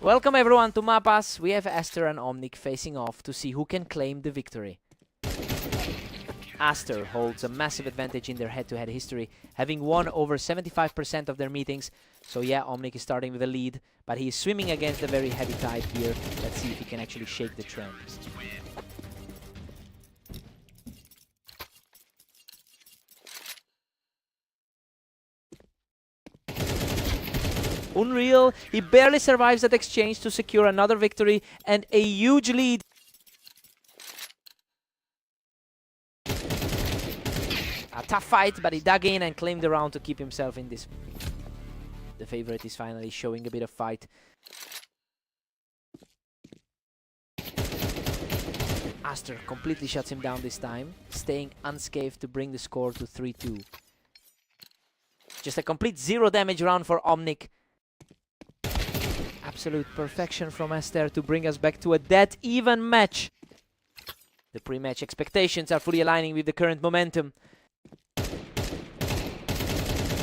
Welcome everyone to Mapas. We have Aster and Omnic facing off to see who can claim the victory. Aster holds a massive advantage in their head-to-head history, having won over 75% of their meetings. So yeah, Omnic is starting with a lead, but he is swimming against a very heavy tide here. Let's see if he can actually shake the trend. Unreal, he barely survives that exchange to secure another victory and a huge lead. A tough fight, but he dug in and claimed the round to keep himself in this. The favorite is finally showing a bit of fight. Aster completely shuts him down this time, staying unscathed to bring the score to 3-2. Just a complete zero damage round for Omnic. Absolute perfection from Aster to bring us back to a dead even match. The pre-match expectations are fully aligning with the current momentum.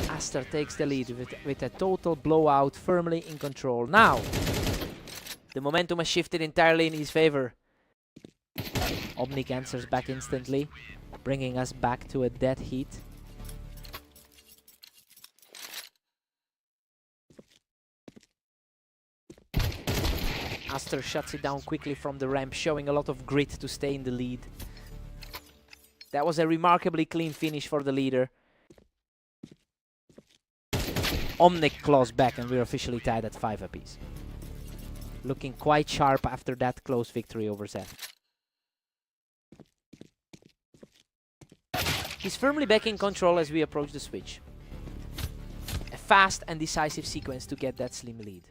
Aster takes the lead with a total blowout, firmly in control. Now, the momentum has shifted entirely in his favor. Omnic answers back instantly, bringing us back to a dead heat. Aster shuts it down quickly from the ramp, showing a lot of grit to stay in the lead. That was a remarkably clean finish for the leader. Omnic claws back and we're officially tied at 5 apiece. Looking quite sharp after that close victory over Zeth. He's firmly back in control as we approach the switch. A fast and decisive sequence to get that slim lead.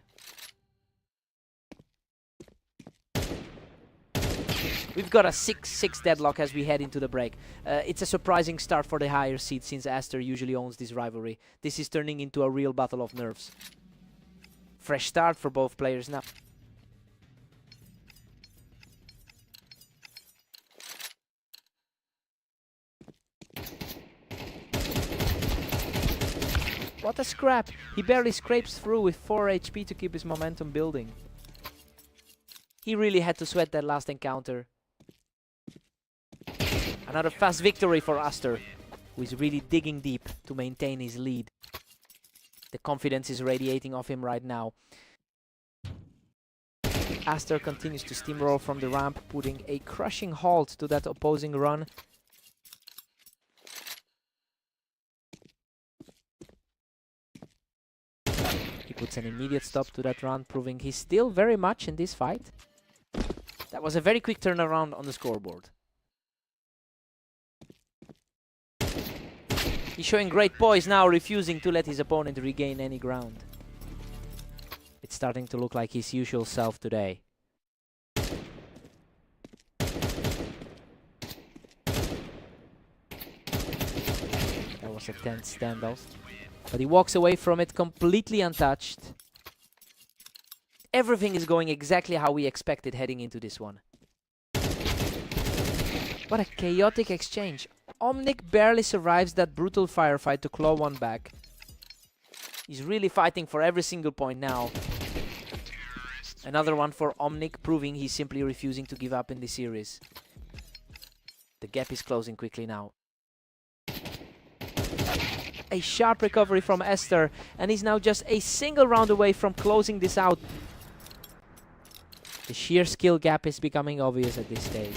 We've got a 6-6 deadlock as we head into the break. It's a surprising start for the higher seed since Aster usually owns this rivalry. This is turning into a real battle of nerves. Fresh start for both players now. What a scrap! He barely scrapes through with 4 HP to keep his momentum building. He really had to sweat that last encounter. Another fast victory for Aster, who is really digging deep to maintain his lead. The confidence is radiating off him right now. Aster continues to steamroll from the ramp, putting a crushing halt to that opposing run. He puts an immediate stop to that run, proving he's still very much in this fight. That was a very quick turnaround on the scoreboard. He's showing great poise now, refusing to let his opponent regain any ground. It's starting to look like his usual self today. That was a tense standoff, but he walks away from it completely untouched. Everything is going exactly how we expected heading into this one. What a chaotic exchange. Omnic barely survives that brutal firefight to claw one back. He's really fighting for every single point now. Another one for Omnic, proving he's simply refusing to give up in this series. The gap is closing quickly now. A sharp recovery from Aster, and he's now just a single round away from closing this out. The sheer skill gap is becoming obvious at this stage.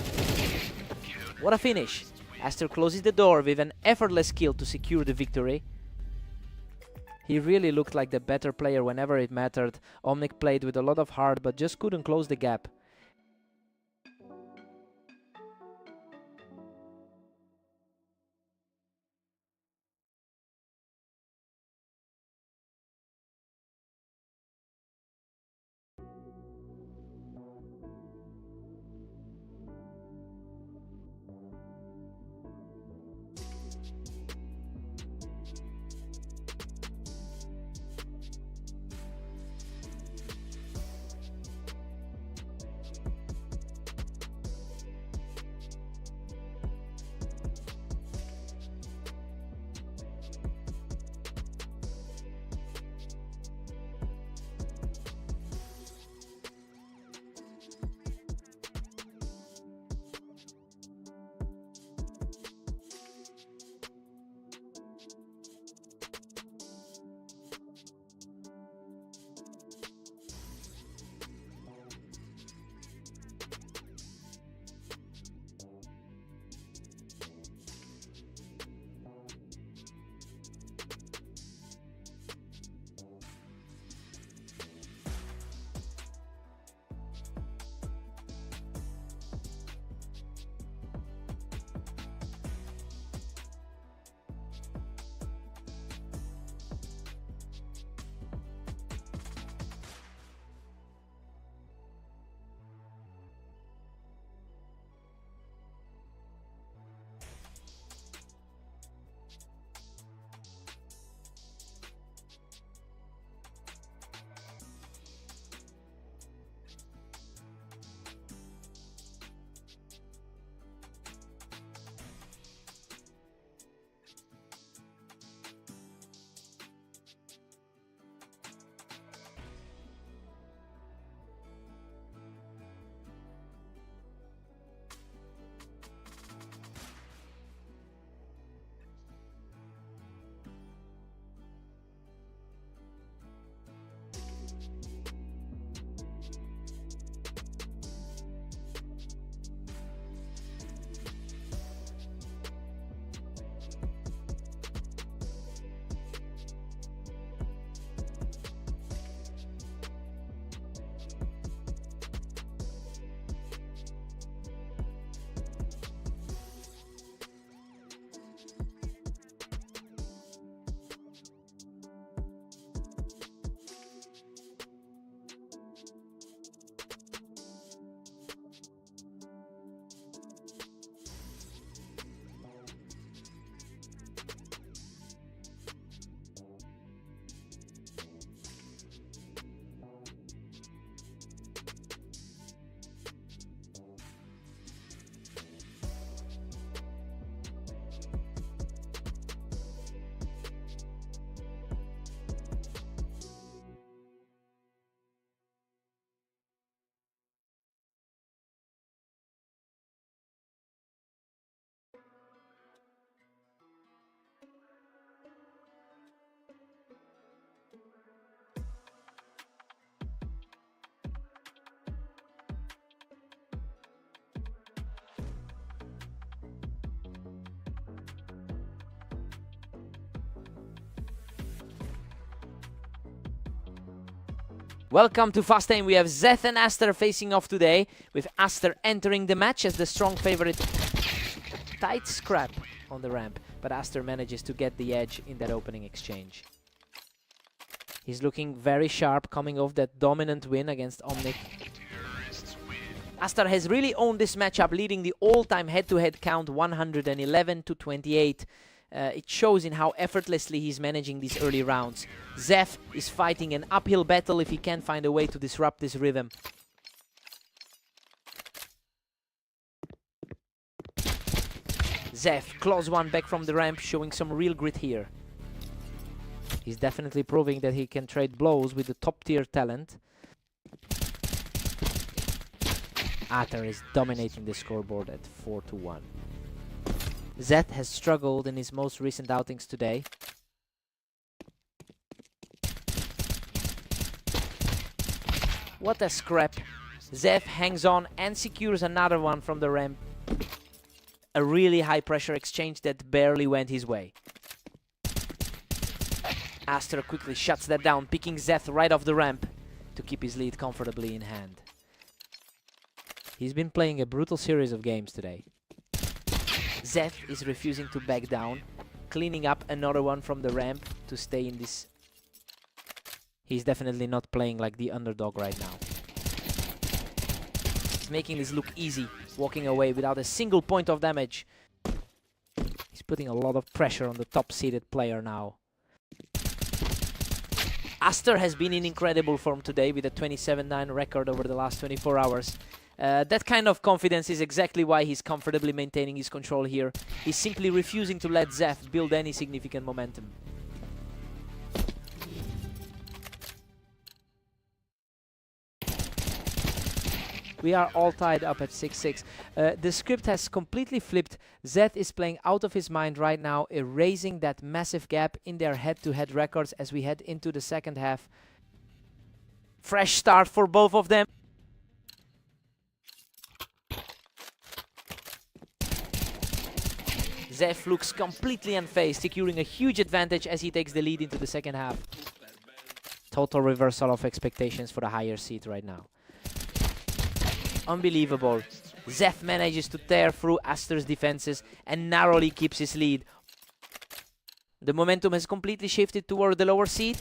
What a finish! Aster closes the door with an effortless kill to secure the victory. He really looked like the better player whenever it mattered. Omnic played with a lot of heart but just couldn't close the gap. Welcome to Fast Aim. We have Zeth and Aster facing off today, with Aster entering the match as the strong favorite. Tight scrap on the ramp, but Aster manages to get the edge in that opening exchange. He's looking very sharp, coming off that dominant win against Omnic. Aster has really owned this matchup, leading the all-time head-to-head count 111 to 28. It shows in how effortlessly he's managing these early rounds. Zeth is fighting an uphill battle if he can find a way to disrupt this rhythm. Zeth claws one back from the ramp, showing some real grit here. He's definitely proving that he can trade blows with the top-tier talent. Aster is dominating the scoreboard at 4-1. Zeth has struggled in his most recent outings today. What a scrap. Zeth hangs on and secures another one from the ramp. A really high pressure exchange that barely went his way. Aster quickly shuts that down, picking Zeth right off the ramp to keep his lead comfortably in hand. He's been playing a brutal series of games today. Zeth is refusing to back down, cleaning up another one from the ramp to stay in this. He's definitely not playing like the underdog right now. He's making this look easy, walking away without a single point of damage. He's putting a lot of pressure on the top-seeded player now. Aster has been in incredible form today with a 27-9 record over the last 24 hours. That kind of confidence is exactly why he's comfortably maintaining his control here. He's simply refusing to let Zeth build any significant momentum. We are all tied up at 6-6. The script has completely flipped. Zeth is playing out of his mind right now, erasing that massive gap in their head-to-head records as we head into the second half. Fresh start for both of them. Zeth looks completely unfazed, securing a huge advantage as he takes the lead into the second half. Total reversal of expectations for the higher seed right now. Unbelievable. Zeth manages to tear through Aster's defenses and narrowly keeps his lead. The momentum has completely shifted toward the lower seed.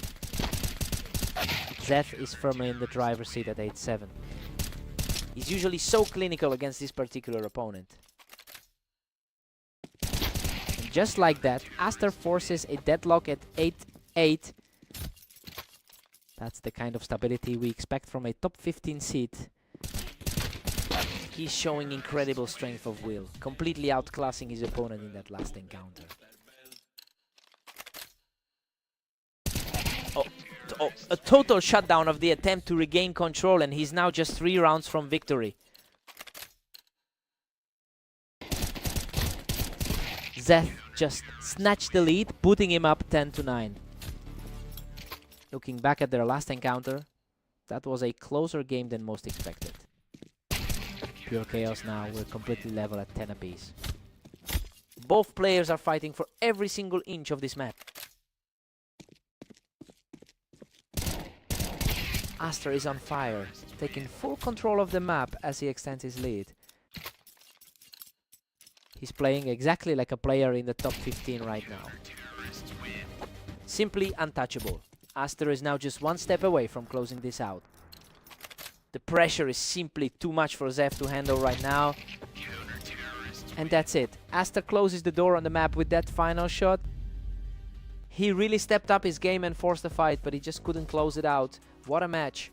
Zeth is firmly in the driver's seat at 8-7. He's usually so clinical against this particular opponent. Just like that, Aster forces a deadlock at 8-8. That's the kind of stability we expect from a top 15 seed. He's showing incredible strength of will, completely outclassing his opponent in that last encounter. Oh, a total shutdown of the attempt to regain control, and he's now just 3 rounds from victory. Zeth just snatched the lead, putting him up 10-9. Looking back at their last encounter, that was a closer game than most expected. Pure chaos now, we're completely level at 10 apiece. Both players are fighting for every single inch of this map. Aster is on fire, taking full control of the map as he extends his lead. He's playing exactly like a player in the top 15 right now. Simply untouchable. Aster is now just one step away from closing this out. The pressure is simply too much for Zeth to handle right now. And that's it. Aster closes the door on the map with that final shot. He really stepped up his game and forced the fight, but he just couldn't close it out. What a match.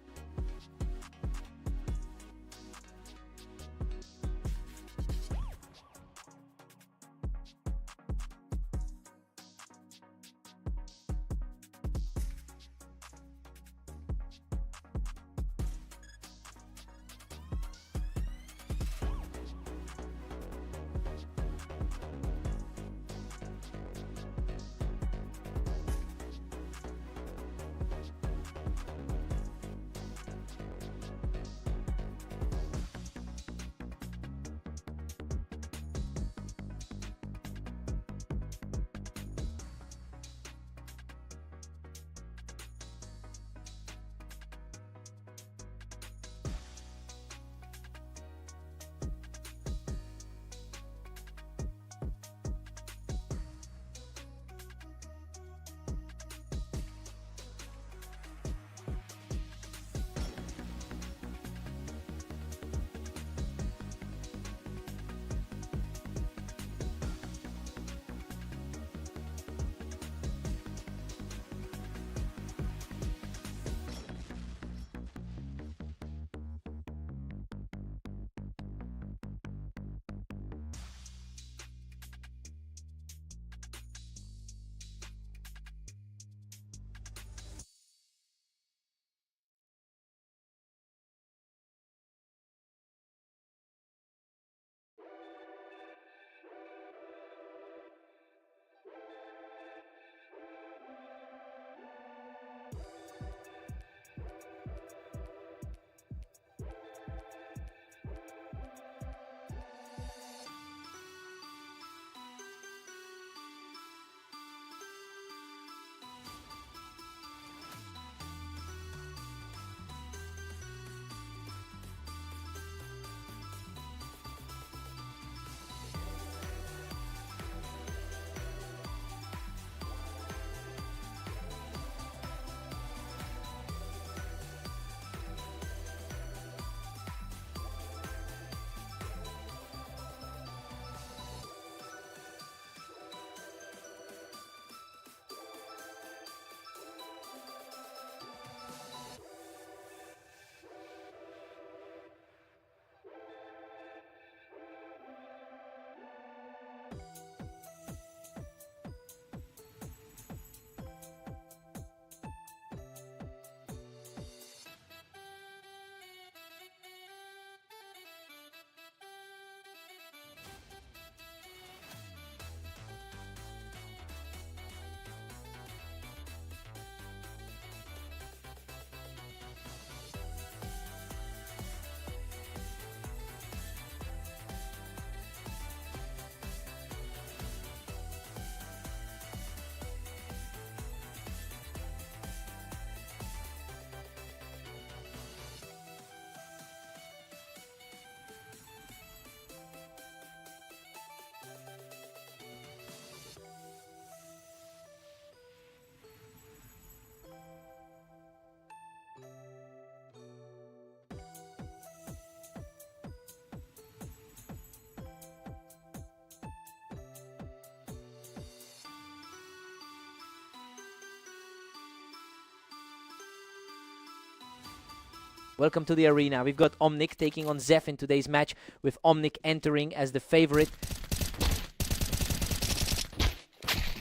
Welcome to the arena. We've got Omnic taking on Zef in today's match, with Omnic entering as the favorite.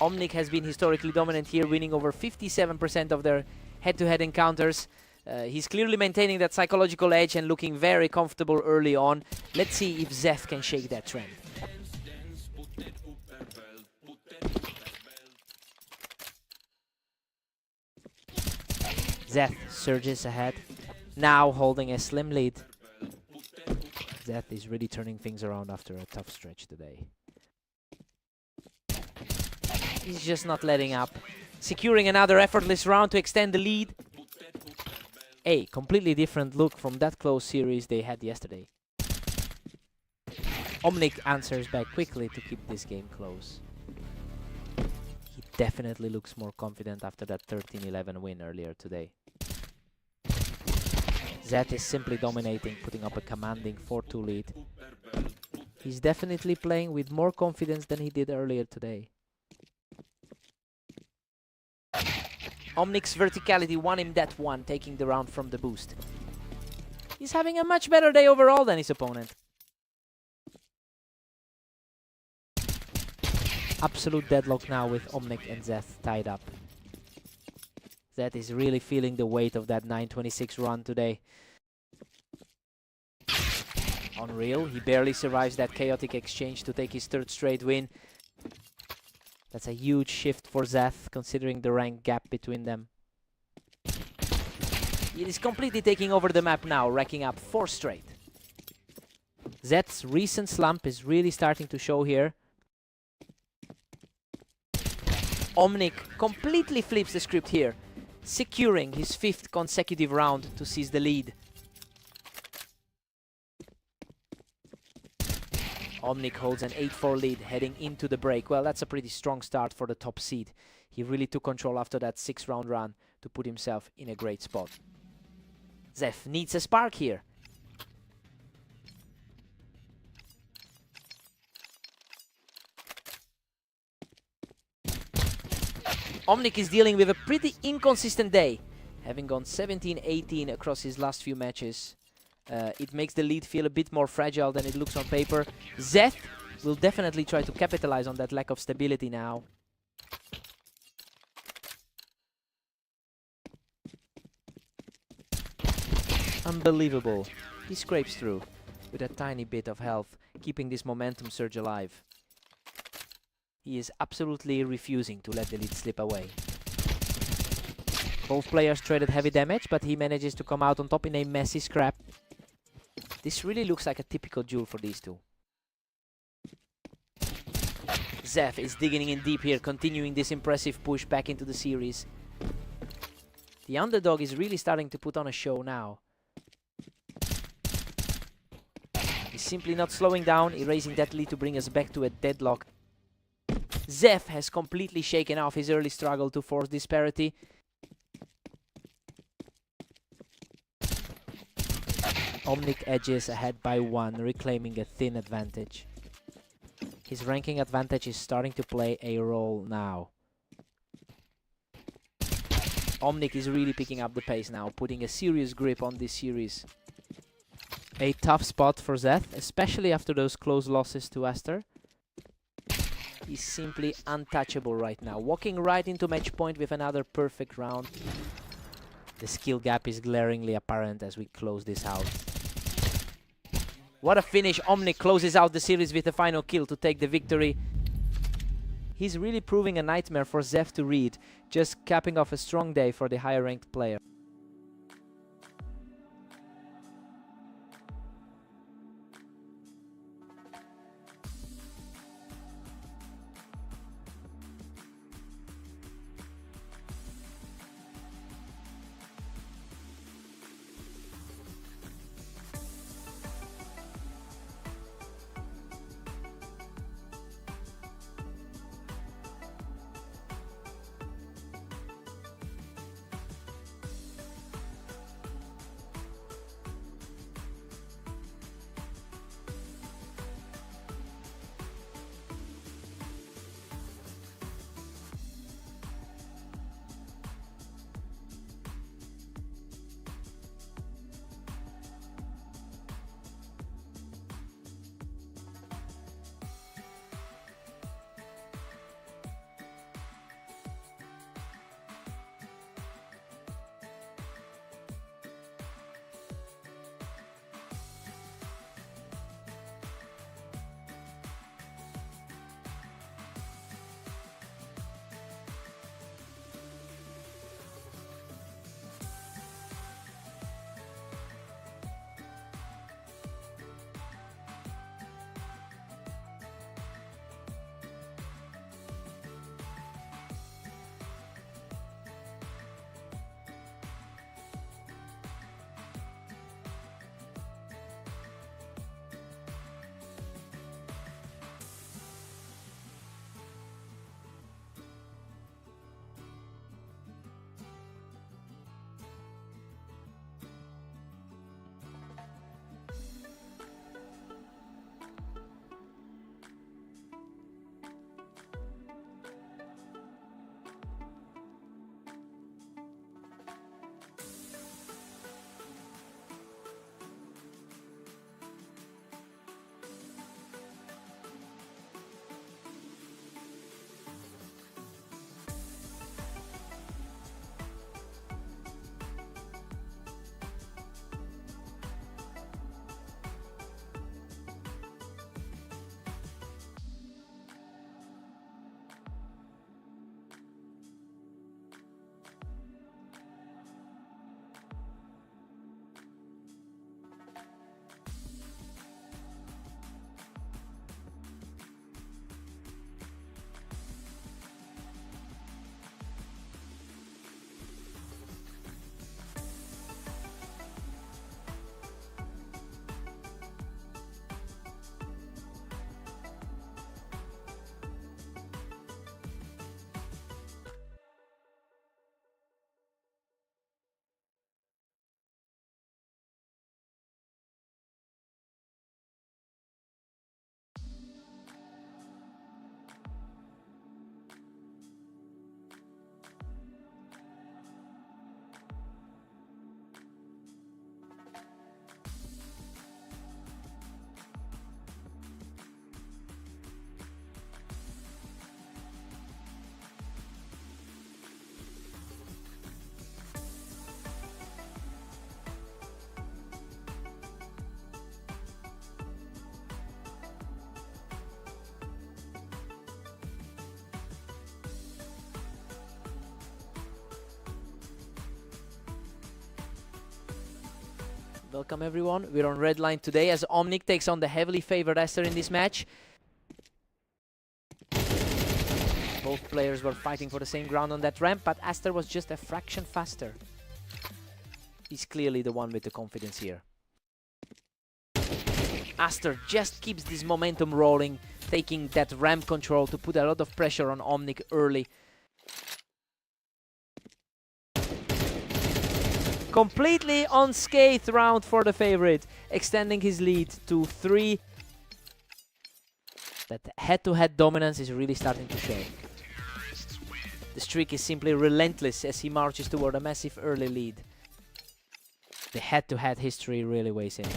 Omnic has been historically dominant here, winning over 57% of their head-to-head encounters. He's clearly maintaining that psychological edge and looking very comfortable early on. Let's see if Zef can shake that trend. Zef surges ahead, now holding a slim lead. Zef is really turning things around after a tough stretch today. He's just not letting up, securing another effortless round to extend the lead. A completely different look from that close series they had yesterday. Omnic answers back quickly to keep this game close. He definitely looks more confident after that 13-11 win earlier today. Zet is simply dominating, putting up a commanding 4-2 lead. He's definitely playing with more confidence than he did earlier today. Omnic's verticality won him that one, taking the round from the boost. He's having a much better day overall than his opponent. Absolute deadlock now with Omnic and Zeth tied up. Zeth is really feeling the weight of that 9:26 run today. Unreal, he barely survives that chaotic exchange to take his third straight win. That's a huge shift for Zeth, considering the rank gap between them. He is completely taking over the map now, racking up 4 straight. Zeth's recent slump is really starting to show here. Omnic completely flips the script here, securing his 5th consecutive round to seize the lead. Omnic holds an 8-4 lead heading into the break. Well, that's a pretty strong start for the top seed. He really took control after that 6-round run to put himself in a great spot. Zef needs a spark here. Omnic is dealing with a pretty inconsistent day, having gone 17-18 across his last few matches. It makes the lead feel a bit more fragile than it looks on paper. Zeth will definitely try to capitalize on that lack of stability now. Unbelievable. He scrapes through with a tiny bit of health, keeping this momentum surge alive. He is absolutely refusing to let the lead slip away. Both players traded heavy damage, but he manages to come out on top in a messy scrap. This really looks like a typical duel for these two. Zef is digging in deep here, continuing this impressive push back into the series. The underdog is really starting to put on a show now. He's simply not slowing down, erasing that lead to bring us back to a deadlock. Zef has completely shaken off his early struggle to force disparity. Omnic edges ahead by 1, reclaiming a thin advantage. His ranking advantage is starting to play a role now. Omnic is really picking up the pace now, putting a serious grip on this series. A tough spot for Zeth, especially after those close losses to Aster. He's simply untouchable right now, walking right into match point with another perfect round. The skill gap is glaringly apparent as we close this out. What a finish. Omnic closes out the series with a final kill to take the victory. He's really proving a nightmare for Zef to read, just capping off a strong day for the higher ranked player. Welcome everyone, we're on red line today as Omnic takes on the heavily favored Aster in this match. Both players were fighting for the same ground on that ramp, but Aster was just a fraction faster. He's clearly the one with the confidence here. Aster just keeps this momentum rolling, taking that ramp control to put a lot of pressure on Omnic early. Completely unscathed round for the favorite, extending his lead to 3. That head-to-head dominance is really starting to show. The streak is simply relentless as he marches toward a massive early lead. The head-to-head history really weighs in.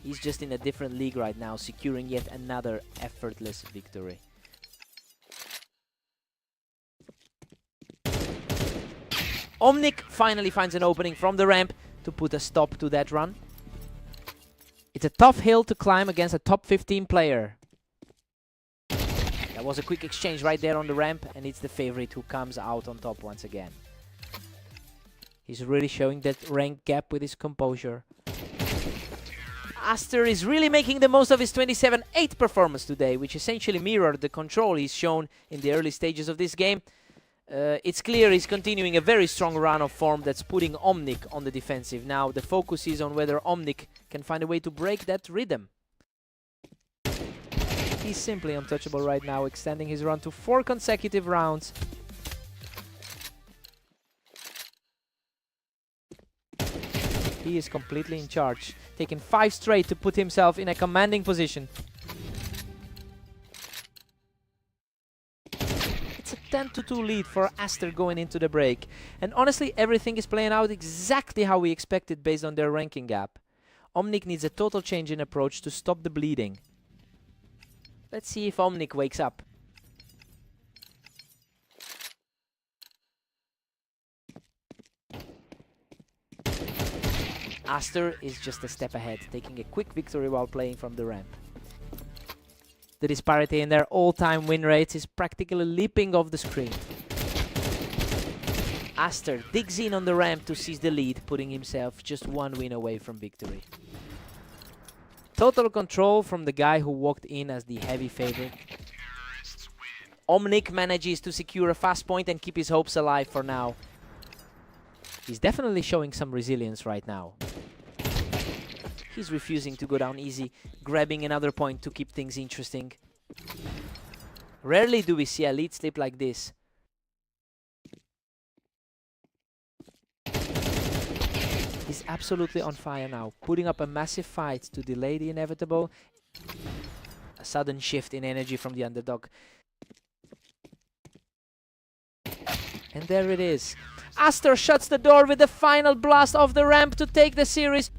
He's just in a different league right now, securing yet another effortless victory. Omnic finally finds an opening from the ramp to put a stop to that run. It's a tough hill to climb against a top 15 player. That was a quick exchange right there on the ramp, and it's the favorite who comes out on top once again. He's really showing that rank gap with his composure. Aster is really making the most of his 27-8 performance today, which essentially mirrored the control he's shown in the early stages of this game. It's clear he's continuing a very strong run of form that's putting Omnic on the defensive. Now the focus is on whether Omnic can find a way to break that rhythm. He's simply untouchable right now, extending his run to 4 consecutive rounds. He is completely in charge, taking 5 straight to put himself in a commanding position. It's a 10-2 lead for Aster going into the break. And honestly, everything is playing out exactly how we expected based on their ranking gap. Omnic needs a total change in approach to stop the bleeding. Let's see if Omnic wakes up. Aster is just a step ahead, taking a quick victory while playing from the ramp. The disparity in their all-time win rates is practically leaping off the screen. Aster digs in on the ramp to seize the lead, putting himself just 1 win away from victory. Total control from the guy who walked in as the heavy favorite. Omnic manages to secure a fast point and keep his hopes alive for now. He's definitely showing some resilience right now. He's refusing to go down easy, grabbing another point to keep things interesting. Rarely do we see a lead slip like this. He's absolutely on fire now, putting up a massive fight to delay the inevitable. A sudden shift in energy from the underdog. And there it is. Aster shuts the door with the final blast off the ramp to take the series.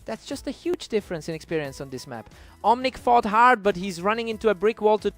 That's just a huge difference in experience on this map. Omnic fought hard, but he's running into a brick wall to...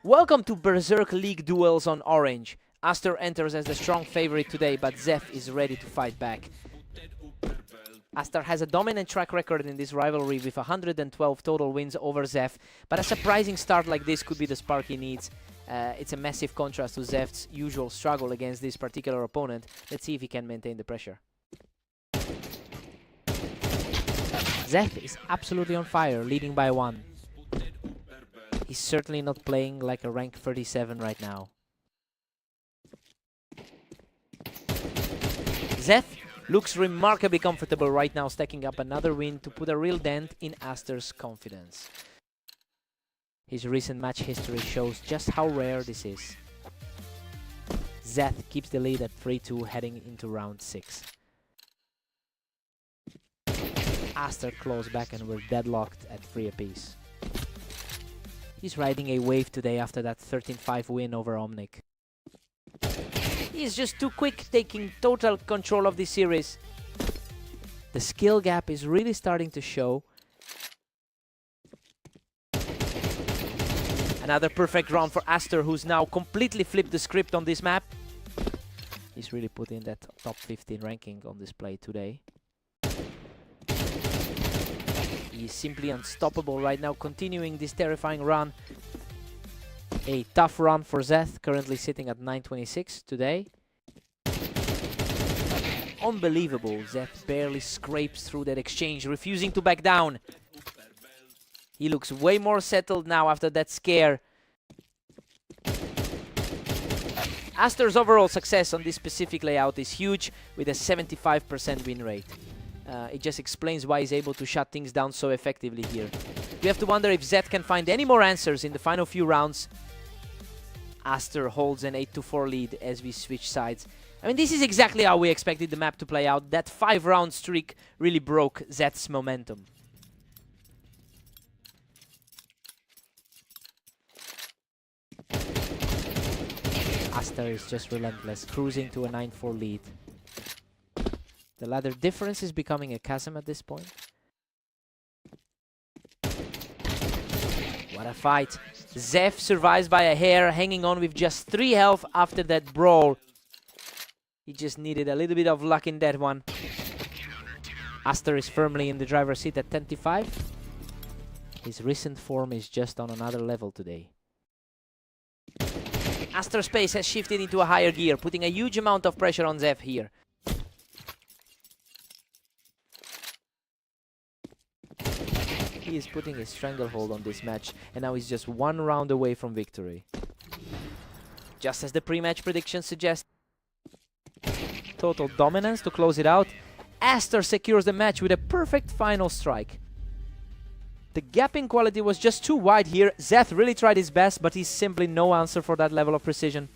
Welcome to Berserk League duels on Orange. Aster enters as the strong favorite today, but Zef is ready to fight back. Aster has a dominant track record in this rivalry with 112 total wins over Zef, but a surprising start like this could be the spark he needs. It's a massive contrast to Zef's usual struggle against this particular opponent. Let's see if he can maintain the pressure. Zef is absolutely on fire, leading by 1. He's certainly not playing like a rank 37 right now. Zef looks remarkably comfortable right now, stacking up another win to put a real dent in Aster's confidence. His recent match history shows just how rare this is. Zef keeps the lead at 3-2 heading into round 6. Aster claws back and we're deadlocked at 3 apiece. He's riding a wave today after that 13-5 win over Omnic. He's just too quick, taking total control of this series. The skill gap is really starting to show. Another perfect round for Aster, who's now completely flipped the script on this map. He's really put in that top 15 ranking on display today. He's simply unstoppable right now, continuing this terrifying run. A tough run for Zeth, currently sitting at 926 today. Unbelievable, Zeth barely scrapes through that exchange, refusing to back down. He looks way more settled now after that scare. Aster's overall success on this specific layout is huge, with a 75% win rate. It just explains why he's able to shut things down so effectively here. We have to wonder if Zeth can find any more answers in the final few rounds. Aster holds an 8-4 lead as we switch sides. I mean, this is exactly how we expected the map to play out. That 5-round streak really broke Zeth's momentum. Aster is just relentless, cruising to a 9-4 lead. The ladder difference is becoming a chasm at this point. What a fight. Zef survives by a hair, hanging on with just 3 health after that brawl. He just needed a little bit of luck in that one. Aster is firmly in the driver's seat at 10-5. His recent form is just on another level today. Aster's pace has shifted into a higher gear, putting a huge amount of pressure on Zef here. He is putting a stranglehold on this match, and now he's just 1 round away from victory. Just as the pre-match predictions suggest. Total dominance to close it out. Aster secures the match with a perfect final strike. The gapping quality was just too wide here. Zeth really tried his best, but he's simply no answer for that level of precision.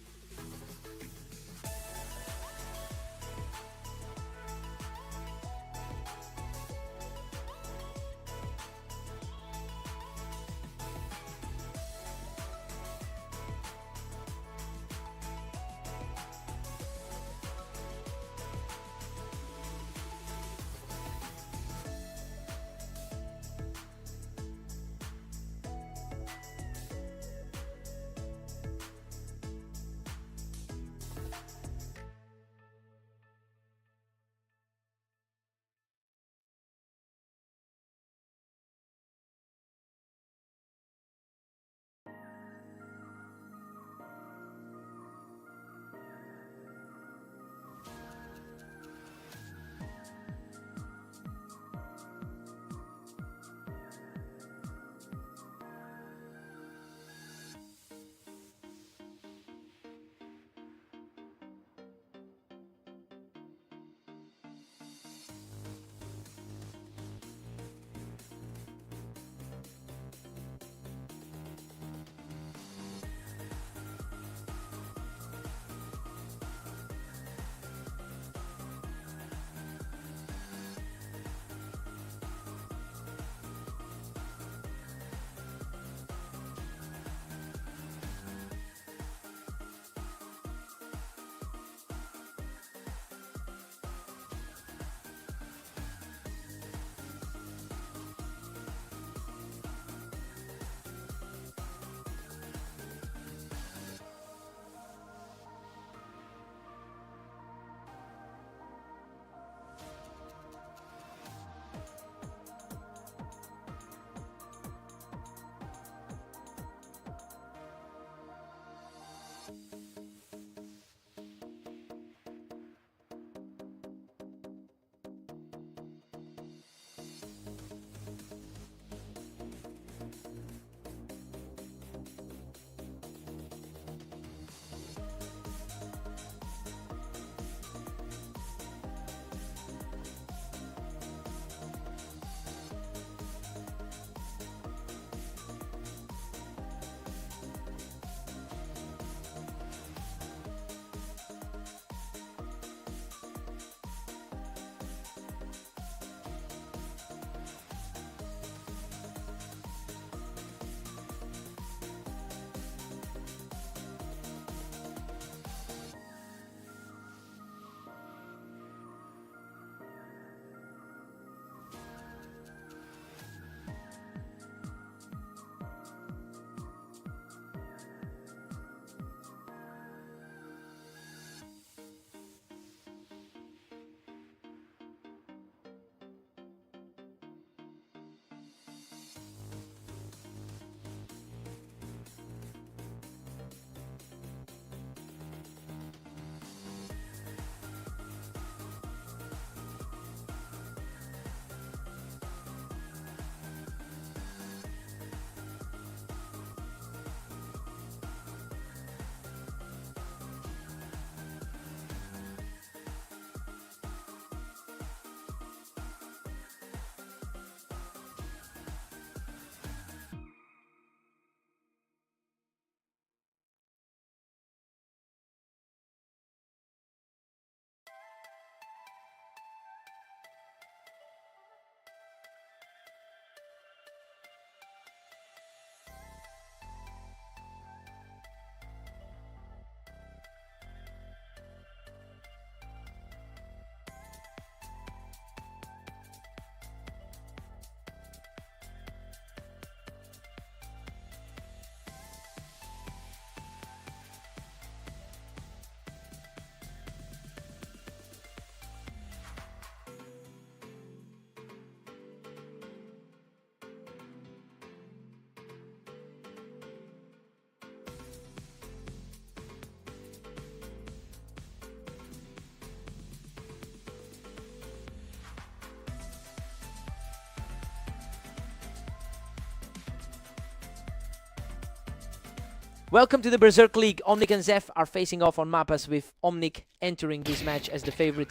Welcome to the Berserk League. Omnic and Zeph are facing off on Mappas, with Omnic entering this match as the favorite.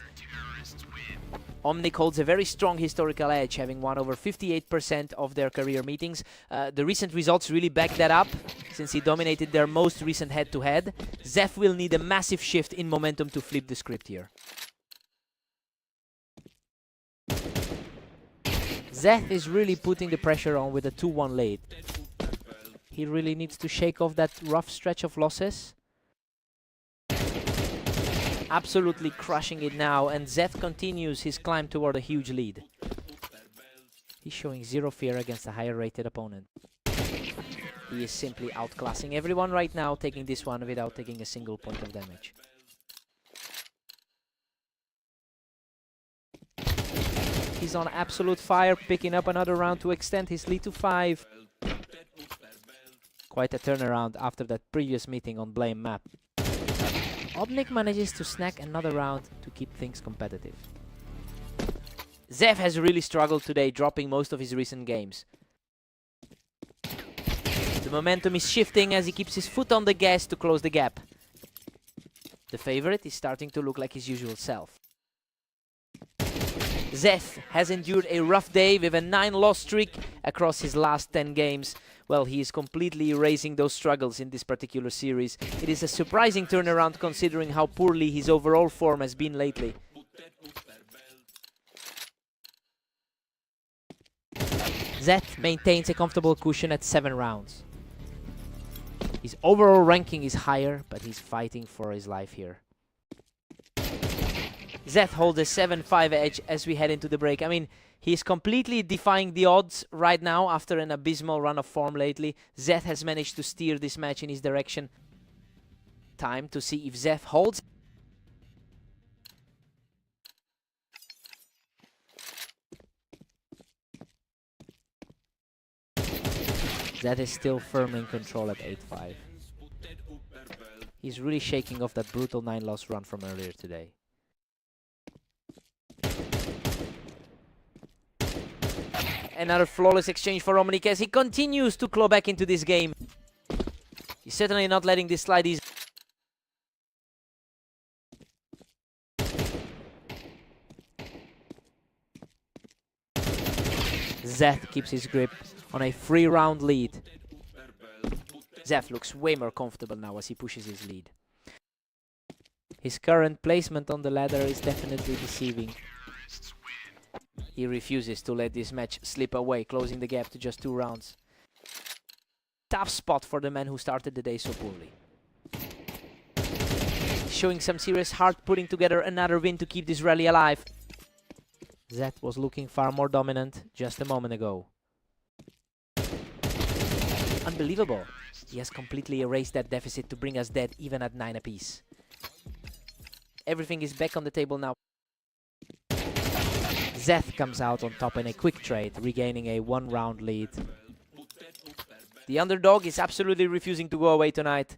Omnic holds a very strong historical edge, having won over 58% of their career meetings. The recent results really back that up, since he dominated their most recent head-to-head. Zeph will need a massive shift in momentum to flip the script here. Zeph is really putting the pressure on with a 2-1 lead. He really needs to shake off that rough stretch of losses. Absolutely crushing it now, and Zeph continues his climb toward a huge lead. He's showing zero fear against a higher rated opponent. He is simply outclassing everyone right now, taking this one without taking a single point of damage. He's on absolute fire, picking up another round to extend his lead to 5. Quite a turnaround after that previous meeting on Blame map. Omnic manages to snag another round to keep things competitive. Zeph has really struggled today, dropping most of his recent games. The momentum is shifting as he keeps his foot on the gas to close the gap. The favorite is starting to look like his usual self. Zeph has endured a rough day with a 9-loss streak across his last 10 games. Well, he is completely erasing those struggles in this particular series. It is a surprising turnaround considering how poorly his overall form has been lately. Zeph maintains a comfortable cushion at 7 rounds. His overall ranking is higher, but he's fighting for his life here. Zeph holds a 7-5 edge as we head into the break. I mean, he's completely defying the odds right now after an abysmal run of form lately. Zeph has managed to steer this match in his direction. Time to see if Zeph holds. Zeph is still firmly in control at 8-5. He's really shaking off that brutal 9-loss run from earlier today. Another flawless exchange for Omnic as he continues to claw back into this game. He's certainly not letting this slide easy. Zeph keeps his grip on a 3-round lead. Zeph looks way more comfortable now as he pushes his lead. His current placement on the ladder is definitely deceiving. He refuses to let this match slip away, closing the gap to just 2 rounds. Tough spot for the man who started the day so poorly. Showing some serious heart, putting together another win to keep this rally alive. Zeph was looking far more dominant just a moment ago. Unbelievable. He has completely erased that deficit to bring us dead even at 9 apiece. Everything is back on the table now. Zeph comes out on top in a quick trade, regaining a 1-round lead. The underdog is absolutely refusing to go away tonight.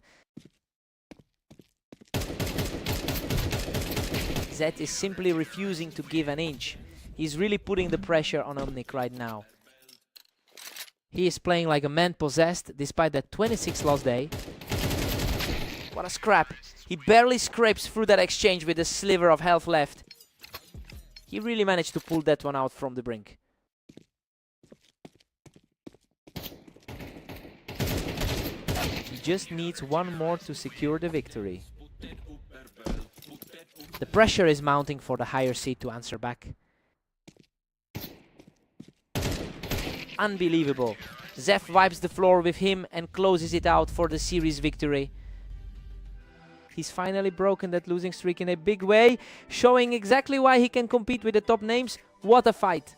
Zeph is simply refusing to give an inch. He's really putting the pressure on Omnic right now. He is playing like a man possessed despite that 26-loss day. What a scrap. He barely scrapes through that exchange with a sliver of health left. He really managed to pull that one out from the brink. He just needs one more to secure the victory. The pressure is mounting for the higher seed to answer back. Unbelievable. Zeph wipes the floor with him and closes it out for the series victory. He's finally broken that losing streak in a big way, showing exactly why he can compete with the top names. What a fight!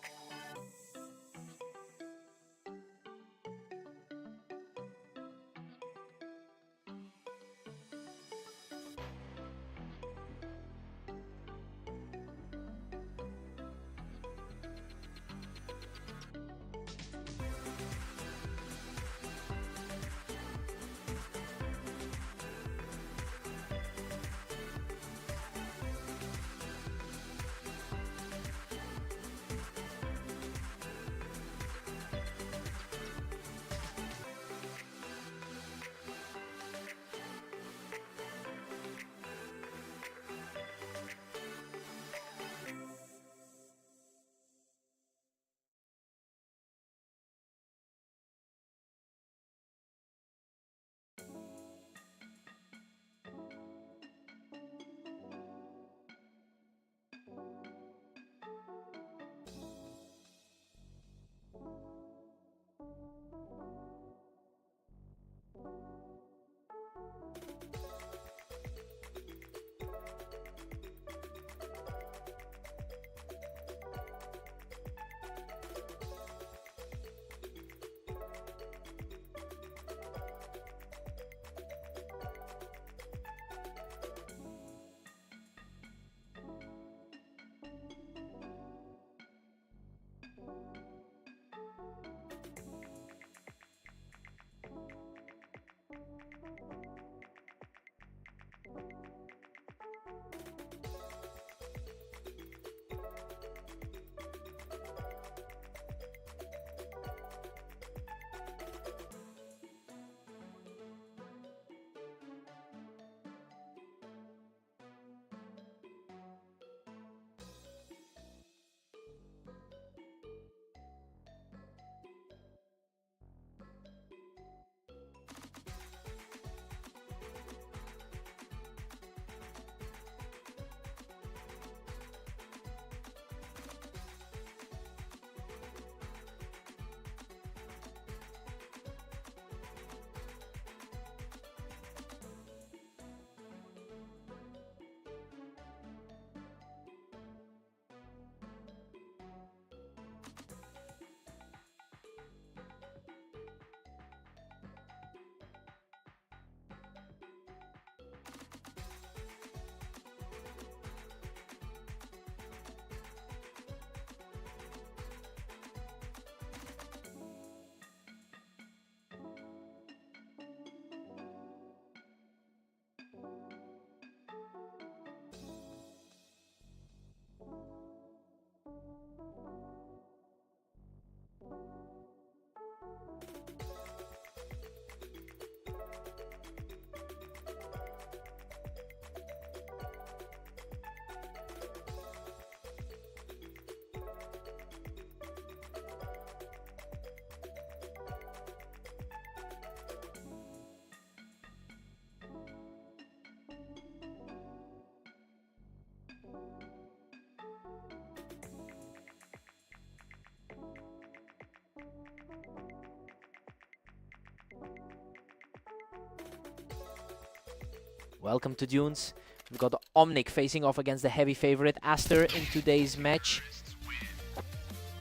Welcome to Dunes. We've got Omnic facing off against the heavy favorite Aster in today's match.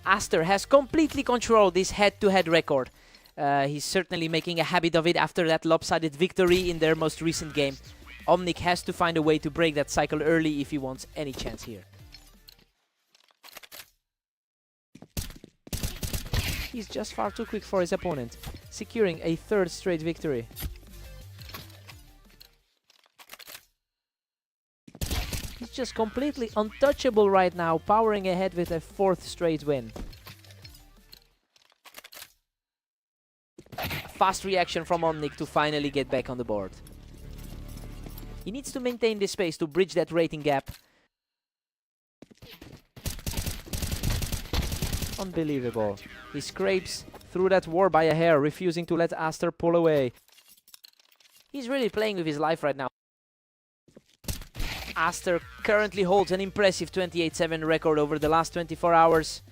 Aster has completely controlled this head-to-head record. He's certainly making a habit of it after that lopsided victory in their most recent game. Omnic has to find a way to break that cycle early if he wants any chance here. He's just far too quick for his opponent, securing a third straight victory. He's just completely untouchable right now, powering ahead with a fourth straight win. Fast reaction from Omnic to finally get back on the board. He needs to maintain this pace to bridge that rating gap. Unbelievable. He scrapes through that war by a hair, refusing to let Aster pull away. He's really playing with his life right now. Aster currently holds an impressive 28-7 record over the last 24 hours.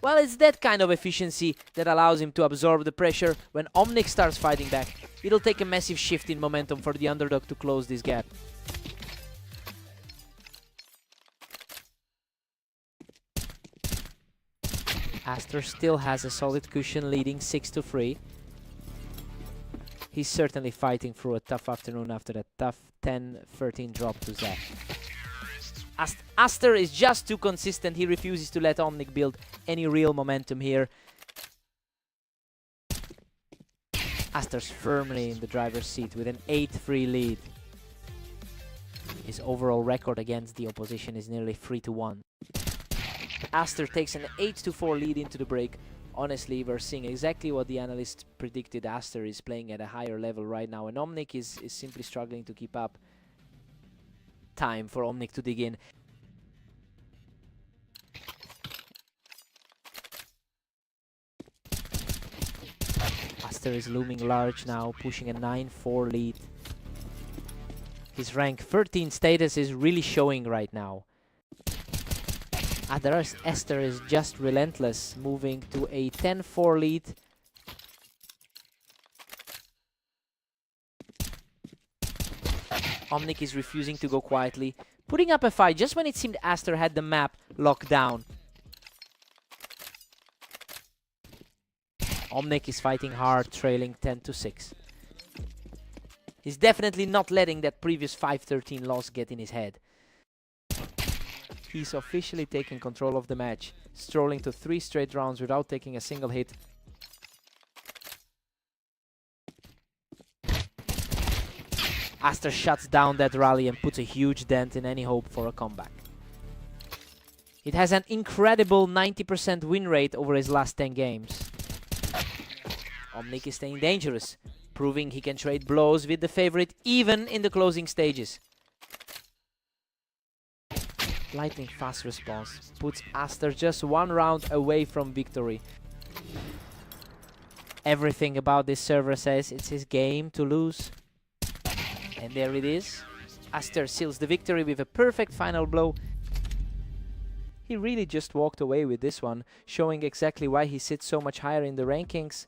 Well, it's that kind of efficiency that allows him to absorb the pressure when Omnic starts fighting back. It'll take a massive shift in momentum for the underdog to close this gap. Aster still has a solid cushion, leading 6-3. He's certainly fighting through a tough afternoon after that tough 10-13 drop to Zach. Aster is just too consistent. He refuses to let Omnic build any real momentum here. Aster's firmly in the driver's seat with an 8-3 lead. His overall record against the opposition is nearly 3-1. Aster takes an 8-4 lead into the break. Honestly, we're seeing exactly what the analysts predicted. Aster is playing at a higher level right now, and Omnic is simply struggling to keep up. Time for Omnic to dig in. Aster is looming large now, pushing a 9-4 lead. His rank 13 status is really showing right now. Aster is just relentless, moving to a 10-4 lead. Omnic is refusing to go quietly, putting up a fight just when it seemed Aster had the map locked down. Omnic is fighting hard, trailing 10-6. He's definitely not letting that previous 5-13 loss get in his head. He's officially taking control of the match, strolling to 3 straight rounds without taking a single hit. Aster shuts down that rally and puts a huge dent in any hope for a comeback. It has an incredible 90% win rate over his last 10 games. Omnic is staying dangerous, proving he can trade blows with the favorite even in the closing stages. Lightning fast response puts Aster just 1 round away from victory. Everything about this server says it's his game to lose. And there it is. Aster seals the victory with a perfect final blow. He really just walked away with this one, showing exactly why he sits so much higher in the rankings.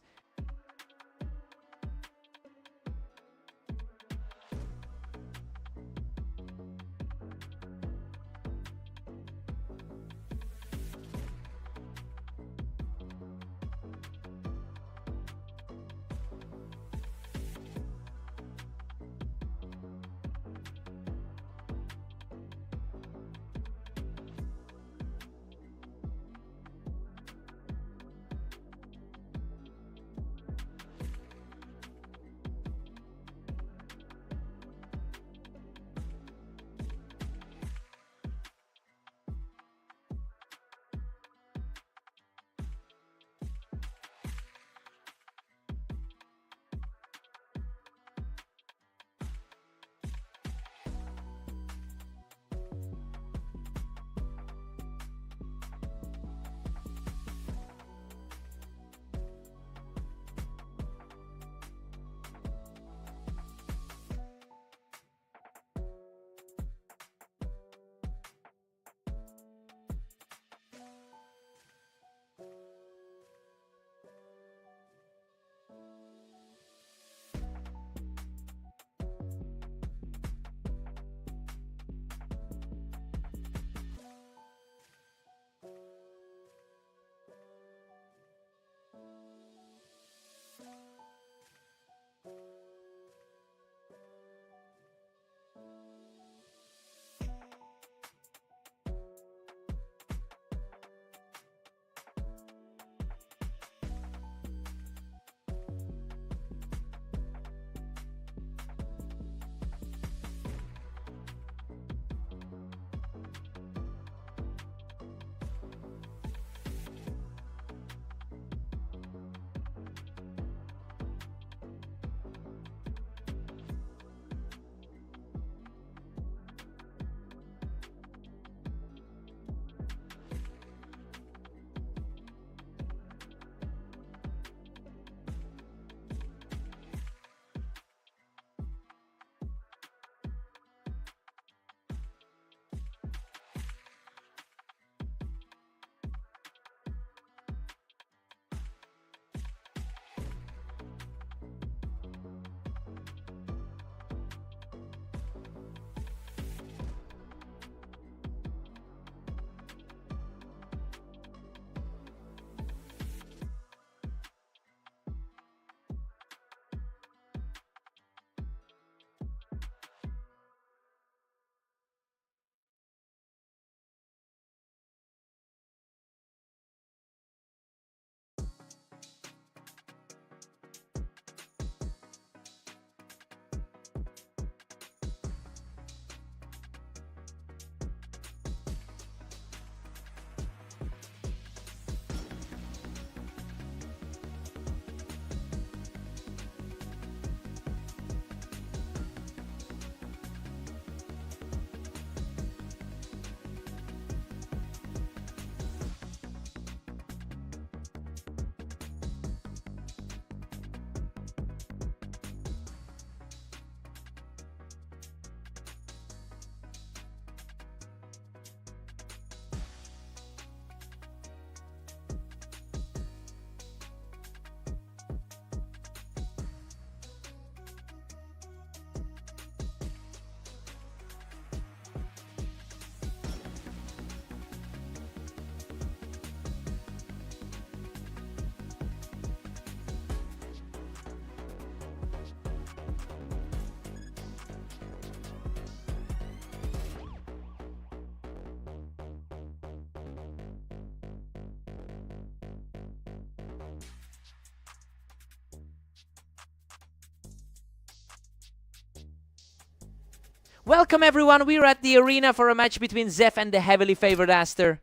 Welcome everyone, we're at the arena for a match between Zef and the heavily favored Aster.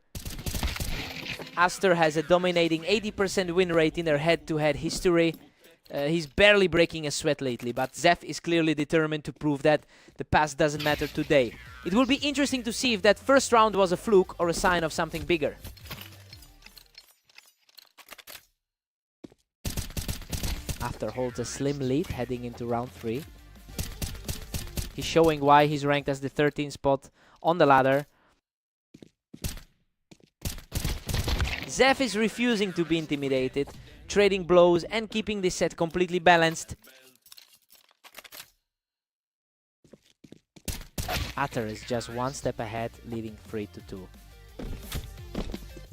Aster has a dominating 80% win rate in their head-to-head history. He's barely breaking a sweat lately, but Zef is clearly determined to prove that the past doesn't matter today. It will be interesting to see if that first round was a fluke or a sign of something bigger. Aster holds a slim lead heading into round 3. He's showing why he's ranked as the 13th spot on the ladder. Zef is refusing to be intimidated, trading blows and keeping this set completely balanced. Aster is just one step ahead, leading 3-2.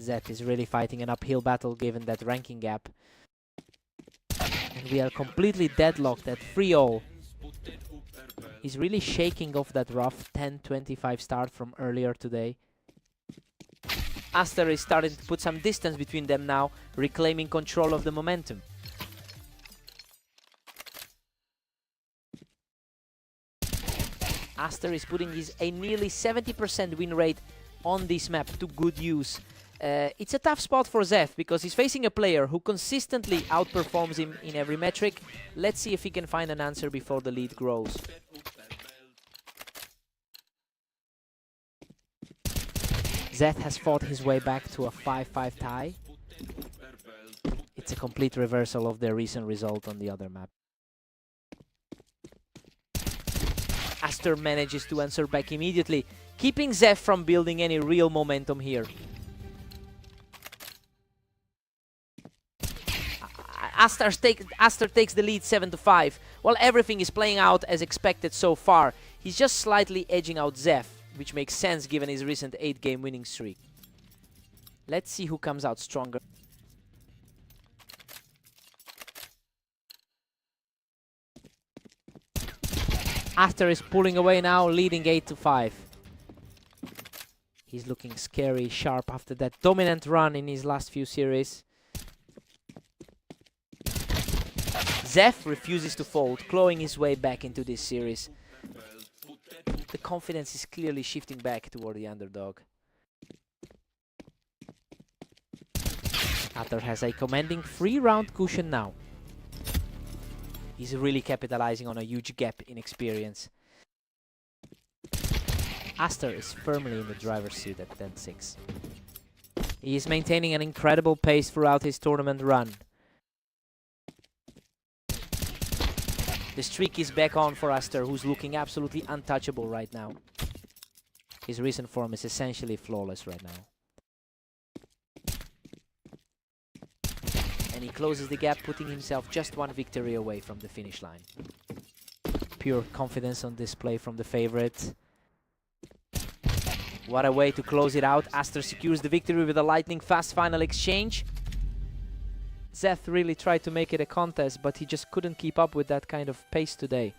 Zef is really fighting an uphill battle given that ranking gap. And we are completely deadlocked at 3-all. He's really shaking off that rough 10-25 start from earlier today. Aster is starting to put some distance between them now, reclaiming control of the momentum. Aster is putting a nearly 70% win rate on this map to good use. It's a tough spot for Zef because he's facing a player who consistently outperforms him in every metric. Let's see if he can find an answer before the lead grows. Zef has fought his way back to a 5-5 tie. It's a complete reversal of their recent result on the other map. Aster manages to answer back immediately, keeping Zef from building any real momentum here. Aster takes the lead 7-5. While everything is playing out as expected so far, he's just slightly edging out Zef, which makes sense given his recent 8-game winning streak. Let's see who comes out stronger. Aster is pulling away now, leading 8-5. He's looking scary sharp after that dominant run in his last few series. Zef refuses to fold, clawing his way back into this series. The confidence is clearly shifting back toward the underdog. Aster has a commanding 3-round cushion now. He's really capitalizing on a huge gap in experience. Aster is firmly in the driver's seat at 10-6. He is maintaining an incredible pace throughout his tournament run. The streak is back on for Aster, who's looking absolutely untouchable right now. His recent form is essentially flawless right now. And he closes the gap, putting himself just one victory away from the finish line. Pure confidence on display from the favorite. What a way to close it out. Aster secures the victory with a lightning-fast final exchange. Zef really tried to make it a contest, but he just couldn't keep up with that kind of pace today.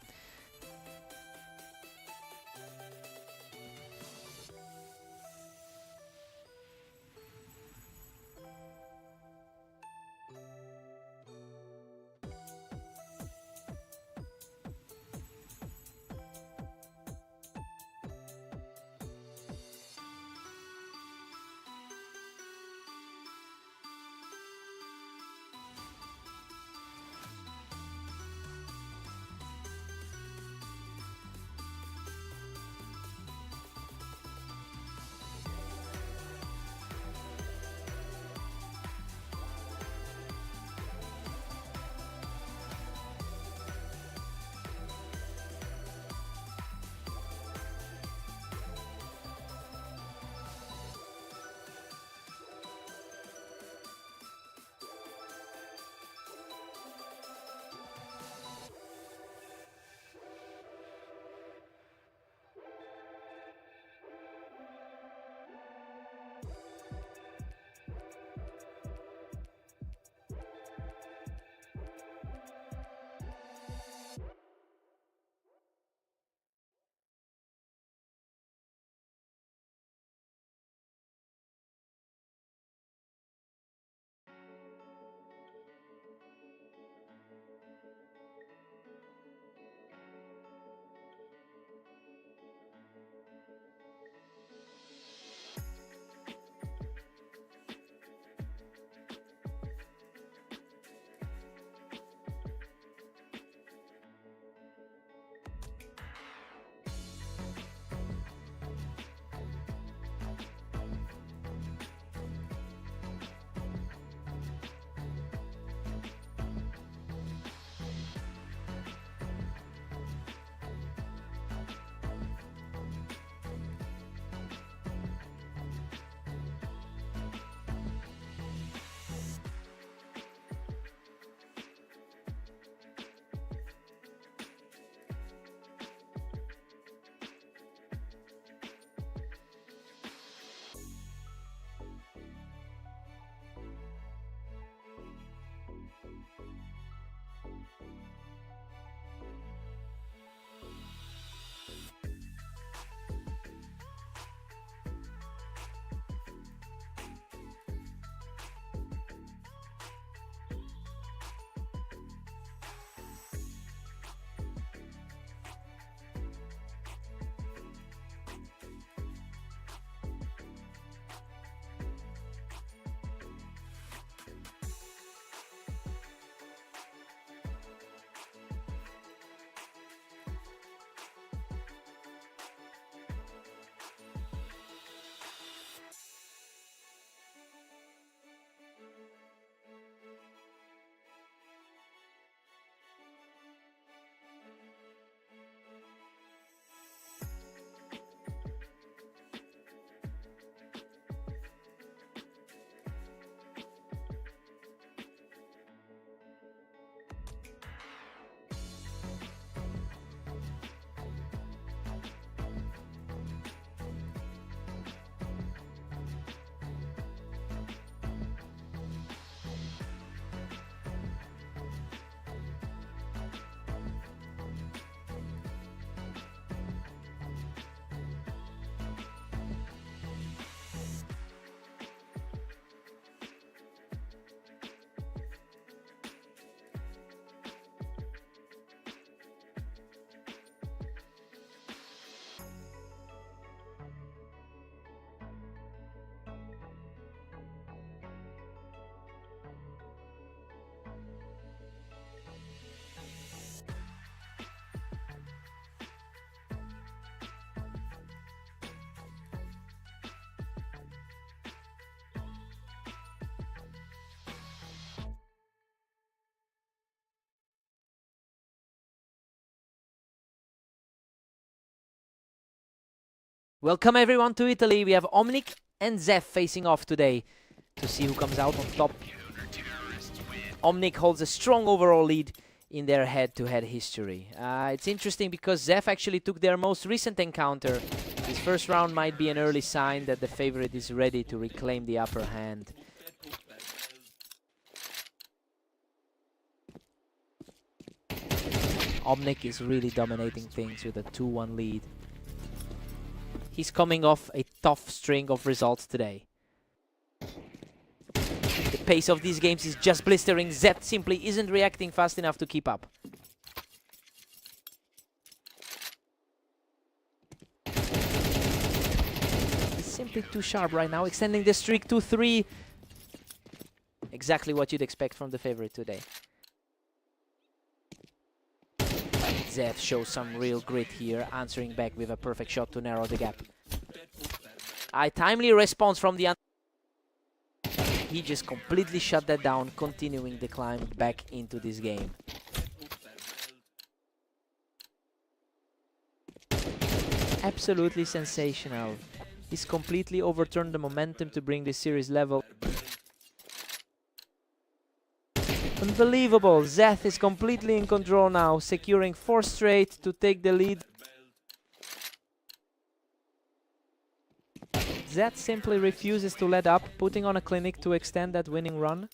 Welcome everyone to Italy. We have Omnic and Zef facing off today to see who comes out on top. Omnic holds a strong overall lead in their head-to-head history. It's interesting because Zef actually took their most recent encounter. This first round might be an early sign that the favorite is ready to reclaim the upper hand. Omnic is really dominating things with a 2-1 lead. He's coming off a tough string of results today. The pace of these games is just blistering. Zef simply isn't reacting fast enough to keep up. He's simply too sharp right now, extending the streak to 3. Exactly what you'd expect from the favorite today. Zef shows some real grit here, answering back with a perfect shot to narrow the gap. A timely response from the... He just completely shut that down, continuing the climb back into this game. Absolutely sensational. He's completely overturned the momentum to bring this series level. Unbelievable. Zef is completely in control now, securing 4 straight to take the lead. Zef simply refuses to let up, putting on a clinic to extend that winning run.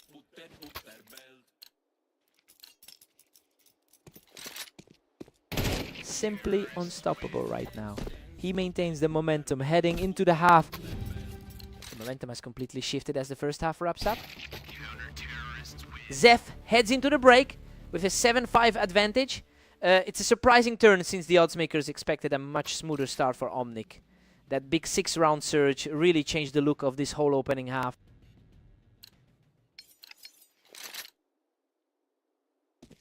Simply unstoppable right now. He maintains the momentum heading into the half. The momentum has completely shifted as the first half wraps up. Zef heads into the break with a 7-5 advantage. It's a surprising turn since the oddsmakers expected a much smoother start for Omnic. That big 6-round surge really changed the look of this whole opening half.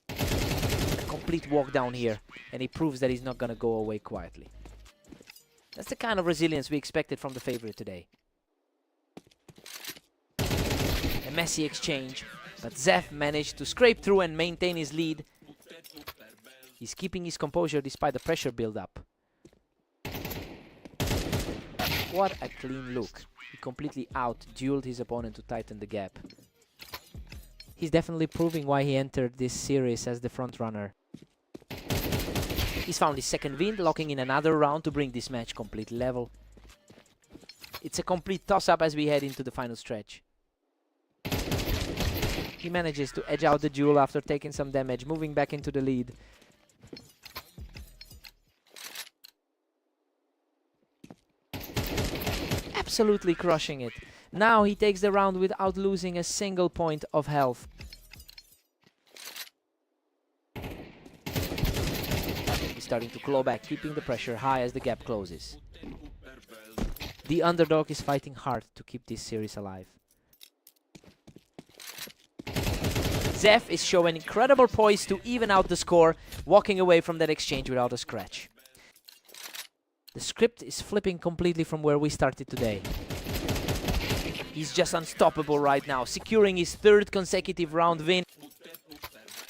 A complete walk down here, and he proves that he's not gonna go away quietly. That's the kind of resilience we expected from the favorite today. A messy exchange, but Zef managed to scrape through and maintain his lead. He's keeping his composure despite the pressure build-up. What a clean look. He completely out-dueled his opponent to tighten the gap. He's definitely proving why he entered this series as the front-runner. He's found his second win, locking in another round to bring this match completely level. It's a complete toss-up as we head into the final stretch. He manages to edge out the duel after taking some damage, moving back into the lead. Absolutely crushing it. Now he takes the round without losing a single point of health. He's starting to claw back, keeping the pressure high as the gap closes. The underdog is fighting hard to keep this series alive. Zef is showing incredible poise to even out the score, walking away from that exchange without a scratch. The script is flipping completely from where we started today. He's just unstoppable right now, securing his 3rd consecutive round win.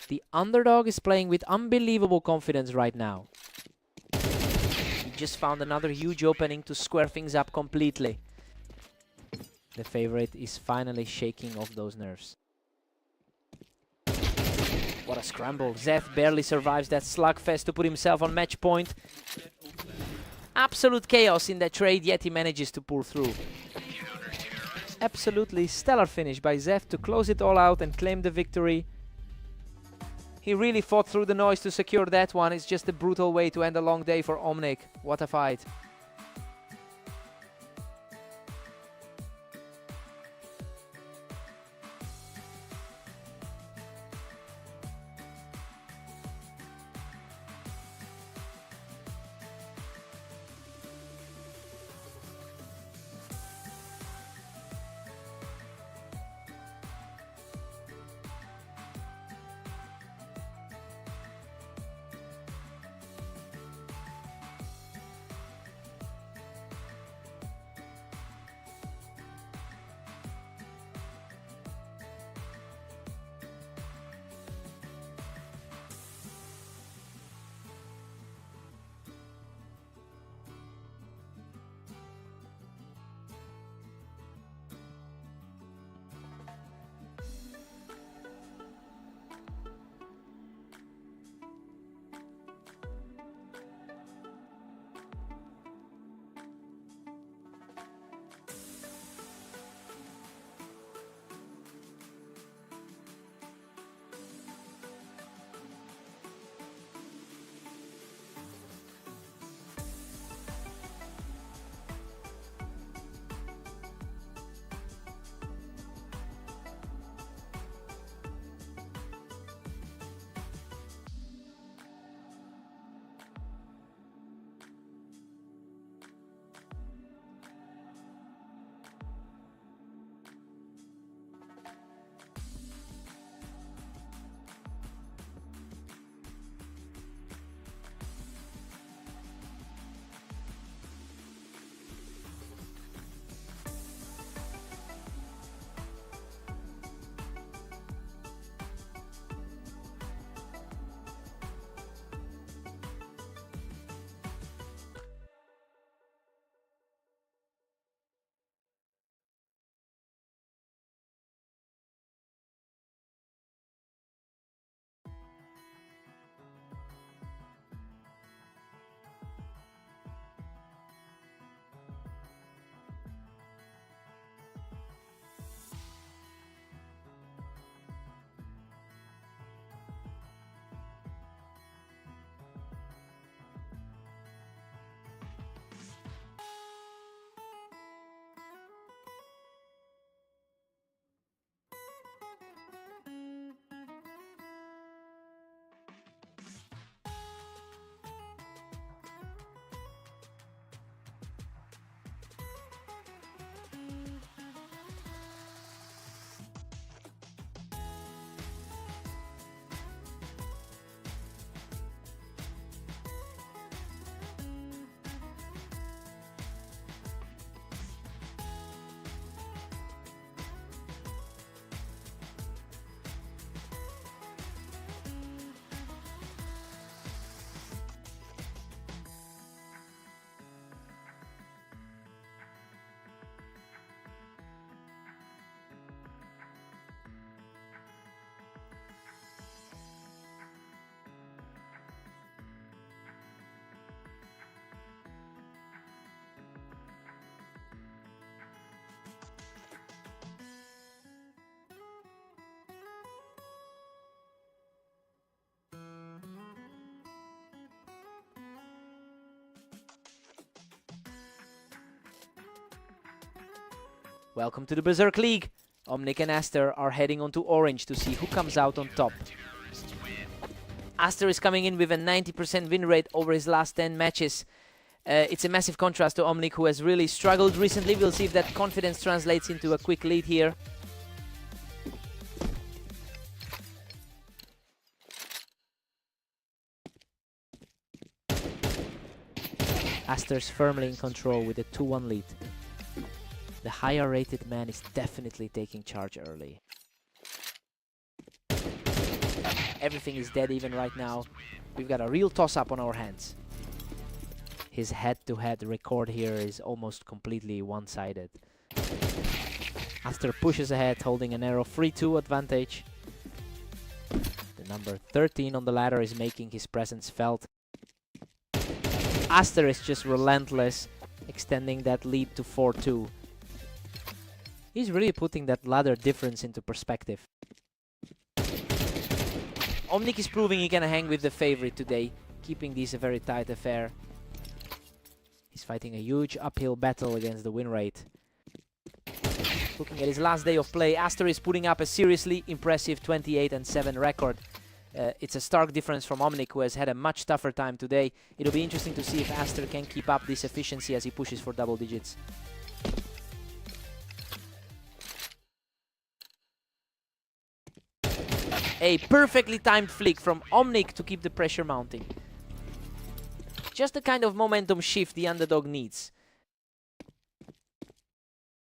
The underdog is playing with unbelievable confidence right now. He just found another huge opening to square things up completely. The favorite is finally shaking off those nerves. What a scramble. Zef barely survives that slugfest to put himself on match point. Absolute chaos in that trade, yet he manages to pull through. Absolutely stellar finish by Zef to close it all out and claim the victory. He really fought through the noise to secure that one. It's just a brutal way to end a long day for Omnic. What a fight. Welcome to the Berserk League. Omnic and Aster are heading on to Orange to see who comes out on top. Aster is coming in with a 90% win rate over his last 10 matches. It's a massive contrast to Omnic, who has really struggled recently. We'll see if that confidence translates into a quick lead here. Aster's firmly in control with a 2-1 lead. The higher rated man is definitely taking charge early. Everything is dead even right now. We've got a real toss-up on our hands. His head-to-head record here is almost completely one-sided. Aster pushes ahead, holding a narrow 3-2 advantage. The number 13 on the ladder is making his presence felt. Aster is just relentless, extending that lead to 4-2. He's really putting that ladder difference into perspective. Omnic is proving he can hang with the favorite today, keeping this a very tight affair. He's fighting a huge uphill battle against the win rate. Looking at his last day of play, Aster is putting up a seriously impressive 28-7 record. It's a stark difference from Omnic, who has had a much tougher time today. It'll be interesting to see if Aster can keep up this efficiency as he pushes for double digits. A perfectly timed flick from Omnic to keep the pressure mounting. Just the kind of momentum shift the underdog needs.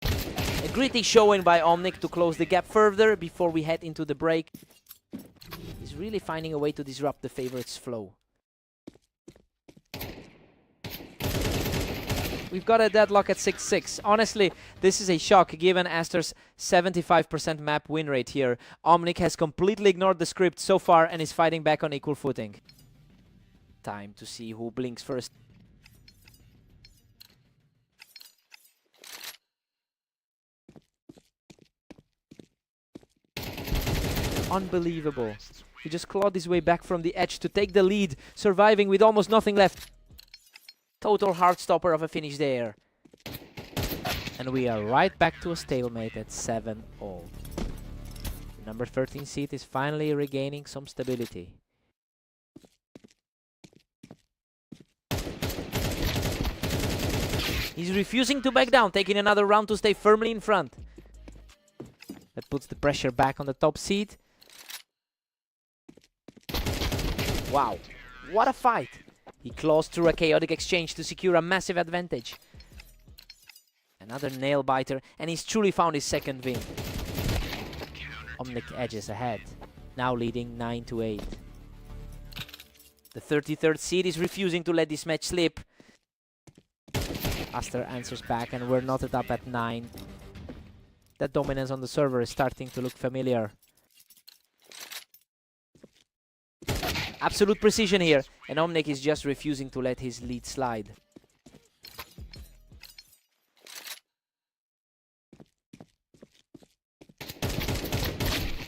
A gritty showing by Omnic to close the gap further before we head into the break. He's really finding a way to disrupt the favorite's flow. We've got a deadlock at 6-6. Honestly, this is a shock given Aster's 75% map win rate here. Omnic has completely ignored the script so far and is fighting back on equal footing. Time to see who blinks first. Unbelievable. He just clawed his way back from the edge to take the lead, surviving with almost nothing left. Total heartstopper of a finish there. And we are right back to a stalemate at 7-all. The number 13 seed is finally regaining some stability. He's refusing to back down, taking another round to stay firmly in front. That puts the pressure back on the top seed. Wow, what a fight! He claws through a chaotic exchange to secure a massive advantage. Another nail biter, and he's truly found his second win. Omnic edges ahead, now leading 9-8. The 33rd seed is refusing to let this match slip. Aster answers back, and we're knotted up at 9. That dominance on the server is starting to look familiar. Absolute precision here, and Omnic is just refusing to let his lead slide.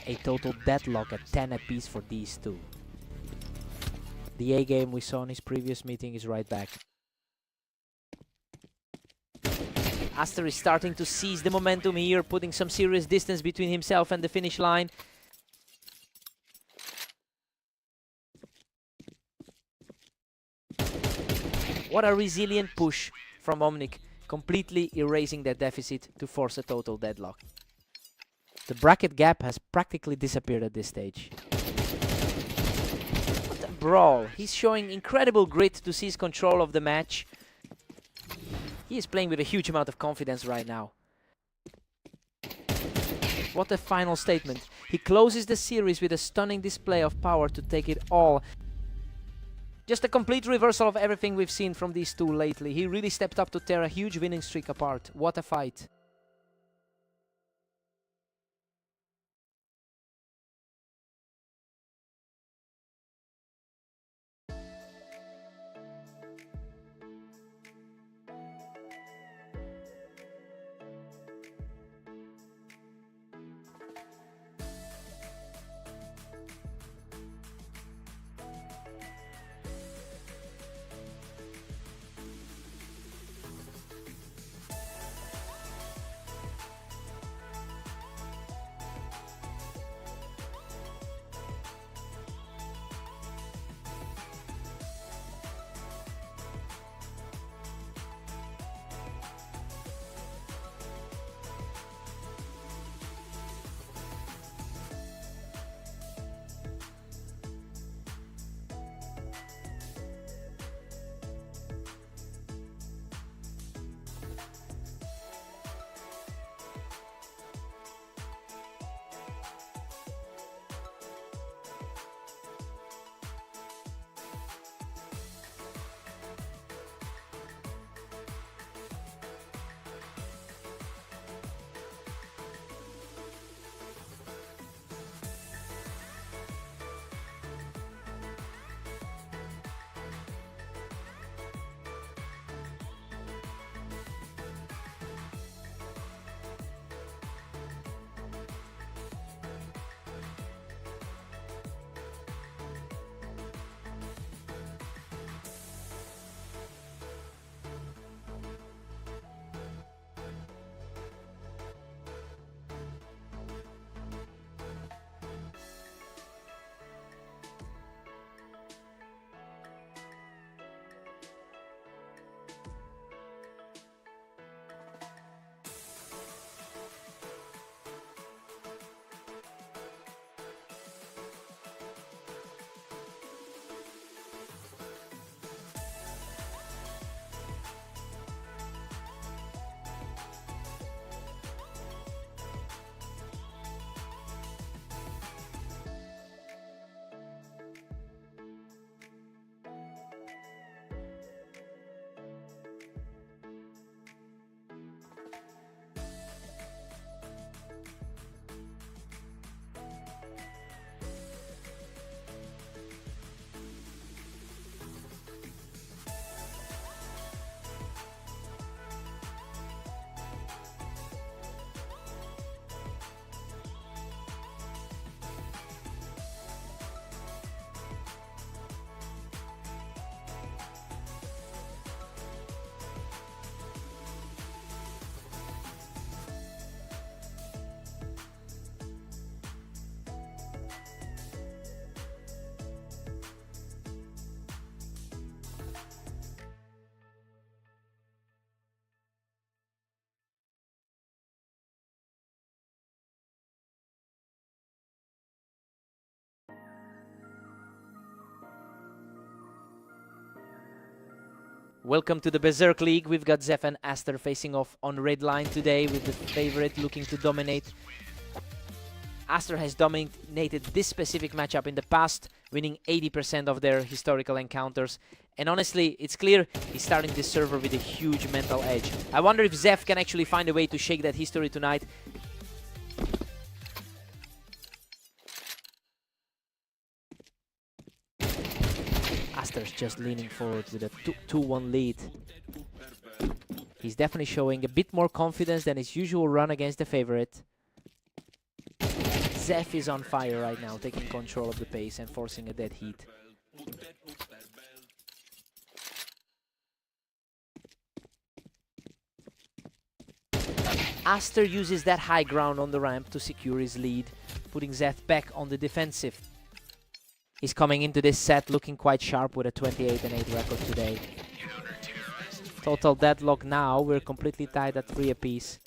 A total deadlock at 10 apiece for these two. The A game we saw in his previous meeting is right back. Aster is starting to seize the momentum here, putting some serious distance between himself and the finish line. What a resilient push from Omnic, completely erasing that deficit to force a total deadlock. The bracket gap has practically disappeared at this stage. What a brawl! He's showing incredible grit to seize control of the match. He is playing with a huge amount of confidence right now. What a final statement. He closes the series with a stunning display of power to take it all. Just a complete reversal of everything we've seen from these two lately. He really stepped up to tear a huge winning streak apart. What a fight. Welcome to the Berserk League. We've got Zef and Aster facing off on red line today, with the favorite looking to dominate. Aster has dominated this specific matchup in the past, winning 80% of their historical encounters. And honestly, it's clear he's starting this server with a huge mental edge. I wonder if Zef can actually find a way to shake that history tonight. Aster's just leaning forward with a 2-1 lead. He's definitely showing a bit more confidence than his usual run against the favorite. Zef is on fire right now, taking control of the pace and forcing a dead heat. Aster uses that high ground on the ramp to secure his lead, putting Zef back on the defensive. He's coming into this set looking quite sharp with a 28-8 record today. Total deadlock now, we're completely tied at 3 apiece.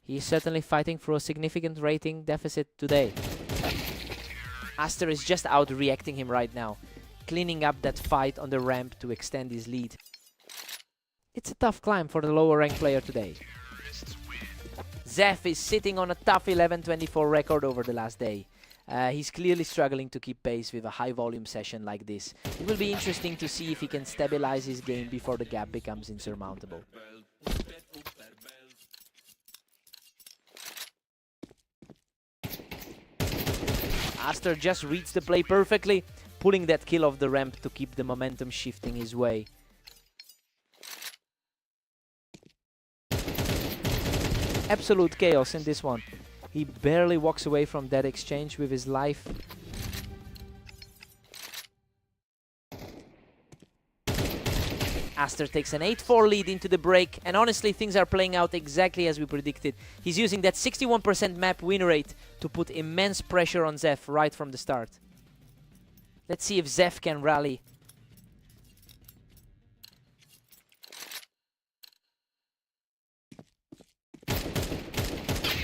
He's certainly fighting for a significant rating deficit today. Aster is just out-reacting him right now, cleaning up that fight on the ramp to extend his lead. It's a tough climb for the lower ranked player today. Zef is sitting on a tough 11-24 record over the last day. He's clearly struggling to keep pace with a high volume session like this. It will be interesting to see if he can stabilize his game before the gap becomes insurmountable. Aster just reads the play perfectly, pulling that kill off the ramp to keep the momentum shifting his way. Absolute chaos in this one. He barely walks away from that exchange with his life. Aster takes an 8-4 lead into the break, and honestly things are playing out exactly as we predicted. He's using that 61% map win rate to put immense pressure on Zef right from the start. Let's see if Zef can rally.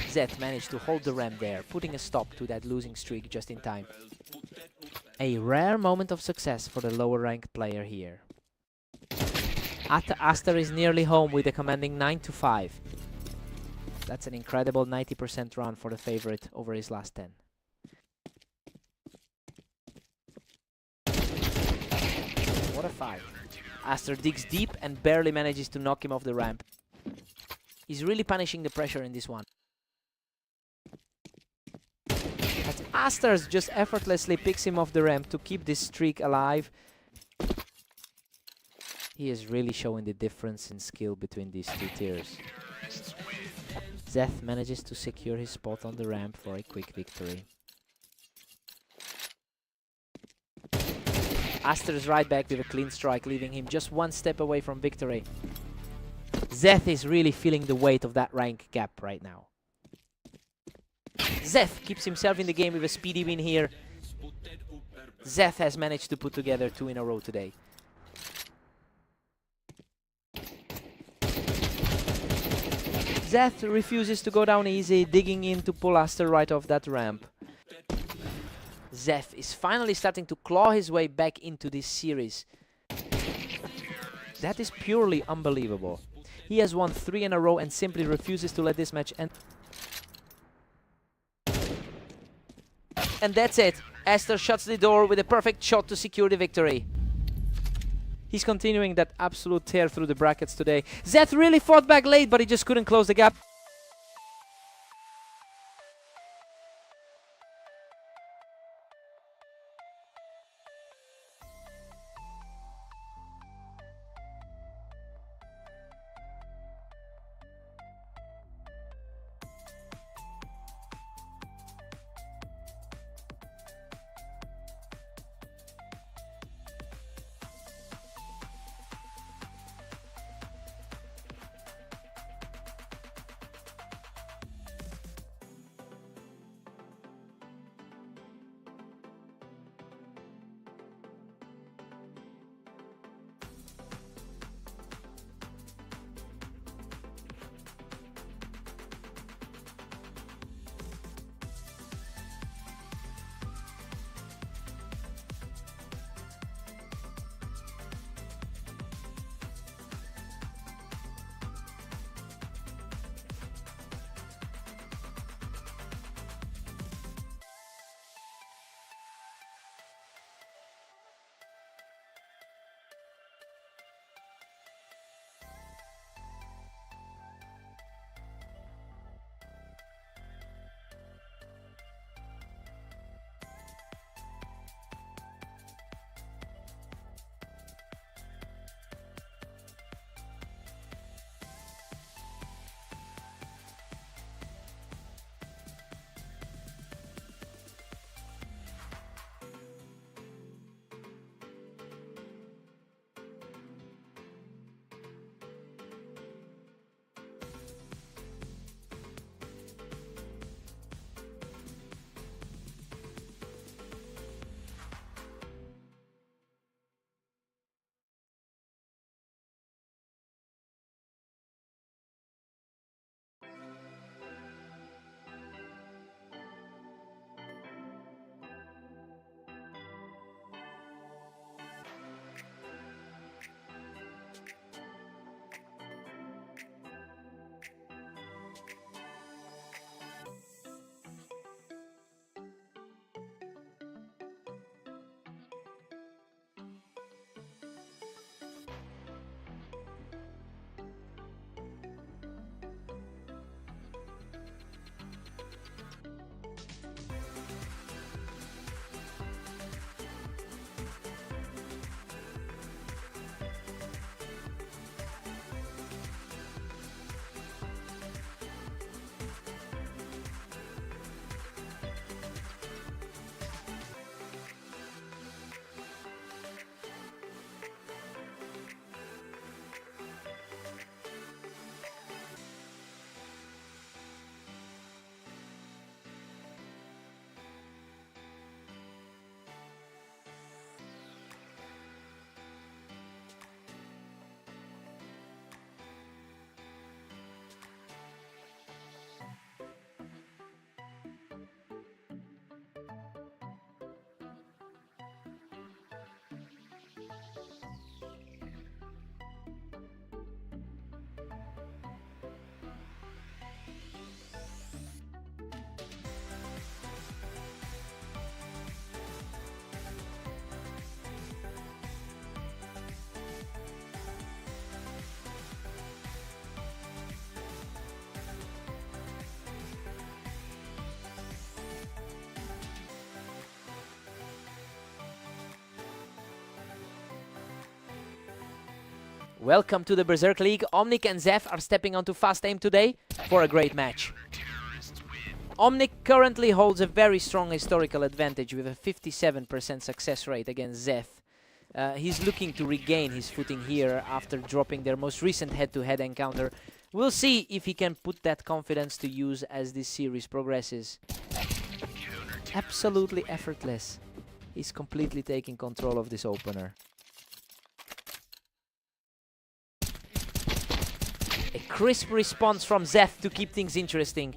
Zef managed to hold the ramp there, putting a stop to that losing streak just in time. A rare moment of success for the lower ranked player here. Aster is nearly home with a commanding 9-5. That's an incredible 90% run for the favorite over his last 10. What a fight. Aster digs deep and barely manages to knock him off the ramp. He's really punishing the pressure in this one. But Aster just effortlessly picks him off the ramp to keep this streak alive. He is really showing the difference in skill between these two tiers. Zef manages to secure his spot on the ramp for a quick victory. Aster is right back with a clean strike, leaving him just one step away from victory. Zef is really feeling the weight of that rank gap right now. Zef keeps himself in the game with a speedy win here. Zef has managed to put together 2 in a row today. Zef refuses to go down easy, digging in to pull Aster right off that ramp. Zef is finally starting to claw his way back into this series. That is purely unbelievable. He has won 3 in a row and simply refuses to let this match end. And that's it. Aster shuts the door with a perfect shot to secure the victory. He's continuing that absolute tear through the brackets today. Zef really fought back late, but he just couldn't close the gap. Welcome to the Berserk League. Omnic and Zeph are stepping onto Fast Aim today for a great match. Omnic currently holds a very strong historical advantage with a 57% success rate against Zeph. He's looking to regain his footing here after dropping their most recent head-to-head encounter. We'll see if he can put that confidence to use as this series progresses. Absolutely effortless. He's completely taking control of this opener. A crisp response from Zeph to keep things interesting.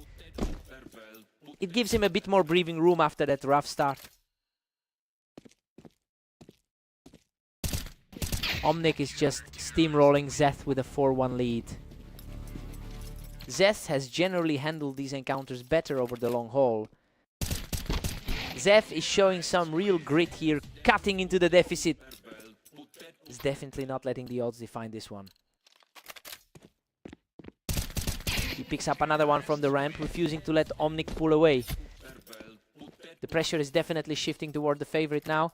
It gives him a bit more breathing room after that rough start. Omnic is just steamrolling Zeth with a 4-1 lead. Zeth has generally handled these encounters better over the long haul. Zeth is showing some real grit here, cutting into the deficit. He's definitely not letting the odds define this one. He picks up another one from the ramp, refusing to let Omnic pull away. The pressure is definitely shifting toward the favorite now.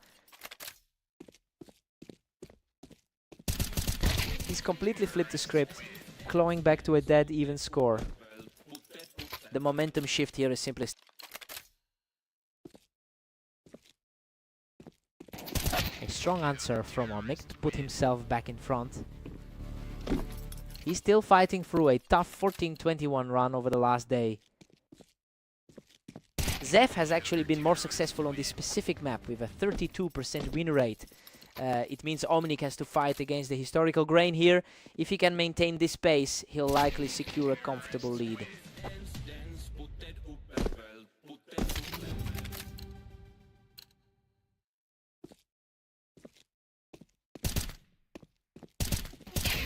He's completely flipped the script, clawing back to a dead even score. The momentum shift here is simply... A strong answer from Omnic to put himself back in front. He's still fighting through a tough 14-21 run over the last day. Zeph has actually been more successful on this specific map with a 32% win rate. It means Omnic has to fight against the historical grain here. If he can maintain this pace, he'll likely secure a comfortable lead.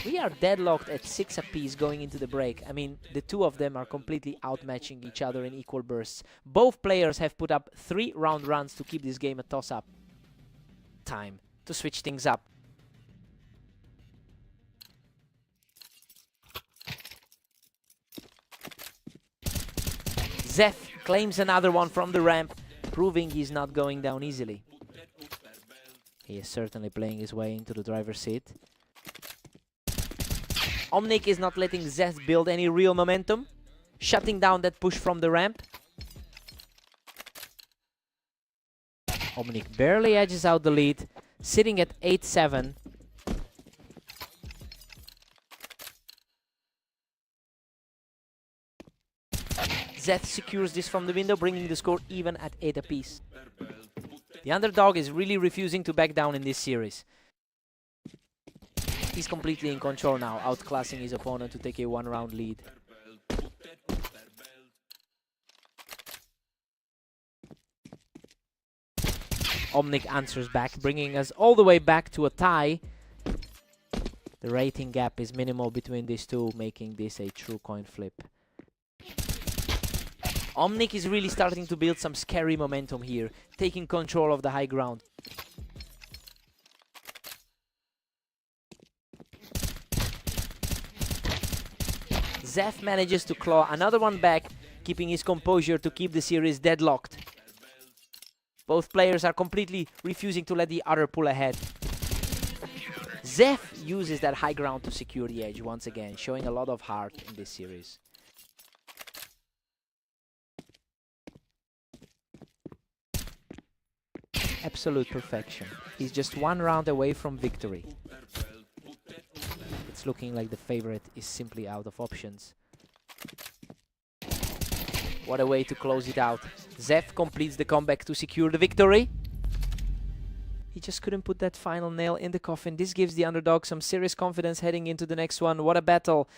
We are deadlocked at 6 apiece going into the break. I mean, the two of them are completely outmatching each other in equal bursts. Both players have put up 3 round runs to keep this game a toss-up. Time to switch things up. Zeph claims another one from the ramp, proving he's not going down easily. He is certainly playing his way into the driver's seat. Omnic is not letting Zeth build any real momentum, shutting down that push from the ramp. Omnic barely edges out the lead, sitting at 8-7. Zeth secures this from the window, bringing the score even at 8 apiece. The underdog is really refusing to back down in this series. He's completely in control now, outclassing his opponent to take a 1-round lead. Omnic answers back, bringing us all the way back to a tie. The rating gap is minimal between these two, making this a true coin flip. Omnic is really starting to build some scary momentum here, taking control of the high ground. Zeph manages to claw another one back, keeping his composure to keep the series deadlocked. Both players are completely refusing to let the other pull ahead. Zeph uses that high ground to secure the edge once again, showing a lot of heart in this series. Absolute perfection. He's just 1 round away from victory. It's looking like the favorite is simply out of options. What a way to close it out. Zeph completes the comeback to secure the victory. He just couldn't put that final nail in the coffin. This gives the underdog some serious confidence heading into the next one. What a battle.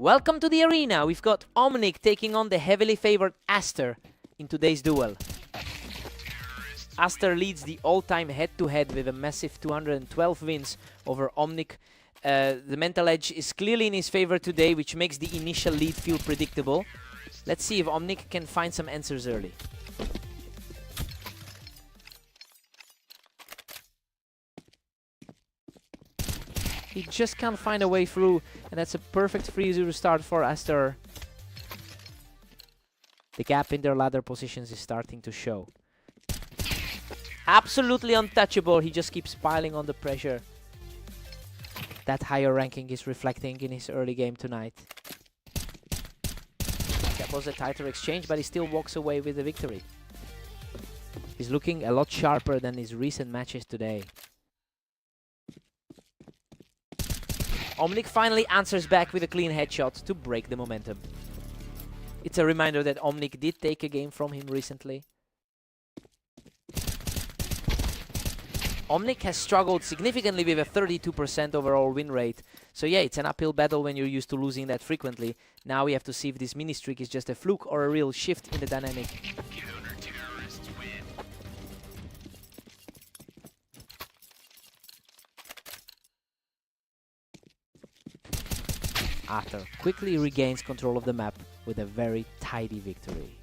Welcome to the arena. We've got Omnic taking on the heavily favored Aster in today's duel. Aster leads the all-time head-to-head with a massive 212 wins over Omnic. The mental edge is clearly in his favor today, which makes the initial lead feel predictable. Let's see if Omnic can find some answers early. He just can't find a way through, and that's a perfect 3-0 start for Aster. The gap in their ladder positions is starting to show. Absolutely untouchable, he just keeps piling on the pressure. That higher ranking is reflecting in his early game tonight. That was a tighter exchange, but he still walks away with the victory. He's looking a lot sharper than his recent matches today. Omnic finally answers back with a clean headshot to break the momentum. It's a reminder that Omnic did take a game from him recently. Omnic has struggled significantly with a 32% overall win rate. So yeah, it's an uphill battle when you're used to losing that frequently. Now we have to see if this mini streak is just a fluke or a real shift in the dynamic. Aster quickly regains control of the map with a very tidy victory.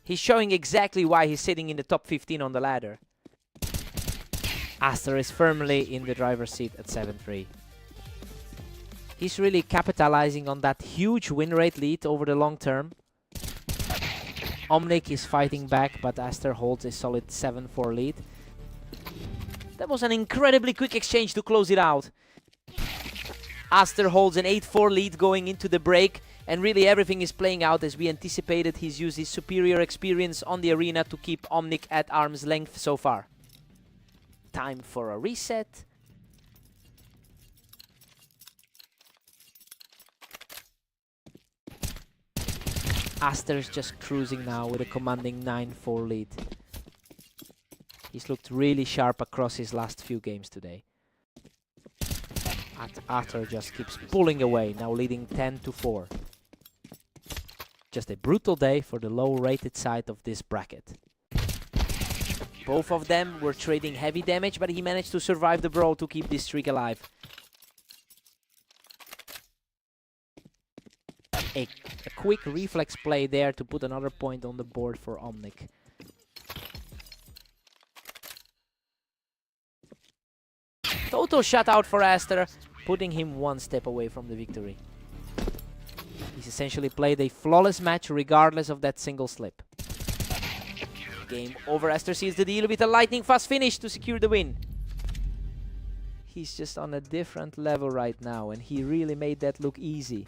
He's showing exactly why he's sitting in the top 15 on the ladder. Aster is firmly in the driver's seat at 7-3. He's really capitalizing on that huge win rate lead over the long term. Omnic is fighting back, but Aster holds a solid 7-4 lead. That was an incredibly quick exchange to close it out. Aster holds an 8-4 lead going into the break, and really everything is playing out as we anticipated. He's used his superior experience on the arena to keep Omnic at arm's length so far. Time for a reset. Aster's just cruising now with a commanding 9-4 lead. He's looked really sharp across his last few games today. Aster just keeps pulling away, now leading 10-4. Just a brutal day for the low-rated side of this bracket. Both of them were trading heavy damage, but he managed to survive the brawl to keep this streak alive. A quick reflex play there to put another point on the board for Omnic. Total shutout for Aster, putting him one step away from the victory. He's essentially played a flawless match regardless of that single slip. Game over. Aster seals the deal with a lightning fast finish to secure the win. He's just on a different level right now, and he really made that look easy.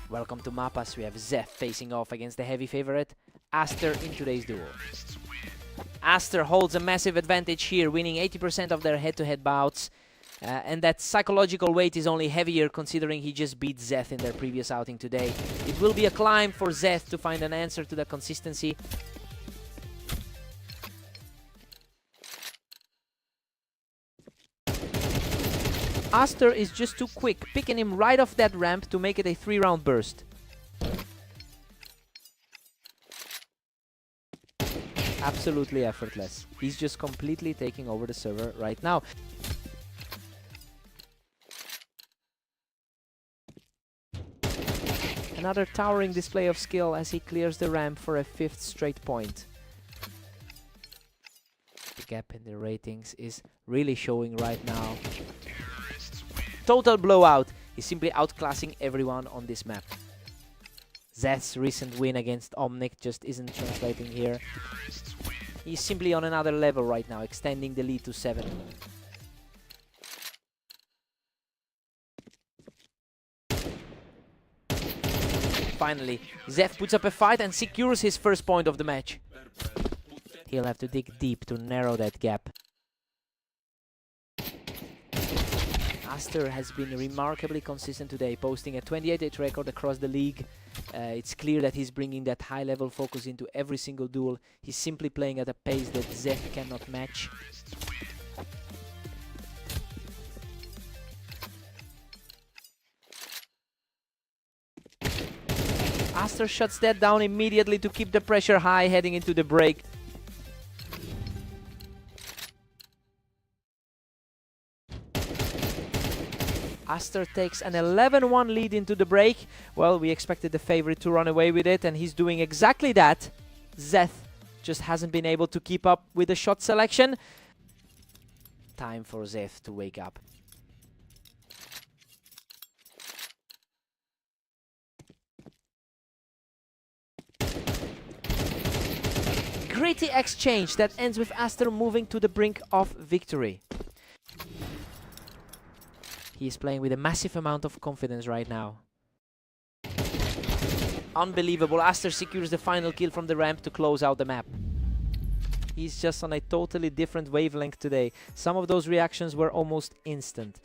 Welcome to Mapas. We have Zeth facing off against the heavy favorite, Aster, in today's duel. Aster holds a massive advantage here, winning 80% of their head-to-head bouts. And that psychological weight is only heavier considering he just beat Zeth in their previous outing today. It will be a climb for Zeth to find an answer to the consistency. Aster is just too quick, picking him right off that ramp to make it a 3-round burst. Absolutely effortless. He's just completely taking over the server right now. Another towering display of skill as he clears the ramp for a 5th straight point. The gap in the ratings is really showing right now. Total blowout. He's simply outclassing everyone on this map. Zeth's recent win against Omnic just isn't translating here. He's simply on another level right now, extending the lead to 7. Finally, Zeth puts up a fight and secures his first point of the match. He'll have to dig deep to narrow that gap. Aster has been remarkably consistent today, posting a 28-8 record across the league. It's clear that he's bringing that high-level focus into every single duel. He's simply playing at a pace that Zeth cannot match. Aster shuts that down immediately to keep the pressure high heading into the break. Aster takes an 11-1 lead into the break. Well, we expected the favorite to run away with it, and he's doing exactly that. Zeth just hasn't been able to keep up with the shot selection. Time for Zeth to wake up. Gritty exchange that ends with Aster moving to the brink of victory. He is playing with a massive amount of confidence right now. Unbelievable. Aster secures the final kill from the ramp to close out the map. He's just on a totally different wavelength today. Some of those reactions were almost instant.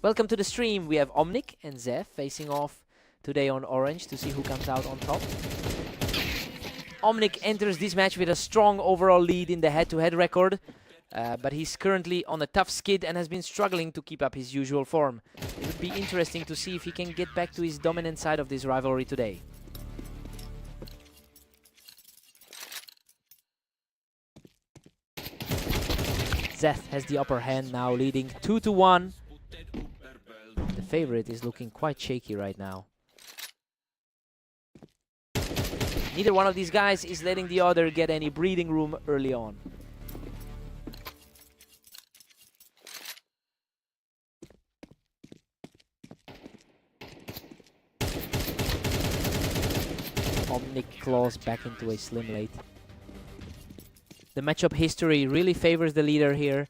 Welcome to the stream. We have Omnic and Zeph facing off today on Orange to see who comes out on top. Omnic enters this match with a strong overall lead in the head-to-head record, but he's currently on a tough skid and has been struggling to keep up his usual form. It would be interesting to see if he can get back to his dominant side of this rivalry today. Zeth has the upper hand now, leading 2-1. The favorite is looking quite shaky right now. Neither one of these guys is letting the other get any breathing room early on. Omnic claws back into a slim late. The matchup history really favors the leader here.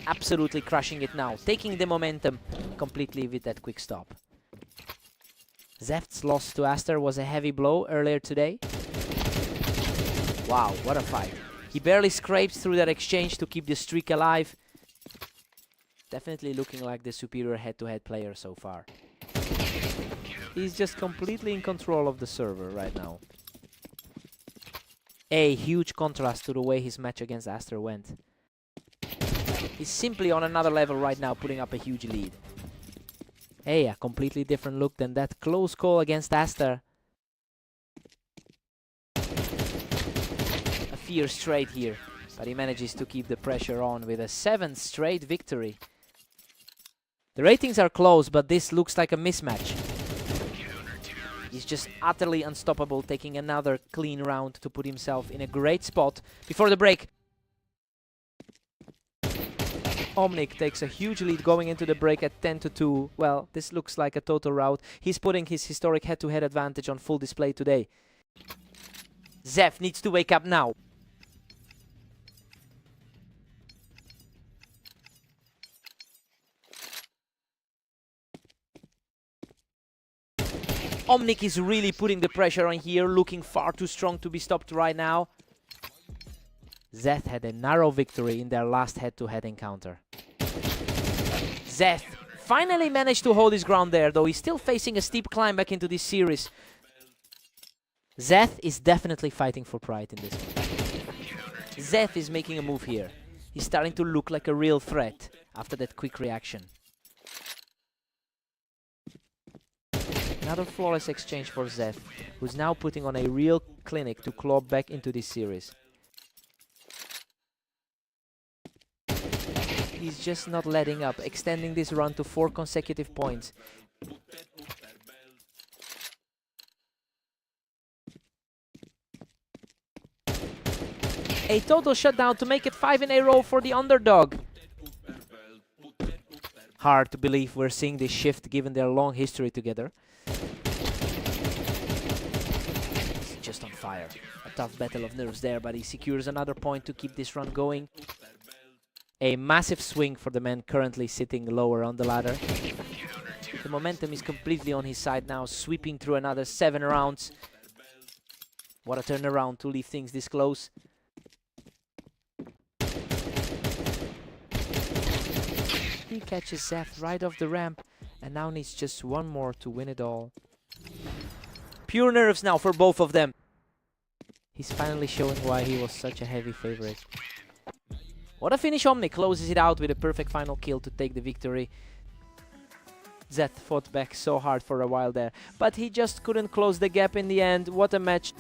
Absolutely crushing it now, taking the momentum completely with that quick stop. Zeft's loss to Aster was a heavy blow earlier today. Wow, what a fight. He barely scrapes through that exchange to keep the streak alive. Definitely looking like the superior head-to-head player so far. He's just completely in control of the server right now. A huge contrast to the way his match against Aster went. He's simply on another level right now, putting up a huge lead. Hey, a completely different look than that close call against Aster. A fierce trade here, but he manages to keep the pressure on with a 7th straight victory. The ratings are close, but this looks like a mismatch. He's just utterly unstoppable, taking another clean round to put himself in a great spot before the break. Omnic takes a huge lead going into the break at 10-2. Well, this looks like a total rout. He's putting his historic head-to-head advantage on full display today. Zeph needs to wake up now. Omnic is really putting the pressure on here, looking far too strong to be stopped right now. Zeth had a narrow victory in their last head-to-head encounter. Zeth finally managed to hold his ground there, though he's still facing a steep climb back into this series. Zeth is definitely fighting for pride in this one. Zeth is making a move here. He's starting to look like a real threat after that quick reaction. Another flawless exchange for Zeth, who's now putting on a real clinic to claw back into this series. He's just not letting up, extending this run to 4 consecutive points. A total shutdown to make it 5 in a row for the underdog. Hard to believe we're seeing this shift given their long history together. It's just on fire. A tough battle of nerves there, but he secures another point to keep this run going. A massive swing for the man currently sitting lower on the ladder. The momentum is completely on his side now, sweeping through another 7 rounds. What a turnaround to leave things this close. He catches Zeth right off the ramp and now needs just one more to win it all. Pure nerves now for both of them. He's finally showing why he was such a heavy favorite. What a finish. Omnic closes it out with a perfect final kill to take the victory. Zeth fought back so hard for a while there, but he just couldn't close the gap in the end. What a match.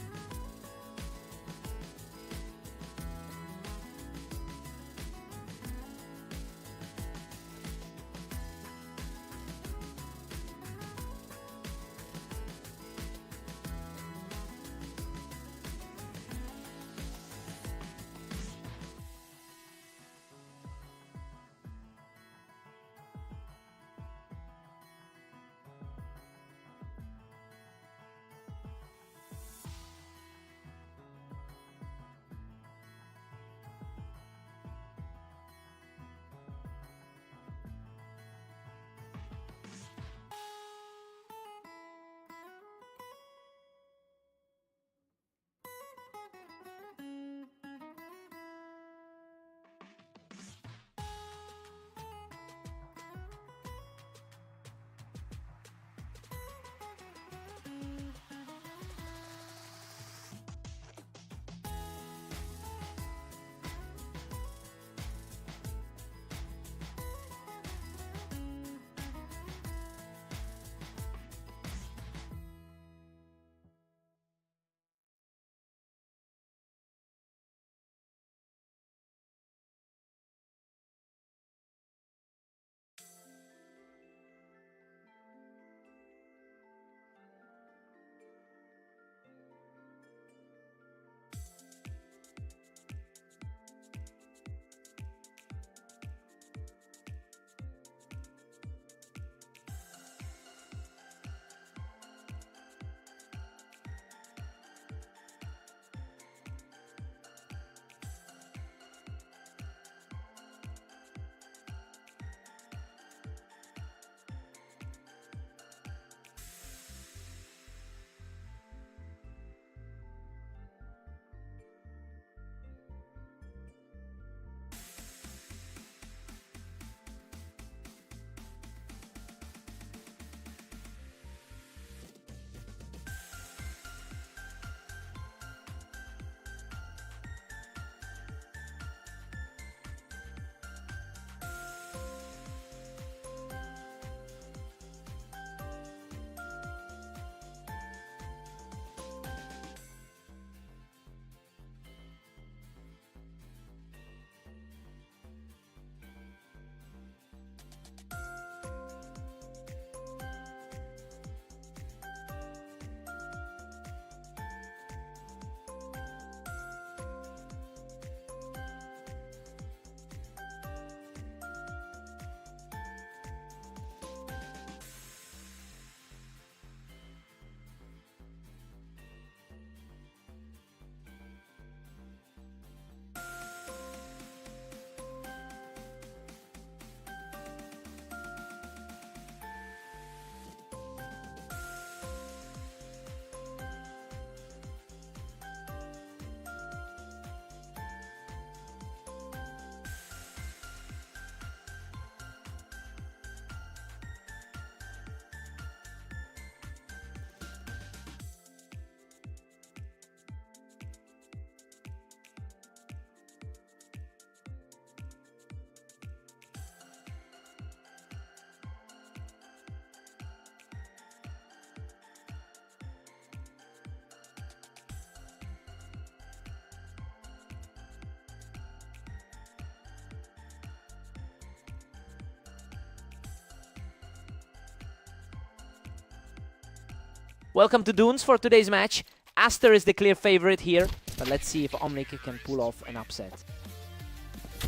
Welcome to Dunes for today's match. Aster is the clear favorite here, but let's see if Omnic can pull off an upset.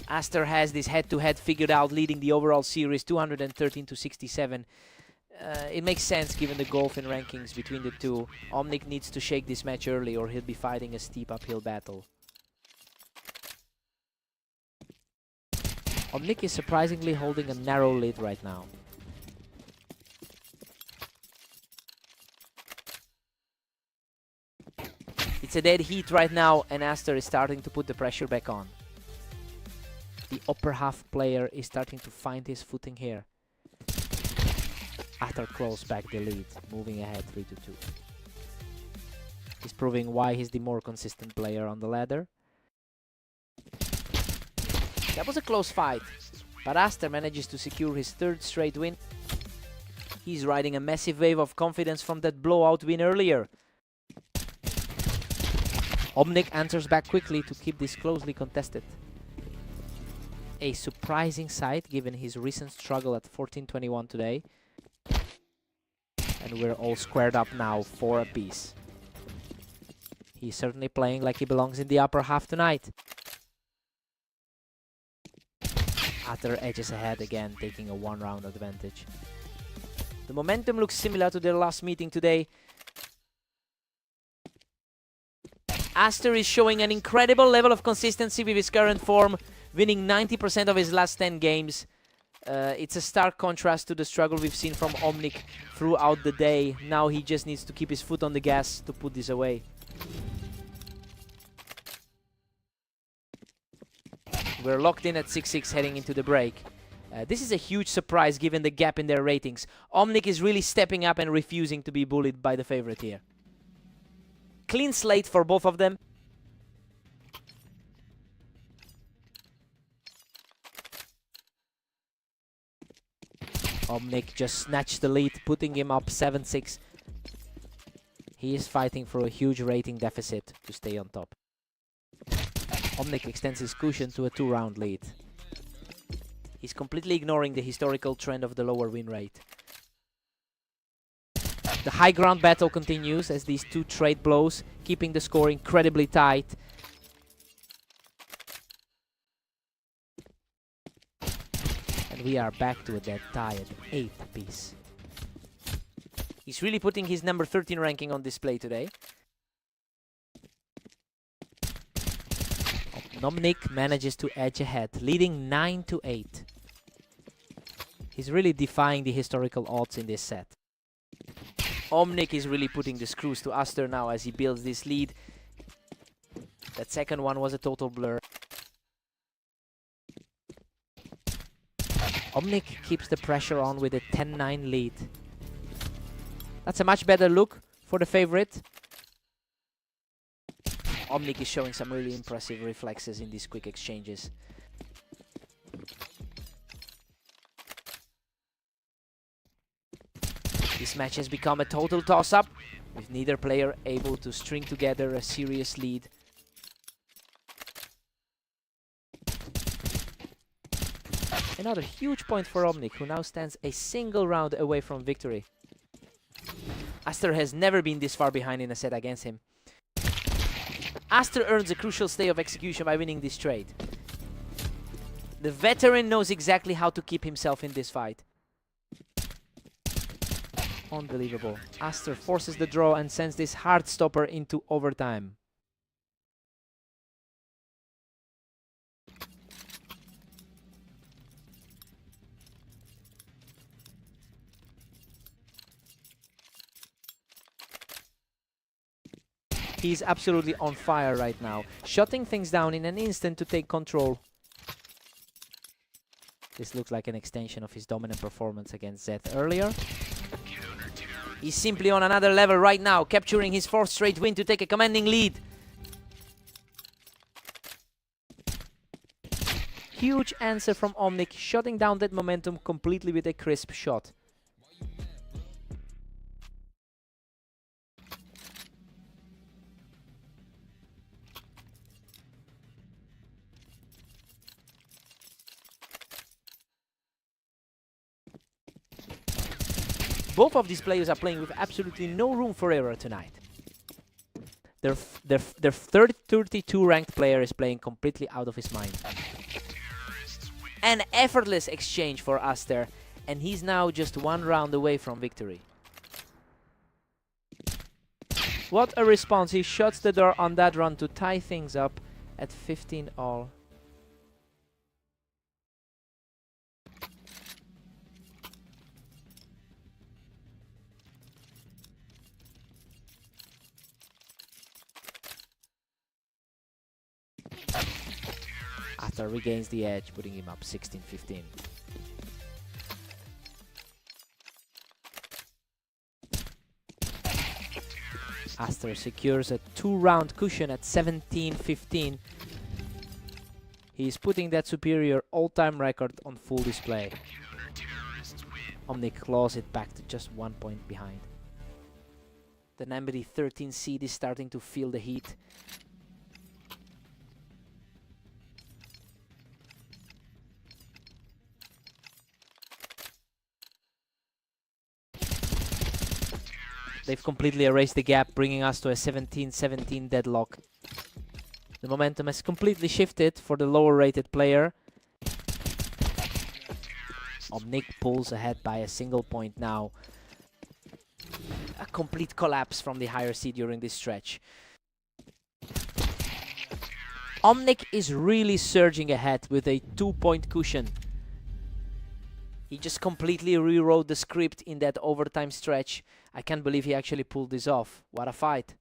Aster has this head-to-head figured out, leading the overall series 213 to 67. It makes sense given the gulf in rankings between the two. Omnic needs to shake this match early or he'll be fighting a steep uphill battle. Omnic is surprisingly holding a narrow lead right now. It's a dead heat right now, and Aster is starting to put the pressure back on. The upper half player is starting to find his footing here. Aster close back the lead, moving ahead 3-2. He's proving why he's the more consistent player on the ladder. That was a close fight, but Aster manages to secure his third straight win. He's riding a massive wave of confidence from that blowout win earlier. Omnic answers back quickly to keep this closely contested. A surprising sight given his recent struggle at 14-21 today. And we're all squared up now, 4 apiece. He's certainly playing like he belongs in the upper half tonight. Aster edges ahead again, taking a 1-round advantage. The momentum looks similar to their last meeting today. Aster is showing an incredible level of consistency with his current form, winning 90% of his last 10 games. It's a stark contrast to the struggle we've seen from Omnic throughout the day. Now he just needs to keep his foot on the gas to put this away. We're locked in at 6-6 heading into the break. This is a huge surprise given the gap in their ratings. Omnic is really stepping up and refusing to be bullied by the favorite here. Clean slate for both of them. Omnic just snatched the lead, putting him up 7-6. He is fighting for a huge rating deficit to stay on top. Omnic extends his cushion to a 2-round lead. He's completely ignoring the historical trend of the lower win rate. The high ground battle continues as these two trade blows, keeping the score incredibly tight. And we are back to a dead tie at 8 apiece. He's really putting his number 13 ranking on display today. Omnic manages to edge ahead, leading 9-8. He's really defying the historical odds in this set. Omnic is really putting the screws to Aster now as he builds this lead. That second one was a total blur. Omnic keeps the pressure on with a 10-9 lead. That's a much better look for the favorite. Omnic is showing some really impressive reflexes in these quick exchanges. This match has become a total toss-up, with neither player able to string together a serious lead. Another huge point for Omnic, who now stands a single round away from victory. Aster has never been this far behind in a set against him. Aster earns a crucial stay of execution by winning this trade. The veteran knows exactly how to keep himself in this fight. Unbelievable. Aster forces the draw and sends this hard stopper into overtime. He's absolutely on fire right now, shutting things down in an instant to take control. This looks like an extension of his dominant performance against Zeth earlier. He's simply on another level right now, capturing his 4th straight win to take a commanding lead. Huge answer from Omnic, shutting down that momentum completely with a crisp shot. Both of these players are playing with absolutely no room for error tonight. Their 32 ranked player is playing completely out of his mind. An effortless exchange for Aster, and he's now just one round away from victory. What a response. He shuts the door on that run to tie things up at 15 all. Aster regains the edge, putting him up 16-15. Aster secures a 2-round cushion at 17-15. He's putting that superior all-time record on full display. Omnic claws it back to just 1 point behind. The number 13 seed is starting to feel the heat. They've completely erased the gap, bringing us to a 17-17 deadlock. The momentum has completely shifted for the lower rated player. Omnic pulls ahead by a single point now. A complete collapse from the higher seed during this stretch. Omnic is really surging ahead with a 2-point cushion. He just completely rewrote the script in that overtime stretch. I can't believe he actually pulled this off. What a fight.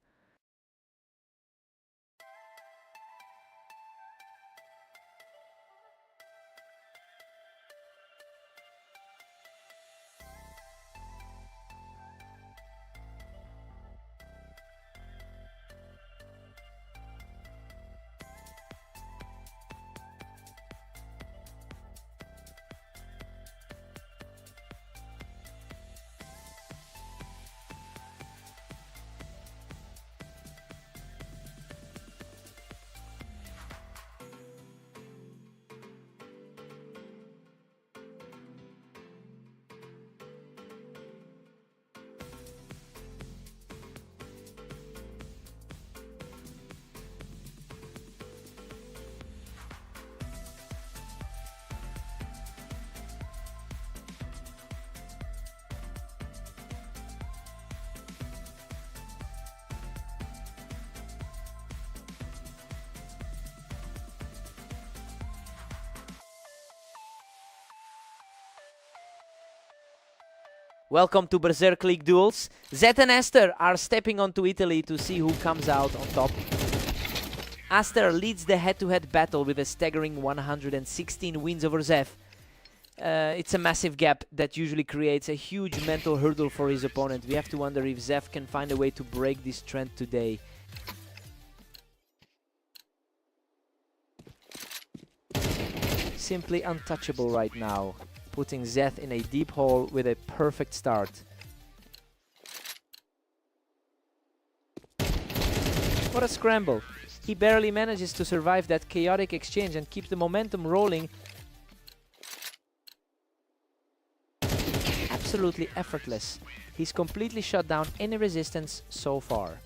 Welcome to Berserk League duels. Zed and Aster are stepping onto Italy to see who comes out on top. Aster leads the head-to-head battle with a staggering 116 wins over Zed. It's a massive gap that usually creates a huge mental hurdle for his opponent. We have to wonder if Zed can find a way to break this trend today. Simply untouchable right now, putting Zed in a deep hole with a perfect start. What a scramble. He barely manages to survive that chaotic exchange and keeps the momentum rolling. Absolutely effortless. He's completely shut down any resistance so far.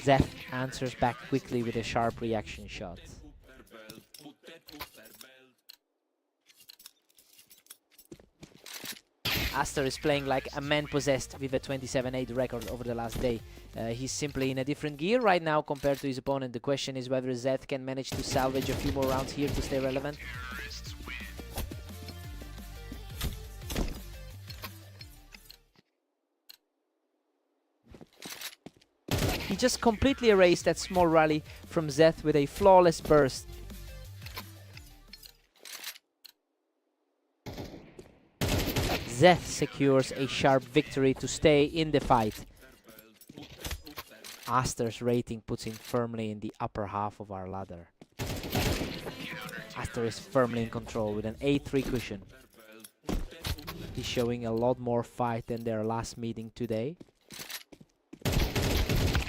Zed answers back quickly with a sharp reaction shot. Aster is playing like a man possessed with a 27-8 record over the last day. He's simply in a different gear right now compared to his opponent. The question is whether Zed can manage to salvage a few more rounds here to stay relevant. He just completely erased that small rally from Zed with a flawless burst. Zed secures a sharp victory to stay in the fight. Aster's rating puts him firmly in the upper half of our ladder. Aster is firmly in control with an 8-3 cushion. He's showing a lot more fight than their last meeting today.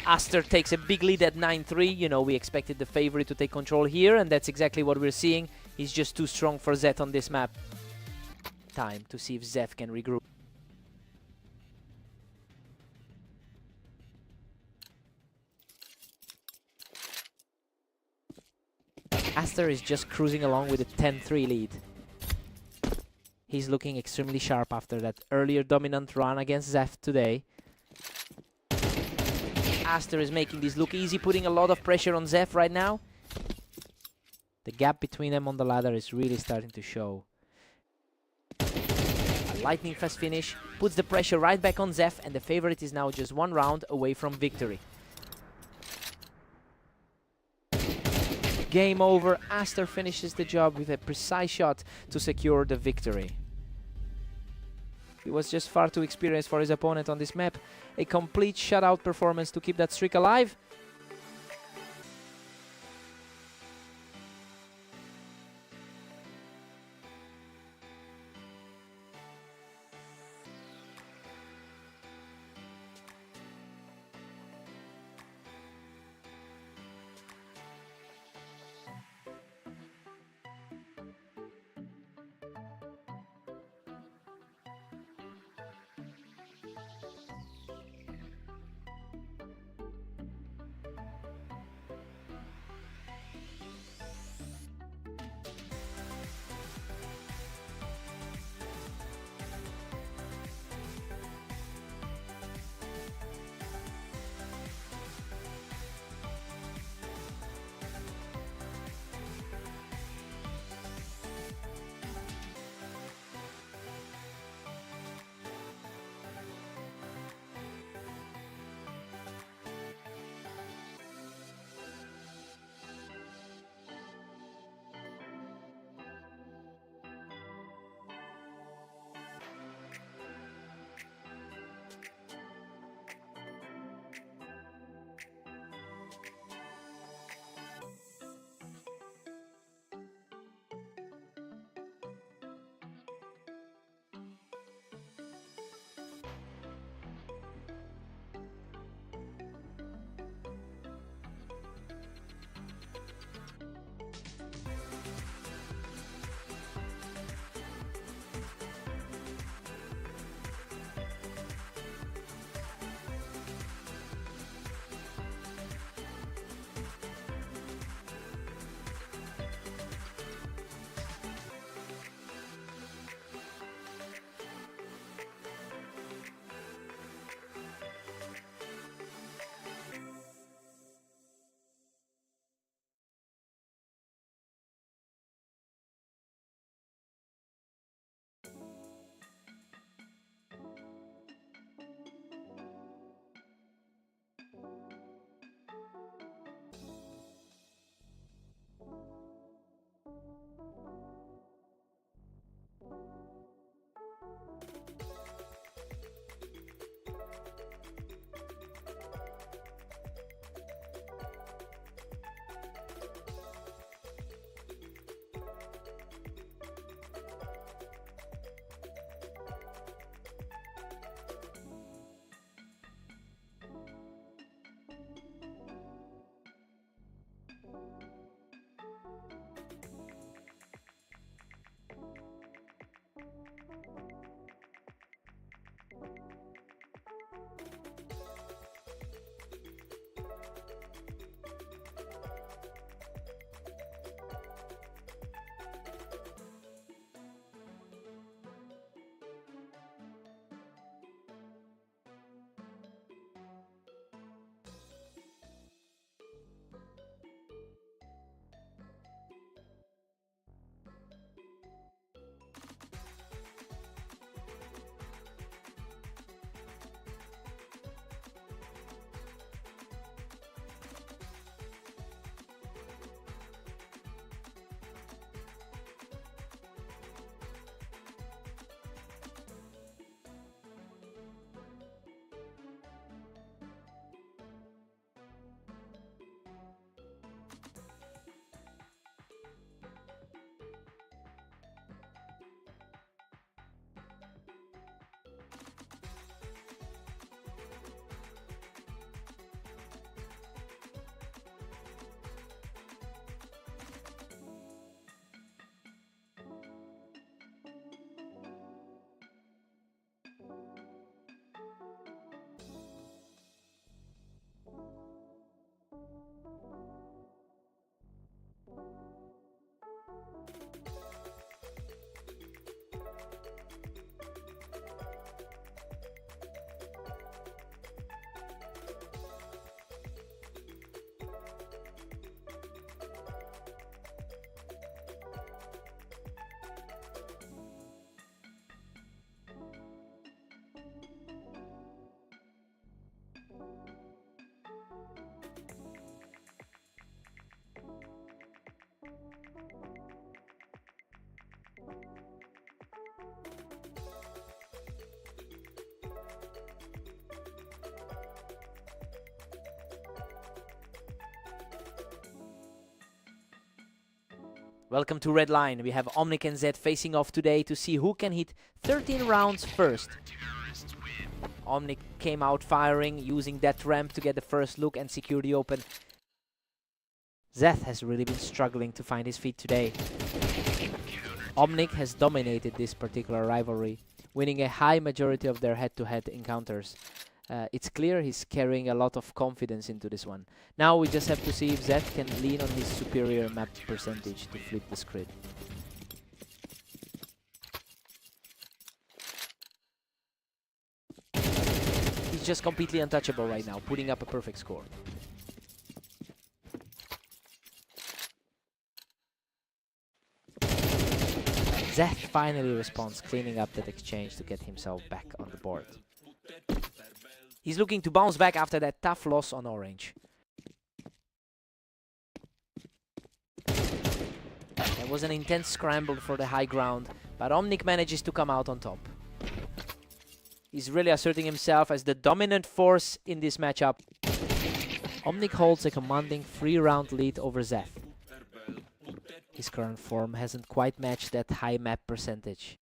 Aster takes a big lead at 9-3. You know, we expected the favorite to take control here, and that's exactly what we're seeing. He's just too strong for Zed on this map. time to see if Zef can regroup. Aster is just cruising along with a 10-3 lead. He's looking extremely sharp after that earlier dominant run against Zef today. Aster is making this look easy, putting a lot of pressure on Zef right now. The gap between them on the ladder is really starting to show. A lightning fast finish puts the pressure right back on Zef, and the favorite is now just one round away from victory. Game over. Aster finishes the job with a precise shot to secure the victory. He was just far too experienced for his opponent on this map. A complete shutout performance to keep that streak alive. Welcome to Red Line. We have Omnic and Zed facing off today to see who can hit 13 rounds first. Omnic came out firing, using that ramp to get the first look and secure the open. Zeth has really been struggling to find his feet today. Omnic has dominated this particular rivalry, winning a high majority of their head-to-head encounters. It's clear he's carrying a lot of confidence into this one. Now we just have to see if Zeth can lean on his superior map percentage to flip the script. He's just completely untouchable right now, putting up a perfect score. Zeth finally responds, cleaning up that exchange to get himself back on the board. He's looking to bounce back after that tough loss on Orange. There was an intense scramble for the high ground, but Omnic manages to come out on top. He's really asserting himself as the dominant force in this matchup. Omnic holds a commanding 3-round lead over Zeth. His current form hasn't quite matched that high map percentage.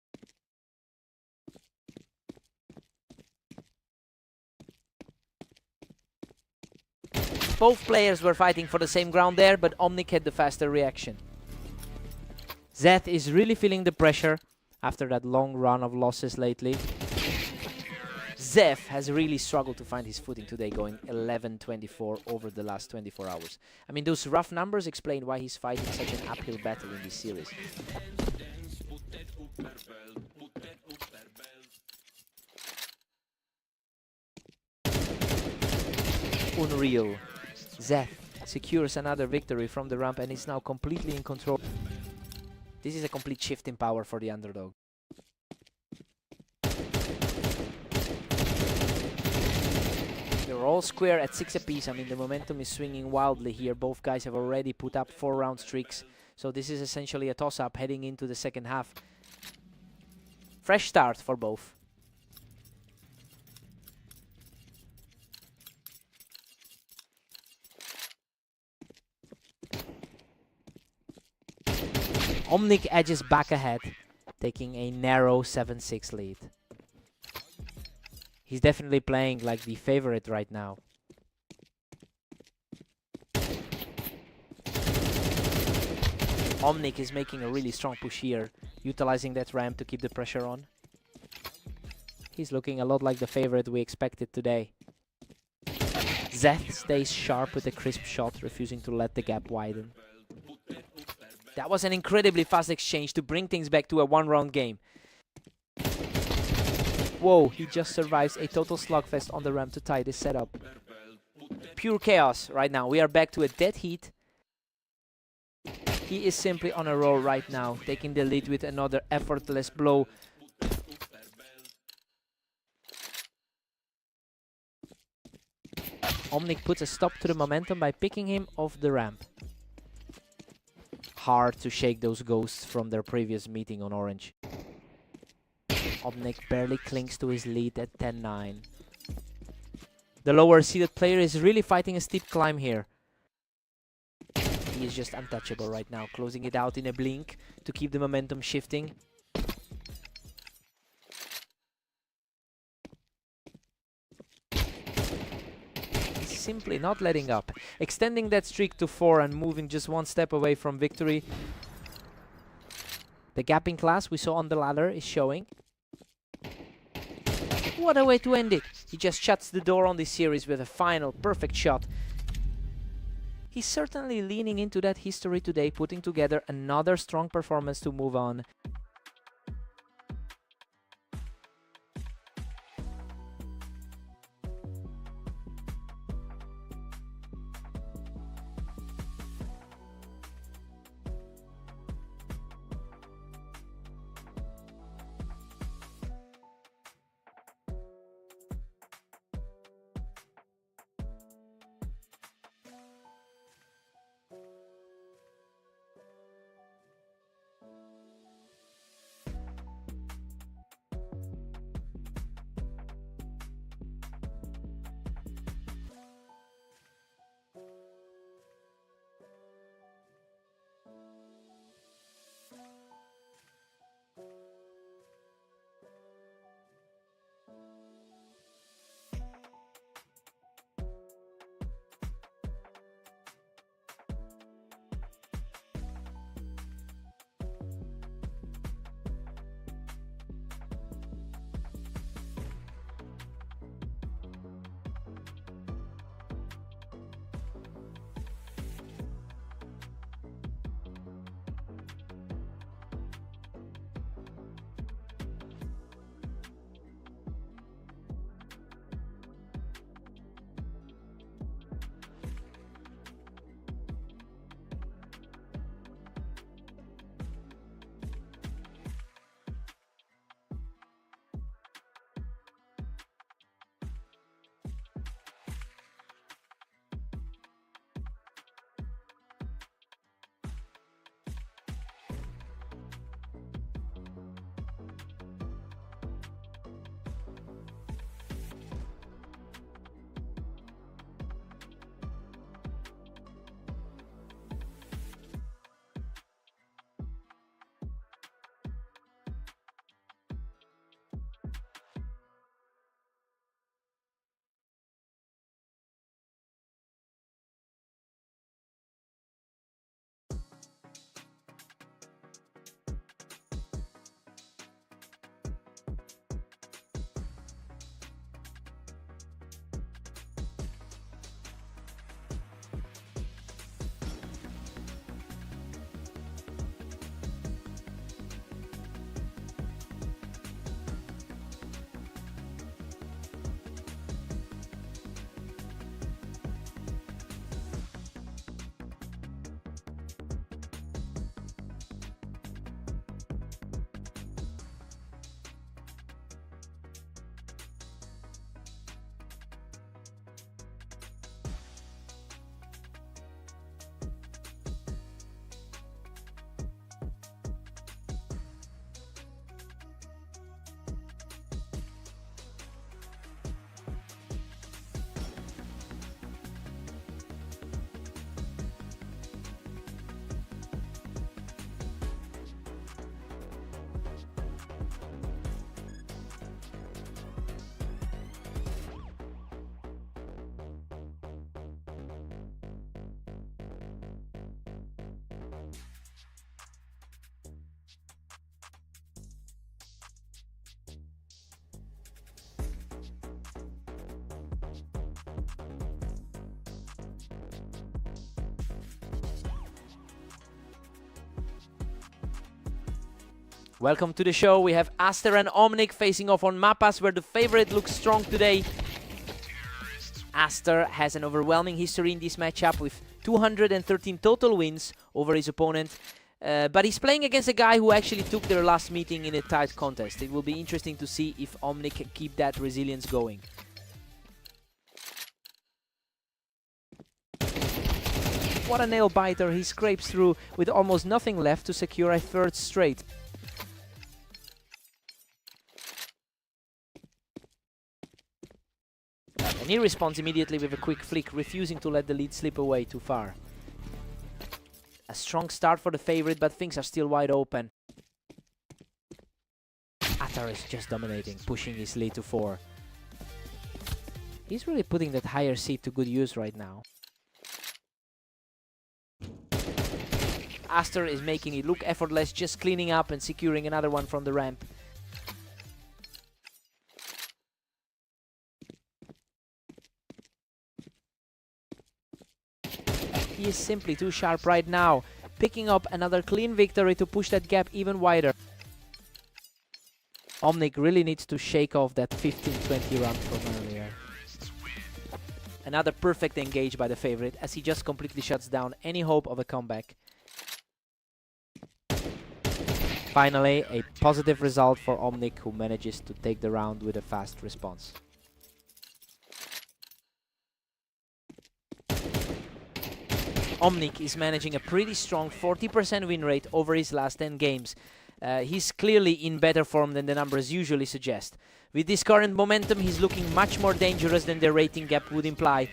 Both players were fighting for the same ground there, but Omnic had the faster reaction. Zeth is really feeling the pressure after that long run of losses lately. Zeth has really struggled to find his footing today, going 11-24 over the last 24 hours. I mean, those rough numbers explain why he's fighting such an uphill battle in this series. Unreal. Zeth secures another victory from the ramp and is now completely in control. This is a complete shift in power for the underdog. They're all square at 6 apiece. I mean, the momentum is swinging wildly here. Both guys have already put up 4-round streaks. So this is essentially a toss-up heading into the second half. Fresh start for both. Omnic edges back ahead, taking a narrow 7-6 lead. He's definitely playing like the favorite right now. Omnic is making a really strong push here, utilizing that ramp to keep the pressure on. He's looking a lot like the favorite we expected today. Zeth stays sharp with a crisp shot, refusing to let the gap widen. That was an incredibly fast exchange to bring things back to a 1-round game. Whoa, he just survives a total slugfest on the ramp to tie this setup. Pure chaos right now. We are back to a dead heat. He is simply on a roll right now, taking the lead with another effortless blow. Omnic puts a stop to the momentum by picking him off the ramp. Hard to shake those ghosts from their previous meeting on Orange. Omnic barely clings to his lead at 10-9. The lower seeded player is really fighting a steep climb here. He is just untouchable right now, closing it out in a blink to keep the momentum shifting. He's simply not letting up, extending that streak to 4 and moving just one step away from victory. The gap in class we saw on the ladder is showing. What a way to end it. He just shuts the door on this series with a final perfect shot. He's certainly leaning into that history today, putting together another strong performance to move on. Welcome to the show. We have Aster and Omnic facing off on Mappas, where the favorite looks strong today. Aster has an overwhelming history in this matchup with 213 total wins over his opponent. But he's playing against a guy who actually took their last meeting in a tight contest. It will be interesting to see if Omnic can keep that resilience going. What a nail biter. He scrapes through with almost nothing left to secure a third straight. And he responds immediately with a quick flick, refusing to let the lead slip away too far. A strong start for the favorite, but things are still wide open. Atar is just dominating, pushing his lead to 4. He's really putting that higher seed to good use right now. Aster is making it look effortless, just cleaning up and securing another one from the ramp. He is simply too sharp right now, picking up another clean victory to push that gap even wider. Omnic really needs to shake off that 15-20 run from earlier. Another perfect engage by the favorite, as he just completely shuts down any hope of a comeback. Finally, a positive result for Omnic, who manages to take the round with a fast response. Omnic is managing a pretty strong 40% win rate over his last 10 games. He's clearly in better form than the numbers usually suggest. With this current momentum, he's looking much more dangerous than the rating gap would imply.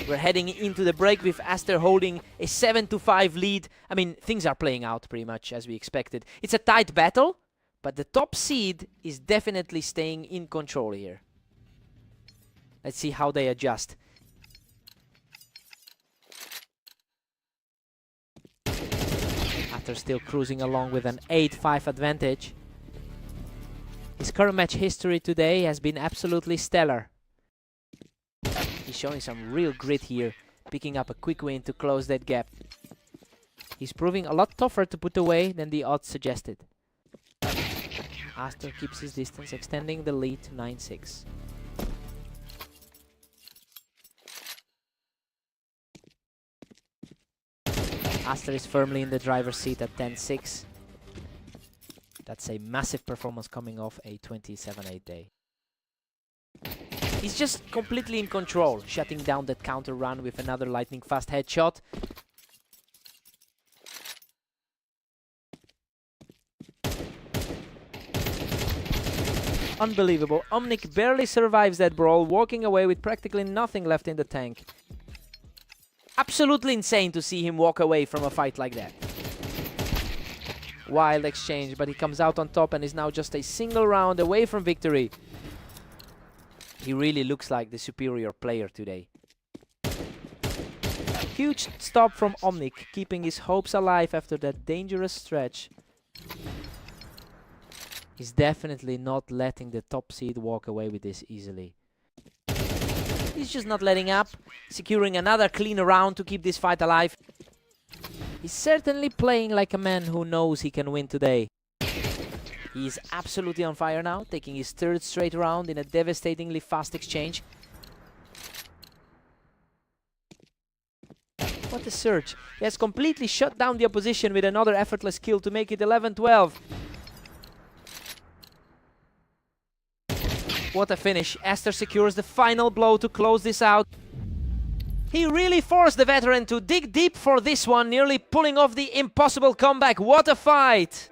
We're heading into the break with Aster holding a 7-5 lead. I mean, things are playing out pretty much as we expected. It's a tight battle, but the top seed is definitely staying in control here. Let's see how they adjust. After still cruising along with an 8-5 advantage. His current match history today has been absolutely stellar. He's showing some real grit here, picking up a quick win to close that gap. He's proving a lot tougher to put away than the odds suggested. Aster keeps his distance, extending the lead to 9-6. Aster is firmly in the driver's seat at 10-6. That's a massive performance coming off a 27-8 day. He's just completely in control, shutting down that counter run with another lightning fast headshot. Unbelievable. Omnic barely survives that brawl, walking away with practically nothing left in the tank. Absolutely insane to see him walk away from a fight like that. Wild exchange, but he comes out on top and is now just a single round away from victory. He really looks like the superior player today. Huge stop from Omnic, keeping his hopes alive after that dangerous stretch. He's definitely not letting the top seed walk away with this easily. He's just not letting up, securing another clean round to keep this fight alive. He's certainly playing like a man who knows he can win today. He's absolutely on fire now, taking his third straight round in a devastatingly fast exchange. What a surge. He has completely shut down the opposition with another effortless kill to make it 11-12. What a finish. Aster secures the final blow to close this out. He really forced the veteran to dig deep for this one, nearly pulling off the impossible comeback. What a fight!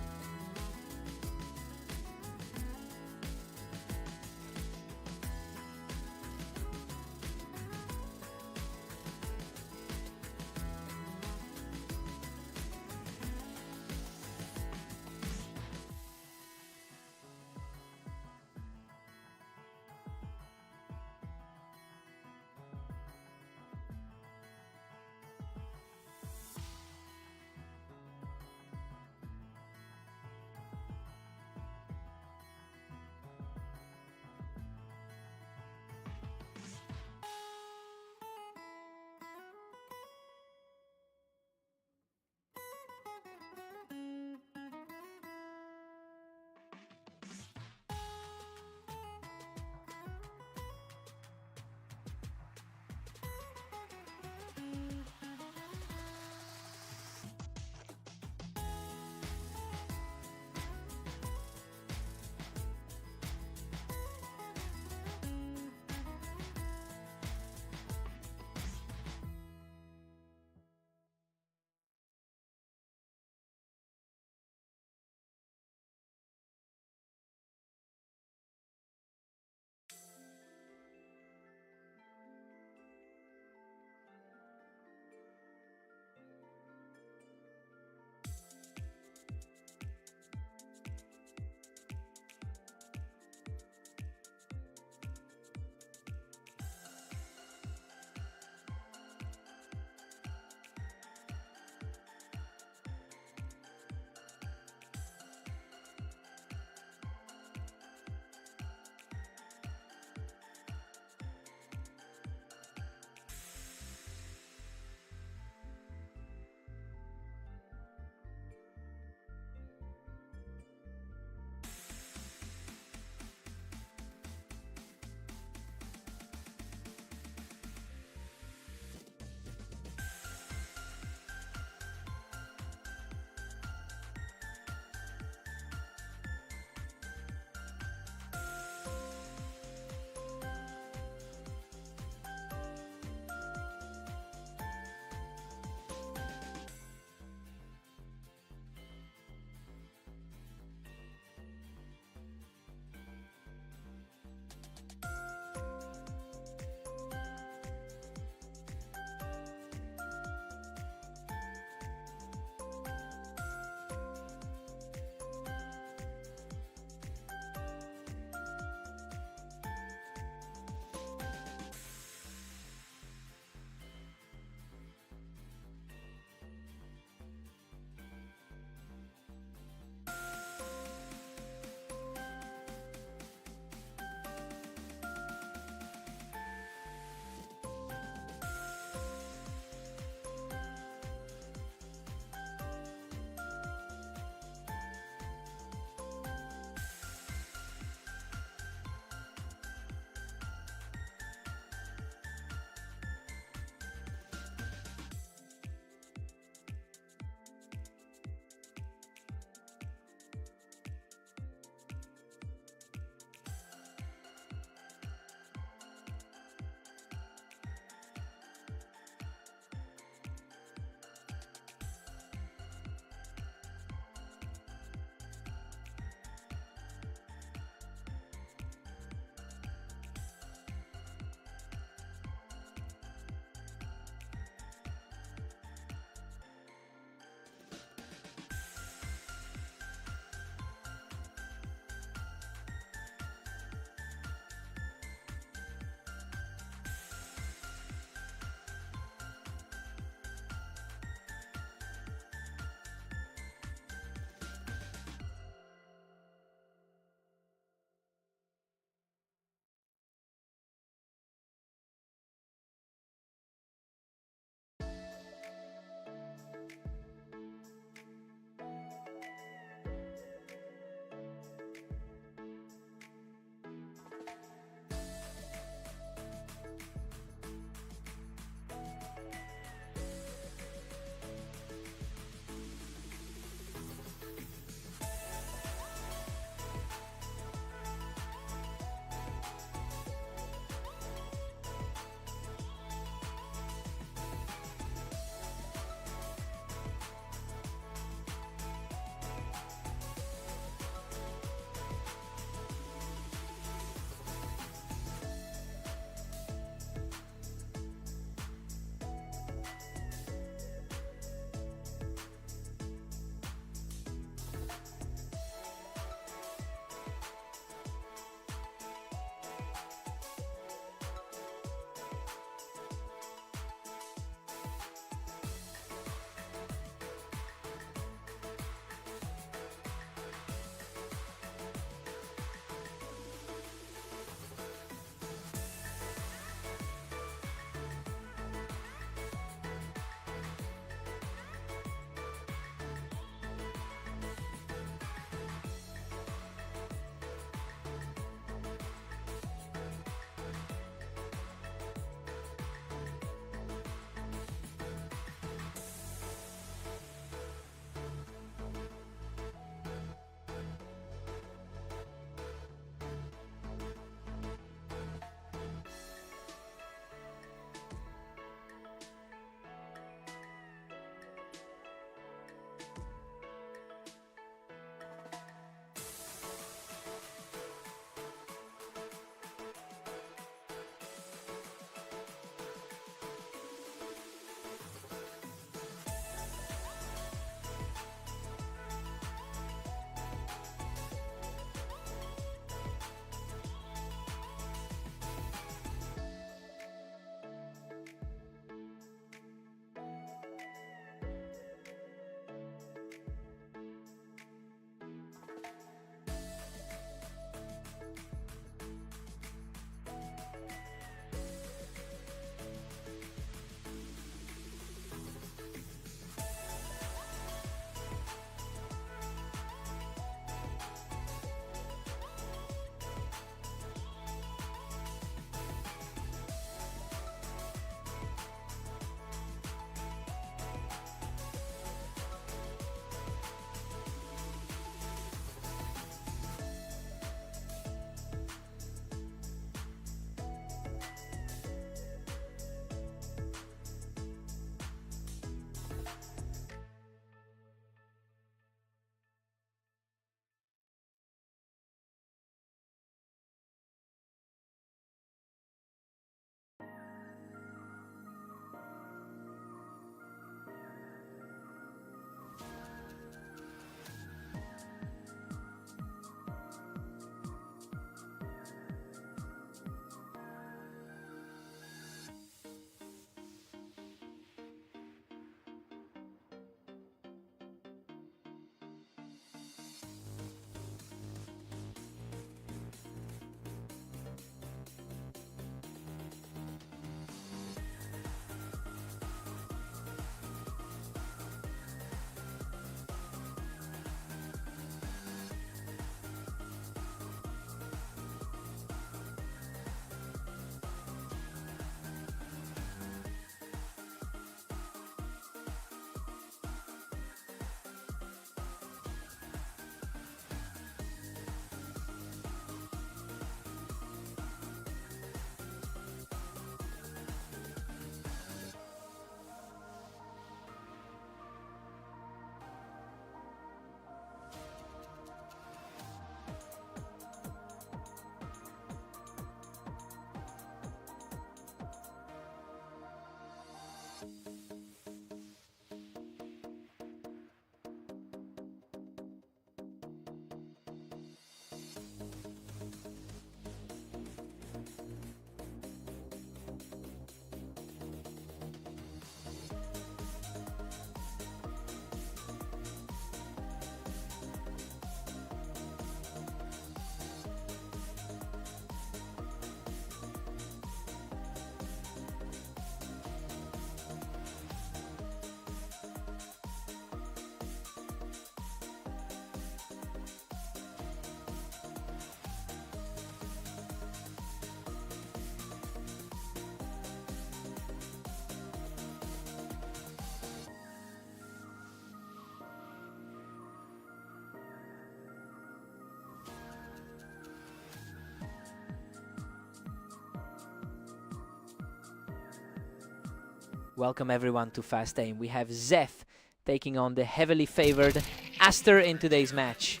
Welcome everyone to Fast Aim. We have Zeth taking on the heavily favored Aster in today's match.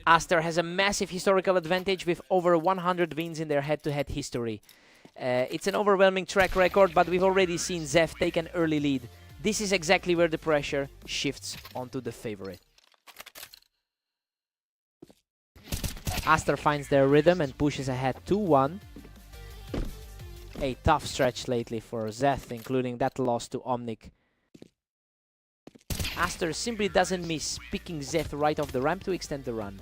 Aster has a massive historical advantage with over 100 wins in their head-to-head history. It's an overwhelming track record, but we've already seen Zeth take an early lead. This is exactly where the pressure shifts onto the favorite. Aster finds their rhythm and pushes ahead 2-1. A tough stretch lately for Zeth, including that loss to Omnic. Aster simply doesn't miss, picking Zeth right off the ramp to extend the run.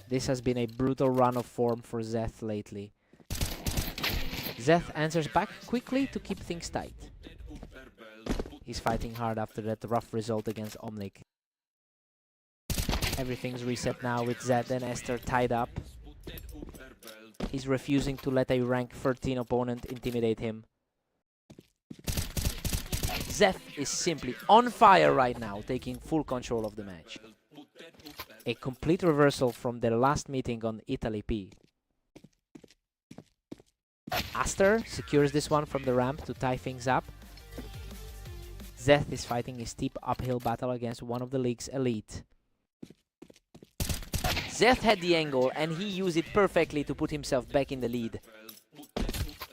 This has been a brutal run of form for Zeth lately. Zeth answers back quickly to keep things tight. He's fighting hard after that rough result against Omnic. Everything's reset now with Zeth and Aster tied up. He's refusing to let a rank 13 opponent intimidate him. Zeth is simply on fire right now, taking full control of the match. A complete reversal from their last meeting on Italy P. Aster secures this one from the ramp to tie things up. Zeth is fighting a steep uphill battle against one of the league's elite. Zeth had the angle and he used it perfectly to put himself back in the lead.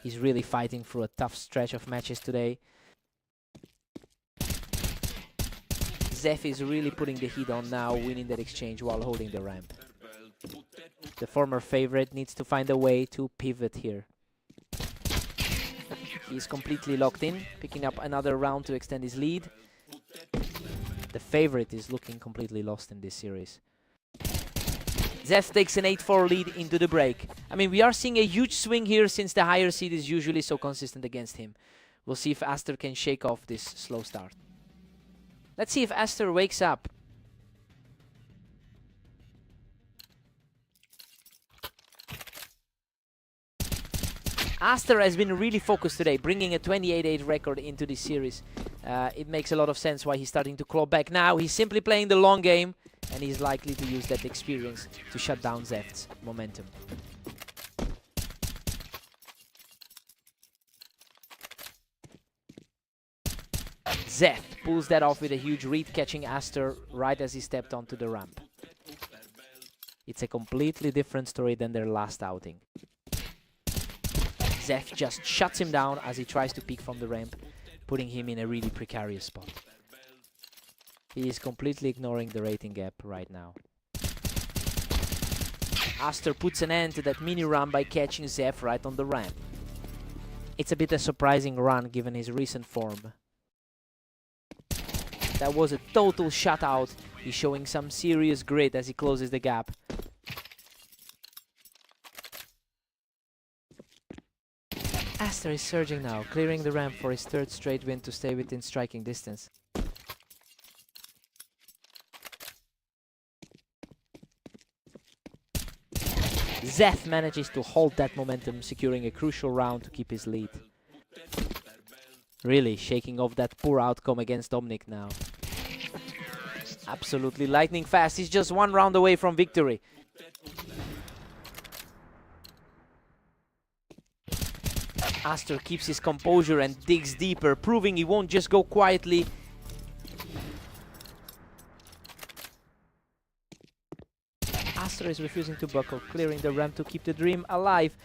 He's really fighting through a tough stretch of matches today. Zeth is really putting the heat on now, winning that exchange while holding the ramp. The former favorite needs to find a way to pivot here. He's completely locked in, picking up another round to extend his lead. The favorite is looking completely lost in this series. Zeth takes an 8-4 lead into the break. I mean, we are seeing a huge swing here since the higher seed is usually so consistent against him. We'll see if Aster can shake off this slow start. Let's see if Aster wakes up. Aster has been really focused today, bringing a 28-8 record into this series. It makes a lot of sense why he's starting to claw back now. He's simply playing the long game, and he's likely to use that experience to shut down Zeth's momentum. Zeth pulls that off with a huge read, catching Aster right as he stepped onto the ramp. It's a completely different story than their last outing. Zeth just shuts him down as he tries to peek from the ramp, putting him in a really precarious spot. He is completely ignoring the rating gap right now. Aster puts an end to that mini run by catching Zeth right on the ramp. It's a bit a surprising run given his recent form. That was a total shutout. He's showing some serious grit as he closes the gap. Aster is surging now, clearing the ramp for his third straight win to stay within striking distance. Zeth manages to hold that momentum, securing a crucial round to keep his lead. Really shaking off that poor outcome against Omnic now. Absolutely lightning fast. He's just one round away from victory. Aster keeps his composure and digs deeper, proving he won't just go quietly. Aster is refusing to buckle, clearing the ramp to keep the dream alive.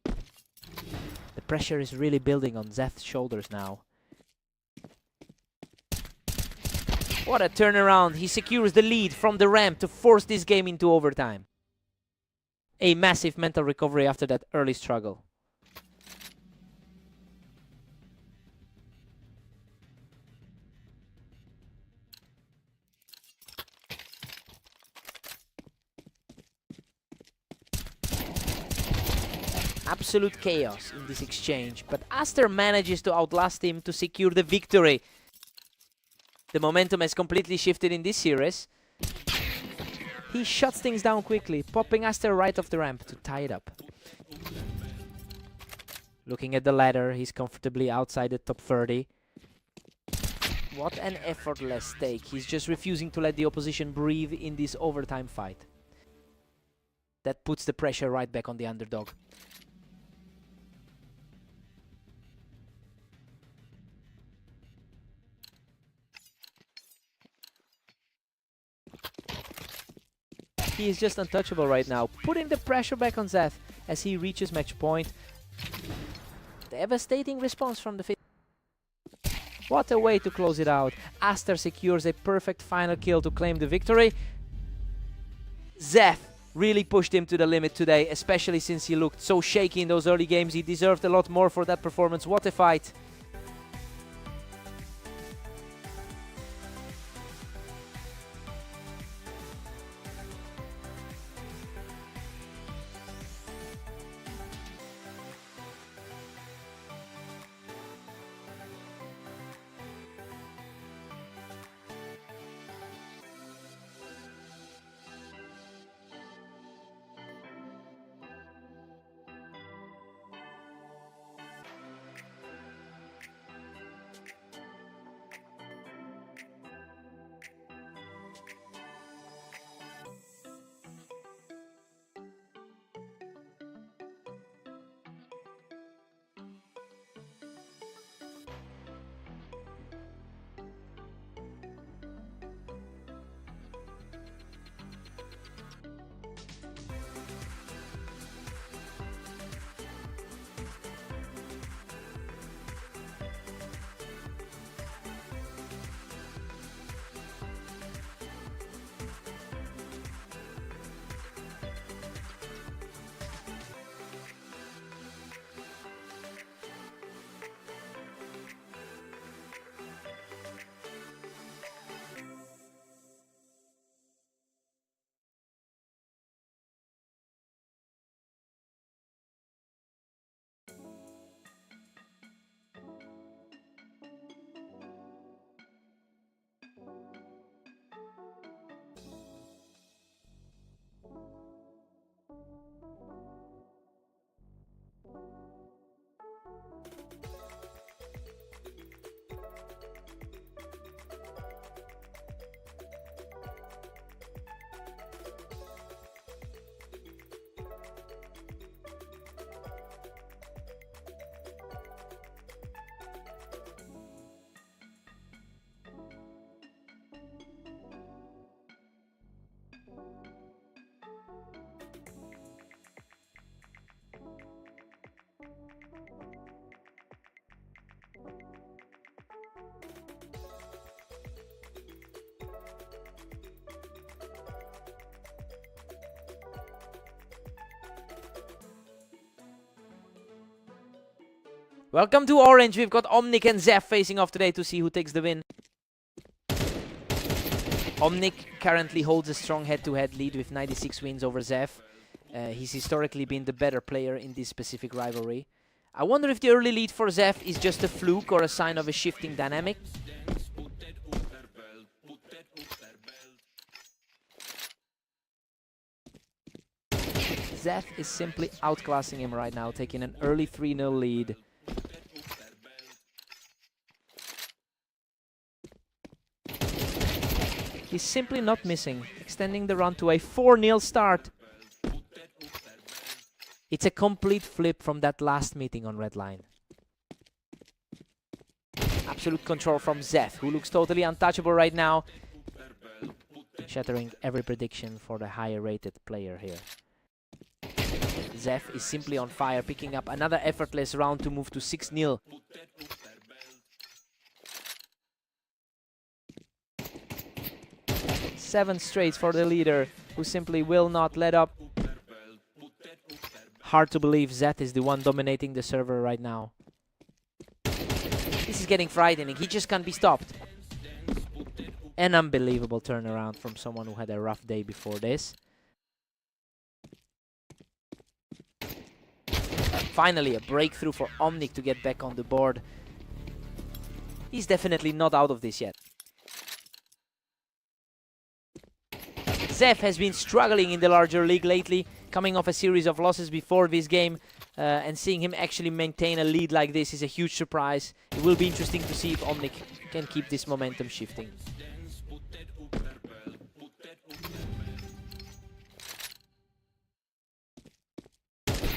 The pressure is really building on Zeth's shoulders now. What a turnaround. He secures the lead from the ramp to force this game into overtime. A massive mental recovery after that early struggle. Absolute chaos in this exchange, but Aster manages to outlast him to secure the victory. The momentum has completely shifted in this series. He shuts things down quickly, popping Aster right off the ramp to tie it up. Looking at the ladder, he's comfortably outside the top 30. What an effortless take. He's just refusing to let the opposition breathe in this overtime fight. That puts the pressure right back on the underdog. He is just untouchable right now, putting the pressure back on Zeth as he reaches match point. Devastating response from the fit. What a way to close it out. Aster secures a perfect final kill to claim the victory. Zeth really pushed him to the limit today, especially since he looked so shaky in those early games. He deserved a lot more for that performance. What a fight. Welcome to Orange. We've got Omnic and Zeth facing off today to see who takes the win. Omnic currently holds a strong head-to-head lead with 96 wins over Zeth. He's historically been the better player in this specific rivalry. I wonder if the early lead for Zeth is just a fluke or a sign of a shifting dynamic. Zeth is simply outclassing him right now, taking an early 3-0 lead. He's simply not missing, extending the run to a 4-0 start. It's a complete flip from that last meeting on red line. Absolute control from Zeth, who looks totally untouchable right now. Shattering every prediction for the higher rated player here. Zeth is simply on fire, picking up another effortless round to move to 6-0. Seven straights for the leader, who simply will not let up. Hard to believe Zeth is the one dominating the server right now. This is getting frightening. He just can't be stopped. An unbelievable turnaround from someone who had a rough day before this. Finally, a breakthrough for Omnic to get back on the board. He's definitely not out of this yet. Zeth has been struggling in the larger league lately, coming off a series of losses before this game, and seeing him actually maintain a lead like this is a huge surprise. It will be interesting to see if Omnic can keep this momentum shifting.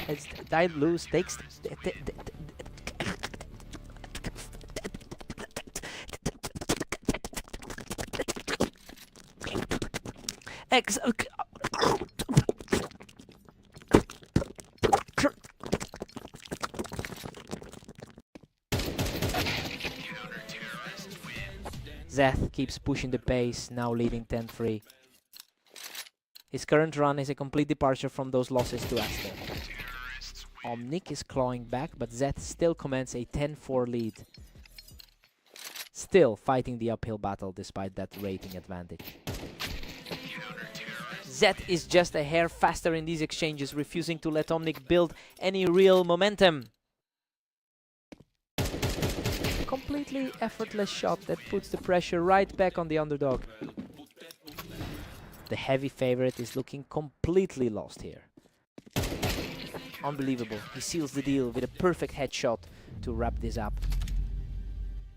As Dive Blues takes... Zeth keeps pushing the pace, now leading 10-3. His current run is a complete departure from those losses to Aster. Omnic is clawing back, but Zeth still commands a 10-4 lead. Still fighting the uphill battle despite that rating advantage. Zeth is just a hair faster in these exchanges, refusing to let Omnic build any real momentum. Completely effortless shot that puts the pressure right back on the underdog. The heavy favorite is looking completely lost here. Unbelievable. He seals the deal with a perfect headshot to wrap this up.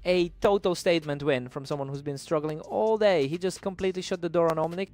A total statement win from someone who's been struggling all day. He just completely shut the door on Omnic.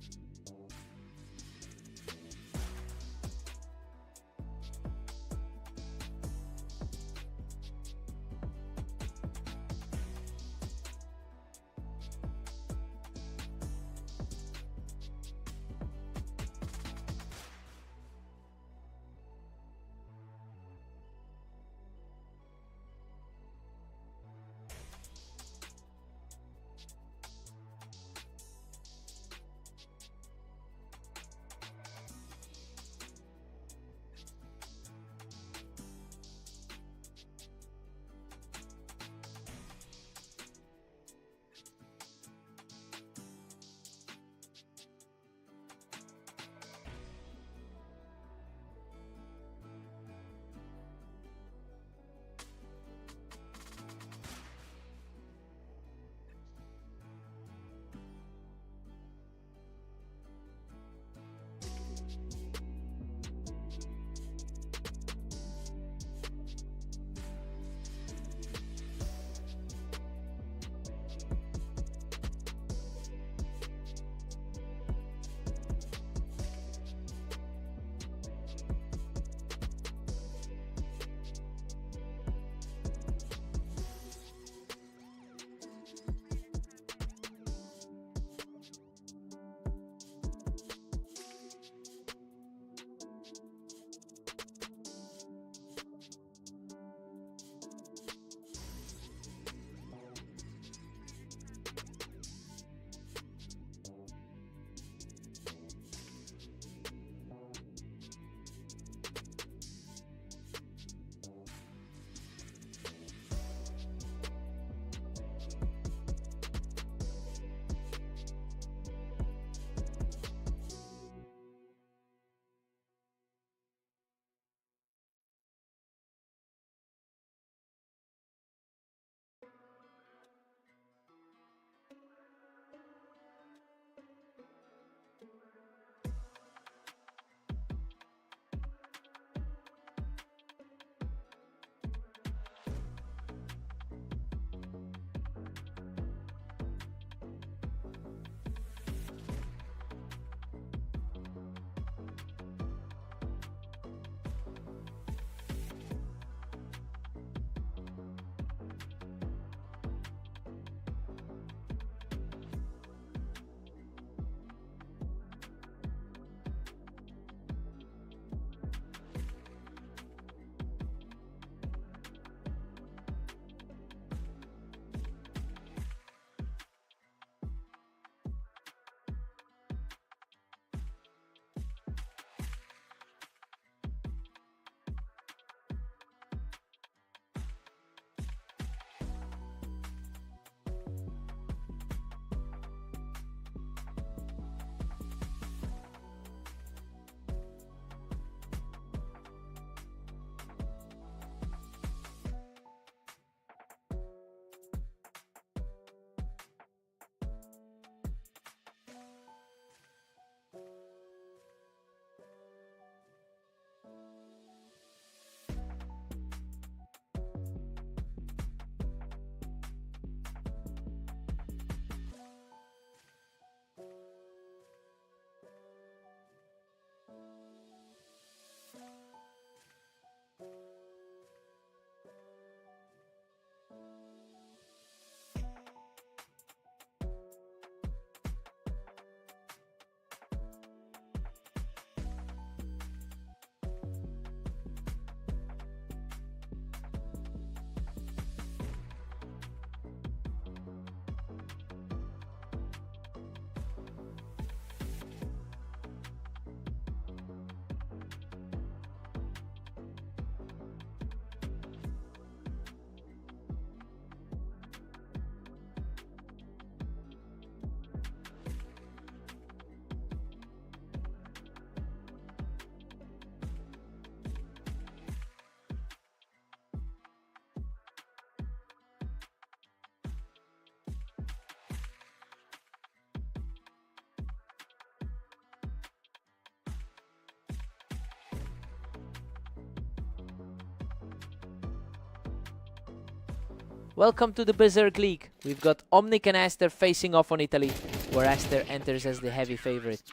Welcome to the Berserk League. We've got Omnic and Aster facing off on Italy, where Aster enters as the heavy favorite.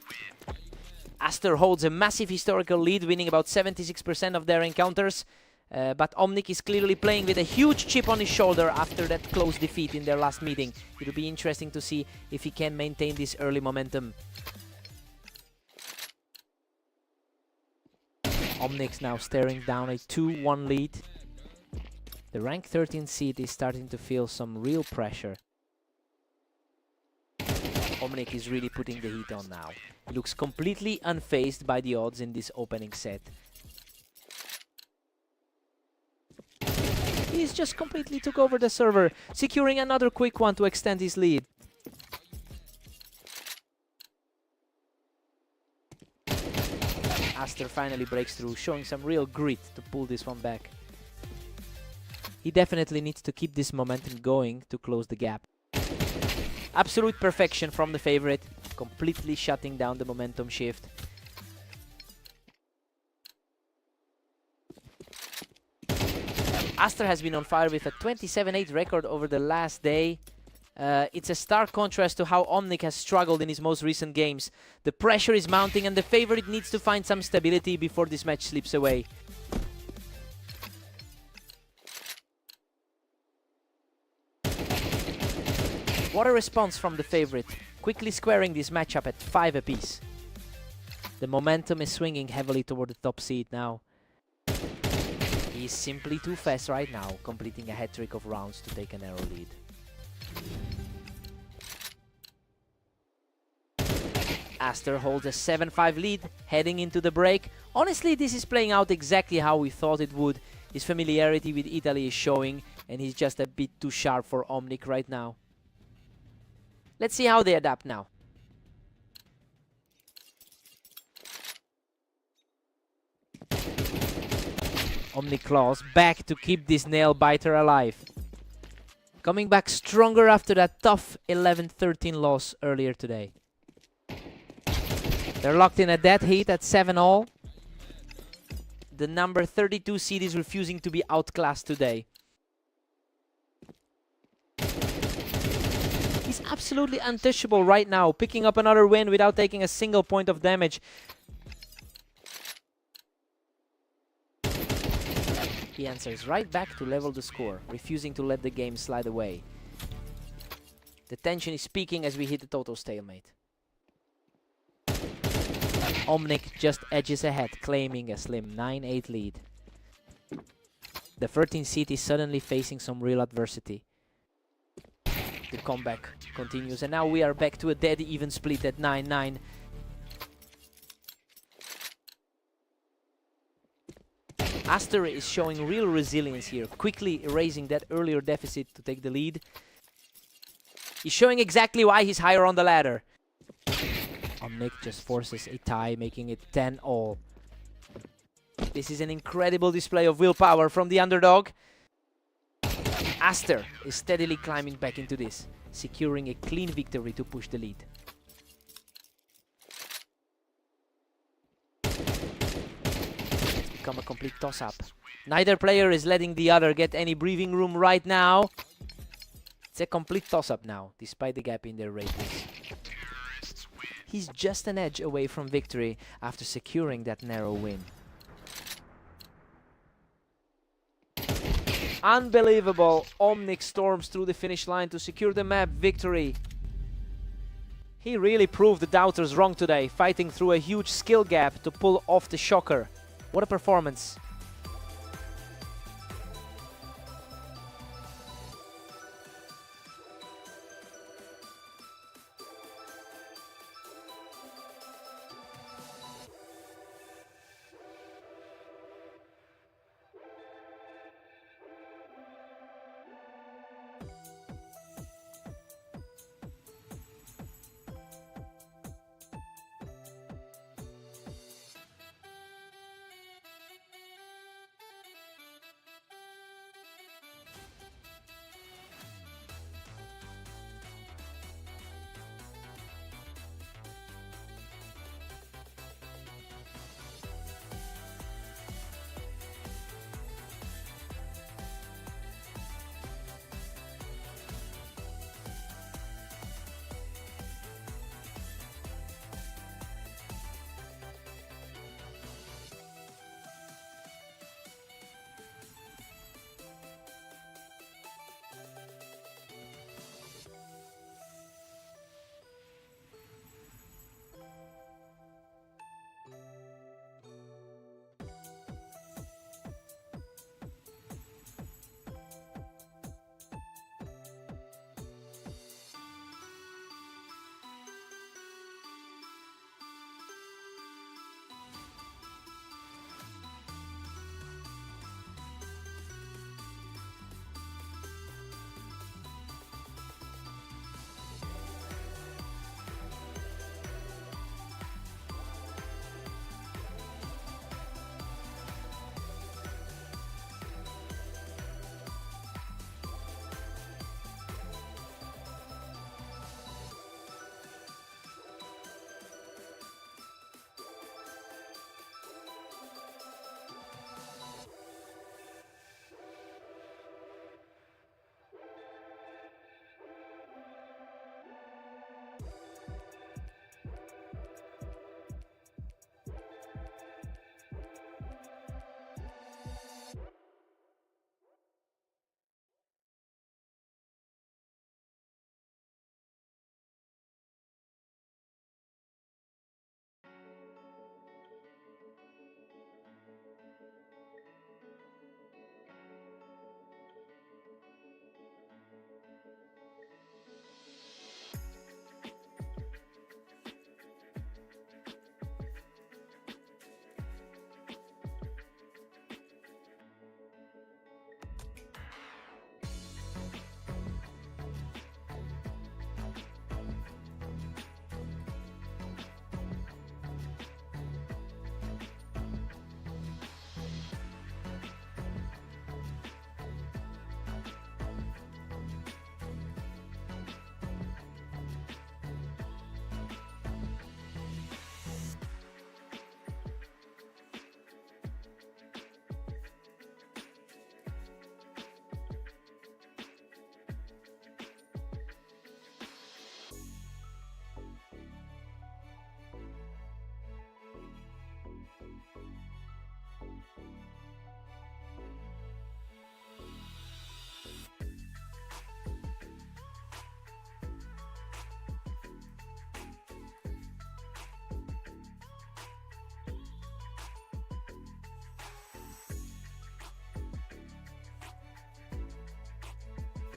Aster holds a massive historical lead, winning about 76% of their encounters. But Omnic is clearly playing with a huge chip on his shoulder after that close defeat in their last meeting. It'll be interesting to see if he can maintain this early momentum. Omnic's now staring down a 2-1 lead. The rank 13 seed is starting to feel some real pressure. Omnic is really putting the heat on now. He looks completely unfazed by the odds in this opening set. He's just completely took over the server, securing another quick one to extend his lead. Aster finally breaks through, showing some real grit to pull this one back. He definitely needs to keep this momentum going to close the gap. Absolute perfection from the favorite, completely shutting down the momentum shift. Aster has been on fire with a 27-8 record over the last day. It's a stark contrast to how Omnic has struggled in his most recent games. The pressure is mounting and the favorite needs to find some stability before this match slips away. What a response from the favorite, quickly squaring this matchup at 5 apiece. The momentum is swinging heavily toward the top seed now. He's simply too fast right now, completing a hat-trick of rounds to take a narrow lead. Aster holds a 7-5 lead, heading into the break. Honestly, this is playing out exactly how we thought it would. His familiarity with Italy is showing, and he's just a bit too sharp for Omnic right now. Let's see how they adapt now. Omnic claws back to keep this nail biter alive. Coming back stronger after that tough 11-13 loss earlier today. They're locked in a dead heat at 7-all. The number 32 seed is refusing to be outclassed today. He's absolutely untouchable right now, picking up another win without taking a single point of damage. He answers right back to level the score, refusing to let the game slide away. The tension is peaking as we hit the total stalemate. Omnic just edges ahead, claiming a slim 9-8 lead. The 13th seed is suddenly facing some real adversity. The comeback continues, and now we are back to a dead even split at 9-9. Aster is showing real resilience here, quickly erasing that earlier deficit to take the lead. He's showing exactly why he's higher on the ladder. Omnic just forces a tie, making it 10-all. This is an incredible display of willpower from the underdog. Aster is steadily climbing back into this, securing a clean victory to push the lead. It's become a complete toss-up. Neither player is letting the other get any breathing room right now. It's a complete toss-up now, despite the gap in their ratings. He's just an edge away from victory after securing that narrow win. Unbelievable! Omnic storms through the finish line to secure the map victory. He really proved the doubters wrong today, fighting through a huge skill gap to pull off the shocker. What a performance!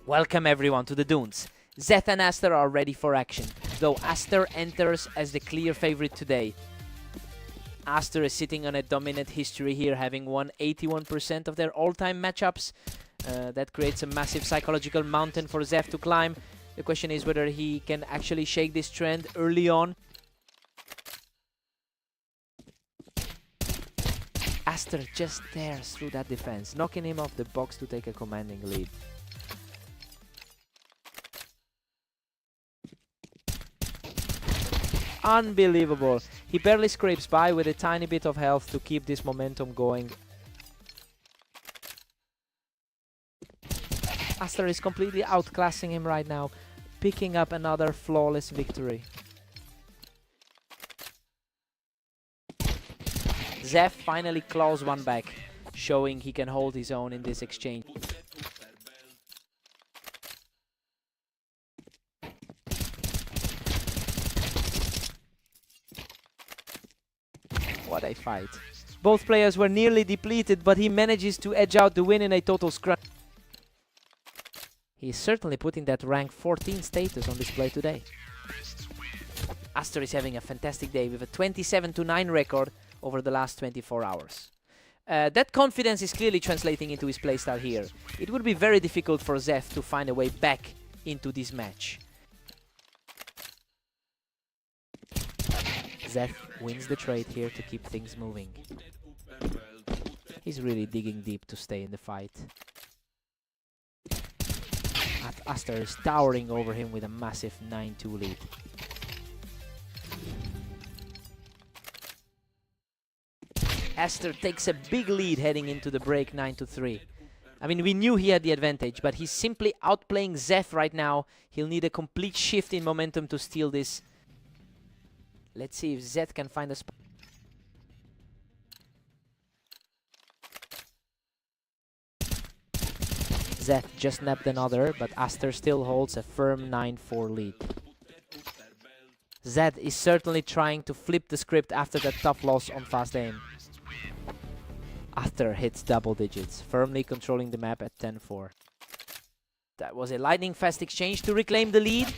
Welcome everyone to the Dunes. Zeth and Aster are ready for action, though Aster enters as the clear favorite today. Aster is sitting on a dominant history here, having won 81% of their all-time matchups. That creates a massive psychological mountain for Zeth to climb. The question is whether he can actually shake this trend early on. Aster just tears through that defense, knocking him off the box to take a commanding lead. Unbelievable. He barely scrapes by with a tiny bit of health to keep this momentum going. Aster is completely outclassing him right now, picking up another flawless victory. Zeth finally claws one back, showing he can hold his own in this exchange. What a fight. Both players were nearly depleted, but he manages to edge out the win in a total scrum. He's certainly putting that rank 14 status on display today. Aster is having a fantastic day with a 27-9 record over the last 24 hours. That confidence is clearly translating into his playstyle here. It would be very difficult for Zeth to find a way back into this match. Zeth wins the trade here to keep things moving. He's really digging deep to stay in the fight. Aster is towering over him with a massive 9-2 lead. Aster takes a big lead heading into the break 9-3. I mean, we knew he had the advantage, but he's simply outplaying Zeth right now. He'll need a complete shift in momentum to steal this. Let's see if Zeth can find a spot. Zeth just nabbed another, but Aster still holds a firm 9-4 lead. Zeth is certainly trying to flip the script after that tough loss on fast aim. Aster hits double digits, firmly controlling the map at 10-4. That was a lightning-fast exchange to reclaim the lead.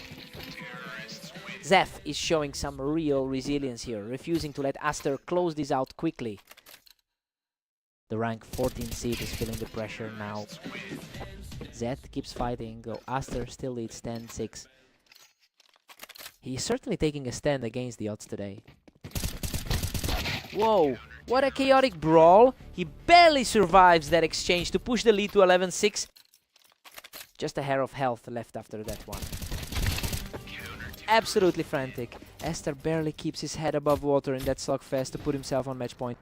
Zeth is showing some real resilience here, refusing to let Aster close this out quickly. The rank 14 seed is feeling the pressure now. Zeth keeps fighting, though Aster still leads 10-6. He's certainly taking a stand against the odds today. Whoa, what a chaotic brawl. He barely survives that exchange to push the lead to 11-6. Just a hair of health left after that one. Absolutely frantic. Aster barely keeps his head above water in that slugfest to put himself on match point.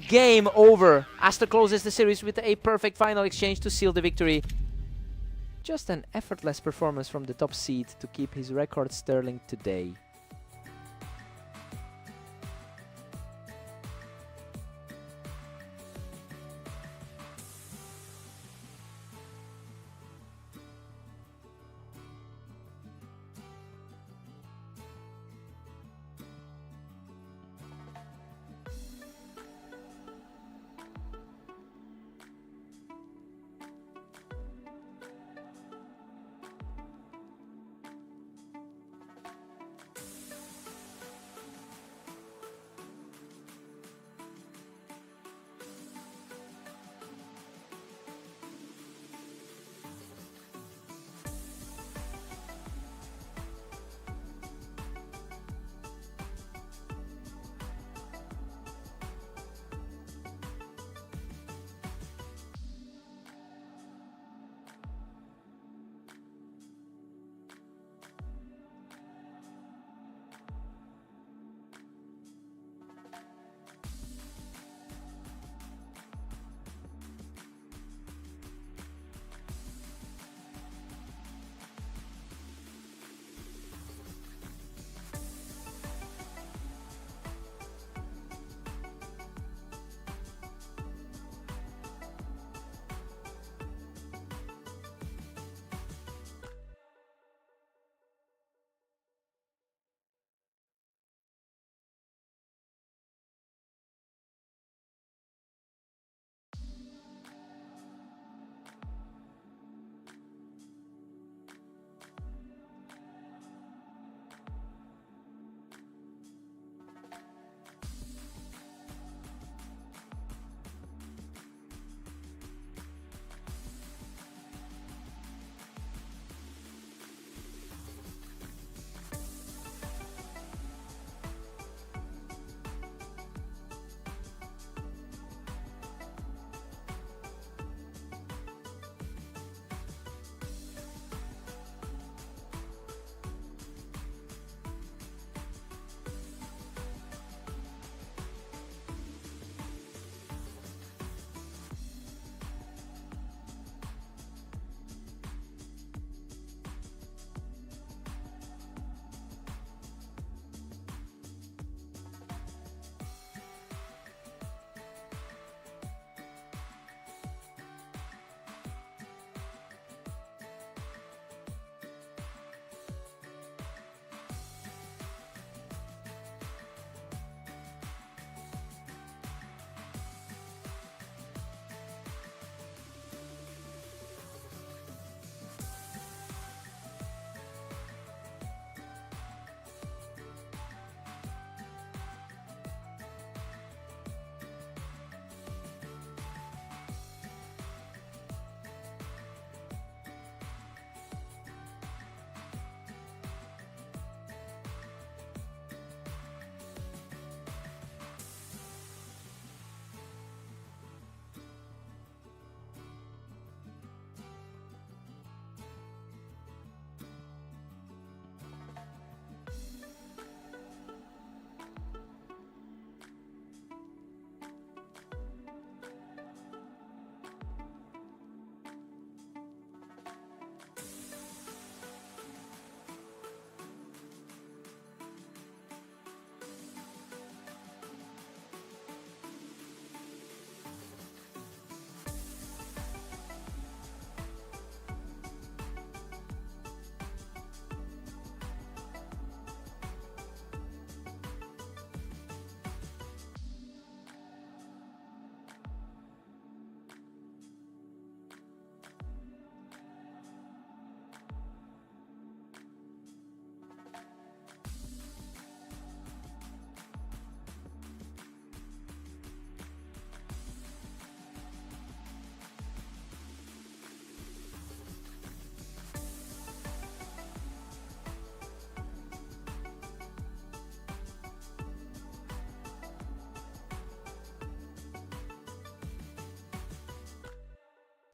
Game over. Aster closes the series with a perfect final exchange to seal the victory. Just an effortless performance from the top seed to keep his record sterling today.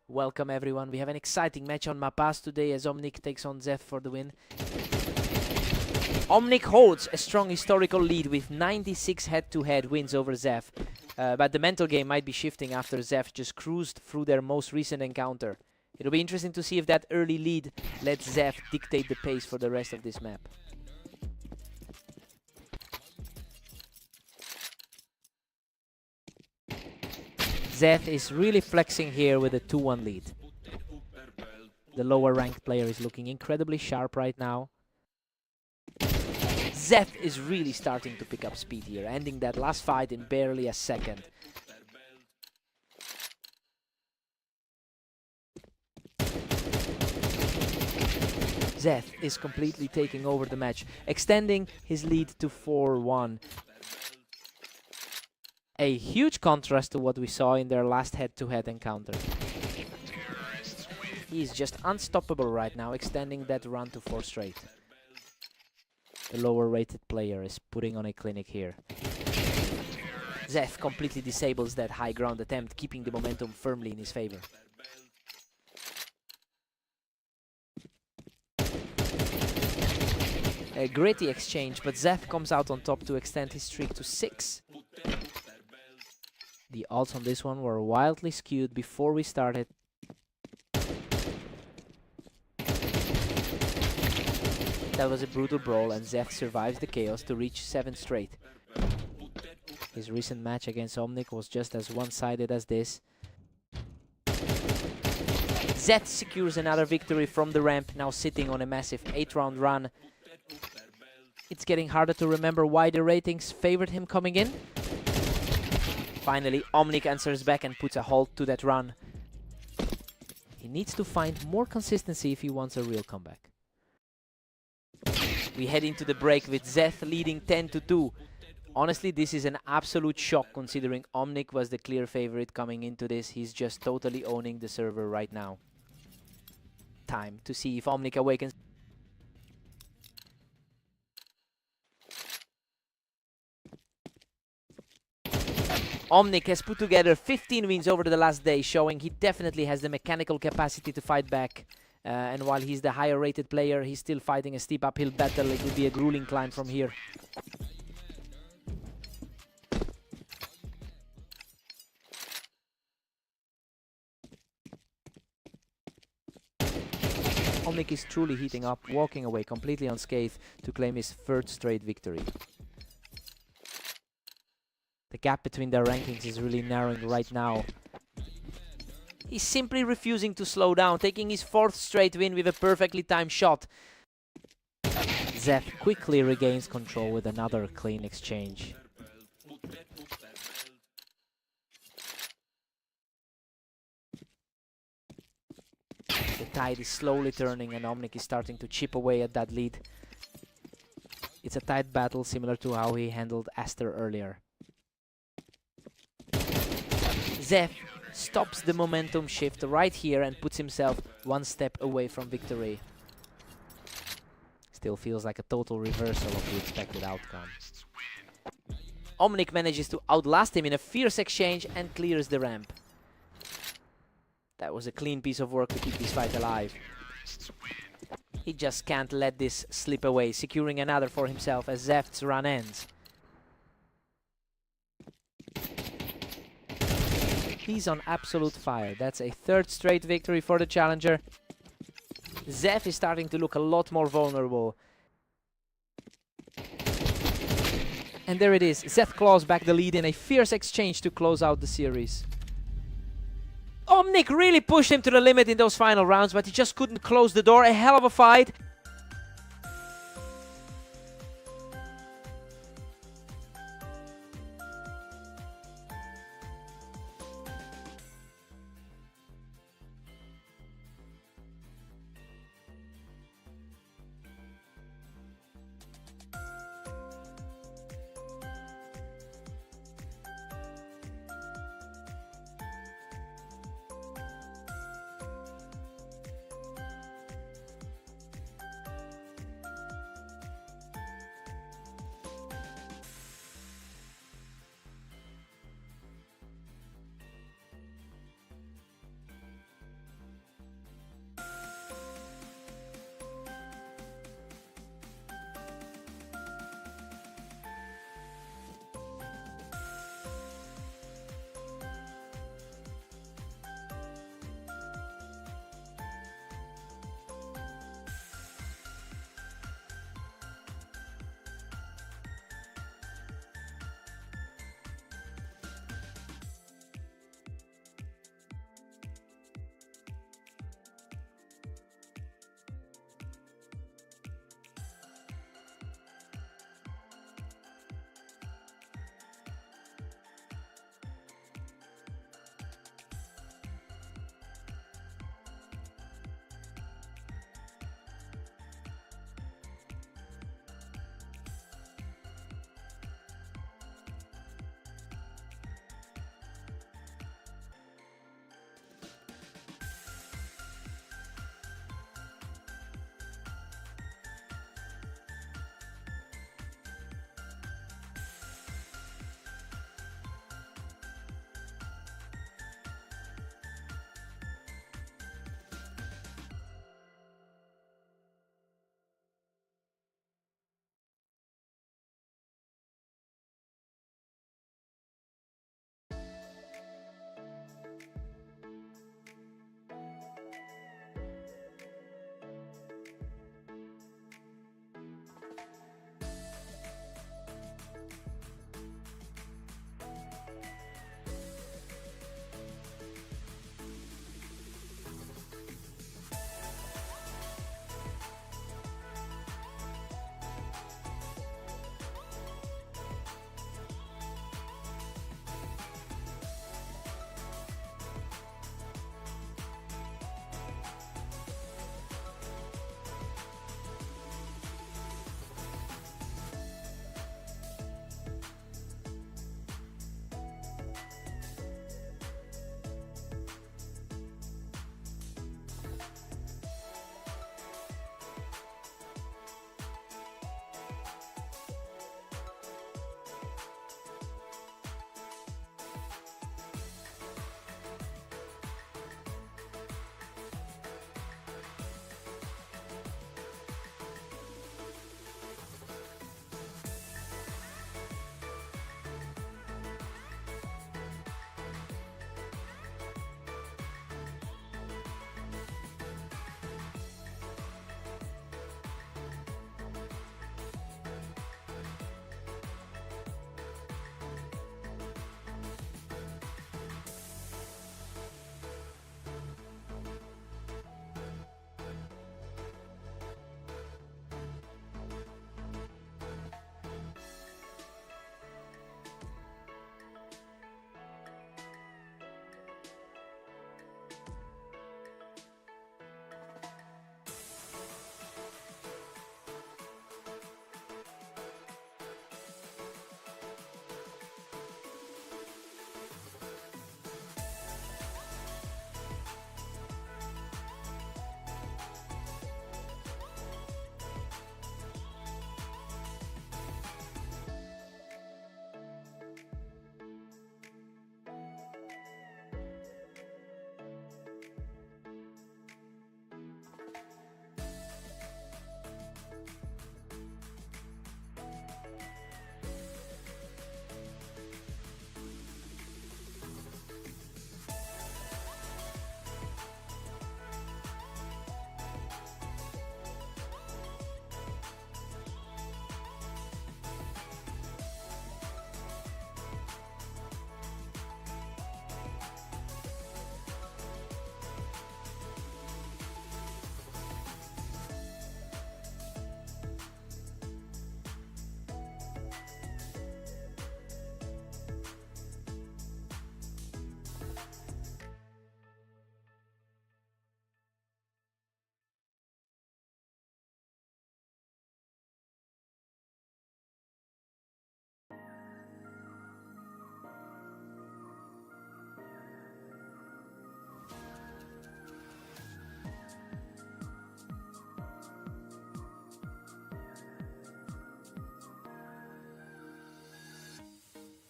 Welcome everyone, we have an exciting match on Mapas today as Omnic takes on Zef for the win. Omnic holds a strong historical lead with 96 head-to-head wins over Zef. But the mental game might be shifting after Zef just cruised through their most recent encounter. It'll be interesting to see if that early lead lets Zef dictate the pace for the rest of this map. Zef is really flexing here with a 2-1 lead. The lower ranked player is looking incredibly sharp right now. Zef is really starting to pick up speed here, ending that last fight in barely a second. Zef is completely taking over the match, extending his lead to 4-1. A huge contrast to what we saw in their last head-to-head encounter. He's just unstoppable right now, extending that run to 4 straight. The lower rated player is putting on a clinic here. Zef completely disables that high ground attempt, keeping the momentum firmly in his favor. A gritty exchange, but Zef comes out on top to extend his streak to 6. The odds on this one were wildly skewed before we started. That was a brutal brawl and Zef survives the chaos to reach 7 straight. His recent match against Omnic was just as one-sided as this. Zef secures another victory from the ramp, now sitting on a massive 8-round run. It's getting harder to remember why the ratings favored him coming in. Finally, Omnic answers back and puts a halt to that run. He needs to find more consistency if he wants a real comeback. We head into the break with Zef leading 10-2. Honestly, this is an absolute shock considering Omnic was the clear favorite coming into this. He's just totally owning the server right now. Time to see if Omnic awakens. Omnic has put together 15 wins over the last day, showing he definitely has the mechanical capacity to fight back. And while he's the higher rated player, he's still fighting a steep uphill battle. It will be a grueling climb from here. Omnic is truly heating up, walking away completely unscathed to claim his 3rd straight victory. The gap between their rankings is really narrowing right now. He's simply refusing to slow down, taking his 4th straight win with a perfectly timed shot. Zef quickly regains control with another clean exchange. The tide is slowly turning and Omnic is starting to chip away at that lead. It's a tight battle similar to how he handled Aster earlier. Zef stops the momentum shift right here and puts himself 1 step away from victory. Still feels like a total reversal of the expected outcome. Omnic manages to outlast him in a fierce exchange and clears the ramp. That was a clean piece of work to keep this fight alive. He just can't let this slip away, securing another for himself as Zef's run ends. He's on absolute fire. That's a 3rd straight victory for the challenger. Zef is starting to look a lot more vulnerable. And there it is. Zef claws back the lead in a fierce exchange to close out the series. Omnic really pushed him to the limit in those final rounds, but he just couldn't close the door. A hell of a fight.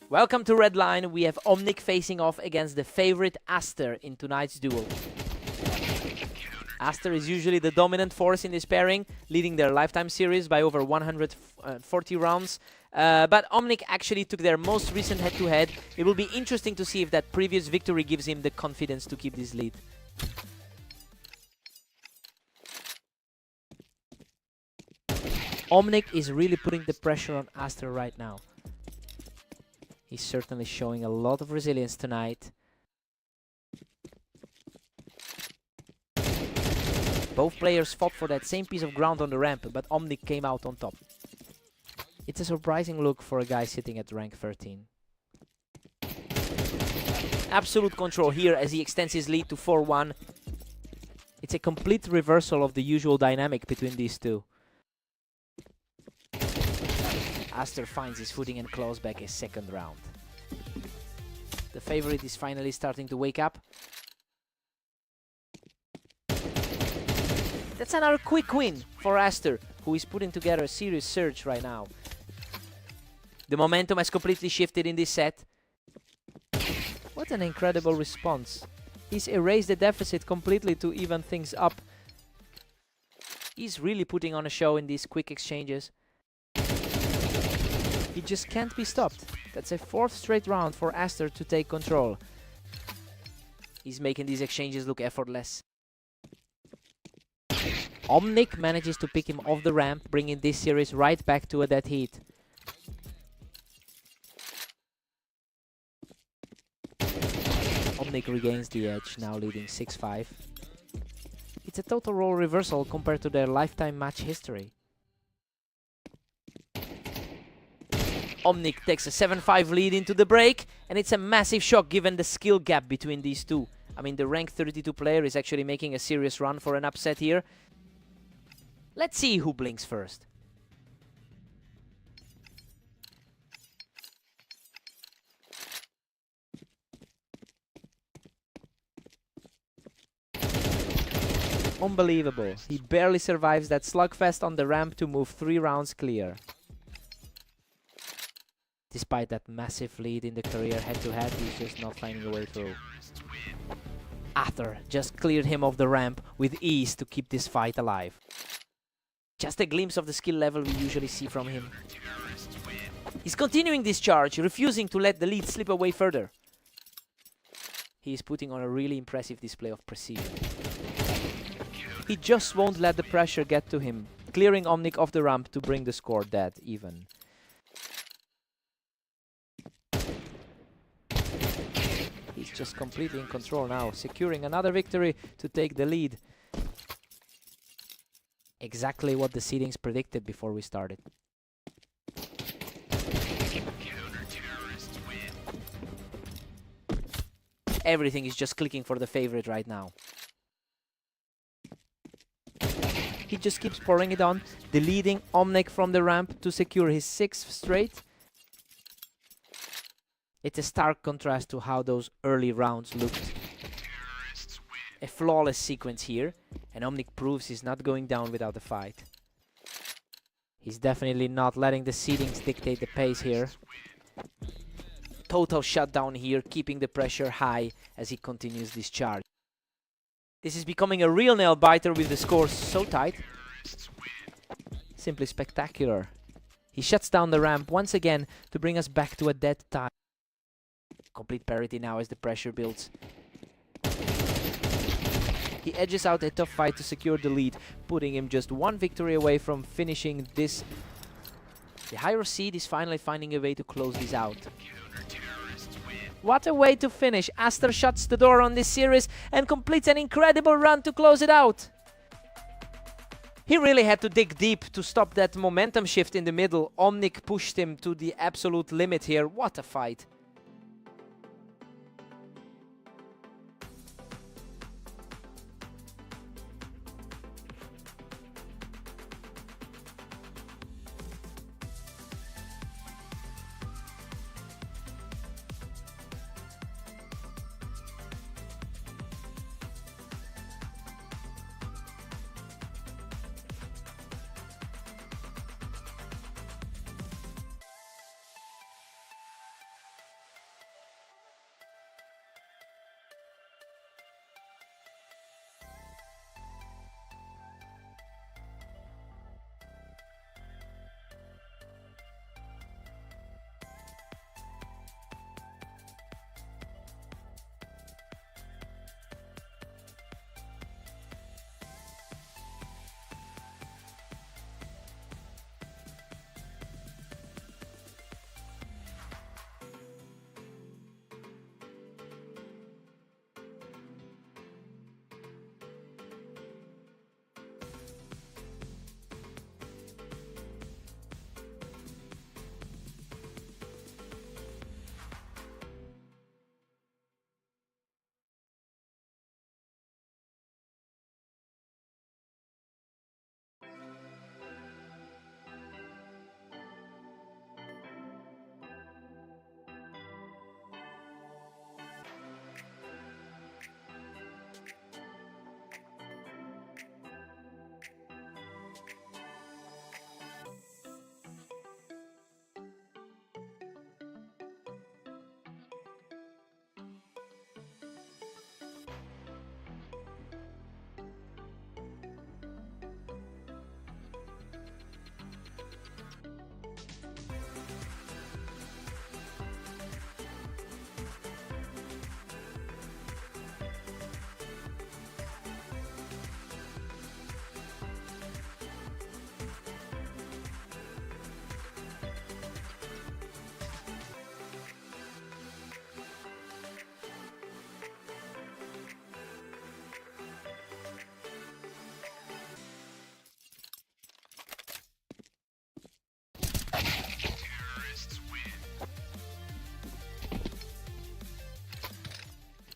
Welcome to Red Line. We have Omnic facing off against the favorite Aster in tonight's duel. Aster is usually the dominant force in this pairing, leading their lifetime series by over 140 rounds. But Omnic actually took their most recent head-to-head. It will be interesting to see if that previous victory gives him the confidence to keep this lead. Omnic is really putting the pressure on Aster right now. He's certainly showing a lot of resilience tonight. Both players fought for that same piece of ground on the ramp, but Omnic came out on top. It's a surprising look for a guy sitting at rank 13. Absolute control here as he extends his lead to 4-1. It's a complete reversal of the usual dynamic between these two. Aster finds his footing and claws back a second round. The favorite is finally starting to wake up. That's another quick win for Aster, who is putting together a serious surge right now. The momentum has completely shifted in this set. What an incredible response. He's erased the deficit completely to even things up. He's really putting on a show in these quick exchanges. He just can't be stopped. That's a 4th straight round for Aster to take control. He's making these exchanges look effortless. Omnic manages to pick him off the ramp, bringing this series right back to a dead heat. Omnic regains the edge, now leading 6-5. It's a total role reversal compared to their lifetime match history. Omnic takes a 7-5 lead into the break, and it's a massive shock given the skill gap between these two. I mean, the rank 32 player is actually making a serious run for an upset here. Let's see who blinks first. Unbelievable. He barely survives that slugfest on the ramp to move 3 rounds clear. Despite that massive lead in the career head-to-head, he's just not finding a way through. Aster just cleared him off the ramp with ease to keep this fight alive. Just a glimpse of the skill level we usually see from him. He's continuing this charge, refusing to let the lead slip away further. He is putting on a really impressive display of precision. He just won't let the pressure get to him, clearing Omnic off the ramp to bring the score dead even. He's just completely in control now, securing another victory to take the lead. Exactly what the seedings predicted before we started. Everything is just clicking for the favorite right now. He just keeps pouring it on, deleting Omnic from the ramp to secure his 6th straight. It's a stark contrast to how those early rounds looked. A flawless sequence here, and Omnic proves he's not going down without a fight. He's definitely not letting the seedings dictate the pace here. Total shutdown here, keeping the pressure high as he continues this charge. This is becoming a real nail-biter with the scores so tight. Simply spectacular. He shuts down the ramp once again to bring us back to a dead tie. Complete parity now as the pressure builds. He edges out a tough fight to secure the lead, putting him just 1 victory away from finishing this. The higher seed is finally finding a way to close this out. What a way to finish. Aster shuts the door on this series and completes an incredible run to close it out. He really had to dig deep to stop that momentum shift in the middle. Omnic pushed him to the absolute limit here. What a fight.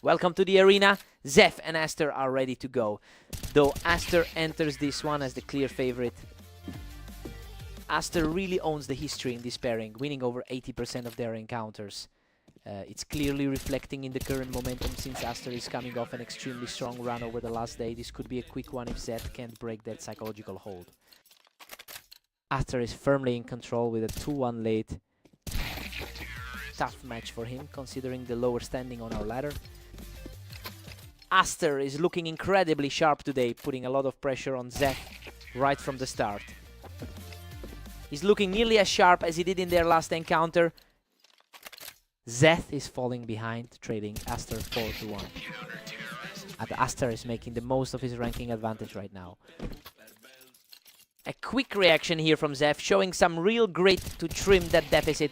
Welcome to the arena. Zef and Aster are ready to go. Though Aster enters this one as the clear favorite. Aster really owns the history in this pairing, winning over 80% of their encounters. It's clearly reflecting in the current momentum since Aster is coming off an extremely strong run over the last day. This could be a quick one if Zeth can't break that psychological hold. Aster is firmly in control with a 2-1 lead. Tough match for him considering the lower standing on our ladder. Aster is looking incredibly sharp today, putting a lot of pressure on Zeth right from the start. He's looking nearly as sharp as he did in their last encounter. Zeth is falling behind, trading Aster 4-1. Aster is making the most of his ranking advantage right now. A quick reaction here from Zeth, showing some real grit to trim that deficit.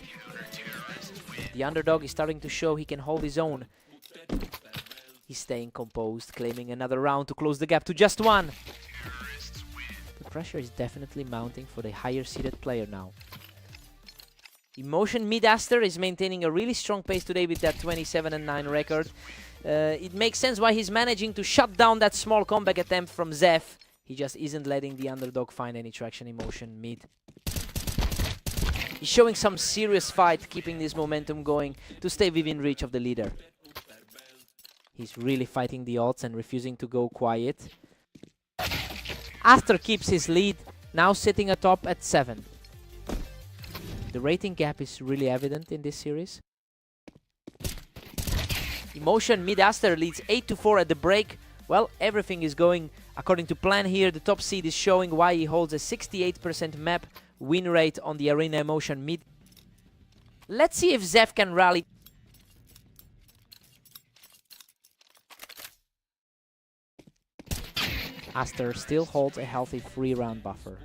The underdog is starting to show he can hold his own. He's staying composed, claiming another round to close the gap to just 1. The pressure is definitely mounting for the higher seeded player now. Emotion mid-Aster is maintaining a really strong pace today with that 27-9 record. It makes sense why he's managing to shut down that small comeback attempt from Zef. He just isn't letting the underdog find any traction. Emotion mid. He's showing some serious fight, keeping this momentum going to stay within reach of the leader. He's really fighting the odds and refusing to go quiet. Aster keeps his lead, now sitting atop at 7. The rating gap is really evident in this series. Emotion mid-Aster leads 8-4 at the break. Well, everything is going according to plan here. The top seed is showing why he holds a 68% map win rate on the arena. Emotion mid. Let's see if Zef can rally. Aster still holds a healthy 3-round buffer,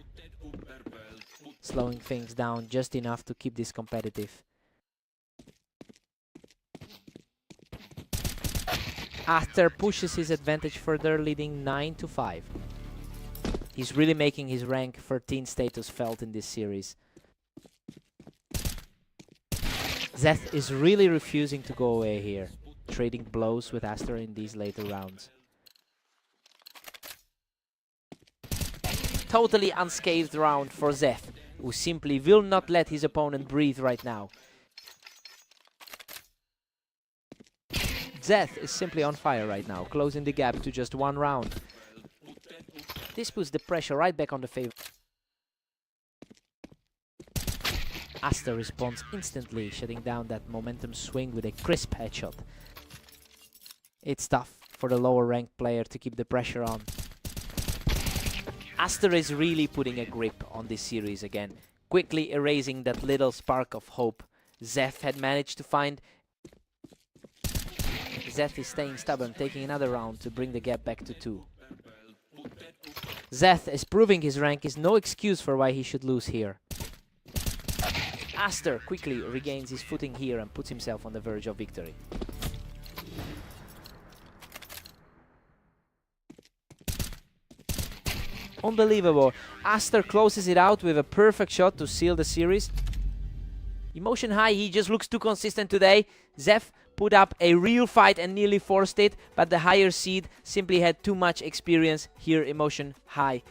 slowing things down just enough to keep this competitive. Aster pushes his advantage further, leading 9-5. He's really making his rank 13 status felt in this series. Zeth is really refusing to go away here, trading blows with Aster in these later rounds. Totally unscathed round for Zeth, who simply will not let his opponent breathe right now. Zeth is simply on fire right now, closing the gap to just 1 round. This puts the pressure right back on the favor. Aster responds instantly, shutting down that momentum swing with a crisp headshot. It's tough for the lower ranked player to keep the pressure on. Aster is really putting a grip on this series again, quickly erasing that little spark of hope Zeth had managed to find. Zeth is staying stubborn, taking another round to bring the gap back to 2. Zeth is proving his rank is no excuse for why he should lose here. Aster quickly regains his footing here and puts himself on the verge of victory. Unbelievable. Aster closes it out with a perfect shot to seal the series. Emotion high, he just looks too consistent today. Zef put up a real fight and nearly forced it, but the higher seed simply had too much experience. Here, emotion high.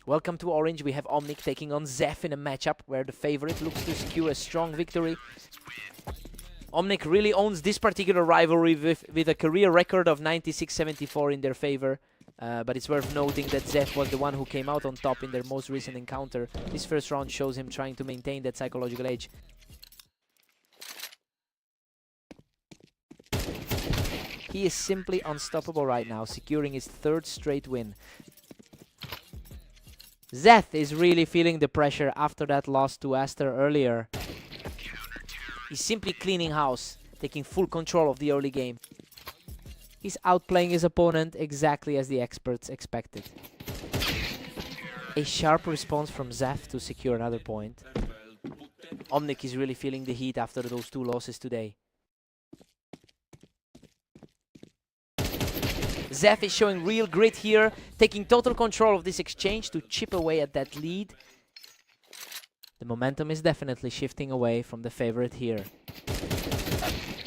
Welcome to Orange. We have Omnic taking on Zeph in a matchup where the favorite looks to secure a strong victory. Omnic really owns this particular rivalry with a career record of 96-74 in their favor. But it's worth noting that Zeph was the one who came out on top in their most recent encounter. This first round shows him trying to maintain that psychological edge. He is simply unstoppable right now, securing his 3rd straight win. Zeth is really feeling the pressure after that loss to Aster earlier. He's simply cleaning house, taking full control of the early game. He's outplaying his opponent exactly as the experts expected. A sharp response from Zeth to secure another point. Omnic is really feeling the heat after those 2 losses today. Zeph is showing real grit here, taking total control of this exchange to chip away at that lead. The momentum is definitely shifting away from the favorite here.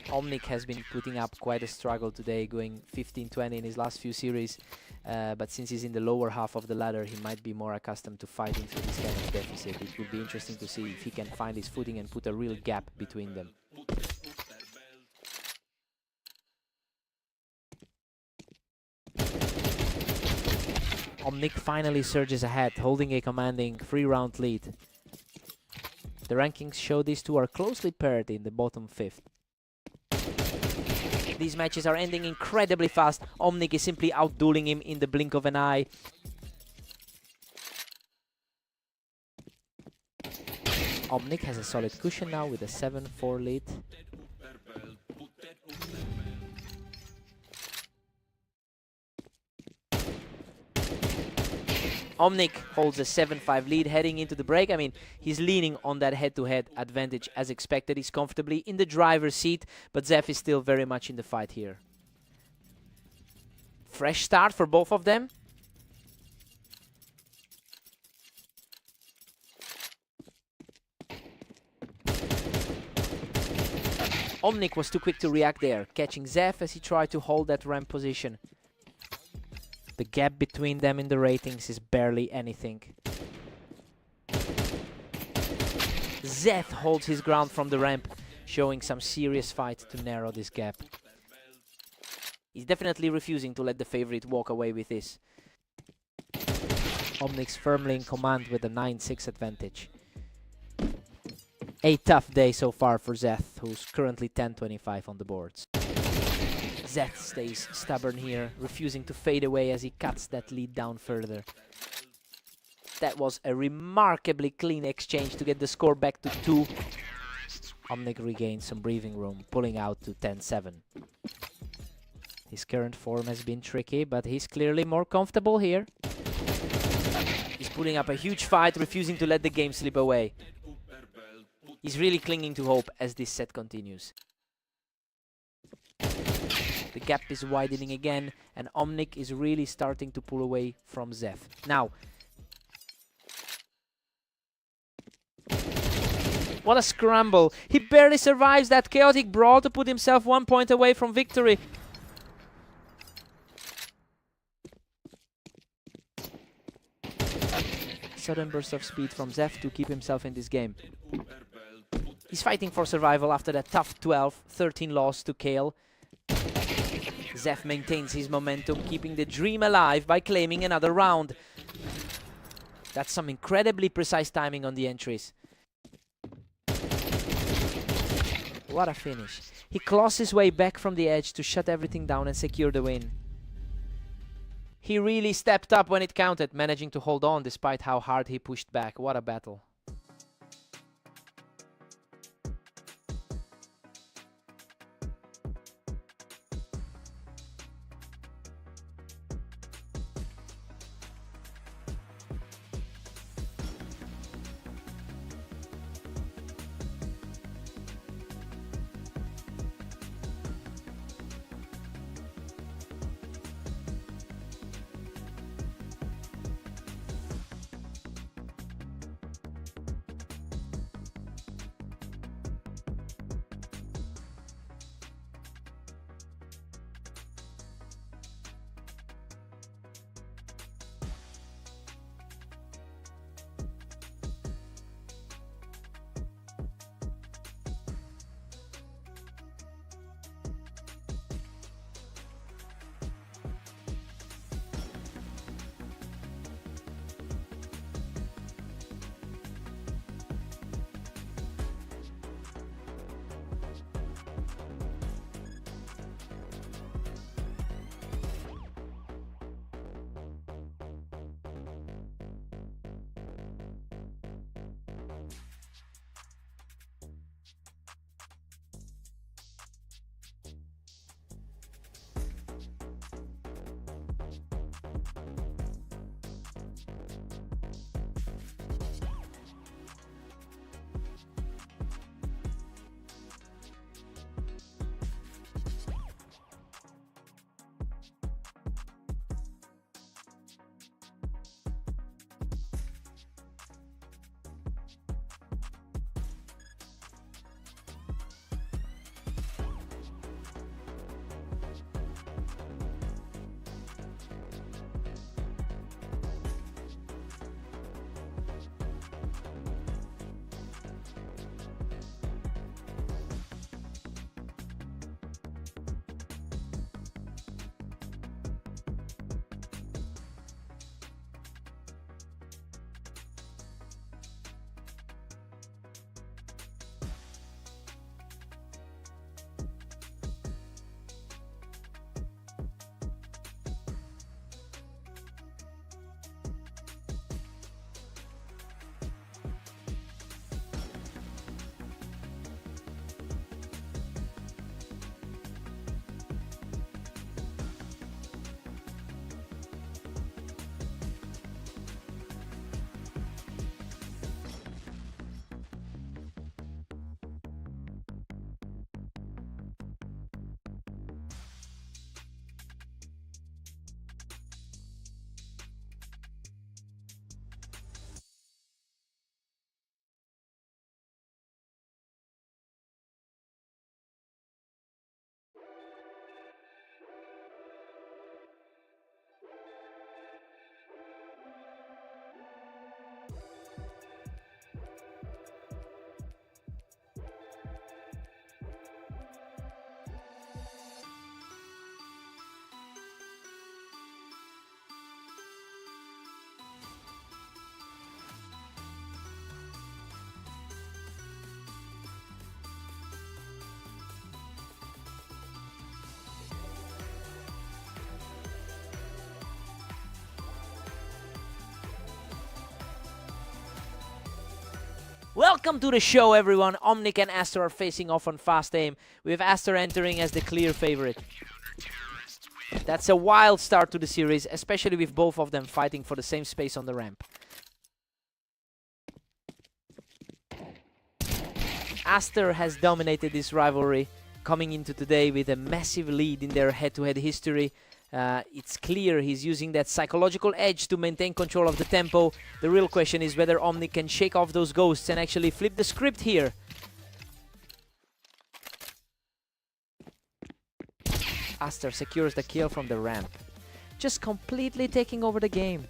Omnic has been putting up quite a struggle today, going 15-20 in his last few series. But since he's in the lower half of the ladder, he might be more accustomed to fighting through this kind of deficit. It will be interesting to see if he can find his footing and put a real gap between them. Omnic finally surges ahead, holding a commanding 3-round lead. The rankings show these two are closely paired in the bottom 5th. These matches are ending incredibly fast. Omnic is simply outdueling him in the blink of an eye. Omnic has a solid cushion now with a 7-4 lead. Omnic holds a 7-5 lead heading into the break. I mean, he's leaning on that head-to-head advantage as expected. He's comfortably in the driver's seat, but Zeph is still very much in the fight here. Fresh start for both of them. Omnic was too quick to react there, catching Zeph as he tried to hold that ramp position. The gap between them in the ratings is barely anything. Zeth holds his ground from the ramp, showing some serious fight to narrow this gap. He's definitely refusing to let the favorite walk away with this. Omnic's firmly in command with a 9-6 advantage. A tough day so far for Zeth, who's currently 10-25 on the boards. Zeth stays stubborn here, refusing to fade away as he cuts that lead down further. That was a remarkably clean exchange to get the score back to 2. Omnic regains some breathing room, pulling out to 10-7. His current form has been tricky, but he's clearly more comfortable here. He's putting up a huge fight, refusing to let the game slip away. He's really clinging to hope as this set continues. The gap is widening again, and Omnic is really starting to pull away from Zeph. Now, what a scramble! He barely survives that chaotic brawl to put himself 1 point away from victory. Sudden burst of speed from Zeph to keep himself in this game. He's fighting for survival after that tough 12-13 loss to Kale. Zeph maintains his momentum, keeping the dream alive by claiming another round. That's some incredibly precise timing on the entries. What a finish. He claws his way back from the edge to shut everything down and secure the win. He really stepped up when it counted, managing to hold on despite how hard he pushed back. What a battle. Welcome to the show, everyone. Omnic and Aster are facing off on Fast Aim, with Aster entering as the clear favorite. That's a wild start to the series, especially with both of them fighting for the same space on the ramp. Aster has dominated this rivalry, coming into today with a massive lead in their head-to-head history. It's clear he's using that psychological edge to maintain control of the tempo. The real question is whether Omnic can shake off those ghosts and actually flip the script here. Aster secures the kill from the ramp, just completely taking over the game.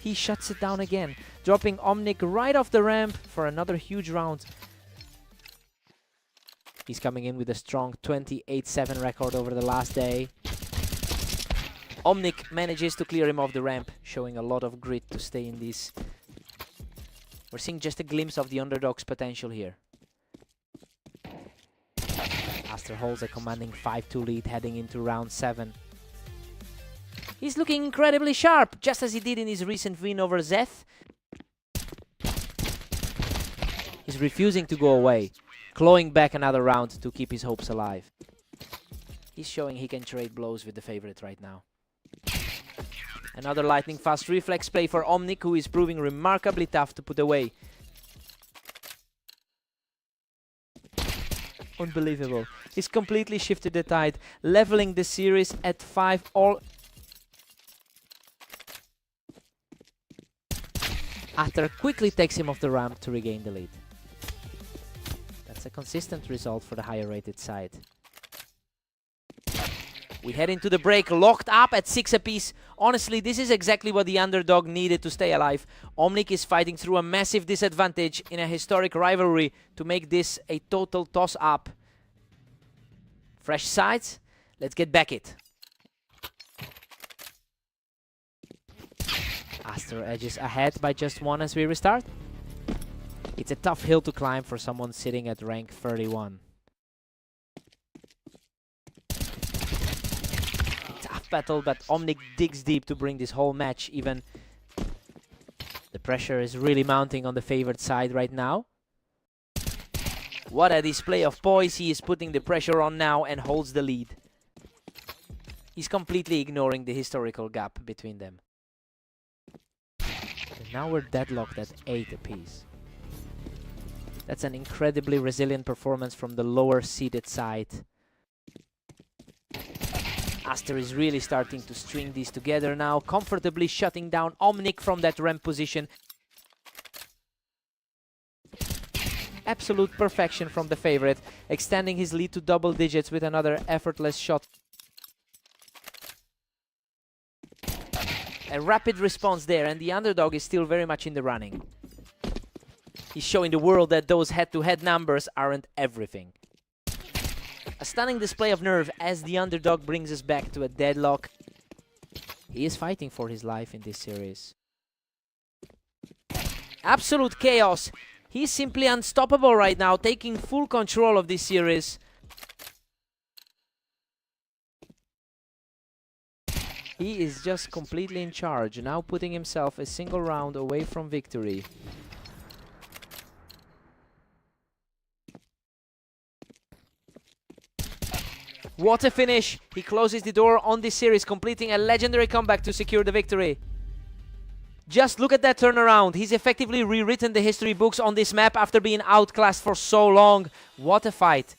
He shuts it down again, dropping Omnic right off the ramp for another huge round. He's coming in with a strong 28-7 record over the last day. Omnic manages to clear him off the ramp, showing a lot of grit to stay in this. We're seeing just a glimpse of the underdog's potential here. Aster holds a commanding 5-2 lead heading into round 7. He's looking incredibly sharp, just as he did in his recent win over Zeth. He's refusing to go away, clawing back another round to keep his hopes alive. He's showing he can trade blows with the favorite right now. Another lightning fast reflex play for Omnic, who is proving remarkably tough to put away. Unbelievable. He's completely shifted the tide, leveling the series at 5 all. Aster quickly takes him off the ramp to regain the lead. That's a consistent result for the higher rated side. We head into the break, locked up at 6 apiece. Honestly, this is exactly what the underdog needed to stay alive. Omnic is fighting through a massive disadvantage in a historic rivalry to make this a total toss-up. Fresh sides, let's get back it. Aster edges ahead by just 1 as we restart. It's a tough hill to climb for someone sitting at rank 31. Battle, but Omnic digs deep to bring this whole match even. The pressure is really mounting on the favored side right now. What a display of poise. He is putting the pressure on now and holds the lead. He's completely ignoring the historical gap between them. And now we're deadlocked at 8 apiece. That's an incredibly resilient performance from the lower seeded side. Aster is really starting to string these together now, comfortably shutting down Omnic from that ramp position. Absolute perfection from the favorite, extending his lead to double digits with another effortless shot. A rapid response there, and the underdog is still very much in the running. He's showing the world that those head-to-head numbers aren't everything. A stunning display of nerve as the underdog brings us back to a deadlock. He is fighting for his life in this series. Absolute chaos. He's simply unstoppable right now, taking full control of this series. He is just completely in charge, now putting himself a single round away from victory. What a finish! He closes the door on this series, completing a legendary comeback to secure the victory. Just look at that turnaround. He's effectively rewritten the history books on this map after being outclassed for so long. What a fight.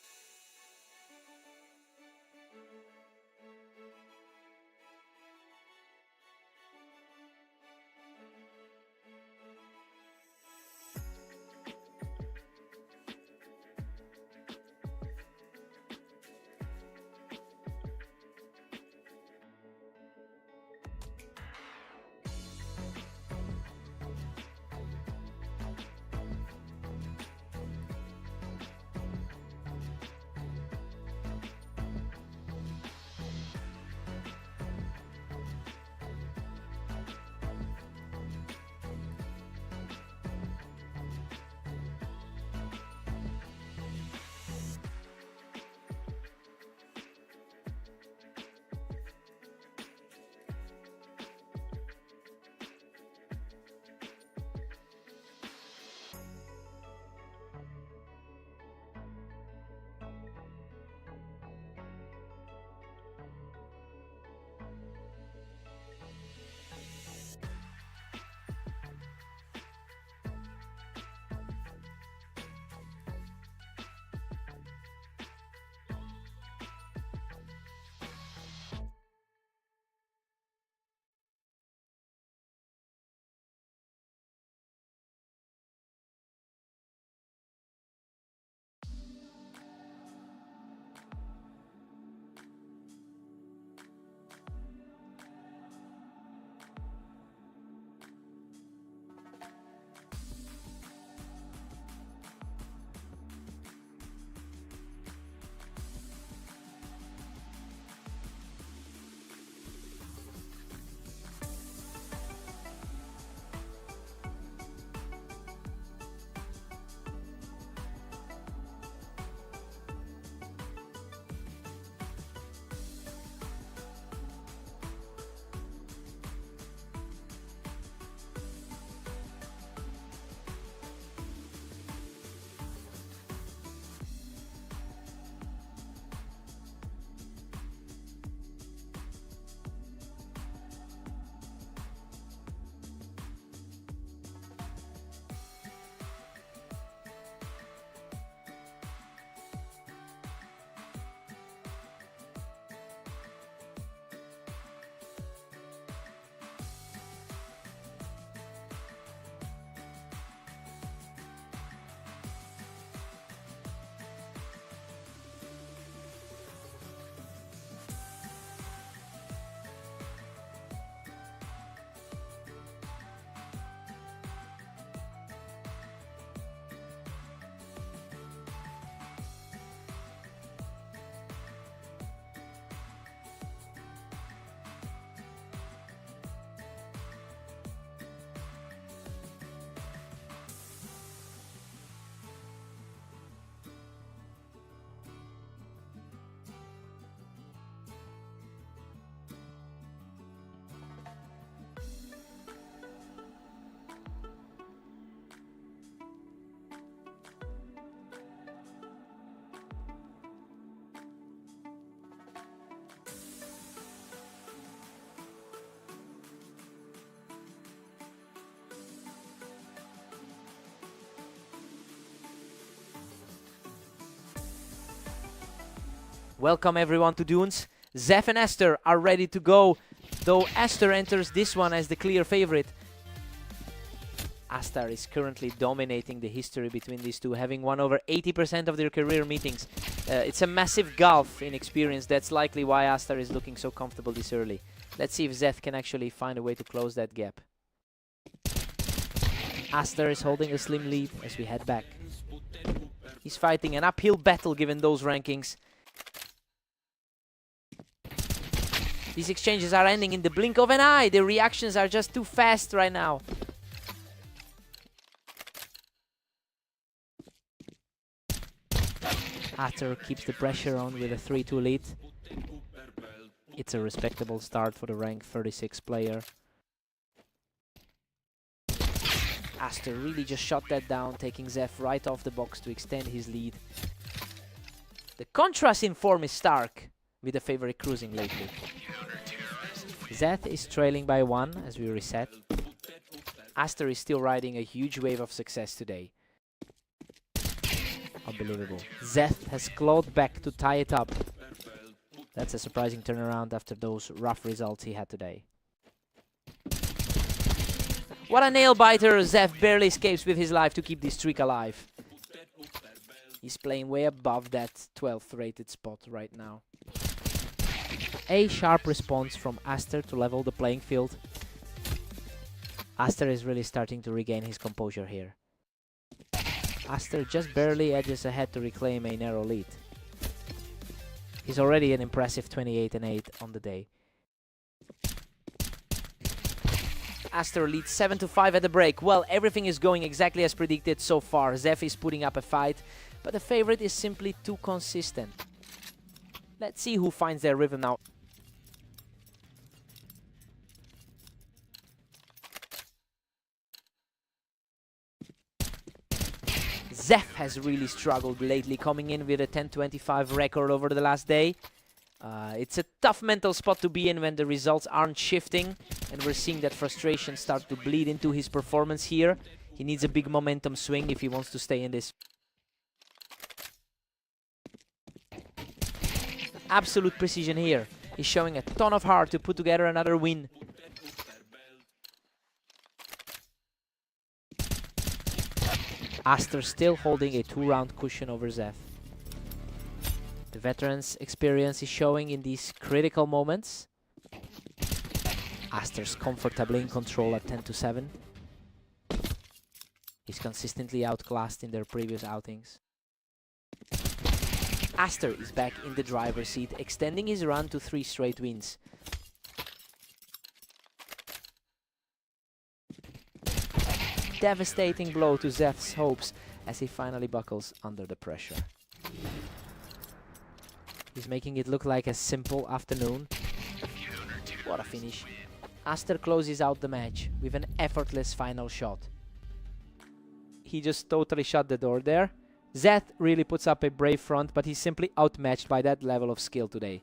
Welcome everyone to Dunes. Zeph and Aster are ready to go, though Aster enters this one as the clear favorite. Aster is currently dominating the history between these two, having won over 80% of their career meetings. It's a massive gulf in experience. That's likely why Aster is looking so comfortable this early. Let's see if Zeph can actually find a way to close that gap. Aster is holding a slim lead as we head back. He's fighting an uphill battle given those rankings. These exchanges are ending in the blink of an eye. The reactions are just too fast right now. Aster keeps the pressure on with a 3-2 lead. It's a respectable start for the rank 36 player. Aster really just shot that down, taking Zeph right off the box to extend his lead. The contrast in form is stark, with the favorite cruising lately. Zeth is trailing by 1 as we reset. Aster is still riding a huge wave of success today. Unbelievable. Zeth has clawed back to tie it up. That's a surprising turnaround after those rough results he had today. What a nail-biter. Zeth barely escapes with his life to keep this streak alive. He's playing way above that 12th rated spot right now. A sharp response from Aster to level the playing field. Aster is really starting to regain his composure here. Aster just barely edges ahead to reclaim a narrow lead. He's already an impressive 28-8 on the day. Aster leads 7-5 at the break. Well, everything is going exactly as predicted so far. Zeph is putting up a fight, but the favorite is simply too consistent. Let's see who finds their rhythm now. Zeph has really struggled lately, coming in with a 10-25 record over the last day. It's a tough mental spot to be in when the results aren't shifting, and we're seeing that frustration start to bleed into his performance here. He needs a big momentum swing if he wants to stay in this. Absolute precision here. He's showing a ton of heart to put together another win. Aster still holding a 2-round cushion over Zeph. The veteran's experience is showing in these critical moments. Aster's comfortably in control at 10-7. He's consistently outclassed in their previous outings. Aster is back in the driver's seat, extending his run to 3 straight wins. Devastating blow to Zeph's hopes as he finally buckles under the pressure. He's making it look like a simple afternoon. What a finish. Aster closes out the match with an effortless final shot. He just totally shut the door there. Zeth really puts up a brave front, but he's simply outmatched by that level of skill today.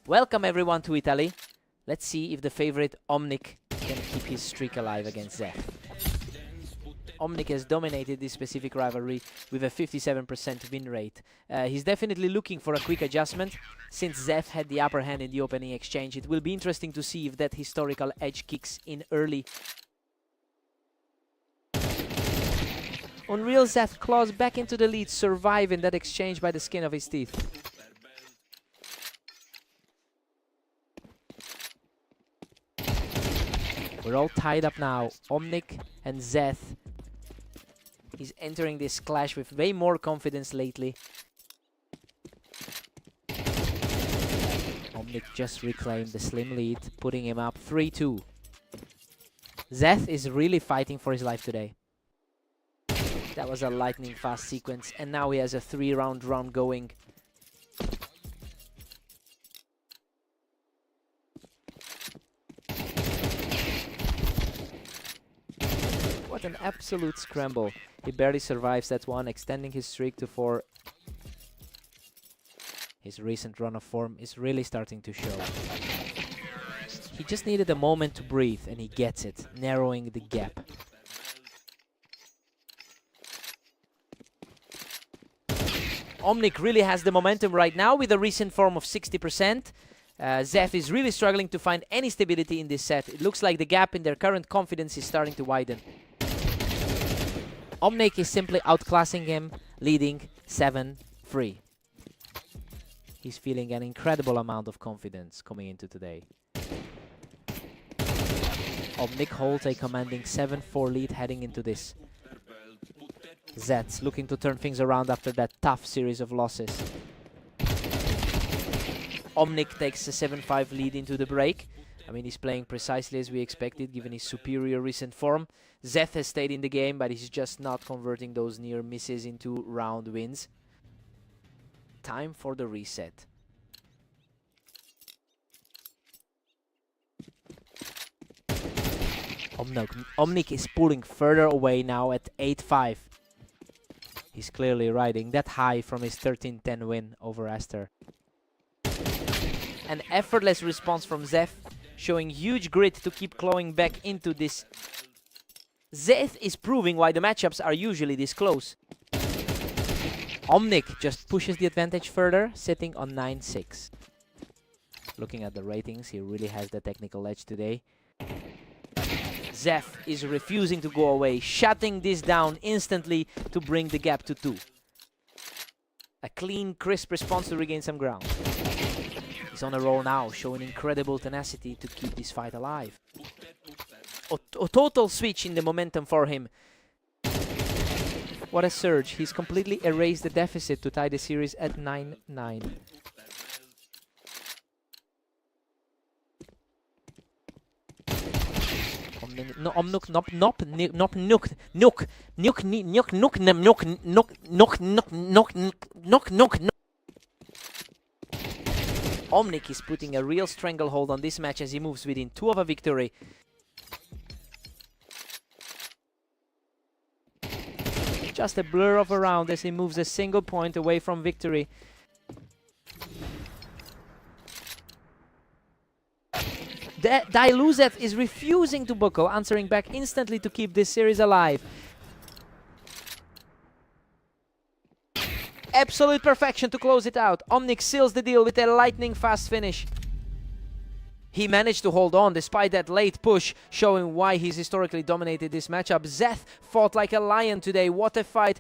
Welcome everyone to Italy. Let's see if the favorite Omnic can keep his streak alive against Zeth. Omnic has dominated this specific rivalry with a 57% win rate. He's definitely looking for a quick adjustment. Since Zeth had the upper hand in the opening exchange, it will be interesting to see if that historical edge kicks in early. Unreal Zeth claws back into the lead, surviving that exchange by the skin of his teeth. We're all tied up now. Omnic and Zeth. He's entering this clash with way more confidence lately. Omnic just reclaimed the slim lead, putting him up 3-2. Zeth is really fighting for his life today. That was a lightning fast sequence, and now he has a 3-round round going. What an absolute scramble. He barely survives that one, extending his streak to 4. His recent run of form is really starting to show. He just needed a moment to breathe, and he gets it, narrowing the gap. Omnic really has the momentum right now with a recent form of 60%. Zeth is really struggling to find any stability in this set. It looks like the gap in their current confidence is starting to widen. Omnic is simply outclassing him, leading 7-3. He's feeling an incredible amount of confidence coming into today. Omnic holds a commanding 7-4 lead heading into this. Zeth's looking to turn things around after that tough series of losses. Omnic takes a 7-5 lead into the break. I mean, he's playing precisely as we expected, given his superior recent form. Zeth has stayed in the game, but he's just not converting those near misses into round wins. Time for the reset. Omnic is pulling further away now at 8-5. He's clearly riding that high from his 13-10 win over Aster. An effortless response from Zeth, showing huge grit to keep clawing back into this. Zeth is proving why the matchups are usually this close. Omnic just pushes the advantage further, sitting on 9-6. Looking at the ratings, he really has the technical edge today. Zeth is refusing to go away, shutting this down instantly to bring the gap to 2. A clean, crisp response to regain some ground. He's on a roll now, showing incredible tenacity to keep this fight alive. A total switch in the momentum for him. What a surge. He's completely erased the deficit to tie the series at 9-9. No, Omnuk, nop, nop, nop, nuk, nuk, nuk, nuk, nuk, nuk, nuk, nuk, nuk, nuk, nuk, nuk. Omnic is putting a real stranglehold on this match as he moves within 2 of a victory. Just a blur of a round as he moves a single point away from victory. Diluzeth is refusing to buckle, answering back instantly to keep this series alive. Absolute perfection to close it out. Omnic seals the deal with a lightning fast finish. He managed to hold on despite that late push, showing why he's historically dominated this matchup. Zeth fought like a lion today. What a fight.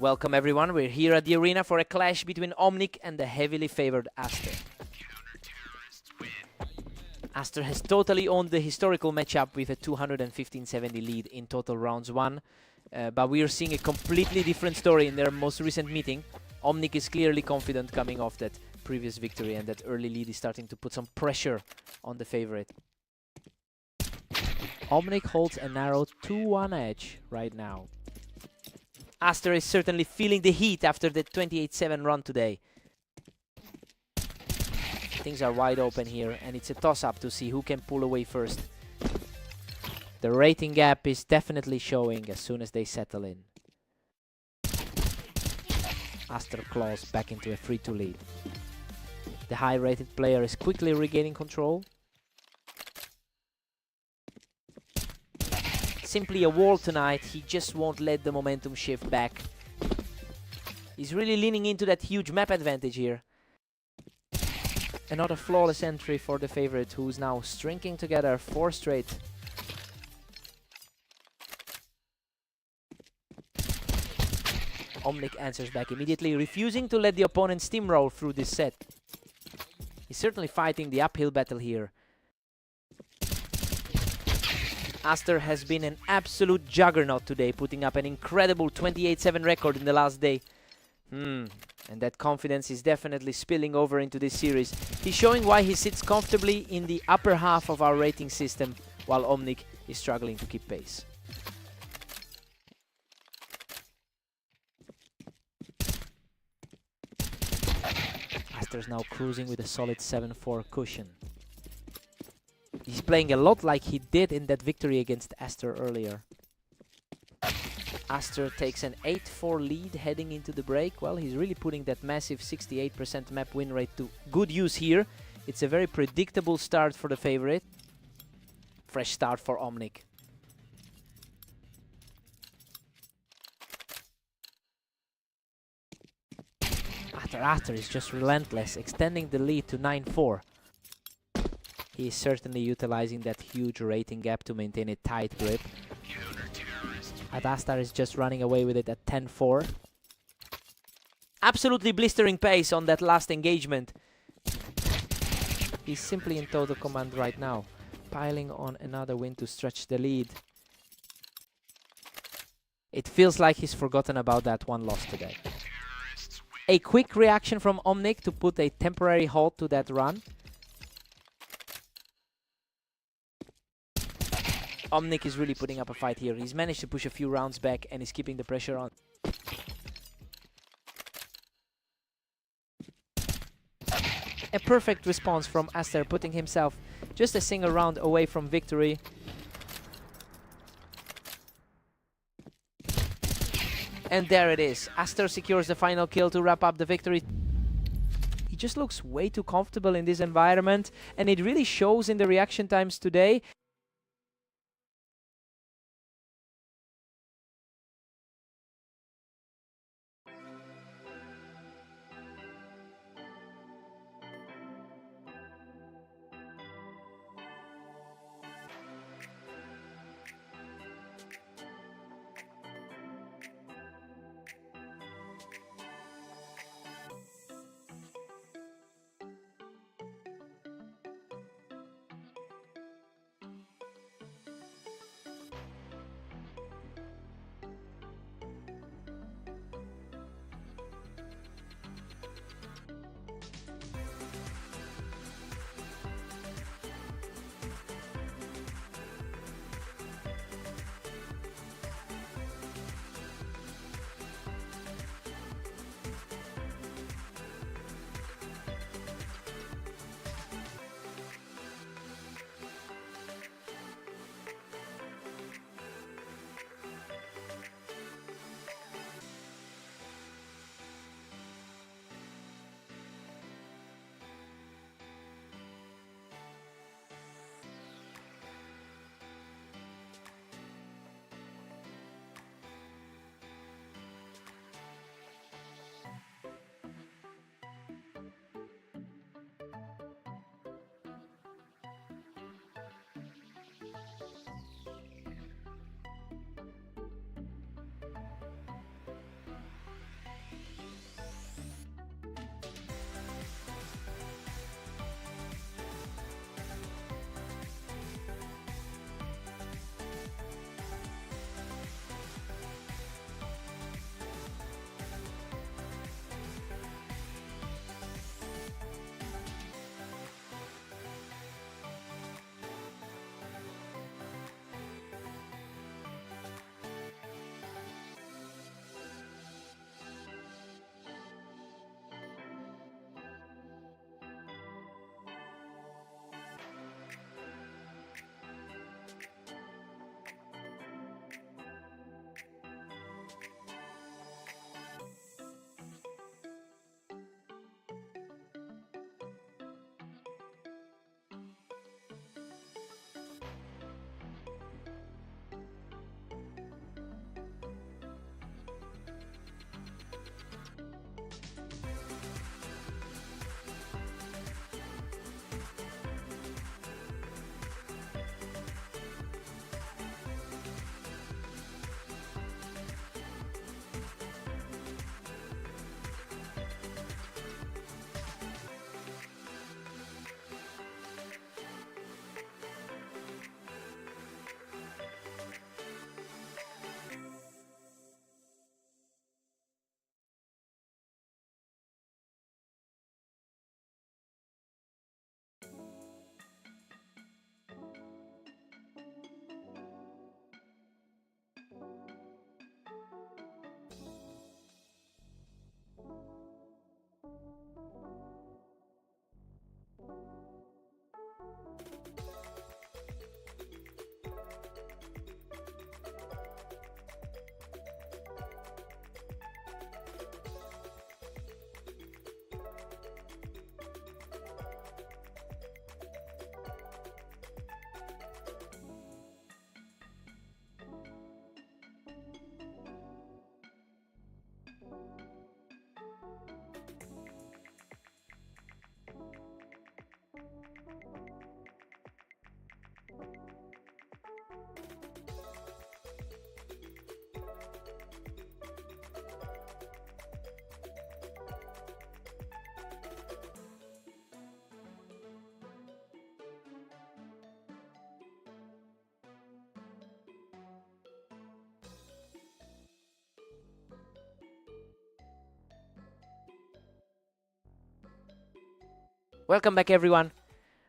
Welcome everyone, we're here at the arena for a clash between Omnic and the heavily favored Aster. Aster has totally owned the historical matchup with a 215-70 lead in total rounds won, but we are seeing a completely different story in their most recent meeting. Omnic is clearly confident coming off that previous victory, and that early lead is starting to put some pressure on the favorite. Omnic holds a narrow 2-1 edge right now. Aster is certainly feeling the heat after the 28-7 run today. Things are wide open here, and it's a toss-up to see who can pull away first. The rating gap is definitely showing as soon as they settle in. Aster claws back into a 3-2 lead. The high-rated player is quickly regaining control. Simply a wall tonight, he just won't let the momentum shift back. He's really leaning into that huge map advantage here. Another flawless entry for the favorite, who's now stringing together 4 straight. Omnic answers back immediately, refusing to let the opponent steamroll through this set. He's certainly fighting the uphill battle here. Aster has been an absolute juggernaut today, putting up an incredible 28-7 record in the last day. And that confidence is definitely spilling over into this series. He's showing why he sits comfortably in the upper half of our rating system, while Omnic is struggling to keep pace. Aster's now cruising with a solid 7-4 cushion. He's playing a lot like he did in that victory against Aster earlier. Aster takes an 8-4 lead heading into the break. Well, he's really putting that massive 68% map win rate to good use here. It's a very predictable start for the favorite. Fresh start for Omnic. Aster is just relentless, extending the lead to 9-4. He is certainly utilizing that huge rating gap to maintain a tight grip. Aster is just running away with it at 10-4. Absolutely blistering pace on that last engagement. He's simply in total command right now, piling on another win to stretch the lead. It feels like he's forgotten about that one loss today. A quick reaction from Omnic to put a temporary halt to that run. Omnic is really putting up a fight here. He's managed to push a few rounds back and is keeping the pressure on. A perfect response from Aster, putting himself just a single round away from victory. And there it is. Aster secures the final kill to wrap up the victory. He just looks way too comfortable in this environment, and it really shows in the reaction times today. Welcome back, everyone.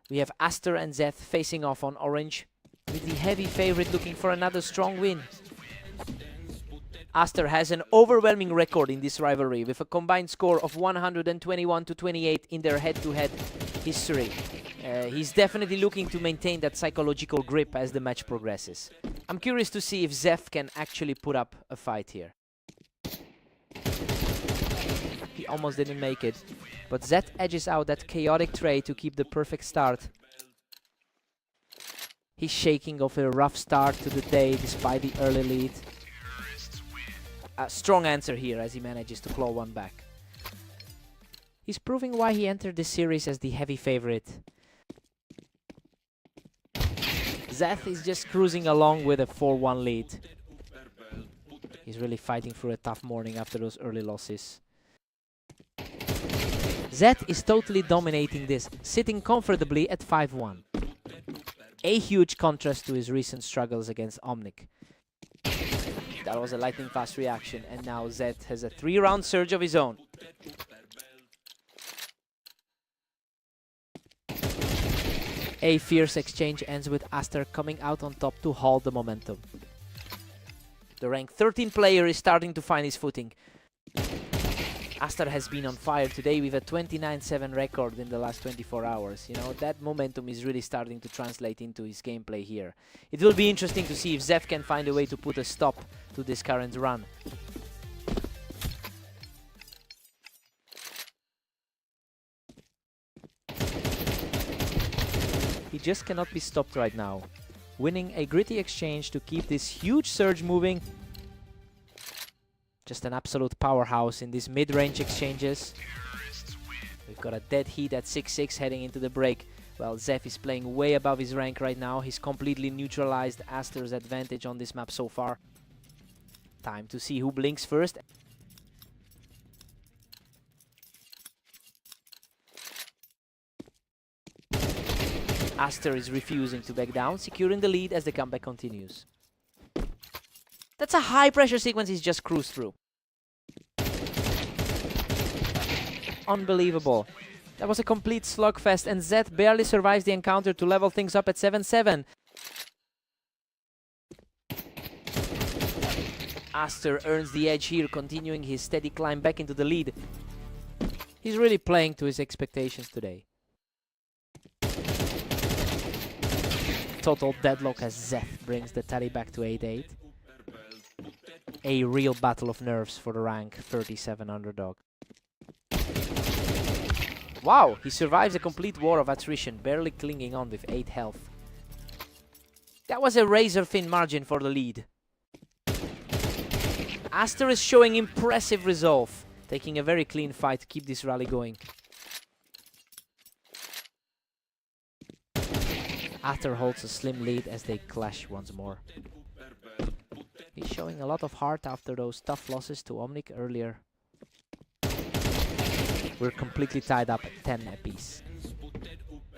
We have Aster and Zeth facing off on orange, with the heavy favorite looking for another strong win. Aster has an overwhelming record in this rivalry, with a combined score of 121-28 in their head-to-head history. He's definitely looking to maintain that psychological grip as the match progresses. I'm curious to see if Zeth can actually put up a fight here. He almost didn't make it, but Zeth edges out that chaotic tray to keep the perfect start. He's shaking off a rough start to the day despite the early lead. A strong answer here as he manages to claw one back. He's proving why he entered this series as the heavy favorite. Zeth is just cruising along with a 4-1 lead. He's really fighting through a tough morning after those early losses. Zeth is totally dominating this, sitting comfortably at 5-1. A huge contrast to his recent struggles against Omnic. That was a lightning fast reaction, and now Zeth has a 3-round surge of his own. A fierce exchange ends with Aster coming out on top to halt the momentum. The rank 13 player is starting to find his footing. Aster has been on fire today with a 29-7 record in the last 24 hours. You know, that momentum is really starting to translate into his gameplay here. It will be interesting to see if Zeth can find a way to put a stop to this current run. He just cannot be stopped right now. Winning a gritty exchange to keep this huge surge moving. Just an absolute powerhouse in these mid-range exchanges. We've got a dead heat at 6-6 heading into the break. Well, Zeth is playing way above his rank right now. He's completely neutralized Aster's advantage on this map so far. Time to see who blinks first. Aster is refusing to back down, securing the lead as the comeback continues. That's a high pressure sequence he's just cruised through. Unbelievable. That was a complete slugfest, and Zeth barely survives the encounter to level things up at 7-7. Aster earns the edge here, continuing his steady climb back into the lead. He's really playing to his expectations today. Total deadlock as Zeth brings the tally back to 8-8. A real battle of nerves for the rank 37 underdog. Wow, he survives a complete war of attrition, barely clinging on with 8 health. That was a razor-thin margin for the lead. Aster is showing impressive resolve, taking a very clean fight to keep this rally going. Aster holds a slim lead as they clash once more. He's showing a lot of heart after those tough losses to Omnic earlier. We're completely tied up at 10 apiece.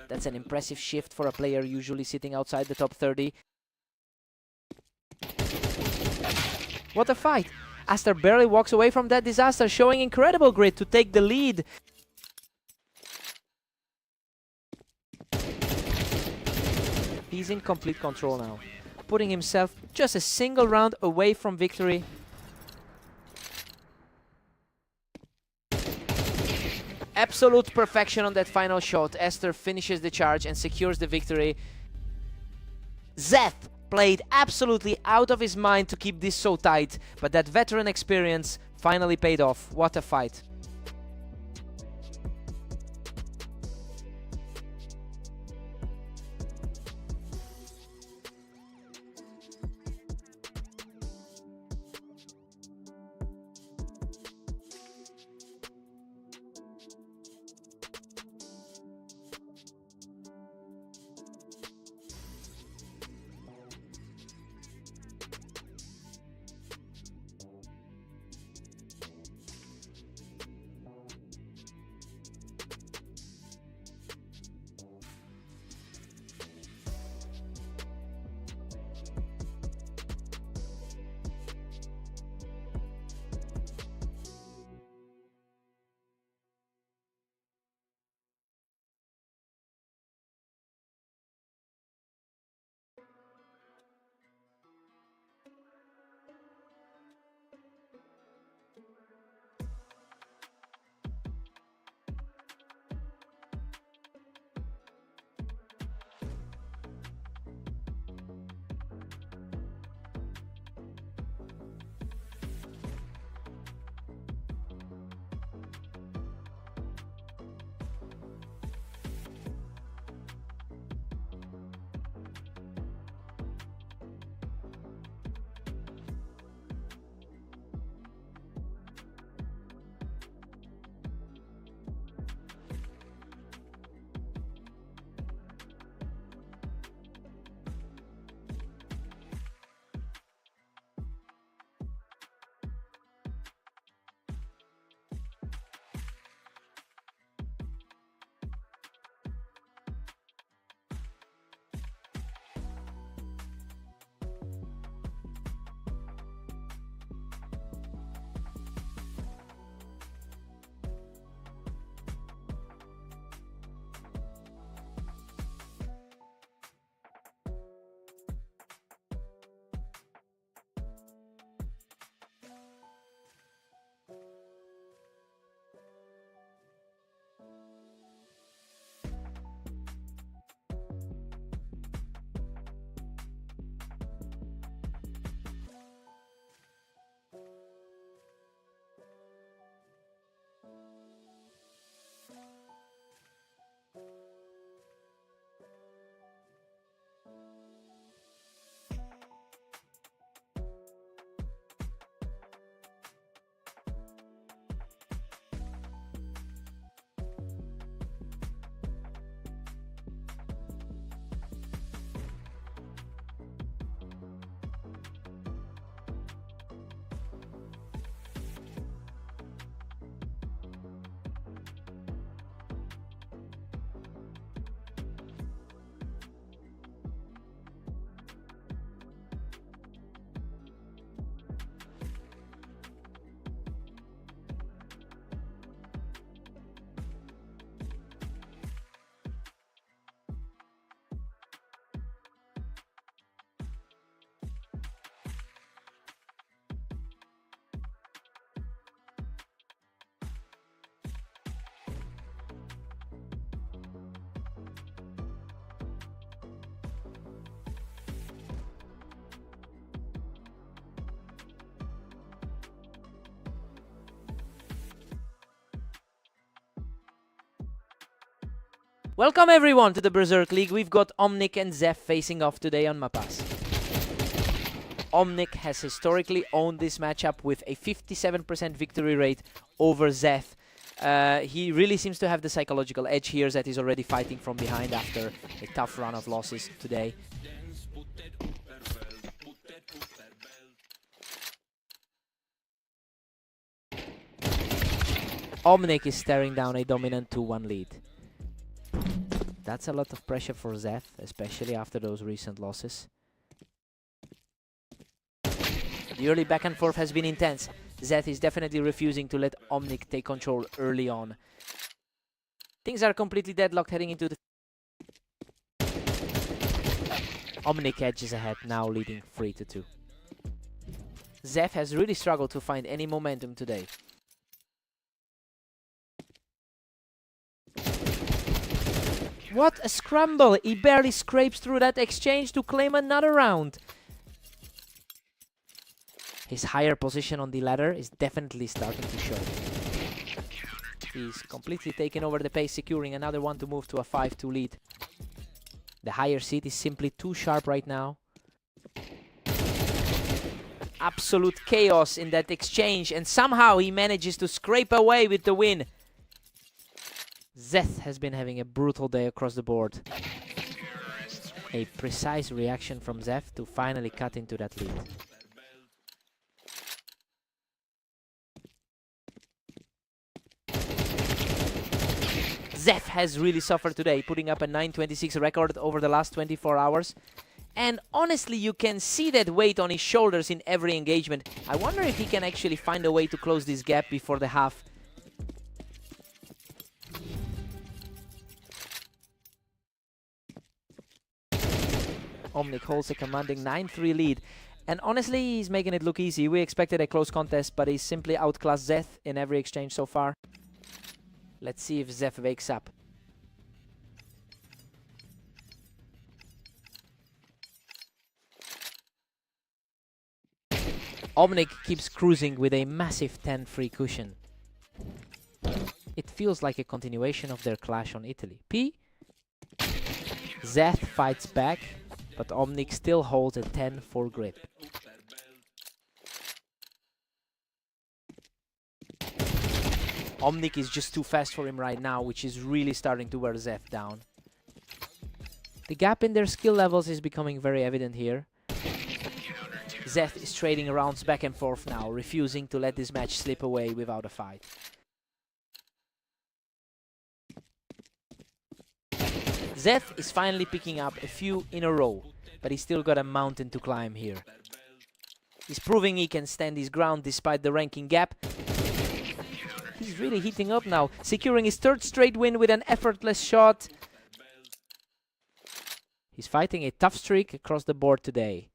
That's an impressive shift for a player usually sitting outside the top 30. What a fight! Aster barely walks away from that disaster, showing incredible grit to take the lead. He's in complete control now, putting himself just a single round away from victory. Absolute perfection on that final shot. Aster finishes the charge and secures the victory. Zeth played absolutely out of his mind to keep this so tight, but that veteran experience finally paid off. What a fight. Welcome everyone to the Berserk League. We've got Omnic and Zeph facing off today on Mapas. Omnic has historically owned this matchup with a 57% victory rate over Zeph. He really seems to have the psychological edge here. Zeth is already fighting from behind after a tough run of losses today. Omnic is staring down a dominant 2-1 lead. That's a lot of pressure for Zeth, especially after those recent losses. The early back and forth has been intense. Zeth is definitely refusing to let Omnic take control early on. Things are completely deadlocked heading into the... Omnic edges ahead, now leading 3-2. Zeth has really struggled to find any momentum today. What a scramble! He barely scrapes through that exchange to claim another round. His higher position on the ladder is definitely starting to show. He's completely taken over the pace, securing another one to move to a 5-2 lead. The higher seat is simply too sharp right now. Absolute chaos in that exchange, and somehow he manages to scrape away with the win. Zeth has been having a brutal day across the board. A precise reaction from Zeth to finally cut into that lead. Zeth has really suffered today, putting up a 9:26 record over the last 24 hours. And honestly, you can see that weight on his shoulders in every engagement. I wonder if he can actually find a way to close this gap before the half. Omnic holds a commanding 9-3 lead. And honestly, he's making it look easy. We expected a close contest, but he's simply outclassed Zeth in every exchange so far. Let's see if Zeth wakes up. Omnic keeps cruising with a massive 10-free cushion. It feels like a continuation of their clash on Italy. P. Zeth fights back, but Omnic still holds a 10-4 grip. Omnic is just too fast for him right now, which is really starting to wear Zeth down. The gap in their skill levels is becoming very evident here. Zeth is trading rounds back and forth now, refusing to let this match slip away without a fight. Zeth is finally picking up a few in a row, but he's still got a mountain to climb here. He's proving he can stand his ground despite the ranking gap. He's really heating up now, securing his third straight win with an effortless shot. He's fighting a tough streak across the board today.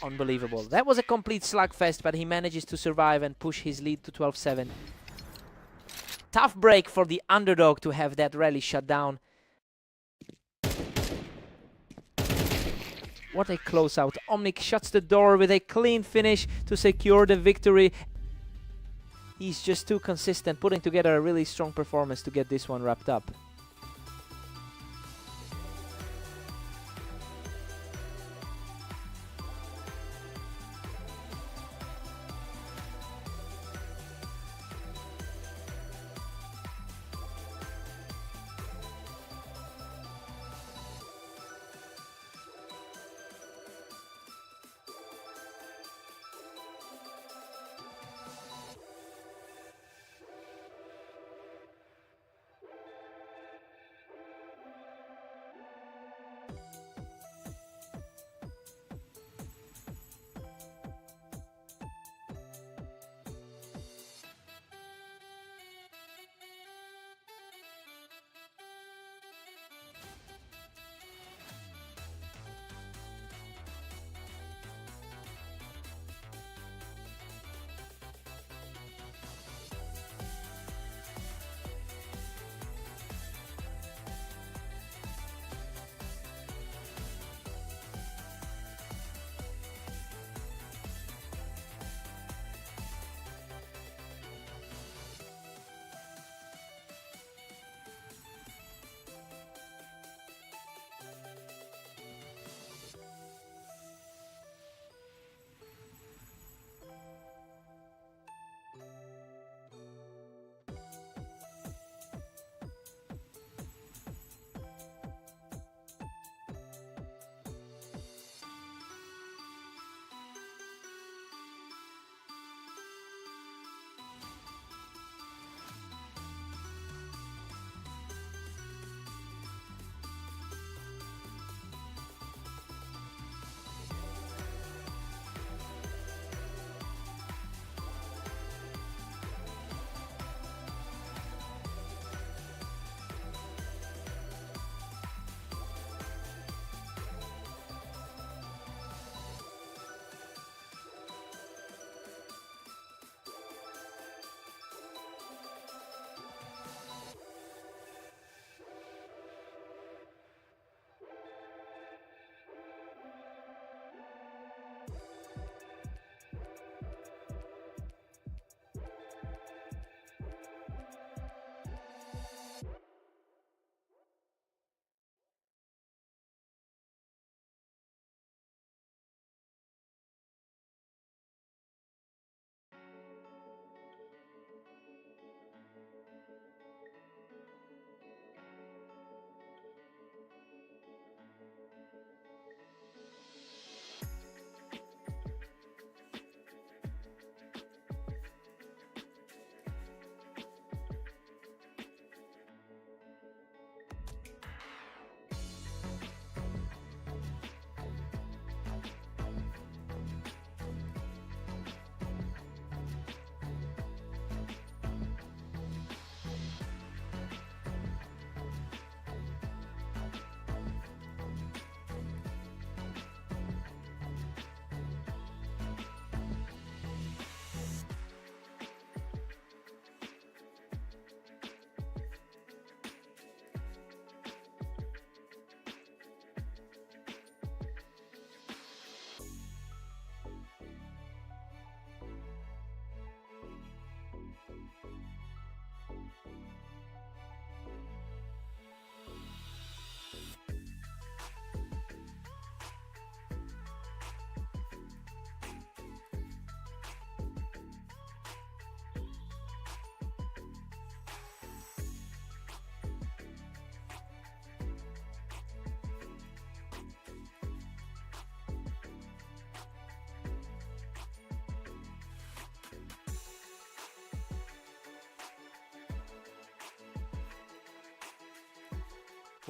Unbelievable. That was a complete slugfest, but he manages to survive and push his lead to 12-7. Tough break for the underdog to have that rally shut down. What a closeout. Omnic shuts the door with a clean finish to secure the victory. He's just too consistent, putting together a really strong performance to get this one wrapped up.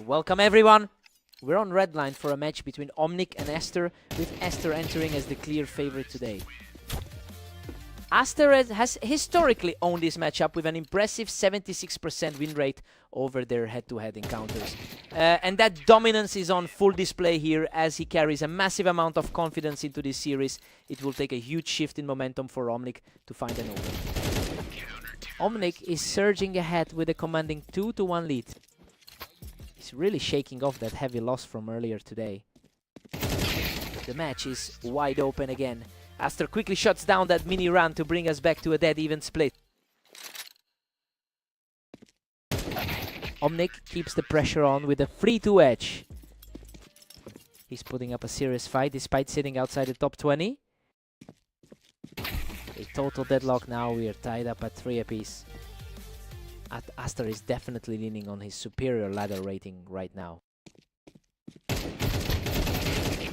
Welcome everyone! We're on red line for a match between Omnic and Aster, with Aster entering as the clear favorite today. Aster has historically owned this matchup with an impressive 76% win rate over their head-to-head encounters. And that dominance is on full display here as he carries a massive amount of confidence into this series. It will take a huge shift in momentum for Omnic to find an opening. Omnic is surging ahead with a commanding 2-1 lead. He's really shaking off that heavy loss from earlier today. The match is wide open again. Aster quickly shuts down that mini run to bring us back to a dead-even split. Omnic keeps the pressure on with a 3-2 edge. He's putting up a serious fight despite sitting outside the top 20. A total deadlock now. We are tied up at 3 apiece. Aster is definitely leaning on his superior ladder rating right now.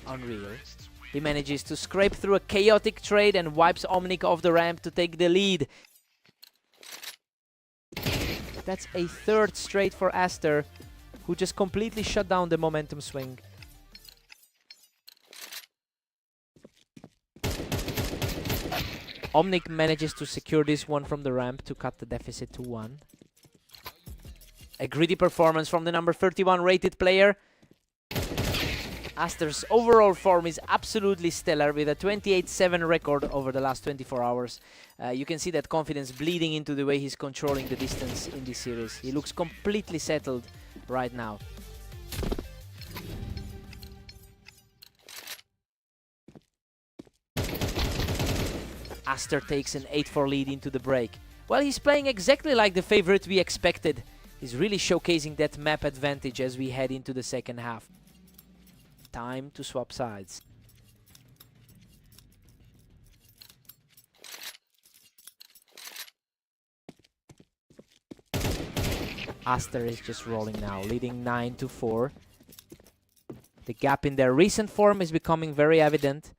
Unreal. He manages to scrape through a chaotic trade and wipes Omnic off the ramp to take the lead. That's a third straight for Aster, who just completely shut down the momentum swing. Omnic manages to secure this one from the ramp to cut the deficit to 1. A gritty performance from the number 31 rated player. Aster's overall form is absolutely stellar with a 28-7 record over the last 24 hours. You can see that confidence bleeding into the way he's controlling the distance in this series. He looks completely settled right now. Aster takes an 8-4 lead into the break. Well, he's playing exactly like the favorite we expected. He's really showcasing that map advantage as we head into the second half. Time to swap sides. Aster is just rolling now, leading 9-4. The gap in their recent form is becoming very evident.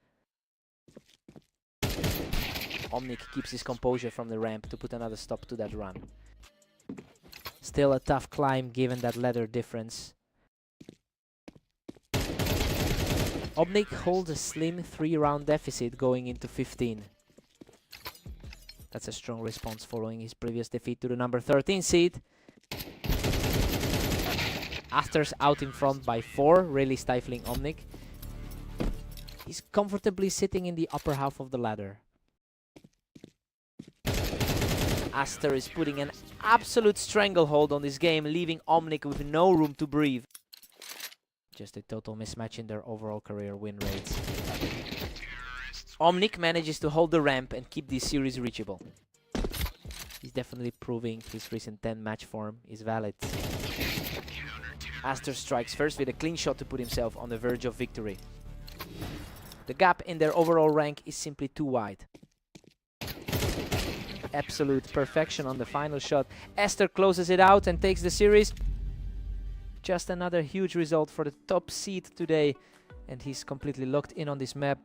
Omnic keeps his composure from the ramp to put another stop to that run. Still a tough climb given that ladder difference. Omnic holds a slim 3-round deficit going into 15. That's a strong response following his previous defeat to the number 13 seed. Aster's out in front by 4, really stifling Omnic. He's comfortably sitting in the upper half of the ladder. Aster is putting an absolute stranglehold on this game, leaving Omnic with no room to breathe. Just a total mismatch in their overall career win rates. Omnic manages to hold the ramp and keep this series reachable. He's definitely proving his recent 10 match form is valid. Aster strikes first with a clean shot to put himself on the verge of victory. The gap in their overall rank is simply too wide. Absolute perfection on the final shot. Aster closes it out and takes the series. Just another huge result for the top seed today, and he's completely locked in on this map.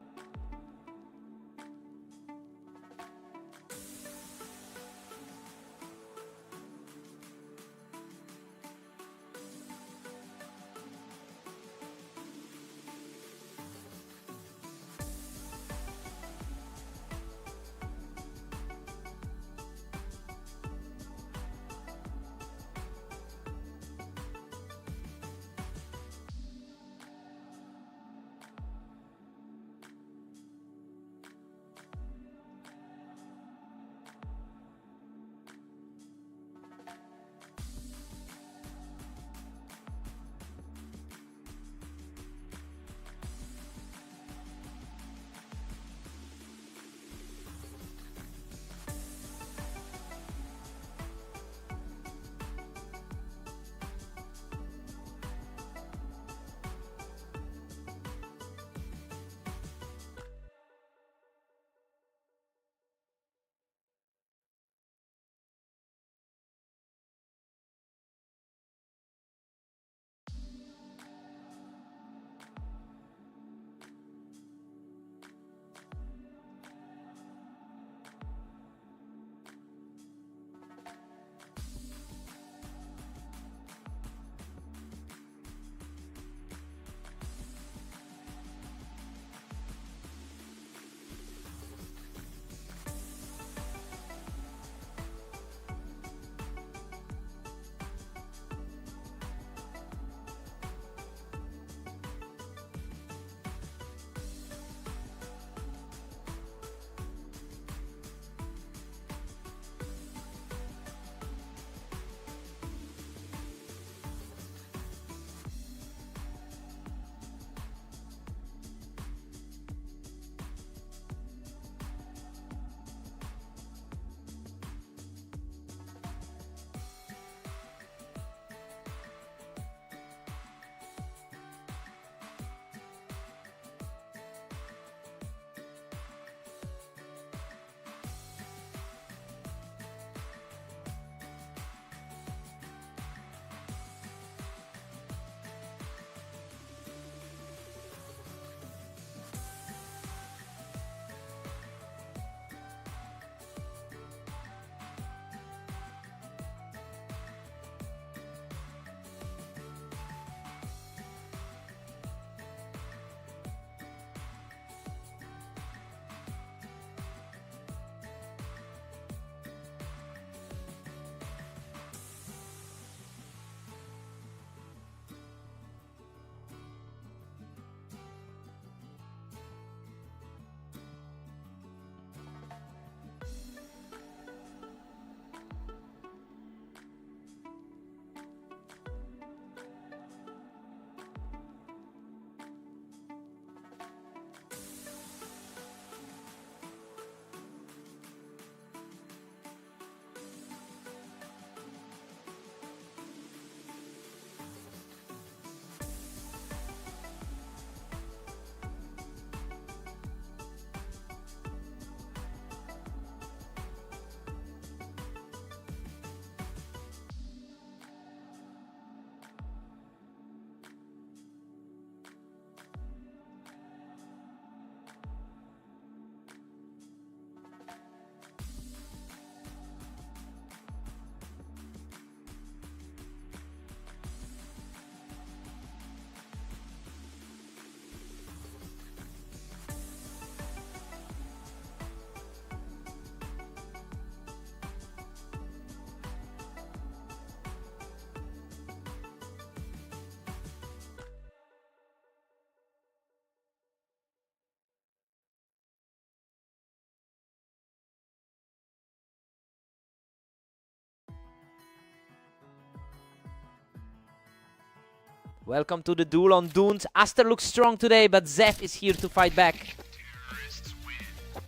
Welcome to the duel on Dunes. Aster looks strong today, but Zeth is here to fight back.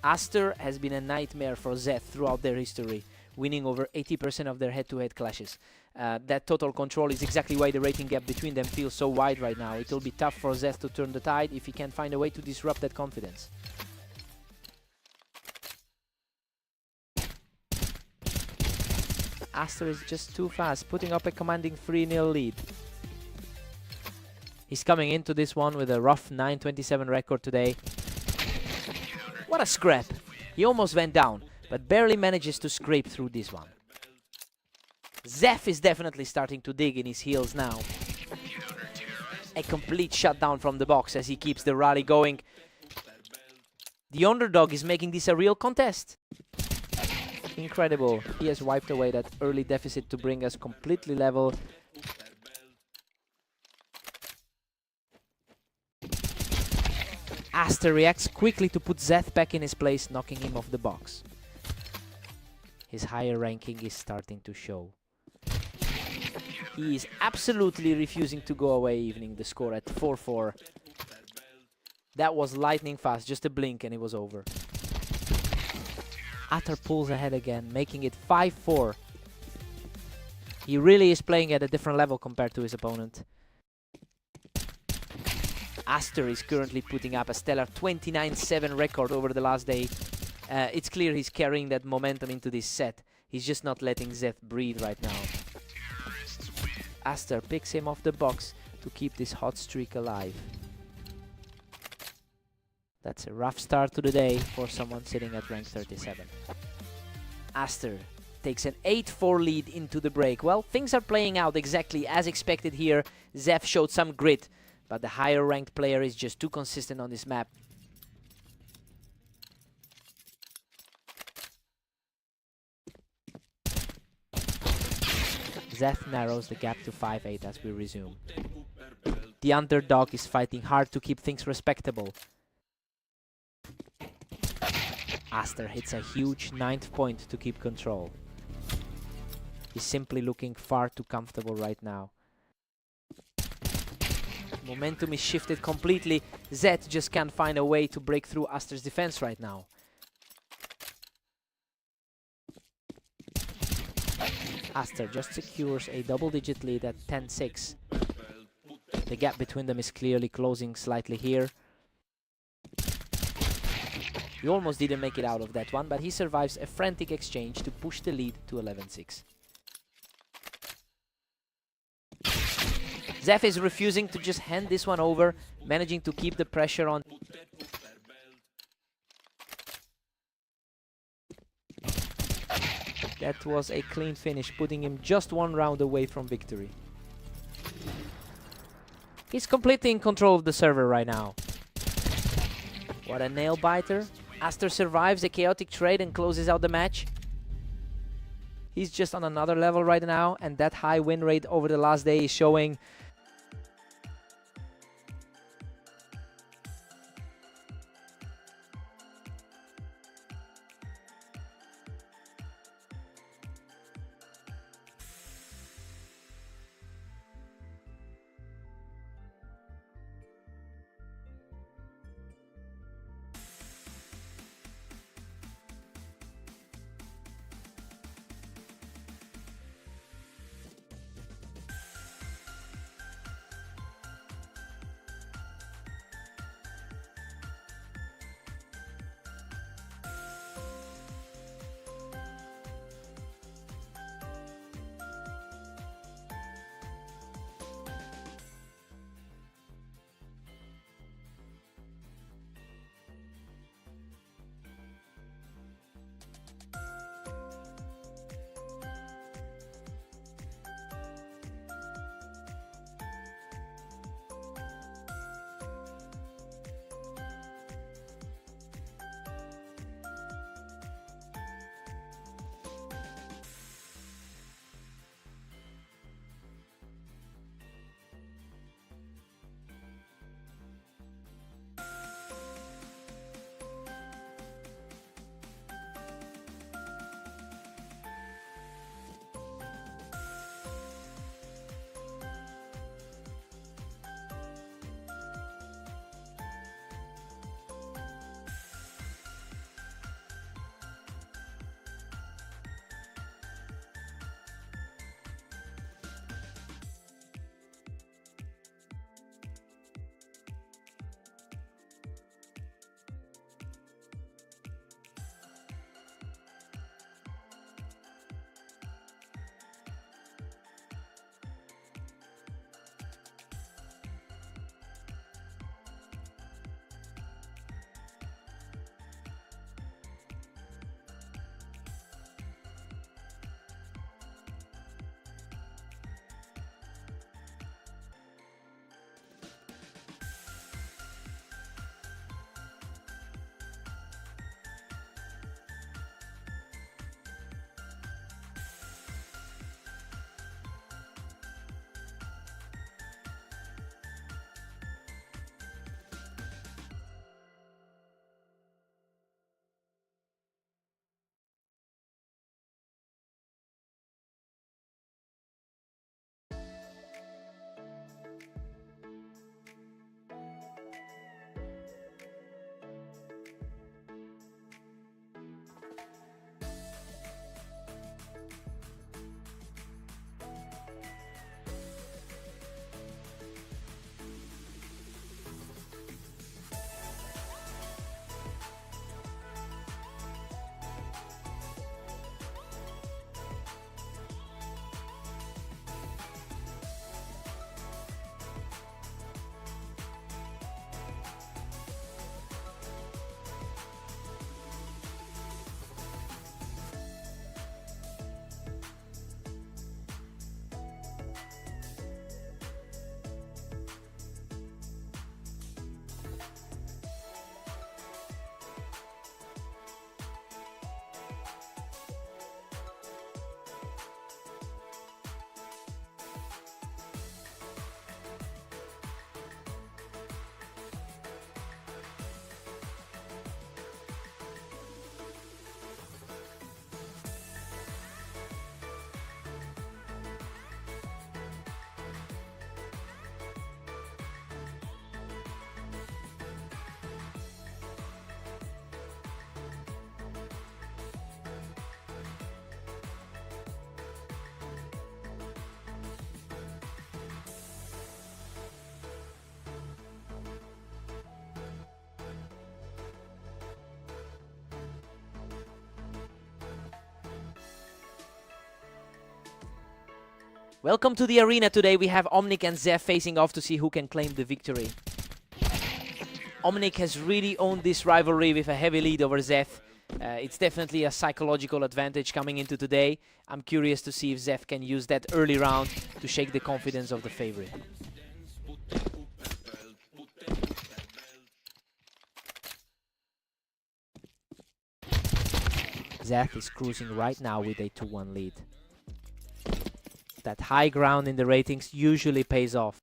Aster has been a nightmare for Zeth throughout their history, winning over 80% of their head-to-head clashes. That total control is exactly why the rating gap between them feels so wide right now. It will be tough for Zeth to turn the tide if he can find a way to disrupt that confidence. Aster is just too fast, putting up a commanding 3-0 lead. He's coming into this one with a rough 9.27 record today. What a scrap! He almost went down, but barely manages to scrape through this one. Zeth is definitely starting to dig in his heels now. A complete shutdown from the box as he keeps the rally going. The underdog is making this a real contest. Incredible. He has wiped away that early deficit to bring us completely level. Aster reacts quickly to put Zeth back in his place, knocking him off the box. His higher ranking is starting to show. He is absolutely refusing to go away, evening the score at 4-4. That was lightning fast, just a blink and it was over. Aster pulls ahead again, making it 5-4. He really is playing at a different level compared to his opponent. Aster is currently putting up a stellar 29-7 record over the last day. It's clear he's carrying that momentum into this set. He's just not letting Zeth breathe right now. Aster picks him off the box to keep this hot streak alive. That's a rough start to the day for someone sitting at rank 37. Aster takes an 8-4 lead into the break. Well, things are playing out exactly as expected here. Zeth showed some grit, but the higher ranked player is just too consistent on this map. Zeth narrows the gap to 5-8 as we resume. The underdog is fighting hard to keep things respectable. Aster hits a huge 9th point to keep control. He's simply looking far too comfortable right now. Momentum is shifted completely. Zeth just can't find a way to break through Aster's defense right now. Aster just secures a double-digit lead at 10-6. The gap between them is clearly closing slightly here. He almost didn't make it out of that one, but he survives a frantic exchange to push the lead to 11-6. Zeth is refusing to just hand this one over, managing to keep the pressure on. That was a clean finish, putting him just one round away from victory. He's completely in control of the server right now. What a nail biter. Aster survives a chaotic trade and closes out the match. He's just on another level right now, and that high win rate over the last day is showing. Welcome to the arena. Today we have Omnic and Zef facing off to see who can claim the victory. Omnic has really owned this rivalry with a heavy lead over Zef. It's definitely a psychological advantage coming into today. I'm curious to see if Zef can use that early round to shake the confidence of the favorite. Zef is cruising right now with a 2-1 lead. That high ground in the ratings usually pays off.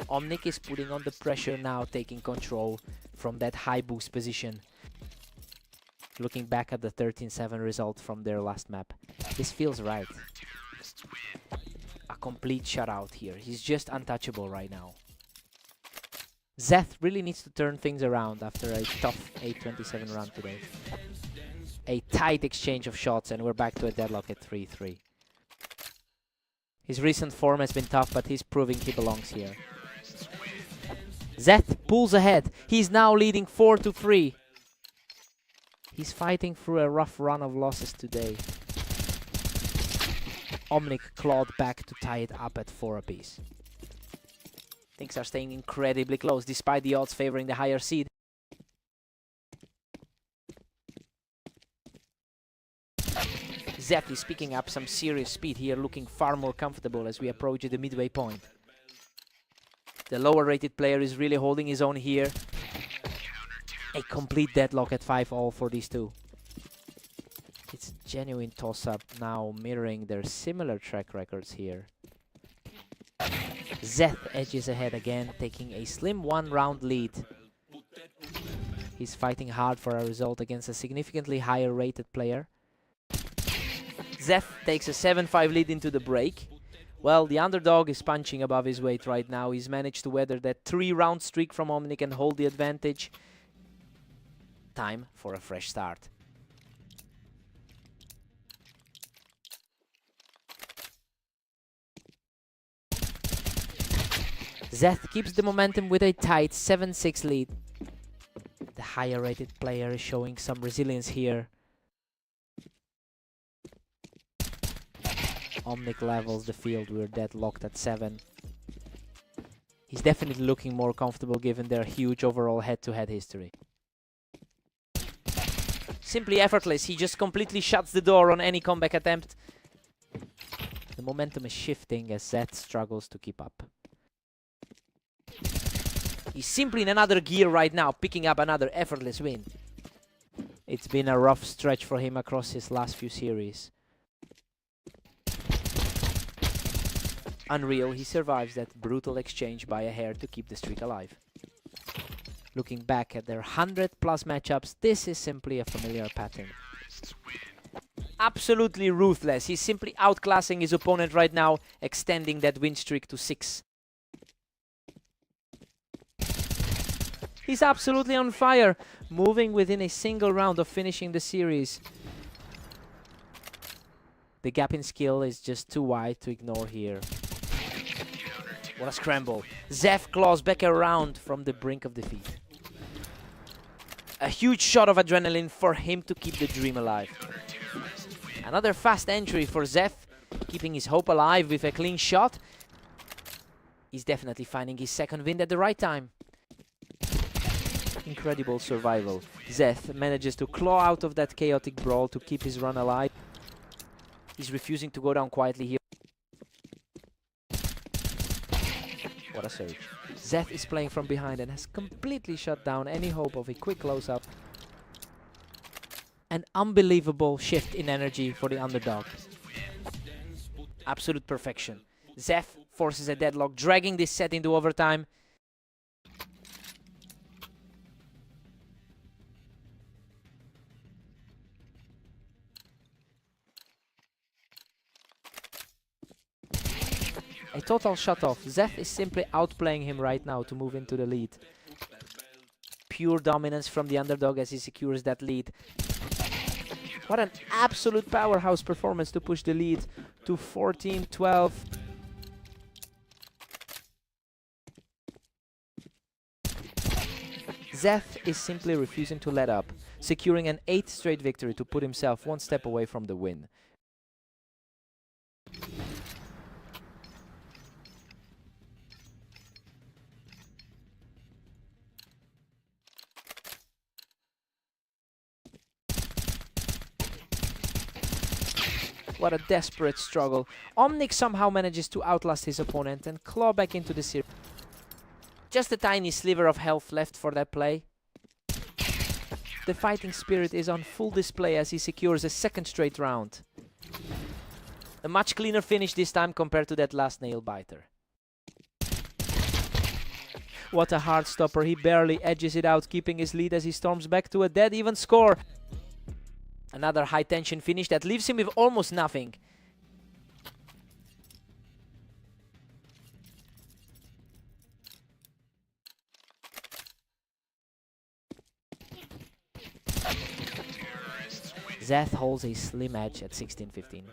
Omnic is putting on the pressure now, taking control from that high boost position. Looking back at the 13-7 result from their last map, this feels right. A complete shutout here. He's just untouchable right now. Zeth really needs to turn things around after a tough 8-27 run today. A tight exchange of shots and we're back to a deadlock at 3-3. His recent form has been tough, but he's proving he belongs here. Zeth pulls ahead. He's now leading 4-3. He's fighting through a rough run of losses today. Omnic clawed back to tie it up at 4 apiece. Things are staying incredibly close, despite the odds favoring the higher seed. Zef is picking up some serious speed here, looking far more comfortable as we approach the midway point. The lower rated player is really holding his own here. A complete deadlock at 5-all for these two. It's a genuine toss-up now, mirroring their similar track records here. Zeth edges ahead again, taking a slim 1-round lead. He's fighting hard for a result against a significantly higher rated player. Zeth takes a 7-5 lead into the break. Well, the underdog is punching above his weight right now. He's managed to weather that 3-round streak from Omnic and hold the advantage. Time for a fresh start. Zeth keeps the momentum with a tight 7-6 lead. The higher rated player is showing some resilience here. Omnic levels the field, we're deadlocked at 7. He's definitely looking more comfortable given their huge overall head-to-head history. Simply effortless, he just completely shuts the door on any comeback attempt. The momentum is shifting as Zeth struggles to keep up. He's simply in another gear right now, picking up another effortless win. It's been a rough stretch for him across his last few series. Unreal, he survives that brutal exchange by a hair to keep the streak alive. Looking back at their 100+ matchups, this is simply a familiar pattern. Absolutely ruthless. He's simply outclassing his opponent right now, extending that win streak to 6. He's absolutely on fire, moving within a single round of finishing the series. The gap in skill is just too wide to ignore here. What a scramble. Zef claws back around from the brink of defeat. A huge shot of adrenaline for him to keep the dream alive. Another fast entry for Zef, keeping his hope alive with a clean shot. He's definitely finding his second win at the right time. Incredible survival. Zeth manages to claw out of that chaotic brawl to keep his run alive. He's refusing to go down quietly here. What a surge. Zeth is playing from behind and has completely shut down any hope of a quick close-up. An unbelievable shift in energy for the underdog. Absolute perfection. Zeth forces a deadlock, dragging this set into overtime. A total shut-off. Zeth is simply outplaying him right now to move into the lead. Pure dominance from the underdog as he secures that lead. What an absolute powerhouse performance to push the lead to 14-12. Zeth is simply refusing to let up, securing an 8th straight victory to put himself one step away from the win. What a desperate struggle. Omnic somehow manages to outlast his opponent and claw back into the series. Just a tiny sliver of health left for that play. The fighting spirit is on full display as he secures a 2nd straight round. A much cleaner finish this time compared to that last nail biter. What a hard stopper, he barely edges it out, keeping his lead as he storms back to a dead even score. Another high tension finish that leaves him with almost nothing. Zeth holds a slim edge at 16-15.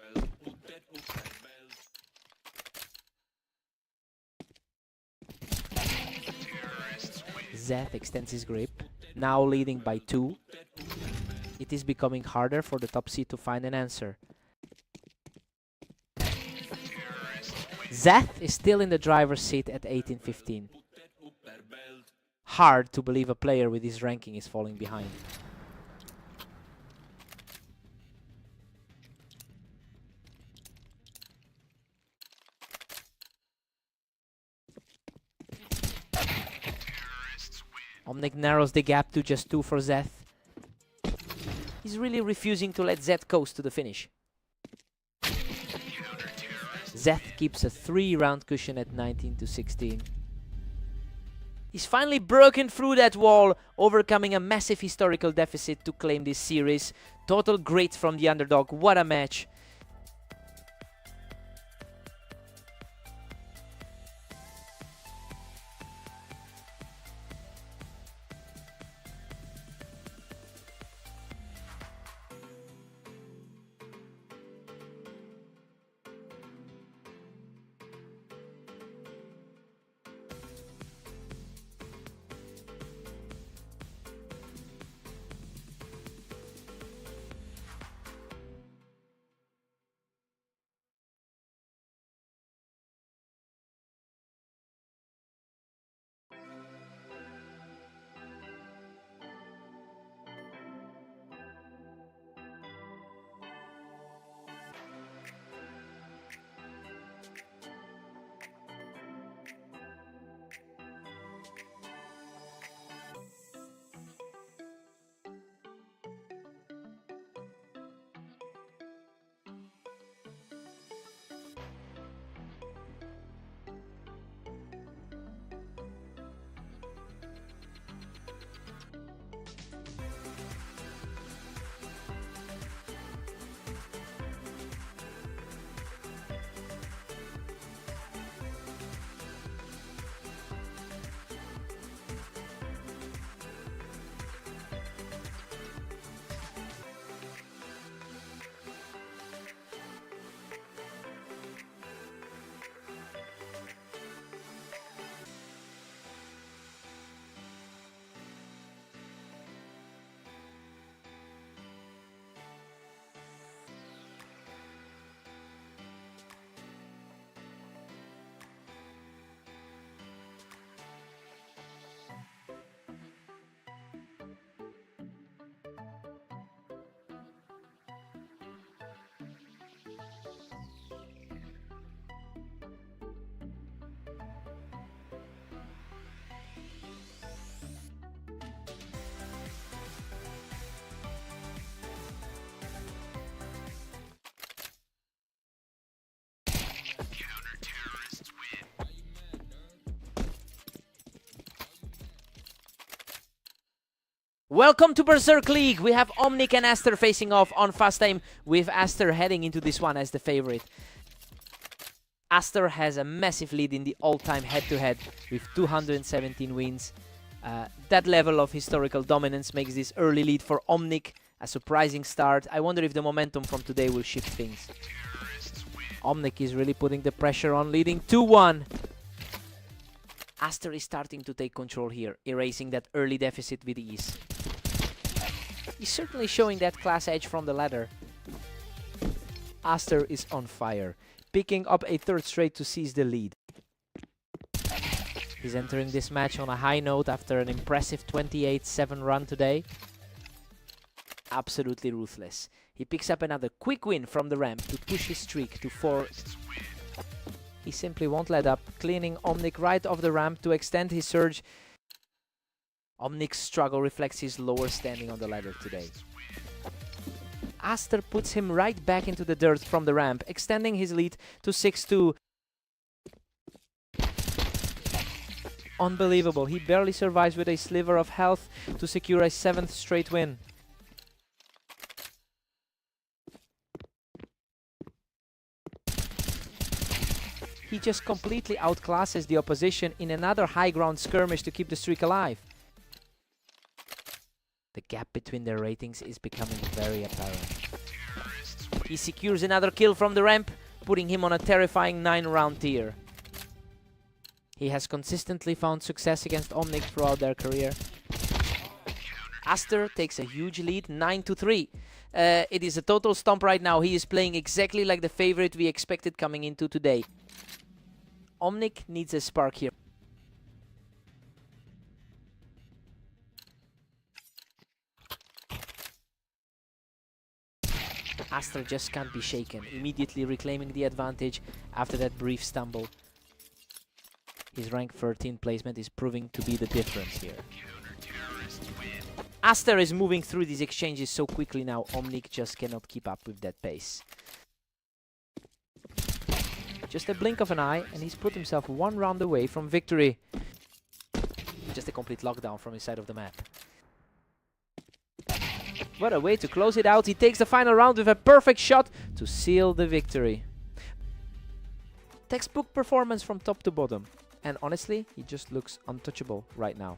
Zeth extends his grip, now leading by 2. It is becoming harder for the top seed to find an answer. Zeth is still in the driver's seat at 18-15. Hard to believe a player with his ranking is falling behind. Omnic narrows the gap to just 2 for Zeth. He's really refusing to let Zeth coast to the finish. Zeth keeps a 3-round cushion at 19-16. He's finally broken through that wall, overcoming a massive historical deficit to claim this series. Total great from the underdog. What a match. Welcome to Berserk League. We have Omnic and Aster facing off on fast time, with Aster heading into this one as the favorite. Aster has a massive lead in the all-time head-to-head with 217 wins. That level of historical dominance makes this early lead for Omnic a surprising start. I wonder if the momentum from today will shift things. Omnic is really putting the pressure on, leading 2-1. Aster is starting to take control here, erasing that early deficit with ease. He's certainly showing that class edge from the ladder. Aster is on fire, picking up a third straight to seize the lead. He's entering this match on a high note after an impressive 28-7 run today. Absolutely ruthless. He picks up another quick win from the ramp to push his streak to 4. He simply won't let up, cleaning Omnic right off the ramp to extend his surge. Omnic's struggle reflects his lower standing on the ladder today. Aster puts him right back into the dirt from the ramp, extending his lead to 6-2. Unbelievable, he barely survives with a sliver of health to secure a 7th straight win. He just completely outclasses the opposition in another high ground skirmish to keep the streak alive. The gap between their ratings is becoming very apparent. He secures another kill from the ramp, putting him on a terrifying 9-round tier. He has consistently found success against Omnic throughout their career. Aster takes a huge lead, 9-3. It is a total stomp right now. He is playing exactly like the favorite we expected coming into today. Omnic needs a spark here. Aster just can't be shaken, immediately reclaiming the advantage after that brief stumble. His rank 13 placement is proving to be the difference here. Aster is moving through these exchanges so quickly now, Omnic just cannot keep up with that pace. Just a blink of an eye, and he's put himself 1 round away from victory. Just a complete lockdown from his side of the map. What a way to close it out. He takes the final round with a perfect shot to seal the victory. Textbook performance from top to bottom. And honestly, he just looks untouchable right now.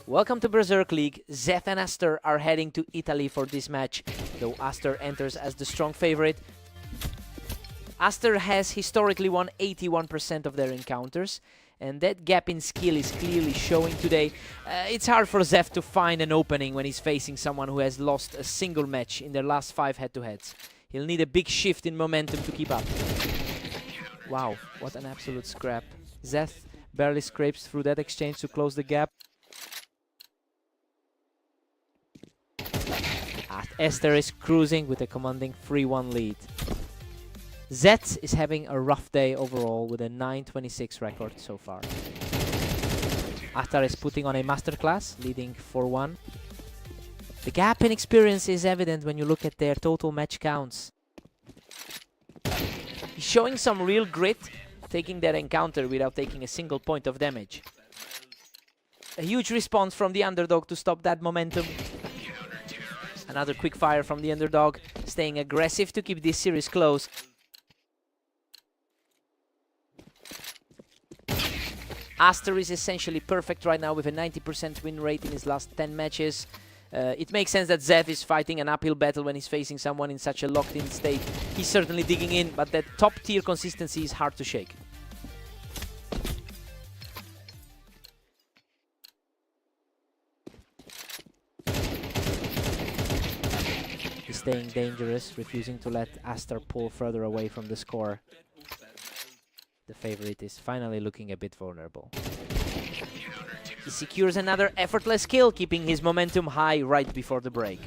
Welcome to Berserk League. Zeth and Aster are heading to Italy for this match, though Aster enters as the strong favorite. Aster has historically won 81% of their encounters, and that gap in skill is clearly showing today. It's hard for Zeth to find an opening when he's facing someone who has lost a single match in their last 5 head-to-heads. He'll need a big shift in momentum to keep up. Wow, what an absolute scrap. Zeth barely scrapes through that exchange to close the gap. Aster is cruising with a commanding 3-1 lead. Zeth is having a rough day overall with a 9-26 record so far. Aster is putting on a masterclass, leading 4-1. The gap in experience is evident when you look at their total match counts. He's showing some real grit, taking that encounter without taking a single point of damage. A huge response from the underdog to stop that momentum. Another quick fire from the underdog, staying aggressive to keep this series close. Aster is essentially perfect right now with a 90% win rate in his last 10 matches. It makes sense that Zeth is fighting an uphill battle when he's facing someone in such a locked-in state. He's certainly digging in, but that top-tier consistency is hard to shake. He's staying dangerous, refusing to let Aster pull further away from the score. The favorite is finally looking a bit vulnerable. He secures another effortless kill, keeping his momentum high right before the break.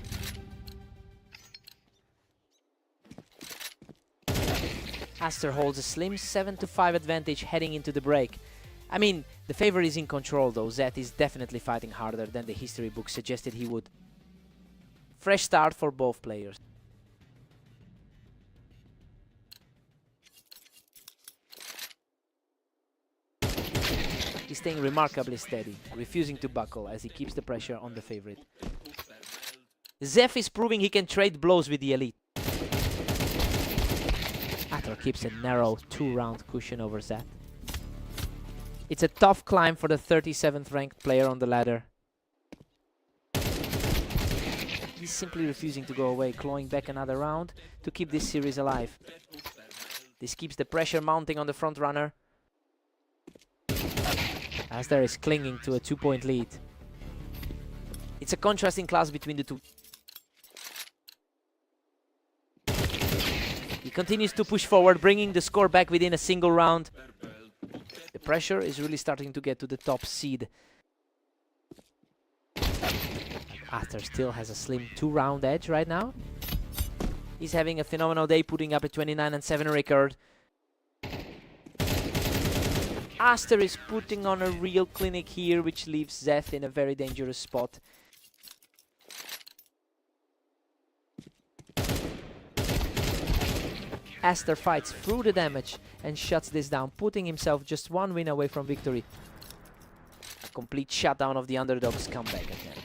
Aster holds a slim 7-5 advantage heading into the break. I mean, the favorite is in control though. Zeth is definitely fighting harder than the history book suggested he would. Fresh start for both players. He's staying remarkably steady, refusing to buckle as he keeps the pressure on the favorite. Zeth is proving he can trade blows with the elite. Aster keeps a narrow 2-round cushion over Zeth. It's a tough climb for the 37th ranked player on the ladder. He's simply refusing to go away, clawing back another round to keep this series alive. This keeps the pressure mounting on the front runner. Aster is clinging to a 2-point lead. It's a contrasting class between the two. He continues to push forward, bringing the score back within a single round. The pressure is really starting to get to the top seed. Aster still has a slim 2-round edge right now. He's having a phenomenal day, putting up a 29-7 record. Aster is putting on a real clinic here, which leaves Zeth in a very dangerous spot. Aster fights through the damage and shuts this down, putting himself just 1 win away from victory. A complete shutdown of the underdog's comeback attempt.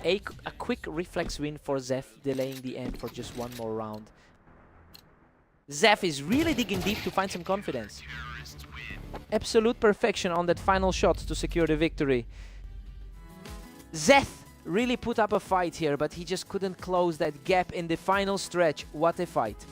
A quick reflex win for Zeth, delaying the end for just 1 more round. Zeth is really digging deep to find some confidence. Absolute perfection on that final shot to secure the victory. Zeth really put up a fight here, but he just couldn't close that gap in the final stretch. What a fight.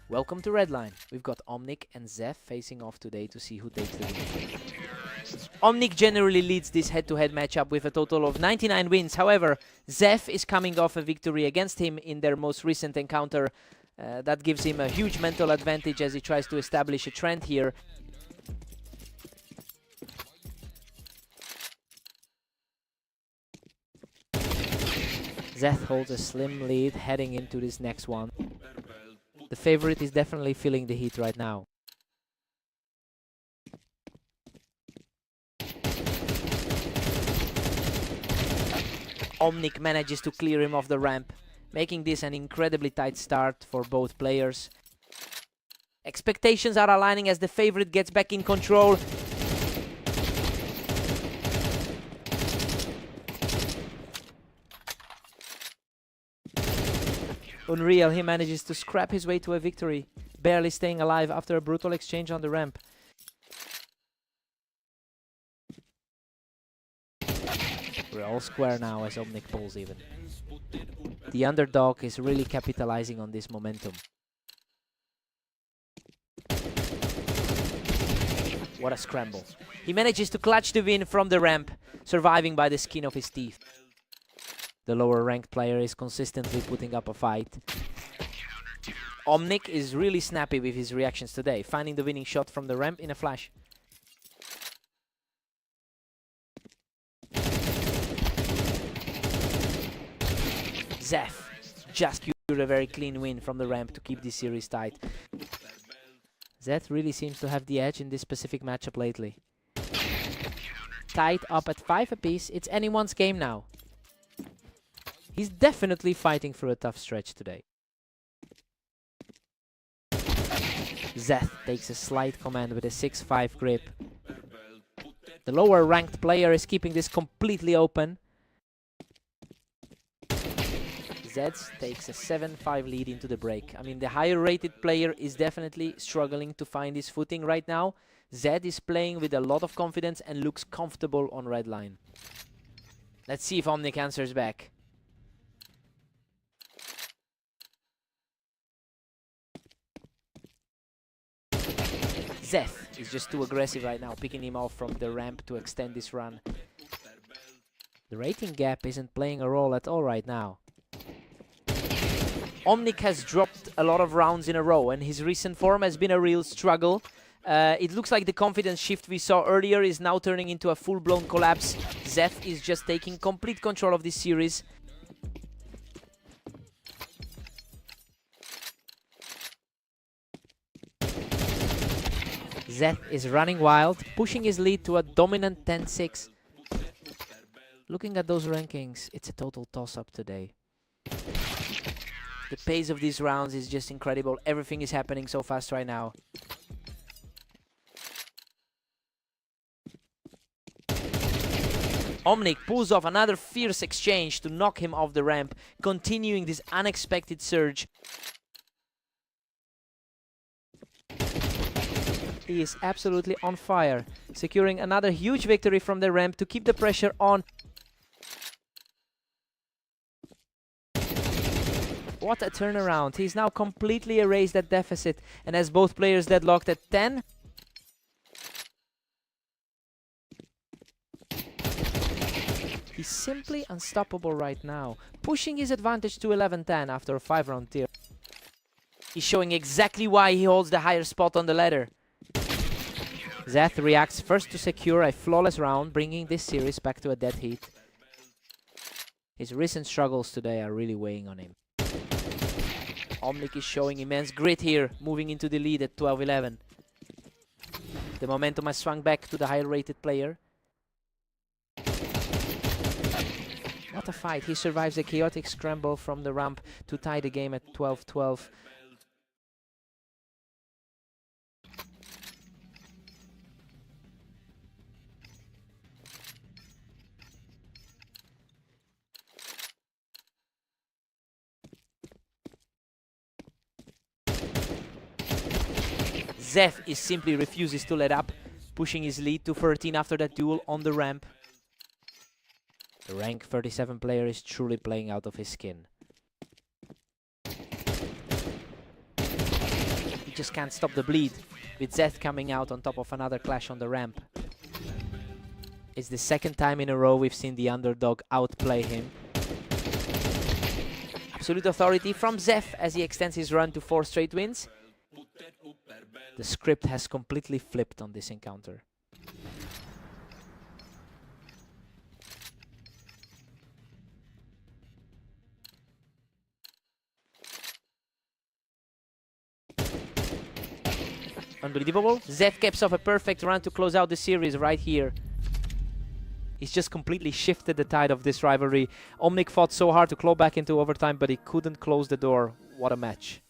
Welcome to Redline. We've got Omnic and Zeph facing off today to see who takes the win. Omnic generally leads this head-to-head matchup with a total of 99 wins. However, Zeph is coming off a victory against him in their most recent encounter. That gives him a huge mental advantage as he tries to establish a trend here. Zeth holds a slim lead heading into this next one. The favorite is definitely feeling the heat right now. Omnic manages to clear him off the ramp, making this an incredibly tight start for both players. Expectations are aligning as the favorite gets back in control. Unreal, he manages to scrap his way to a victory, barely staying alive after a brutal exchange on the ramp. We're all square now as Omnic pulls even. The underdog is really capitalizing on this momentum. What a scramble. He manages to clutch the win from the ramp, surviving by the skin of his teeth. The lower ranked player is consistently putting up a fight. Omnic is really snappy with his reactions today, finding the winning shot from the ramp in a flash. Zeph just secured a very clean win from the ramp to keep this series tight. Zeth really seems to have the edge in this specific matchup lately. Tied up at 5 apiece, it's anyone's game now. He's definitely fighting through a tough stretch today. Zeth takes a slight command with a 6-5 grip. The lower ranked player is keeping this completely open. Zeds takes a 7-5 lead into the break. I mean, the higher rated player is definitely struggling to find his footing right now. Zed is playing with a lot of confidence and looks comfortable on red line. Let's see if Omnic answers back. Zeth is just too aggressive right now, picking him off from the ramp to extend this run. The rating gap isn't playing a role at all right now. Omnic has dropped a lot of rounds in a row, and his recent form has been a real struggle. It looks like the confidence shift we saw earlier is now turning into a full-blown collapse. Zeth is just taking complete control of this series. Zeth is running wild, pushing his lead to a dominant 10-6. Looking at those rankings, it's a total toss-up today. The pace of these rounds is just incredible. Everything is happening so fast right now. Omnic pulls off another fierce exchange to knock him off the ramp, continuing this unexpected surge. He is absolutely on fire, securing another huge victory from the ramp to keep the pressure on. What a turnaround. He's now completely erased that deficit and has both players deadlocked at 10. He's simply unstoppable right now, pushing his advantage to 11-10 after a 5-round tier. He's showing exactly why he holds the higher spot on the ladder. Zeth reacts first to secure a flawless round, bringing this series back to a dead heat. His recent struggles today are really weighing on him. Omnic is showing immense grit here, moving into the lead at 12-11. The momentum has swung back to the higher rated player. What a fight. He survives a chaotic scramble from the ramp to tie the game at 12-12. Zeth simply refuses to let up, pushing his lead to 13 after that duel on the ramp. The rank 37 player is truly playing out of his skin. just can't stop the bleed, with Zeth coming out on top of another clash on the ramp. It's the second time in a row we've seen the underdog outplay him. Absolute authority from Zeth as he extends his run to 4 straight wins. The script has completely flipped on this encounter. Unbelievable. Zeth caps off a perfect run to close out the series right here. He's just completely shifted the tide of this rivalry. Omnic fought so hard to claw back into overtime, but he couldn't close the door. What a match.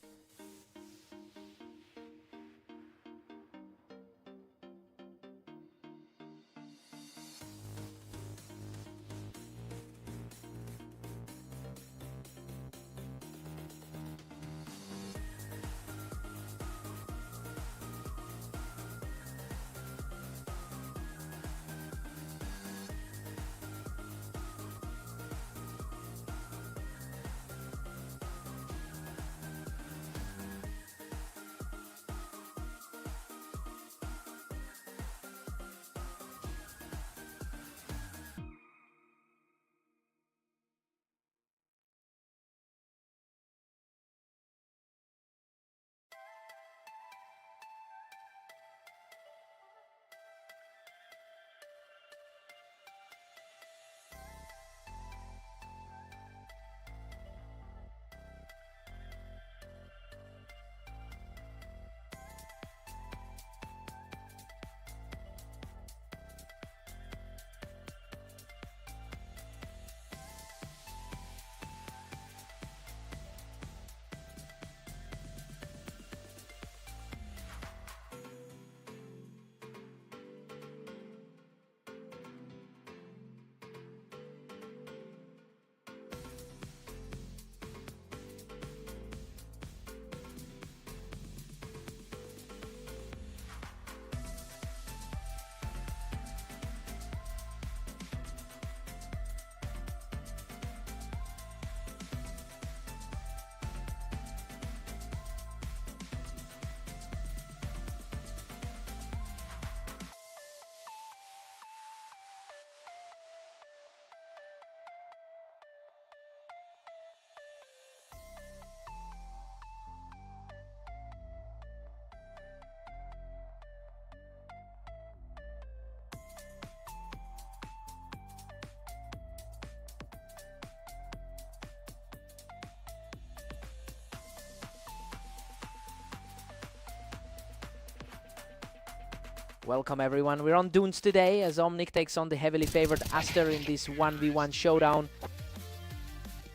Welcome everyone, we're on Dunes today as Omnic takes on the heavily favored Aster in this 1v1 showdown.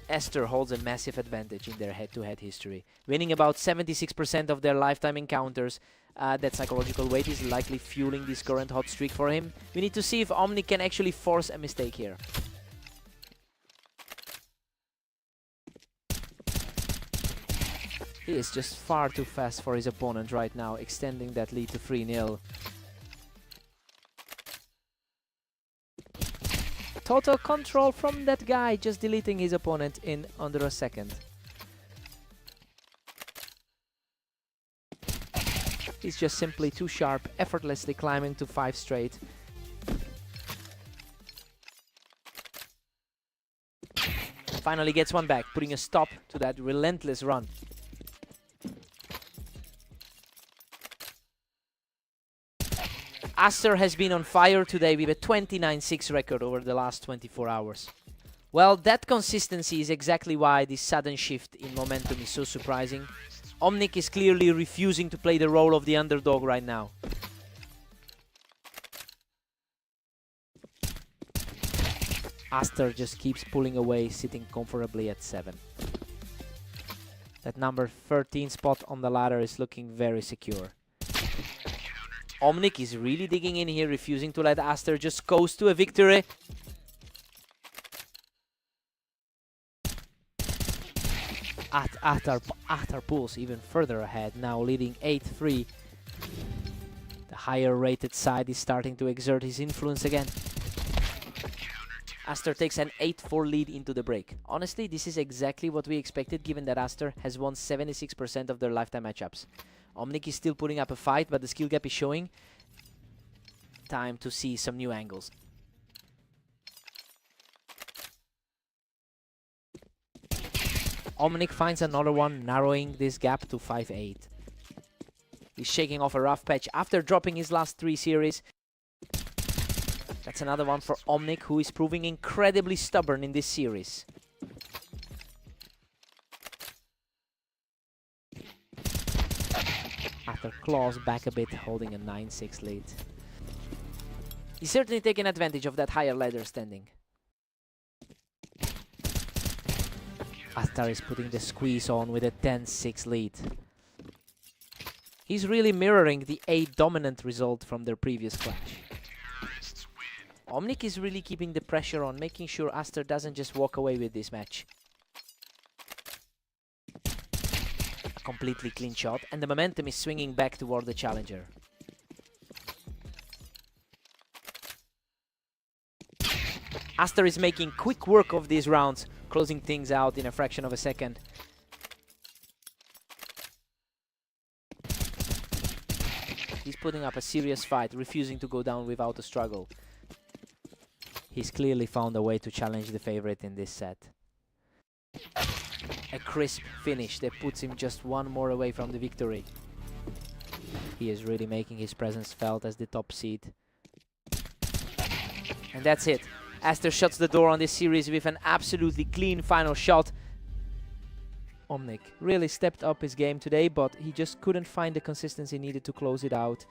Aster holds a massive advantage in their head-to-head history, winning about 76% of their lifetime encounters. That psychological weight is likely fueling this current hot streak for him. We need to see if Omnic can actually force a mistake here. He is just far too fast for his opponent right now, extending that lead to 3-0. Total control from that guy, just deleting his opponent in under a second. He's just simply too sharp, effortlessly climbing to 5 straight. Finally gets one back, putting a stop to that relentless run. Aster has been on fire today with a 29-6 record over the last 24 hours. Well, that consistency is exactly why this sudden shift in momentum is so surprising. Omnic is clearly refusing to play the role of the underdog right now. Aster just keeps pulling away, sitting comfortably at 7. That number 13 spot on the ladder is looking very secure. Omnic is really digging in here, refusing to let Aster just coast to a victory. Aster pulls even further ahead, now leading 8-3. The higher rated side is starting to exert his influence again. Aster takes an 8-4 lead into the break. Honestly, this is exactly what we expected given that Aster has won 76% of their lifetime matchups. Omnic is still putting up a fight, but the skill gap is showing. Time to see some new angles. Omnic finds another one, narrowing this gap to 5-8. He's shaking off a rough patch after dropping his last 3 series. That's another one for Omnic, who is proving incredibly stubborn in this series. After claws back a bit, holding a 9-6 lead. He's certainly taking advantage of that higher ladder standing. Astar is putting the squeeze on with a 10-6 lead. He's really mirroring the 8 dominant result from their previous clash. Omnic is really keeping the pressure on, making sure Astar doesn't just walk away with this match. A completely clean shot, and the momentum is swinging back toward the challenger. Astar is making quick work of these rounds, closing things out in a fraction of a second. He's putting up a serious fight, refusing to go down without a struggle. He's clearly found a way to challenge the favorite in this set. A crisp finish that puts him just one more away from the victory. He is really making his presence felt as the top seed. And that's it. Astar shuts the door on this series with an absolutely clean final shot. Omnic really stepped up his game today, but he just couldn't find the consistency needed to close it out.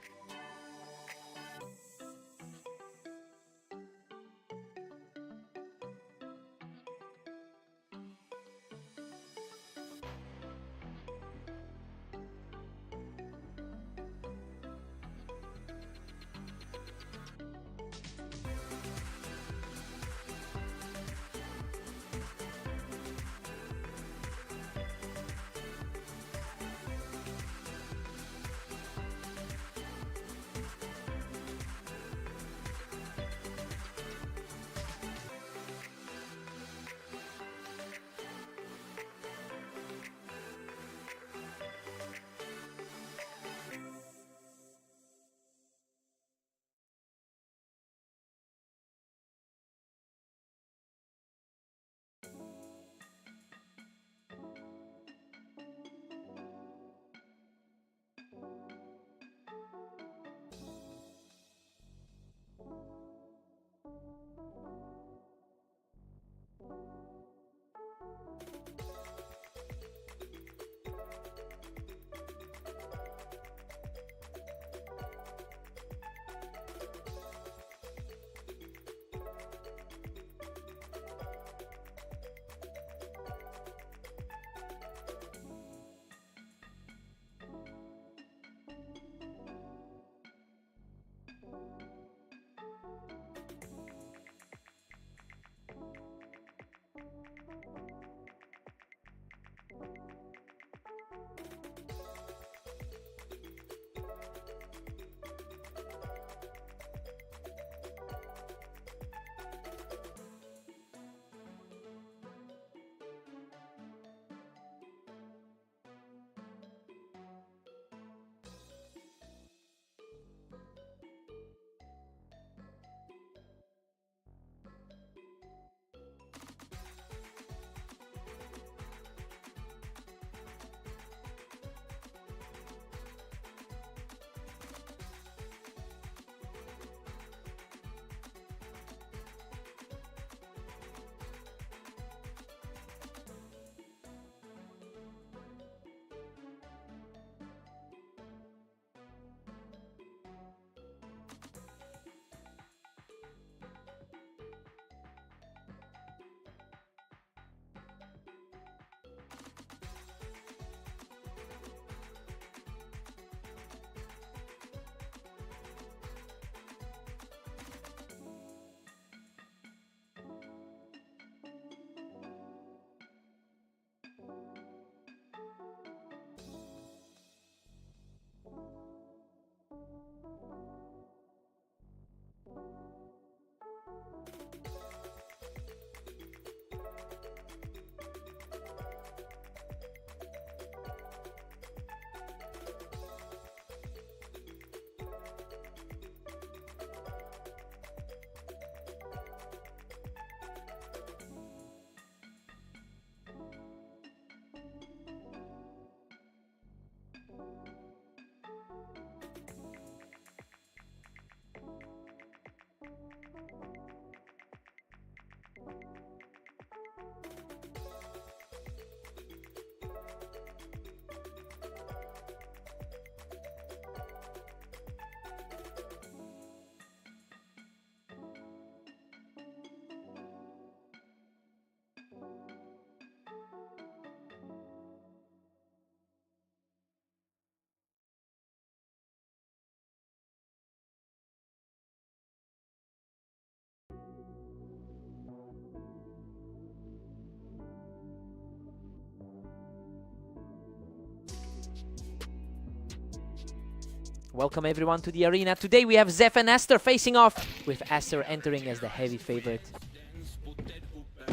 Welcome everyone to the arena. Today we have Zeph and Aster facing off, with Aster entering as the heavy favorite.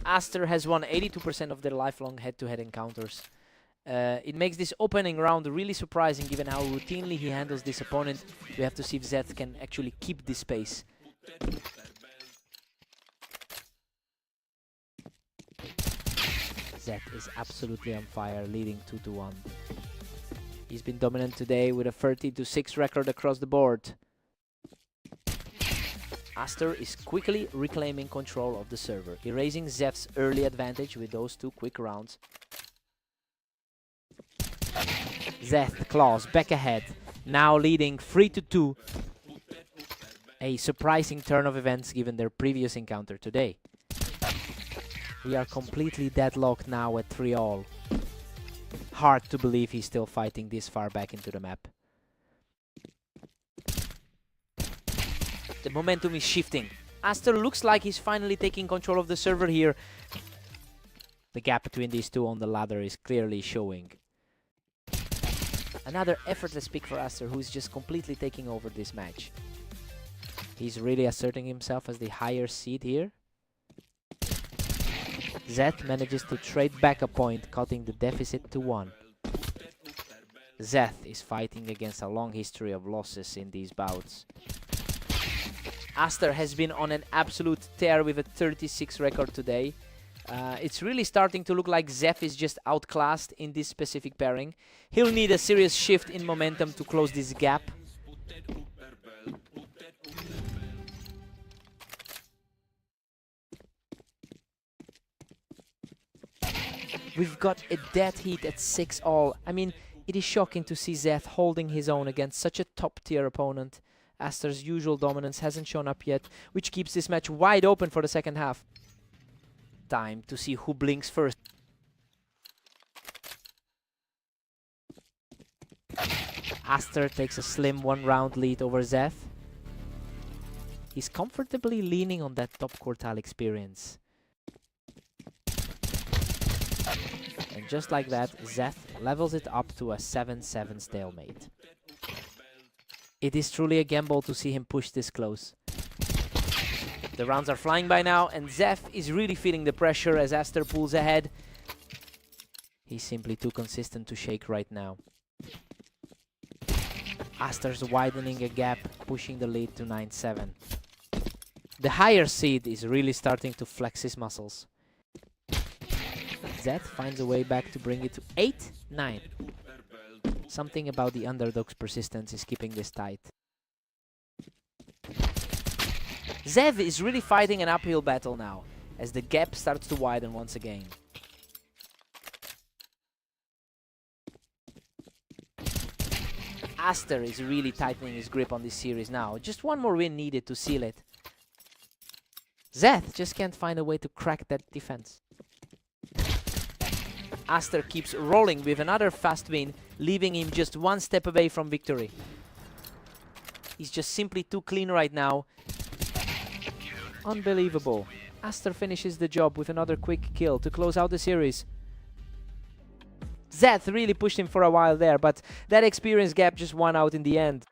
Aster has won 82% of their lifelong head-to-head encounters. It makes this opening round really surprising given how routinely he handles this opponent. We have to see if Zeth can actually keep this pace. Zeth is absolutely on fire, leading 2-1. He's been dominant today with a 30-6 record across the board. Aster is quickly reclaiming control of the server, erasing Zeph's early advantage with those two quick rounds. Zeth claws back ahead, now leading 3-2. A surprising turn of events given their previous encounter today. We are completely deadlocked now at 3-all. Hard to believe he's still fighting this far back into the map. The momentum is shifting. Aster looks like he's finally taking control of the server here. The gap between these two on the ladder is clearly showing. Another effortless pick for Aster, who's just completely taking over this match. He's really asserting himself as the higher seed here. Zeth manages to trade back a point, cutting the deficit to 1. Zeth is fighting against a long history of losses in these bouts. Aster has been on an absolute tear with a 36 record today. It's really starting to look like Zeth is just outclassed in this specific pairing. He'll need a serious shift in momentum to close this gap. We've got a dead heat at 6-all. I mean, it is shocking to see Zeth holding his own against such a top-tier opponent. Aster's usual dominance hasn't shown up yet, which keeps this match wide open for the second half. Time to see who blinks first. Aster takes a slim 1-round lead over Zeth. He's comfortably leaning on that top quartile experience. And just like that, Zeth levels it up to a 7-7 stalemate. It is truly a gamble to see him push this close. The rounds are flying by now, and Zeth is really feeling the pressure as Aster pulls ahead. He's simply too consistent to shake right now. Aster's widening a gap, pushing the lead to 9-7. The higher seed is really starting to flex his muscles. Zeth finds a way back to bring it to 8-9. Something about the underdog's persistence is keeping this tight. Zeth is really fighting an uphill battle now, as the gap starts to widen once again. Aster is really tightening his grip on this series now. Just one more win needed to seal it. Zeth just can't find a way to crack that defense. Aster keeps rolling with another fast win, leaving him just one step away from victory. He's just simply too clean right now. Unbelievable. Aster finishes the job with another quick kill to close out the series. Zeth really pushed him for a while there, but that experience gap just won out in the end.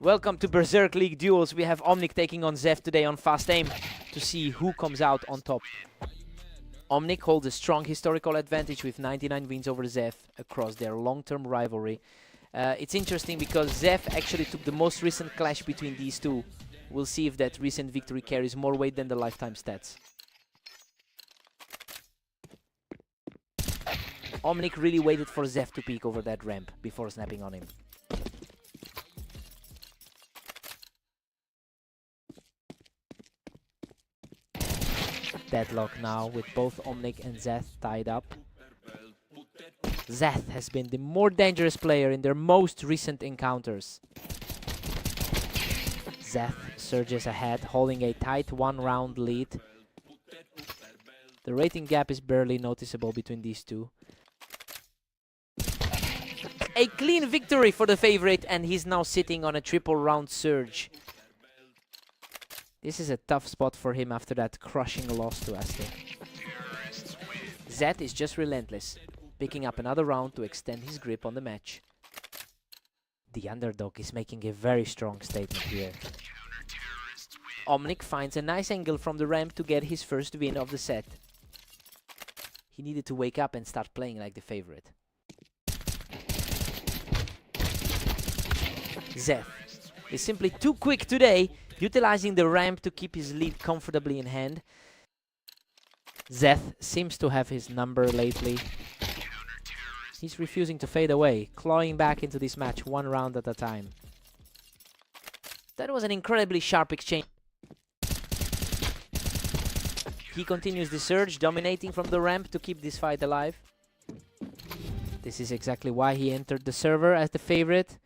Welcome to Berserk League duels. We have Omnic taking on Zef today on Fast Aim to see who comes out on top. Omnic holds a strong historical advantage with 99 wins over Zef across their long-term rivalry. It's interesting because Zef actually took the most recent clash between these two. We'll see if that recent victory carries more weight than the lifetime stats. Omnic really waited for Zef to peek over that ramp before snapping on him. Deadlock now with both Omnic and Zeth tied up. Zeth has been the more dangerous player in their most recent encounters. Zeth surges ahead, holding a tight one-round lead. The rating gap is barely noticeable between these two. A clean victory for the favorite, and he's now sitting on a triple round surge. This is a tough spot for him after that crushing loss to Aster. Zed is just relentless, picking up another round to extend his grip on the match. The underdog is making a very strong statement here. Omnic finds a nice angle from the ramp to get his first win of the set. He needed to wake up and start playing like the favorite. Zeth is simply too quick today, utilizing the ramp to keep his lead comfortably in hand. Zeth seems to have his number lately. He's refusing to fade away, clawing back into this match one round at a time. That was an incredibly sharp exchange. He continues the surge, dominating from the ramp to keep this fight alive. This is exactly why he entered the server as the favorite.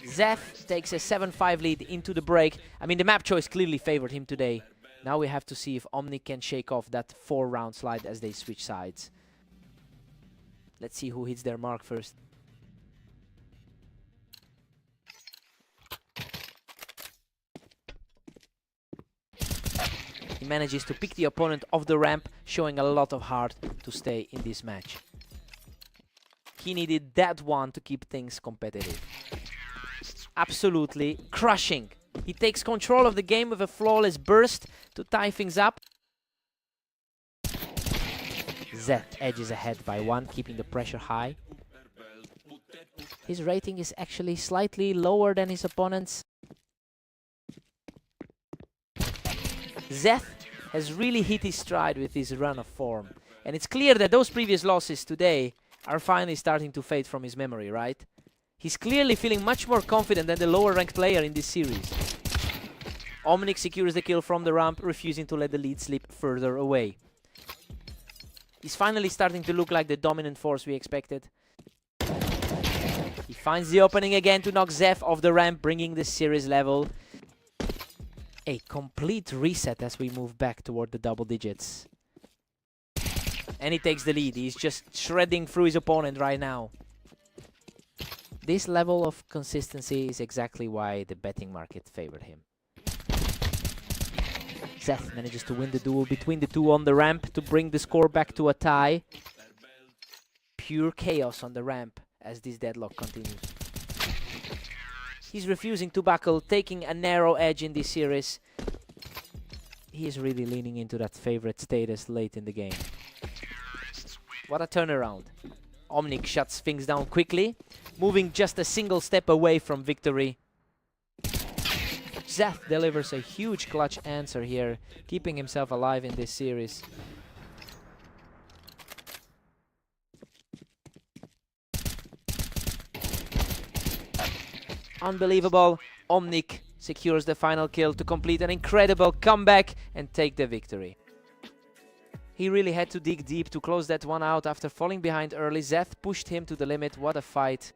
Zeth takes a 7-5 lead into the break. I mean, the map choice clearly favored him today. Now we have to see if Omnic can shake off that 4-round slide as they switch sides. Let's see who hits their mark first. He manages to pick the opponent off the ramp, showing a lot of heart to stay in this match. He needed that one to keep things competitive. Absolutely crushing. He takes control of the game with a flawless burst to tie things up. Zeth edges ahead by 1, keeping the pressure high. His rating is actually slightly lower than his opponent's. Zeth has really hit his stride with his run of form. And it's clear that those previous losses today are finally starting to fade from his memory, right? He's clearly feeling much more confident than the lower ranked player in this series. Omnic secures the kill from the ramp, refusing to let the lead slip further away. He's finally starting to look like the dominant force we expected. He finds the opening again to knock Zef off the ramp, bringing the series level. A complete reset as we move back toward the double digits. And he takes the lead. He's just shredding through his opponent right now. This level of consistency is exactly why the betting market favored him. Zeth manages to win the duel between the two on the ramp to bring the score back to a tie. Pure chaos on the ramp as this deadlock continues. He's refusing to buckle, taking a narrow edge in this series. He is really leaning into that favorite status late in the game. What a turnaround. Omnic shuts things down quickly, moving just a single step away from victory. Zeth delivers a huge clutch answer here, keeping himself alive in this series. Unbelievable. Omnic secures the final kill to complete an incredible comeback and take the victory. He really had to dig deep to close that one out after falling behind early. Zeth pushed him to the limit. What a fight.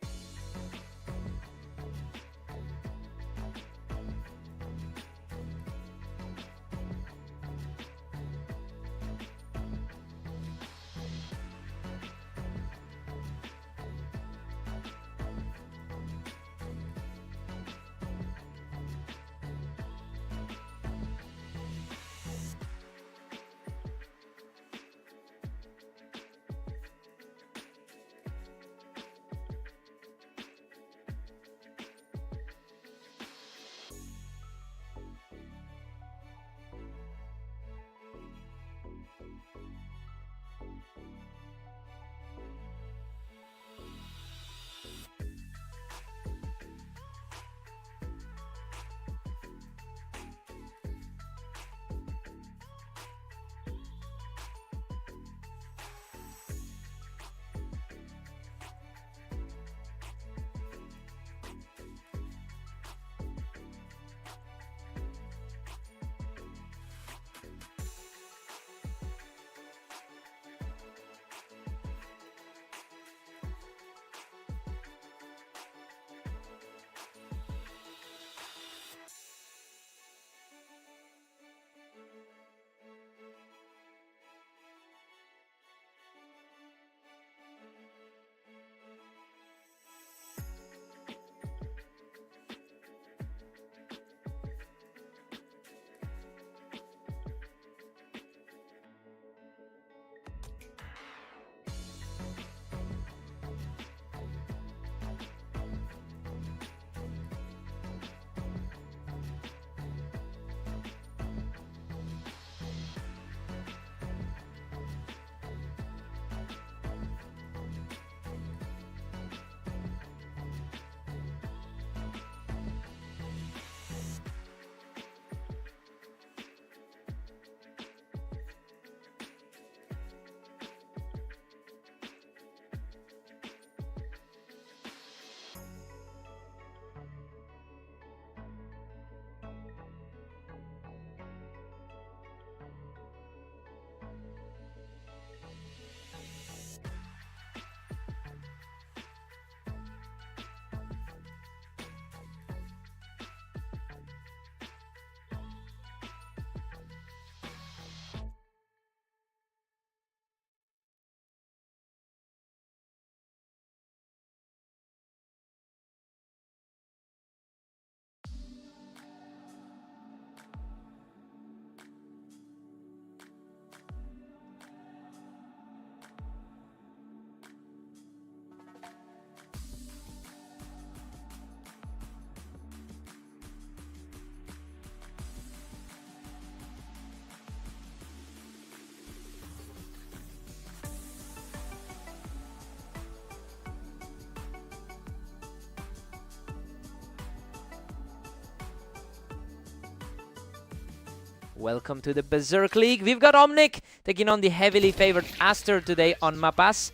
Welcome to the Berserk League. We've got Omnic taking on the heavily favored Aster today on Mapas.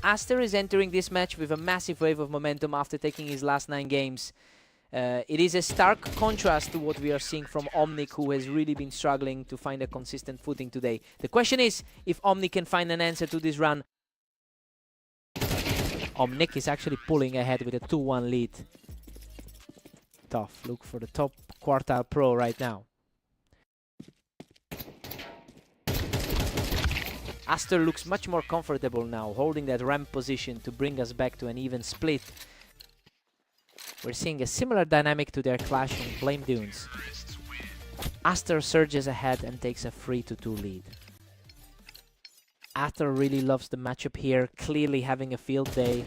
Aster is entering this match with a massive wave of momentum after taking his last 9 games. It is a stark contrast to what we are seeing from Omnic, who has really been struggling to find a consistent footing today. The question is if Omnic can find an answer to this run. Omnic is actually pulling ahead with a 2-1 lead. Tough look for the top quartile pro right now. Aster looks much more comfortable now, holding that ramp position to bring us back to an even split. We're seeing a similar dynamic to their clash on Flame Dunes. Aster surges ahead and takes a 3-2 lead. Aster really loves the matchup here, clearly having a field day.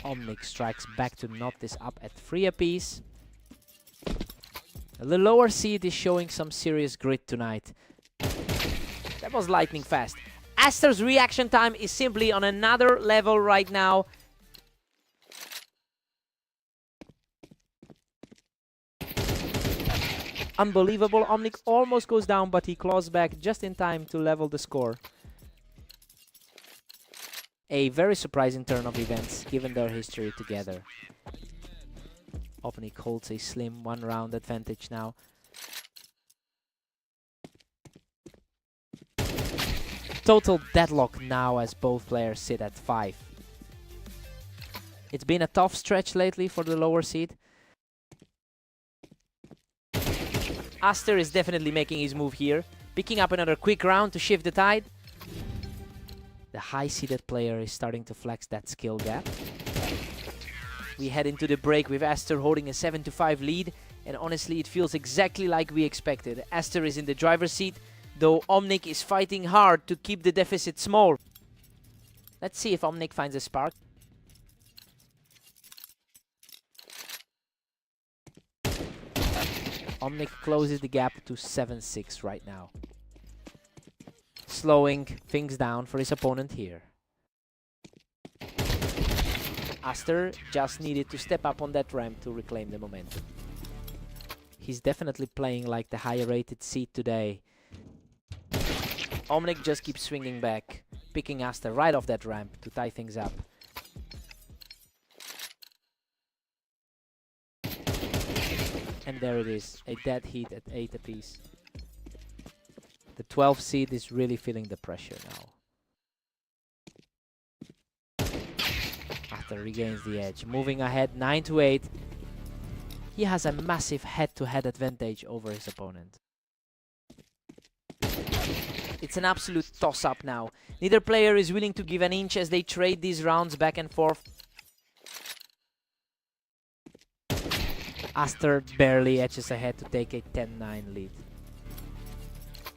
Omnic strikes back to knot this up at 3 apiece. The lower seed is showing some serious grit tonight. That was lightning fast. Aster's reaction time is simply on another level right now. Unbelievable. Omnic almost goes down, but he claws back just in time to level the score. A very surprising turn of events, given their history together. Omnic holds a slim 1-round advantage now. Total deadlock now as both players sit at 5. It's been a tough stretch lately for the lower seed. Aster is definitely making his move here, picking up another quick round to shift the tide. The high-seeded player is starting to flex that skill gap. We head into the break with Aster holding a 7-5 lead, and honestly it feels exactly like we expected. Aster is in the driver's seat, though Omnic is fighting hard to keep the deficit small. Let's see if Omnic finds a spark. Omnic closes the gap to 7-6 right now, slowing things down for his opponent here. Aster just needed to step up on that ramp to reclaim the momentum. He's definitely playing like the higher rated seed today. Omnic just keeps swinging back, picking Aster right off that ramp to tie things up. And there it is, a dead heat at 8 apiece. The 12th seed is really feeling the pressure now. Aster regains the edge, moving ahead 9-8. He has a massive head-to-head advantage over his opponent. It's an absolute toss-up now. Neither player is willing to give an inch as they trade these rounds back and forth. Aster barely edges ahead to take a 10-9 lead.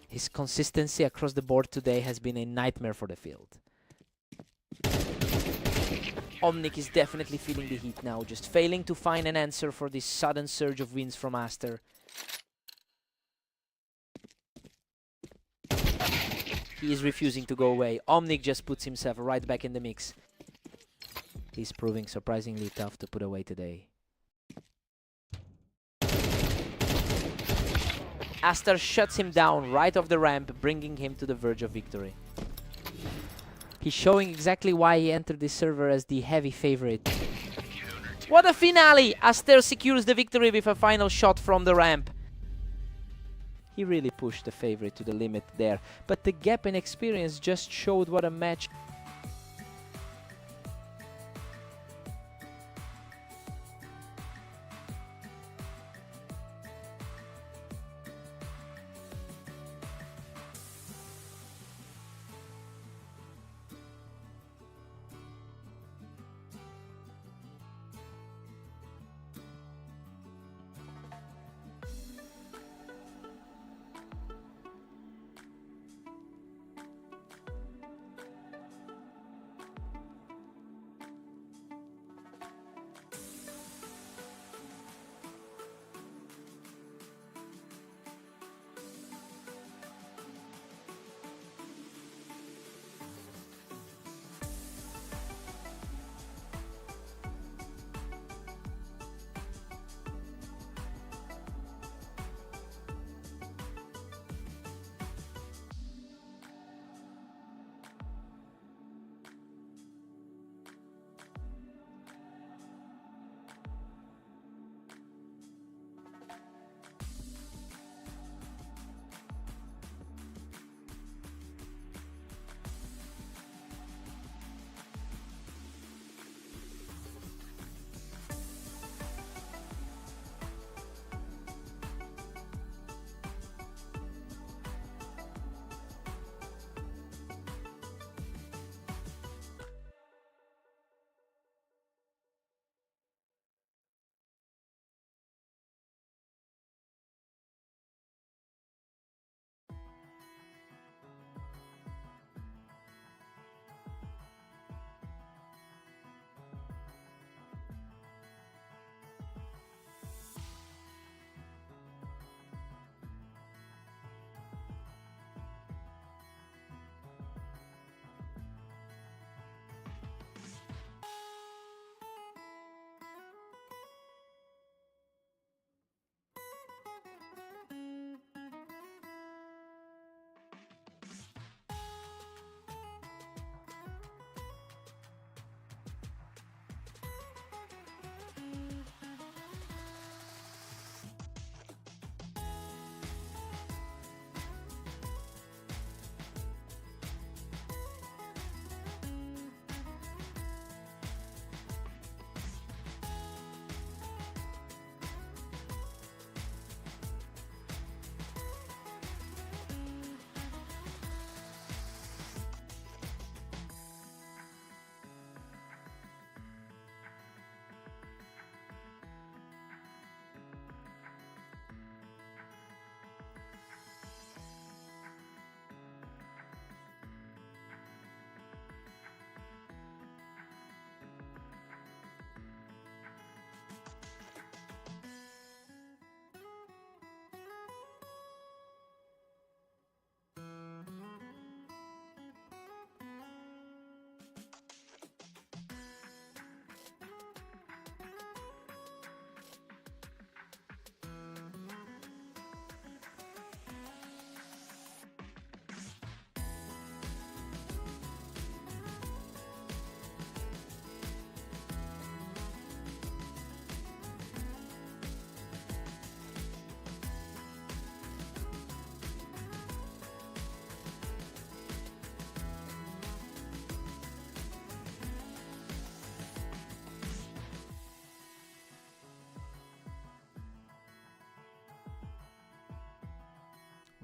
His consistency across the board today has been a nightmare for the field. Omnic is definitely feeling the heat now, just failing to find an answer for this sudden surge of wins from Aster. He is refusing to go away. Omnic just puts himself right back in the mix. He's proving surprisingly tough to put away today. Aster shuts him down right off the ramp, bringing him to the verge of victory. He's showing exactly why he entered this server as the heavy favorite. What a finale! Aster secures the victory with a final shot from the ramp. He really pushed the favorite to the limit there, but the gap in experience just showed what a match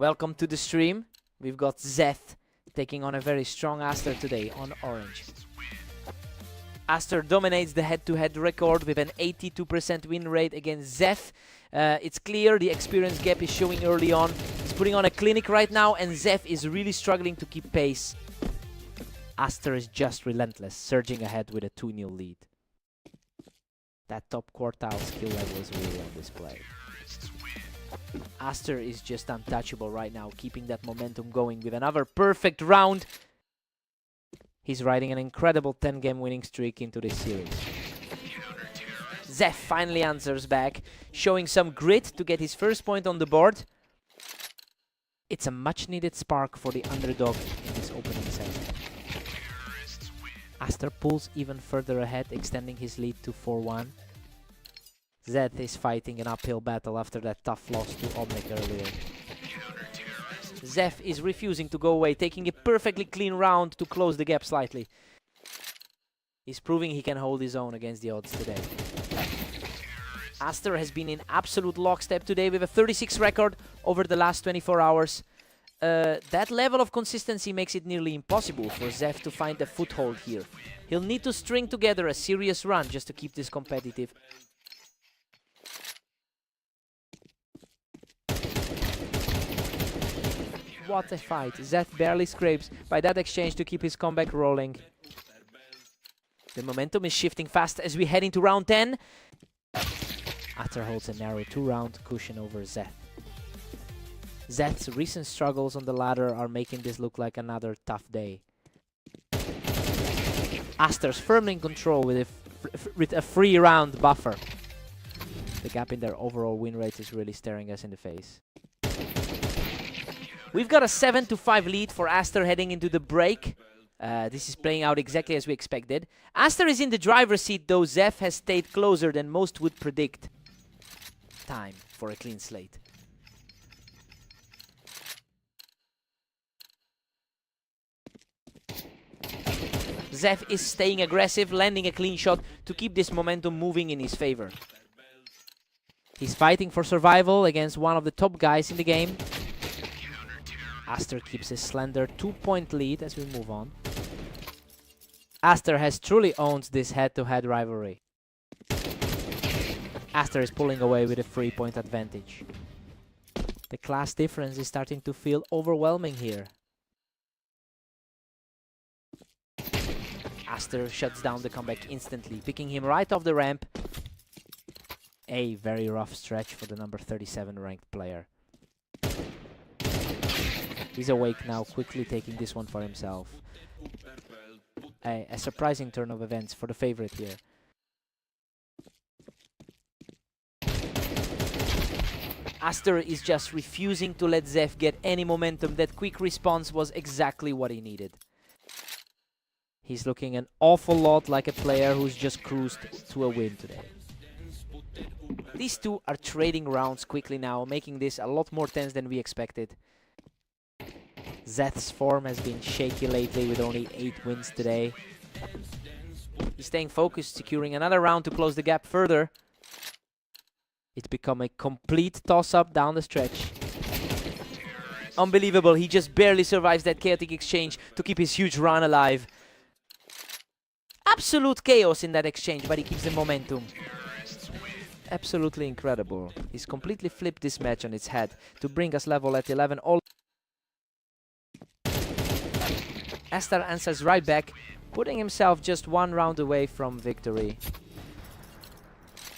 Welcome to the stream. We've got Zeth taking on a very strong Aster today on orange. Aster dominates the head-to-head record with an 82% win rate against Zeth. It's clear the experience gap is showing early on. He's putting on a clinic right now, and Zeth is really struggling to keep pace. Aster is just relentless, surging ahead with a 2-0 lead. That top quartile skill level is really on display. Aster is just untouchable right now, keeping that momentum going with another perfect round. He's riding an incredible 10-game winning streak into this series. Zeth finally answers back, showing some grit to get his first point on the board. It's a much-needed spark for the underdog in this opening set. Aster pulls even further ahead, extending his lead to 4-1. Zeth is fighting an uphill battle after that tough loss to Omnic earlier. Zeth is refusing to go away, taking a perfectly clean round to close the gap slightly. He's proving he can hold his own against the odds today. Aster has been in absolute lockstep today with a 36 record over the last 24 hours. That level of consistency makes it nearly impossible for Zeth to find a foothold here. He'll need to string together a serious run just to keep this competitive. What a fight. Zeth barely scrapes by that exchange to keep his comeback rolling. The momentum is shifting fast as we head into round 10. Aster holds a narrow 2-round cushion over Zeth. Zeth's recent struggles on the ladder are making this look like another tough day. Aster's firmly in control with a 3-round buffer. The gap in their overall win rate is really staring us in the face. We've got a 7-5 lead for Aster heading into the break. This is playing out exactly as we expected. Aster is in the driver's seat, though Zeth has stayed closer than most would predict. Time for a clean slate. Zeth is staying aggressive, landing a clean shot to keep this momentum moving in his favor. He's fighting for survival against one of the top guys in the game. Aster keeps a slender 2-point lead as we move on. Aster has truly owned this head-to-head rivalry. Aster is pulling away with a 3-point advantage. The class difference is starting to feel overwhelming here. Aster shuts down the comeback instantly, picking him right off the ramp. A very rough stretch for the number 37 ranked player. He's awake now, quickly taking this one for himself. A surprising turn of events for the favorite here. Aster is just refusing to let Zeth get any momentum. That quick response was exactly what he needed. He's looking an awful lot like a player who's just cruised to a win today. These two are trading rounds quickly now, making this a lot more tense than we expected. Zeth's form has been shaky lately with only 8 wins today. He's staying focused, securing another round to close the gap further. It's become a complete toss-up down the stretch. Unbelievable, he just barely survives that chaotic exchange to keep his huge run alive. Absolute chaos in that exchange, but he keeps the momentum. Absolutely incredible. He's completely flipped this match on its head to bring us level at 11. Aster answers right back, putting himself just 1 round away from victory.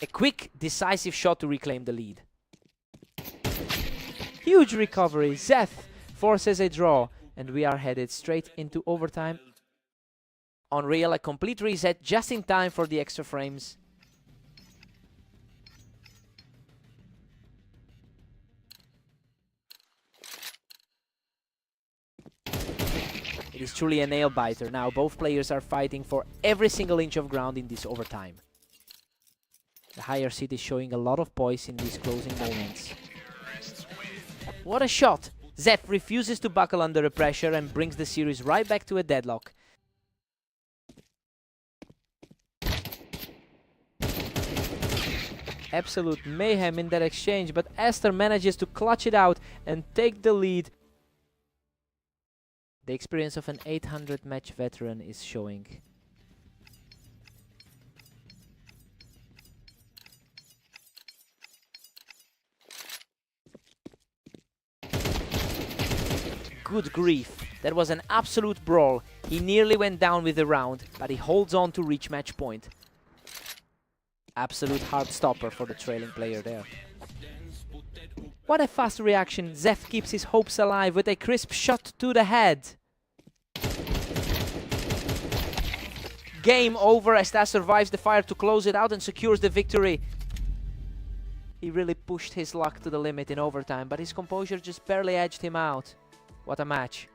A quick, decisive shot to reclaim the lead. Huge recovery. Zeth forces a draw, and we are headed straight into overtime. Unreal, a complete reset just in time for the extra frames. It is truly a nail-biter now. Both players are fighting for every single inch of ground in this overtime. The higher seed is showing a lot of poise in these closing moments. What a shot! Zeth refuses to buckle under the pressure and brings the series right back to a deadlock. absolute mayhem in that exchange, but Aster manages to clutch it out and take the lead. The experience of an 800 match veteran is showing. Good grief, that was an absolute brawl. He nearly went down with the round, but he holds on to reach match point. Absolute hard stopper for the trailing player there. What a fast reaction. Zeph keeps his hopes alive with a crisp shot to the head. Game over as Taz survives the fire to close it out and secures the victory. He really pushed his luck to the limit in overtime, but his composure just barely edged him out. What a match.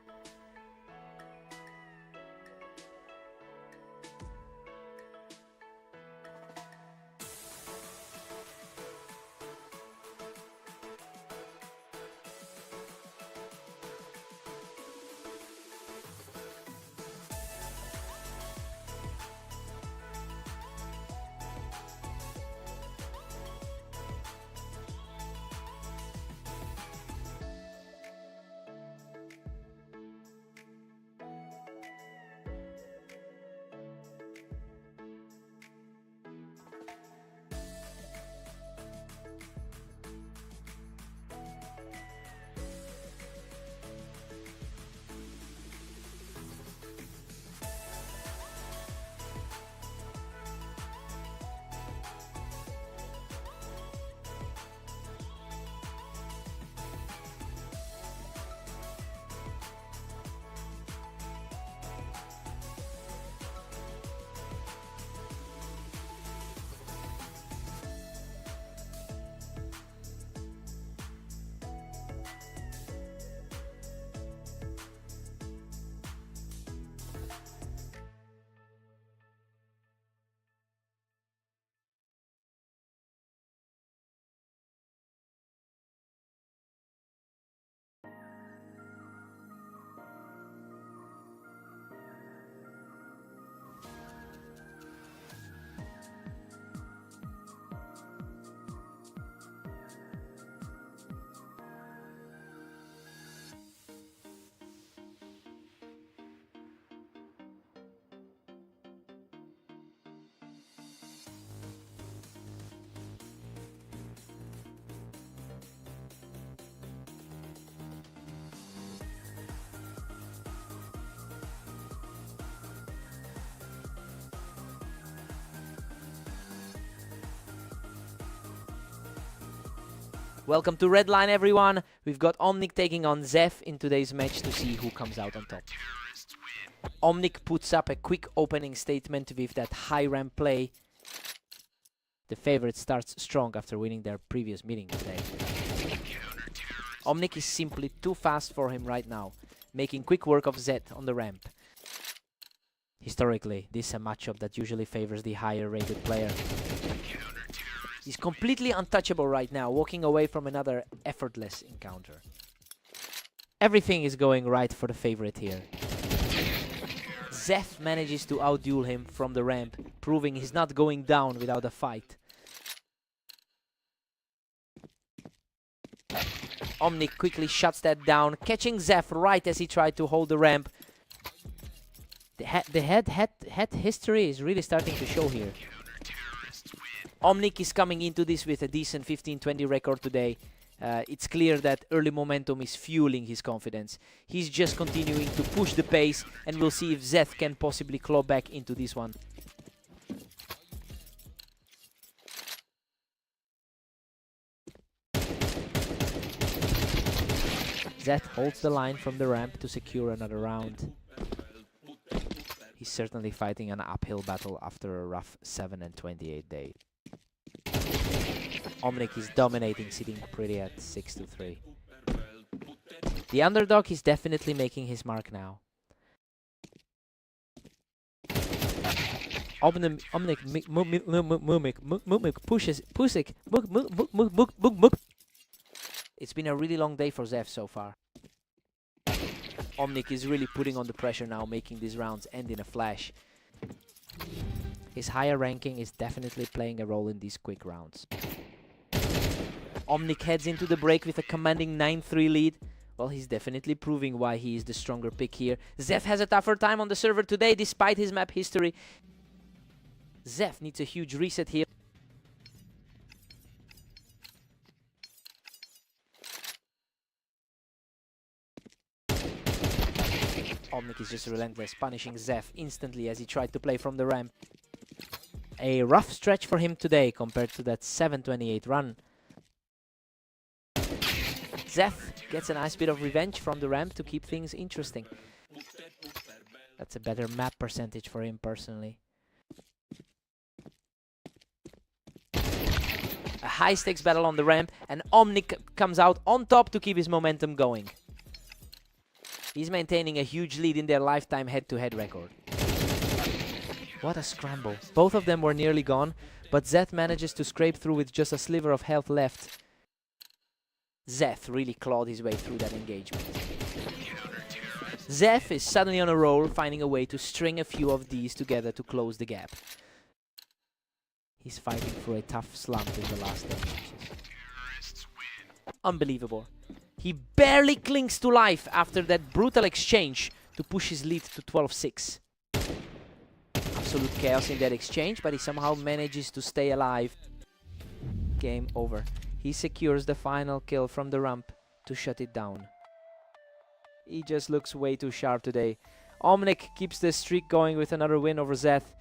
Welcome to Redline, everyone. We've got Omnic taking on Zeph in today's match to see who comes out on top. Omnic puts up a quick opening statement with that high ramp play. The favorite starts strong after winning their previous meeting today. Omnic is simply too fast for him right now, making quick work of Zeth on the ramp. Historically, this is a matchup that usually favors the higher rated player. He's completely untouchable right now, walking away from another effortless encounter. Everything is going right for the favorite here. Zeph manages to outduel him from the ramp, proving he's not going down without a fight. Omnic quickly shuts that down, catching Zeph right as he tried to hold the ramp. The head history is really starting to show here. Omnic is coming into this with a decent 15-20 record today. It's clear that early momentum is fueling his confidence. He's just continuing to push the pace, and we'll see if Zeth can possibly claw back into this one. Zeth holds the line from the ramp to secure another round. He's certainly fighting an uphill battle after a rough 7 and 28 day. Omnic is dominating, sitting pretty at 6-3. The underdog is definitely making his mark now. Omnic pushes. It's been a really long day for Zeph so far. Omnic is really putting on the pressure now, making these rounds end in a flash. His higher ranking is definitely playing a role in these quick rounds. Omnic heads into the break with a commanding 9-3 lead. Well, he's definitely proving why he is the stronger pick here. Zef has a tougher time on the server today despite his map history. Zef needs a huge reset here. Omnic is just relentless, punishing Zef instantly as he tried to play from the ramp. A rough stretch for him today compared to that 7:28 run. Zef gets a nice bit of revenge from the ramp to keep things interesting. That's a better map percentage for him personally. A high stakes battle on the ramp, and Omnic comes out on top to keep his momentum going. He's maintaining a huge lead in their lifetime head-to-head record. What a scramble. Both of them were nearly gone, but Zeth manages to scrape through with just a sliver of health left. Zeth really clawed his way through that engagement. Zeth is suddenly on a roll, finding a way to string a few of these together to close the gap. He's fighting through a tough slump in the last 10 matches. Unbelievable. He barely clings to life after that brutal exchange to push his lead to 12-6. Absolute chaos in that exchange, but he somehow manages to stay alive. Game over. He secures the final kill from the ramp to shut it down. He just looks way too sharp today. Omnic keeps the streak going with another win over Zeth.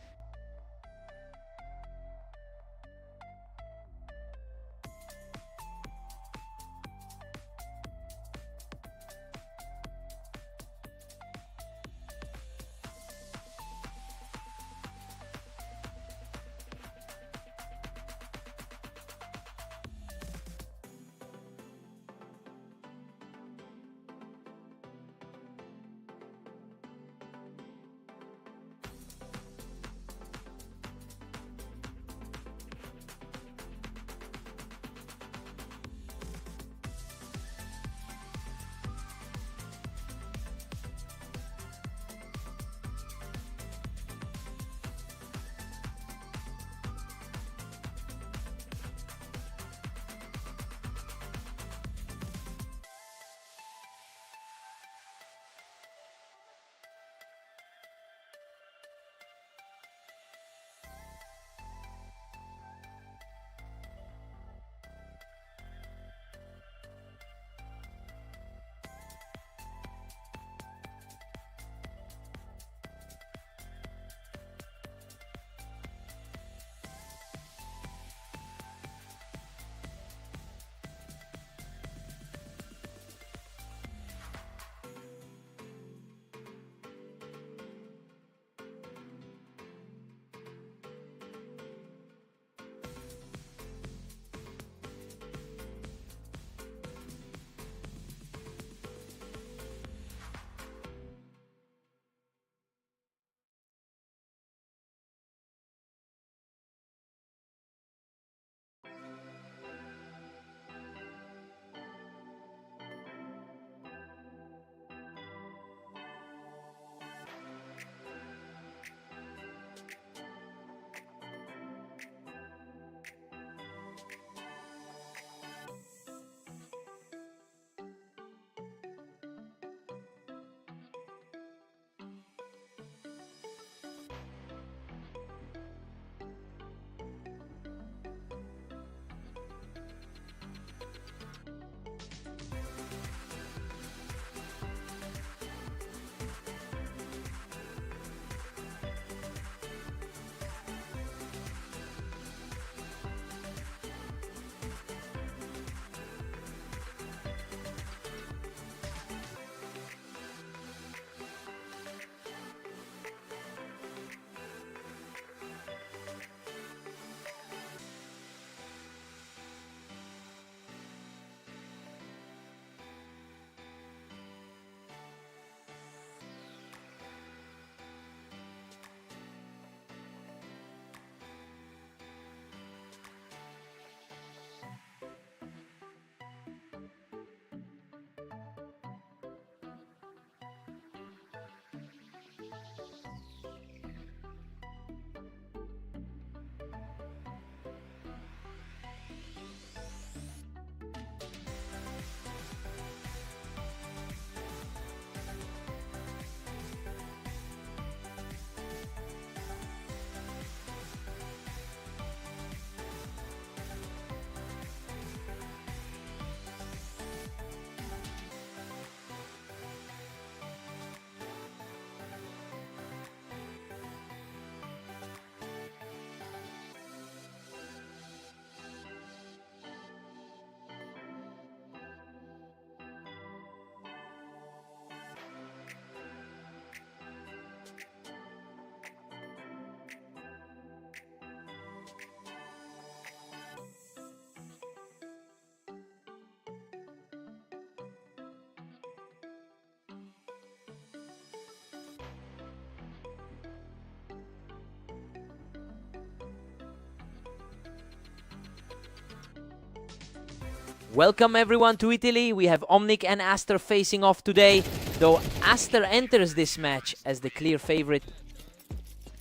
Welcome everyone to Italy. We have Omnic and Aster facing off today, though Aster enters this match as the clear favorite.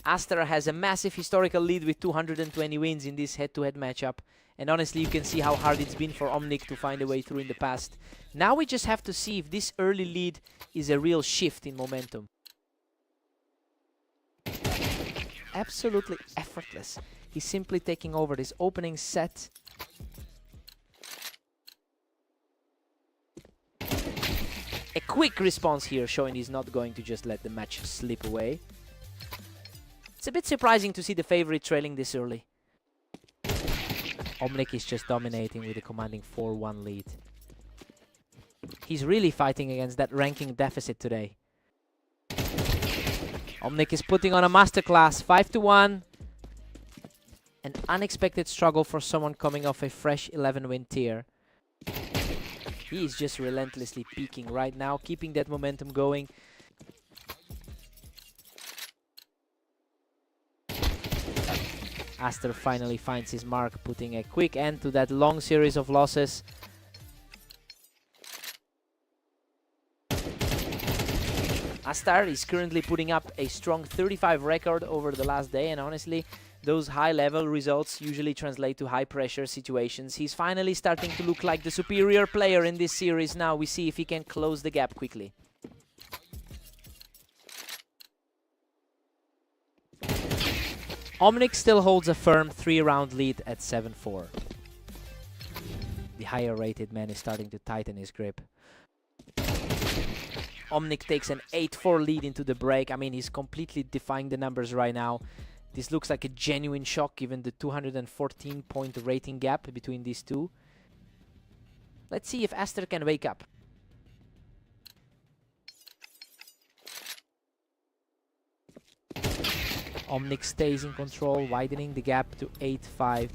Aster has a massive historical lead with 220 wins in this head-to-head matchup, and honestly you can see how hard it's been for Omnic to find a way through in the past. Now we just have to see if this early lead is a real shift in momentum. Absolutely effortless. He's simply taking over this opening set. A quick response here, showing he's not going to just let the match slip away. It's a bit surprising to see the favorite trailing this early. Omnic is just dominating with a commanding 4-1 lead. He's really fighting against that ranking deficit today. Omnic is putting on a masterclass, 5-1. An unexpected struggle for someone coming off a fresh 11-win tier. He is just relentlessly peaking right now, keeping that momentum going. Aster finally finds his mark, putting a quick end to that long series of losses. Aster is currently putting up a strong 35 record over the last day, and honestly, those high-level results usually translate to high-pressure situations. He's finally starting to look like the superior player in this series now. We see if he can close the gap quickly. Omnic still holds a firm 3-round lead at 7-4. The higher-rated man is starting to tighten his grip. Omnic takes an 8-4 lead into the break. I mean, he's completely defying the numbers right now. This looks like a genuine shock given the 214-point rating gap between these two. Let's see if Aster can wake up. Omnic stays in control, widening the gap to 8-5.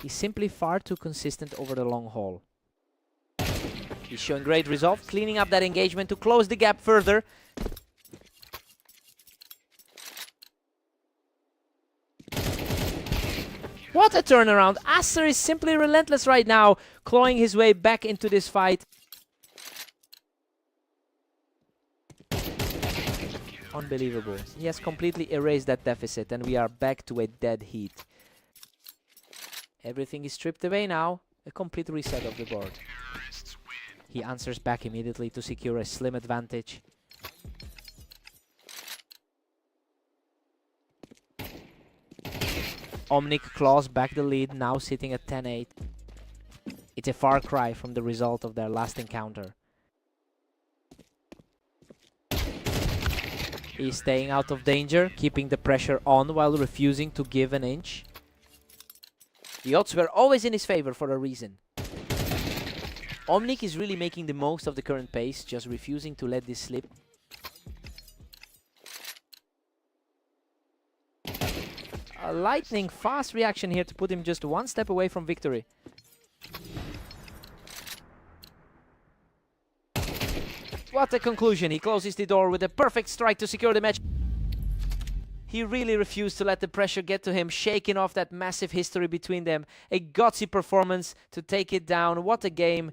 He's simply far too consistent over the long haul. He's showing great resolve, cleaning up that engagement to close the gap further. What a turnaround! Aster is simply relentless right now, clawing his way back into this fight. Unbelievable. He has completely erased that deficit, and we are back to a dead heat. Everything is stripped away now. A complete reset of the board. He answers back immediately to secure a slim advantage. Omnic claws back the lead, now sitting at 10-8. It's a far cry from the result of their last encounter. He's staying out of danger, keeping the pressure on while refusing to give an inch. The odds were always in his favor for a reason. Omnic is really making the most of the current pace, just refusing to let this slip. A lightning fast reaction here to put him just one step away from victory. What a conclusion. He closes the door with a perfect strike to secure the match. He really refused to let the pressure get to him, shaking off that massive history between them. A gutsy performance to take it down. What a game.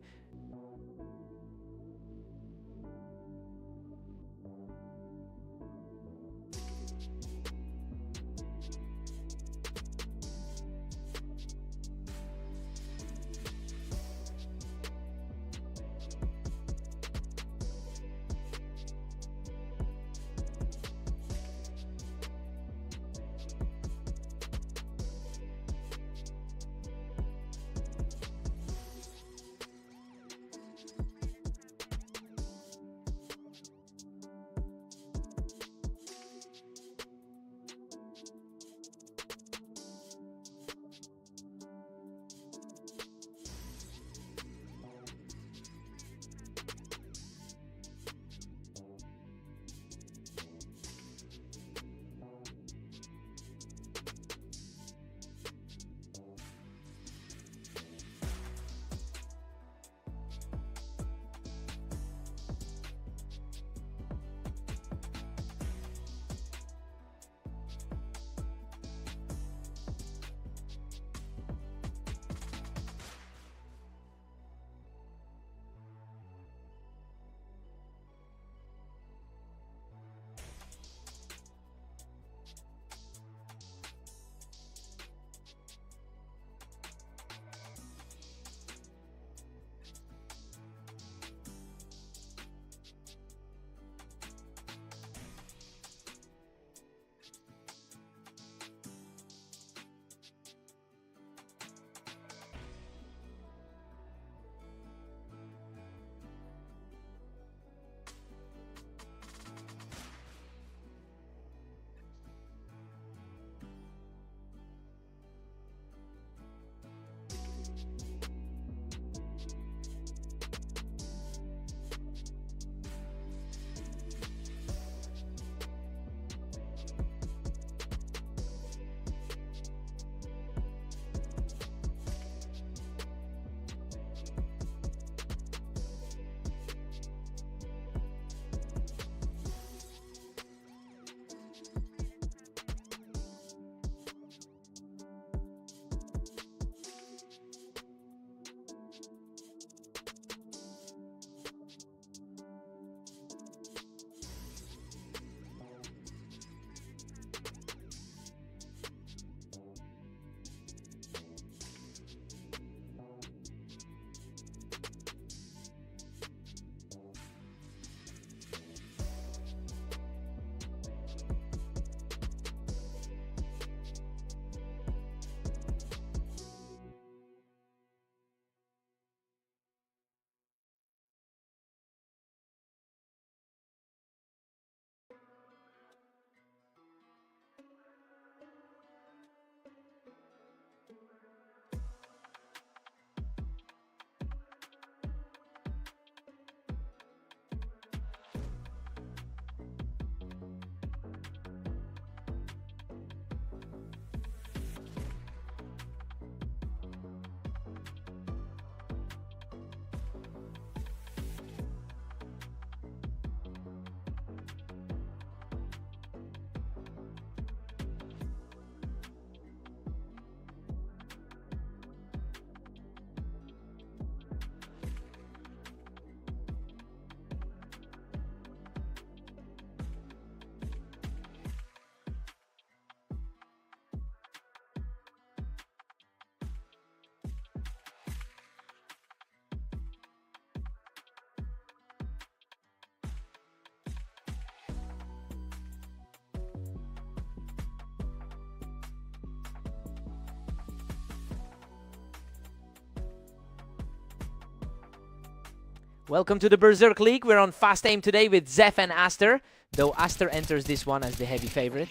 Welcome to the Berserk League. We're on fast aim today with Zeph and Aster, though Aster enters this one as the heavy favorite.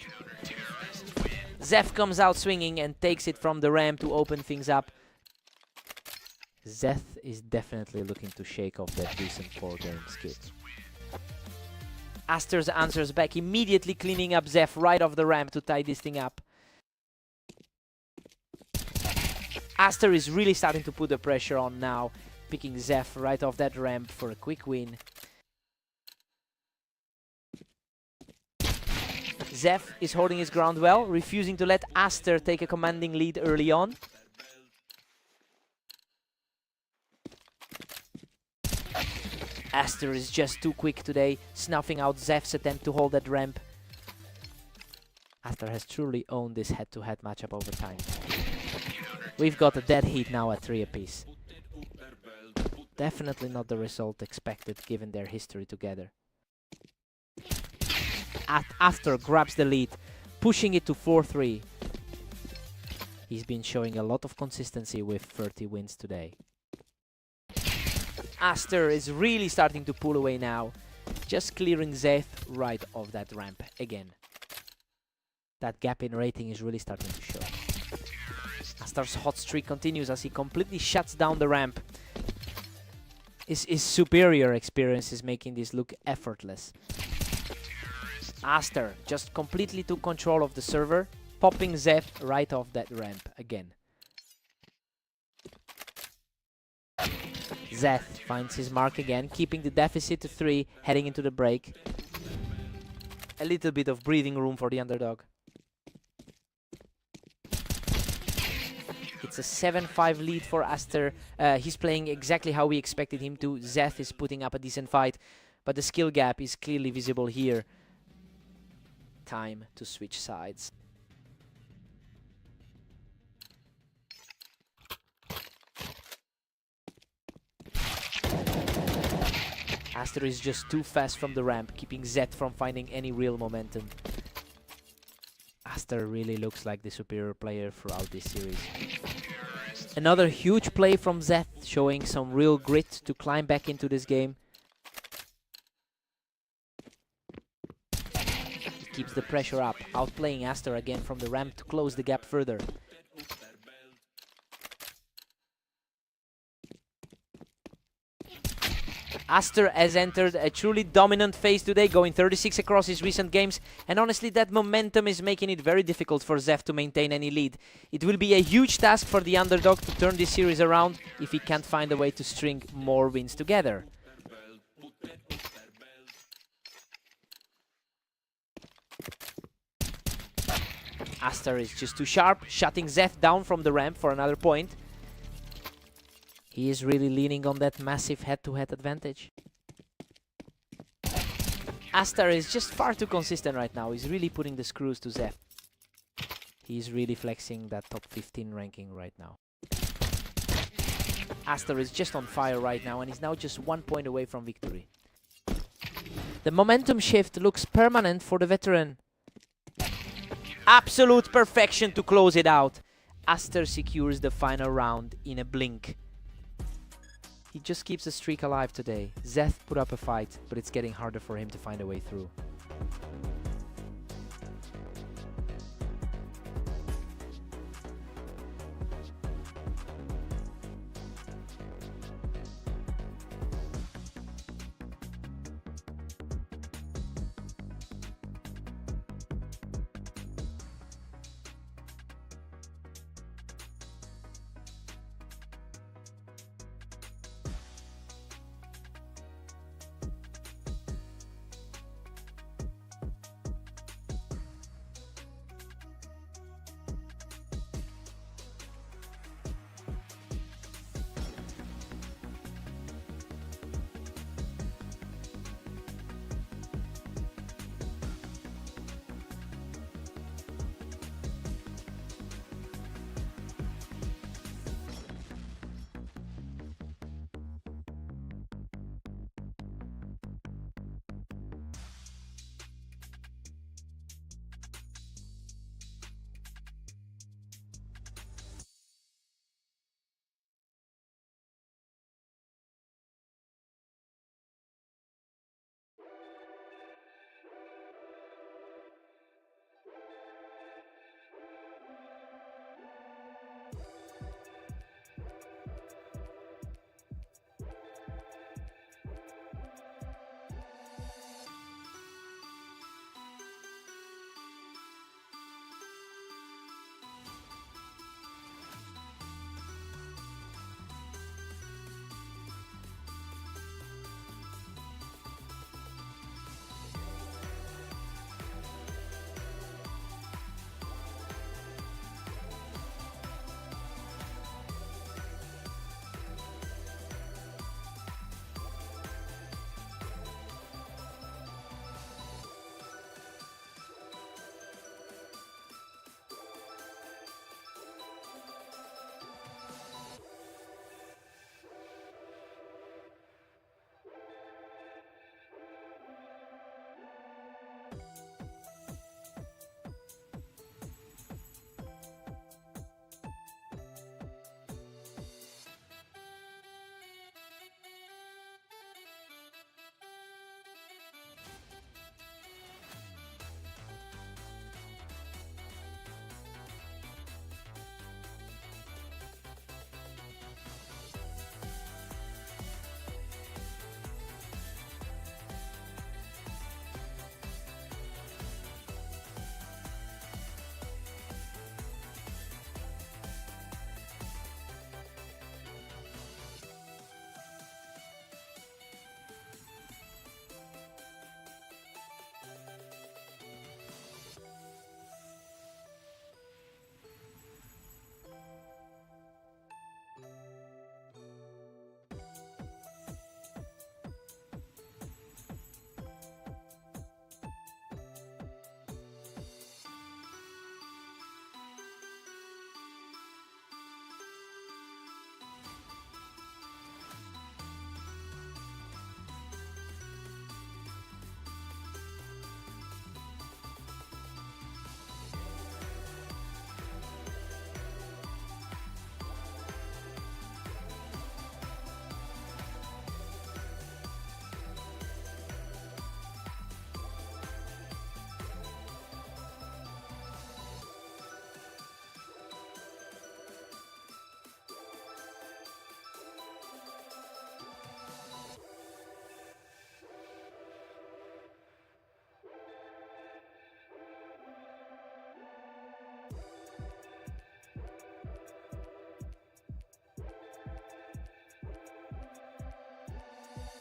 Zeph comes out swinging and takes it from the ramp to open things up. Zeph is definitely looking to shake off that recent 4-game skip. Aster answers back, immediately cleaning up Zeph right off the ramp to tie this thing up. Aster is really starting to put the pressure on now, picking Zeph right off that ramp for a quick win. Zeph is holding his ground well, refusing to let Aster take a commanding lead early on. Aster is just too quick today, snuffing out Zeph's attempt to hold that ramp. Aster has truly owned this head-to-head matchup over time. We've got a dead heat now at 3 apiece. Definitely not the result expected given their history together. Aster grabs the lead, pushing it to 4-3. He's been showing a lot of consistency with 30 wins today. Aster is really starting to pull away now, just clearing Zeph right off that ramp again. That gap in rating is really starting to show. Aster's hot streak continues as he completely shuts down the ramp. His superior experience is making this look effortless. Aster just completely took control of the server, popping Zeph right off that ramp again. Zeph finds his mark again, keeping the deficit to 3, heading into the break. A little bit of breathing room for the underdog. It's a 7-5 lead for Aster. He's playing exactly how we expected him to. Zeph is putting up a decent fight, but the skill gap is clearly visible here. Time to switch sides. Aster is just too fast from the ramp, keeping Zeph from finding any real momentum. Aster really looks like the superior player throughout this series. Another huge play from Zeph, showing some real grit to climb back into this game. He keeps the pressure up, outplaying Aster again from the ramp to close the gap further. Aster has entered a truly dominant phase today, going 36 across his recent games, and honestly that momentum is making it very difficult for Zeph to maintain any lead. It will be a huge task for the underdog to turn this series around if he can't find a way to string more wins together. Aster is just too sharp, shutting Zeph down from the ramp for another point. He is really leaning on that massive head-to-head advantage. Aster is just far too consistent right now. He's really putting the screws to Zeph. He's really flexing that top 15 ranking right now. Aster is just on fire right now and is now just 1 point away from victory. The momentum shift looks permanent for the veteran. Absolute perfection to close it out. Aster secures the final round in a blink. He just keeps the streak alive today. Zeph put up a fight, but it's getting harder for him to find a way through.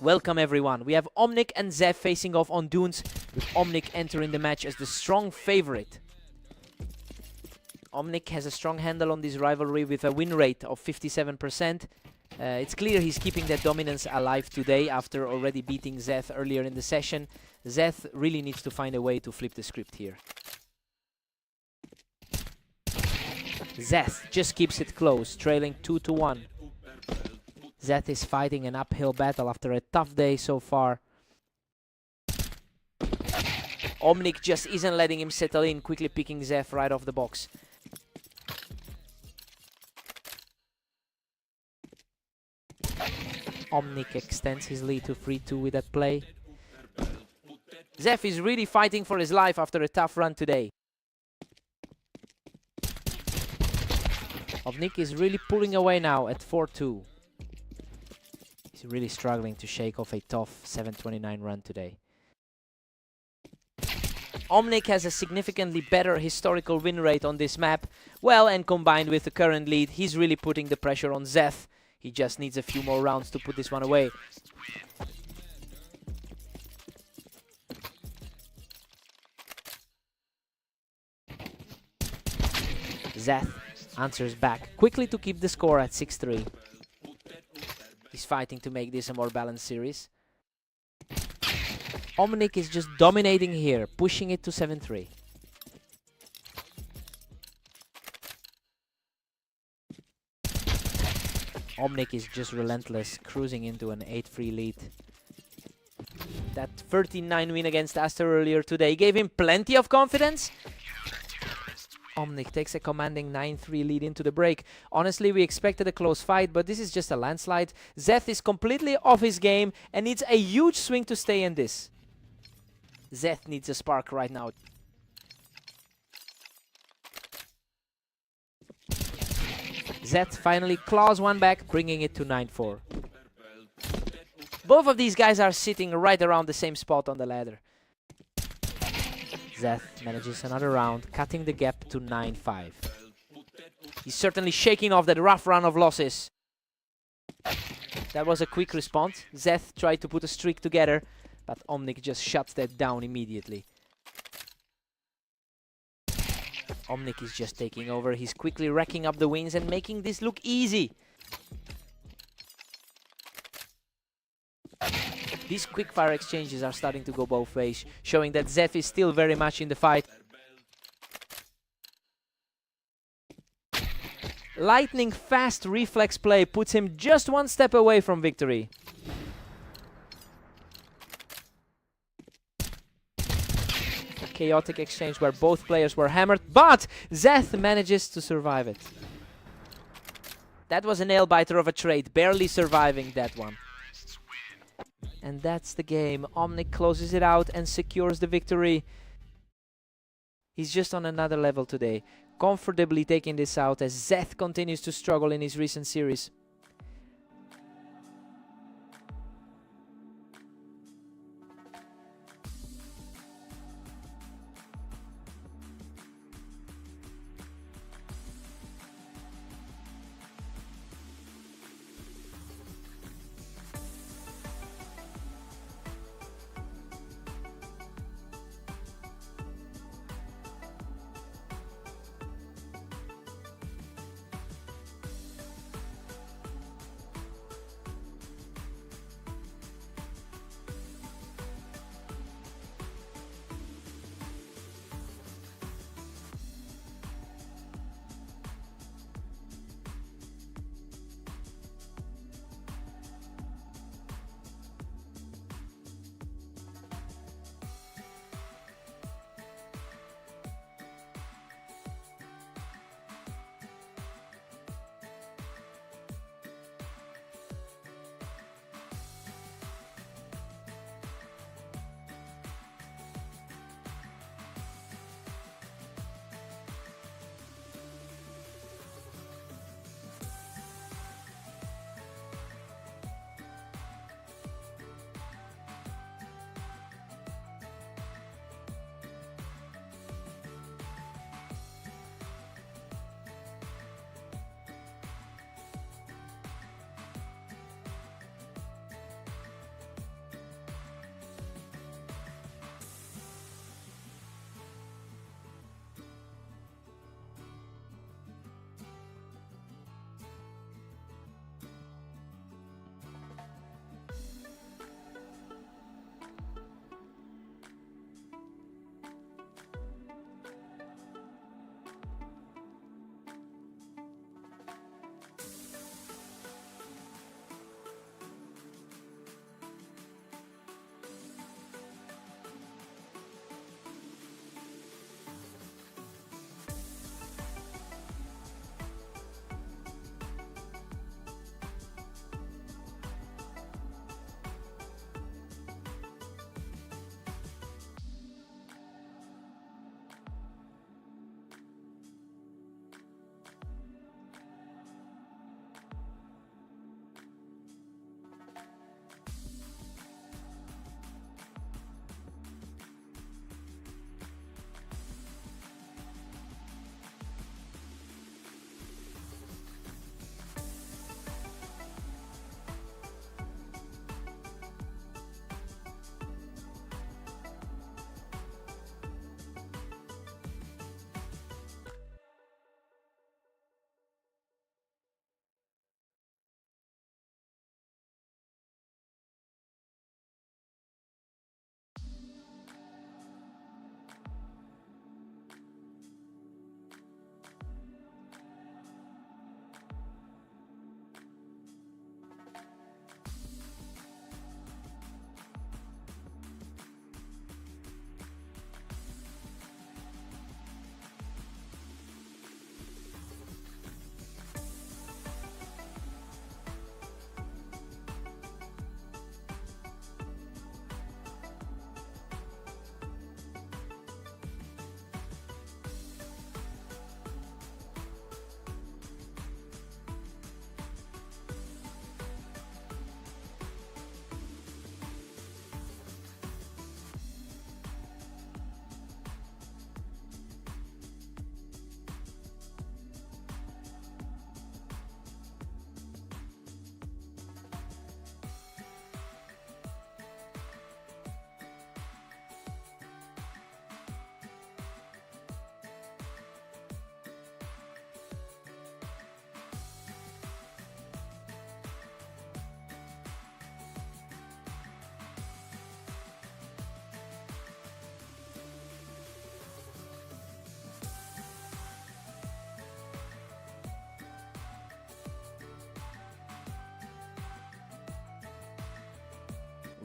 Welcome everyone. We have Omnic and Zev facing off on Dunes, with Omnic entering the match as the strong favorite. Omnic has a strong handle on this rivalry with a win rate of 57%. It's clear he's keeping that dominance alive today after already beating Zeth earlier in the session. Zeth really needs to find a way to flip the script here. Zeth just keeps it close, trailing 2-1. Zeth is fighting an uphill battle after a tough day so far. Omnic just isn't letting him settle in, quickly picking Zeth right off the box. Omnic extends his lead to 3-2 with that play. Zeth is really fighting for his life after a tough run today. Omnic is really pulling away now at 4-2. He's really struggling to shake off a tough 7:29 run today. Omnic has a significantly better historical win rate on this map. Well, and combined with the current lead, he's really putting the pressure on Zeth. He just needs a few more rounds to put this one away. Zeth answers back quickly to keep the score at 6-3. He's fighting to make this a more balanced series. Omnic is just dominating here, pushing it to 7-3. Omnic is just relentless, cruising into an 8-3 lead. That 13-9 win against Aster earlier today gave him plenty of confidence. Omnic takes a commanding 9-3 lead into the break. Honestly, we expected a close fight, but this is just a landslide. Zeth is completely off his game and needs a huge swing to stay in this. Zeth needs a spark right now. Zeth finally claws one back, bringing it to 9-4. Both of these guys are sitting right around the same spot on the ladder. Zeth manages another round, cutting the gap to 9-5. He's certainly shaking off that rough run of losses. That was a quick response. Zeth tried to put a streak together, but Omnic just shuts that down immediately. Omnic is just taking over. He's quickly racking up the wins and making this look easy. These quick-fire exchanges are starting to go both ways, showing that Zeth is still very much in the fight. Lightning-fast reflex play puts him just one step away from victory. A chaotic exchange where both players were hammered, but Zeth manages to survive it. That was a nail-biter of a trade, barely surviving that one. And that's the game. Omnic closes it out and secures the victory. He's just on another level today, comfortably taking this out as Zeth continues to struggle in his recent series.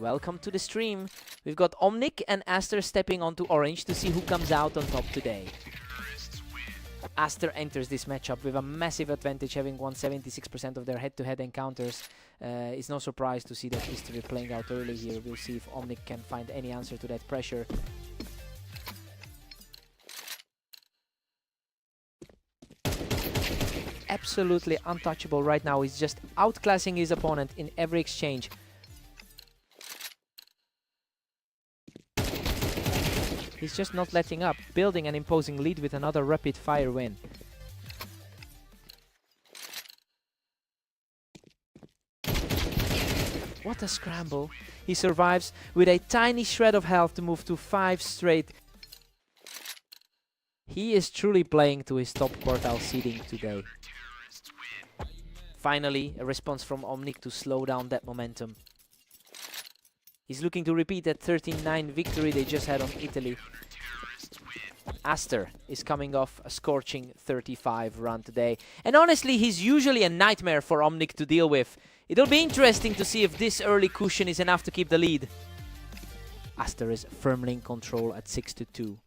Welcome to the stream. We've got Omnic and Aster stepping onto orange to see who comes out on top today. Aster enters this matchup with a massive advantage, having won 76% of their head-to-head encounters. It's no surprise to see that history playing out early here. We'll see if Omnic can find any answer to that pressure. Absolutely untouchable right now. He's just outclassing his opponent in every exchange. He's just not letting up, building an imposing lead with another rapid-fire win. What a scramble. He survives with a tiny shred of health to move to 5 straight. He is truly playing to his top quartile seeding today. Finally, a response from Omnic to slow down that momentum. He's looking to repeat that 13-9 victory they just had on Italy. Aster is coming off a scorching 35 run today. And honestly, he's usually a nightmare for Omnic to deal with. It'll be interesting to see if this early cushion is enough to keep the lead. Aster is firmly in control at 6-2.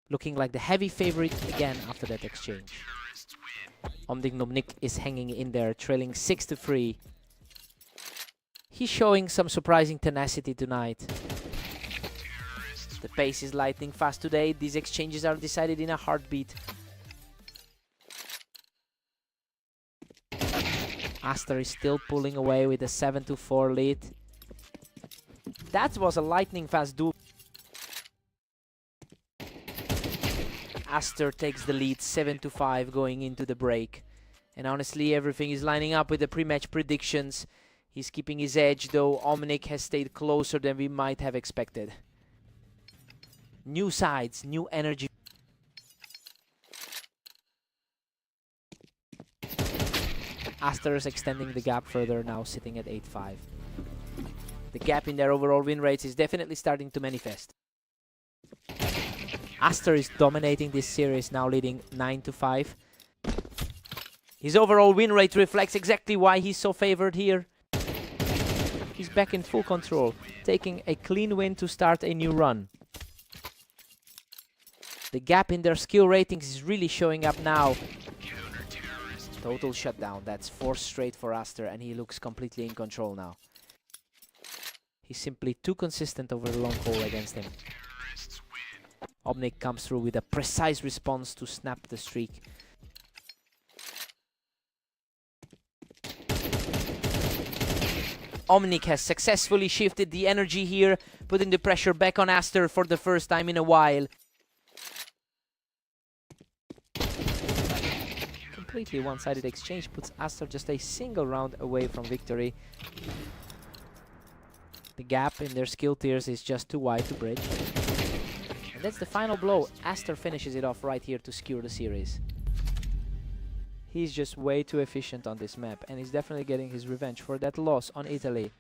Looking like the heavy favorite again after that exchange. Omnic is hanging in there, trailing 6-3. He's showing some surprising tenacity tonight. The pace is lightning fast today. These exchanges are decided in a heartbeat. Aster is still pulling away with a 7-4 lead. That was a lightning fast duel. Aster takes the lead 7-5 going into the break. And honestly, everything is lining up with the pre-match predictions. He's keeping his edge, though Omnic has stayed closer than we might have expected. New sides, new energy. Aster is extending the gap further, now sitting at 8-5. The gap in their overall win rates is definitely starting to manifest. Aster is dominating this series, now leading 9-5. His overall win rate reflects exactly why he's so favored here. He's back in full control, taking a clean win to start a new run. The gap in their skill ratings is really showing up now. Total shutdown, that's 4 straight for Aster, and he looks completely in control now. He's simply too consistent over the long haul against him. Omnic comes through with a precise response to snap the streak. Omnic has successfully shifted the energy here, putting the pressure back on Aster for the first time in a while. Completely one-sided exchange puts Aster just a single round away from victory. The gap in their skill tiers is just too wide to bridge. And that's the final blow. Aster finishes it off right here to secure the series. He's just way too efficient on this map, and he's definitely getting his revenge for that loss on Italy.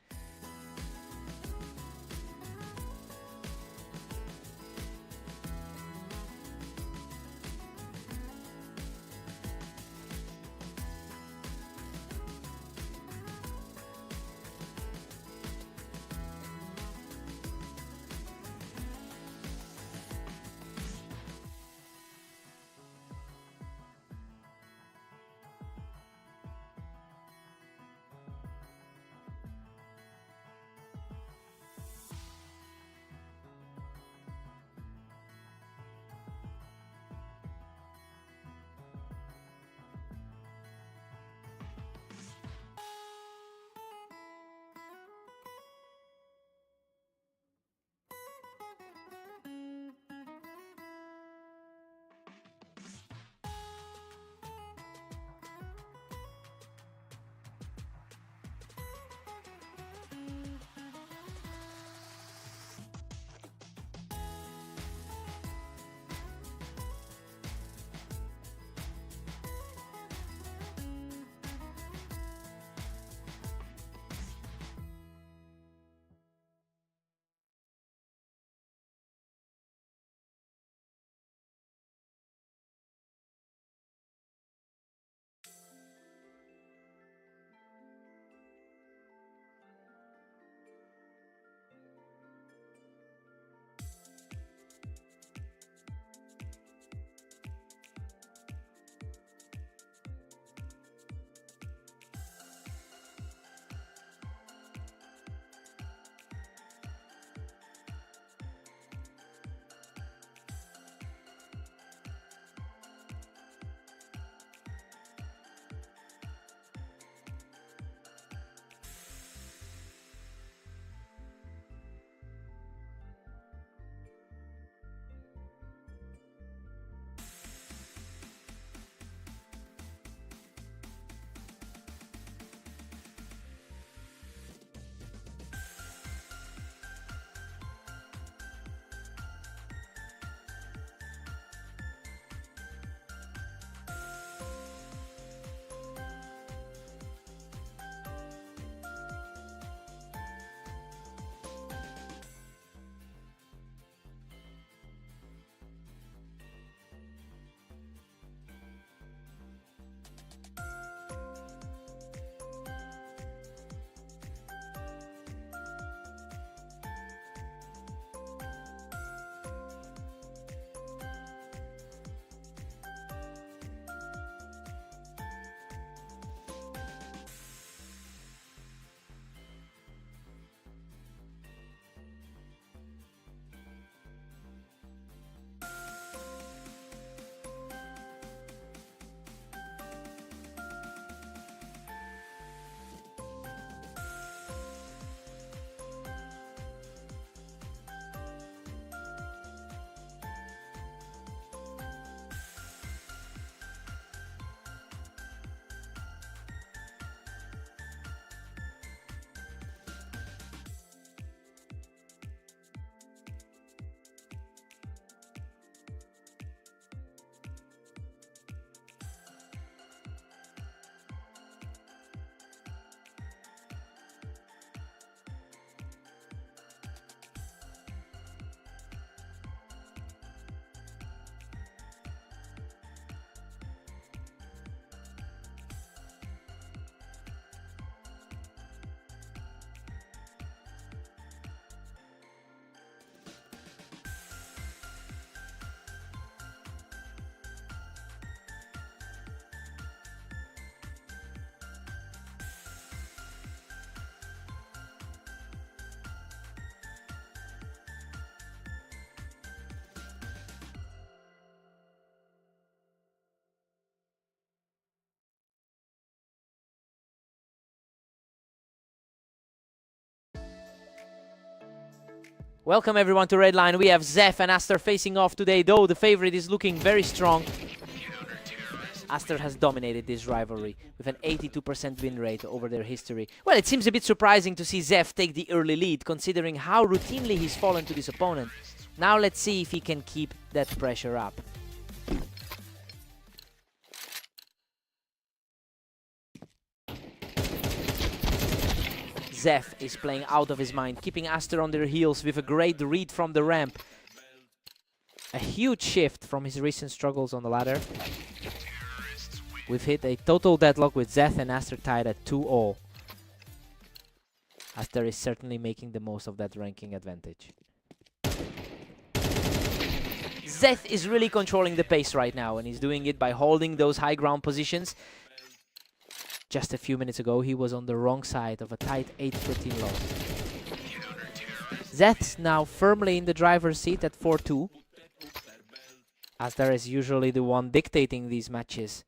Welcome everyone to Redline. We have Zeph and Aster facing off today, though the favorite is looking very strong. Aster has dominated this rivalry with an 82% win rate over their history. Well, it seems a bit surprising to see Zeph take the early lead, considering how routinely he's fallen to this opponent. Now let's see if he can keep that pressure up. Zeph is playing out of his mind, keeping Aster on their heels with a great read from the ramp. A huge shift from his recent struggles on the ladder. We've hit a total deadlock with Zeph and Aster tied at 2-all. Aster is certainly making the most of that ranking advantage. Zeph is really controlling the pace right now, and he's doing it by holding those high ground positions. Just a few minutes ago, he was on the wrong side of a tight 8-13 loss. Zeph's now firmly in the driver's seat at 4-2. Aster is usually the one dictating these matches.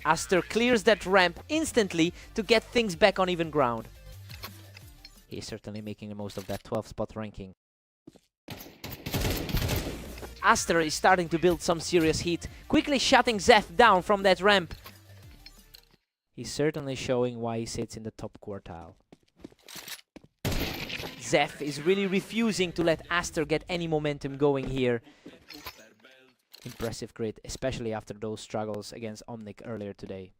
Aster clears that ramp instantly to get things back on even ground. He's certainly making the most of that 12th spot ranking. Aster is starting to build some serious heat, quickly shutting Zeph down from that ramp. He's certainly showing why he sits in the top quartile. Zeph is really refusing to let Aster get any momentum going here. Impressive grit, especially after those struggles against Omnic earlier today.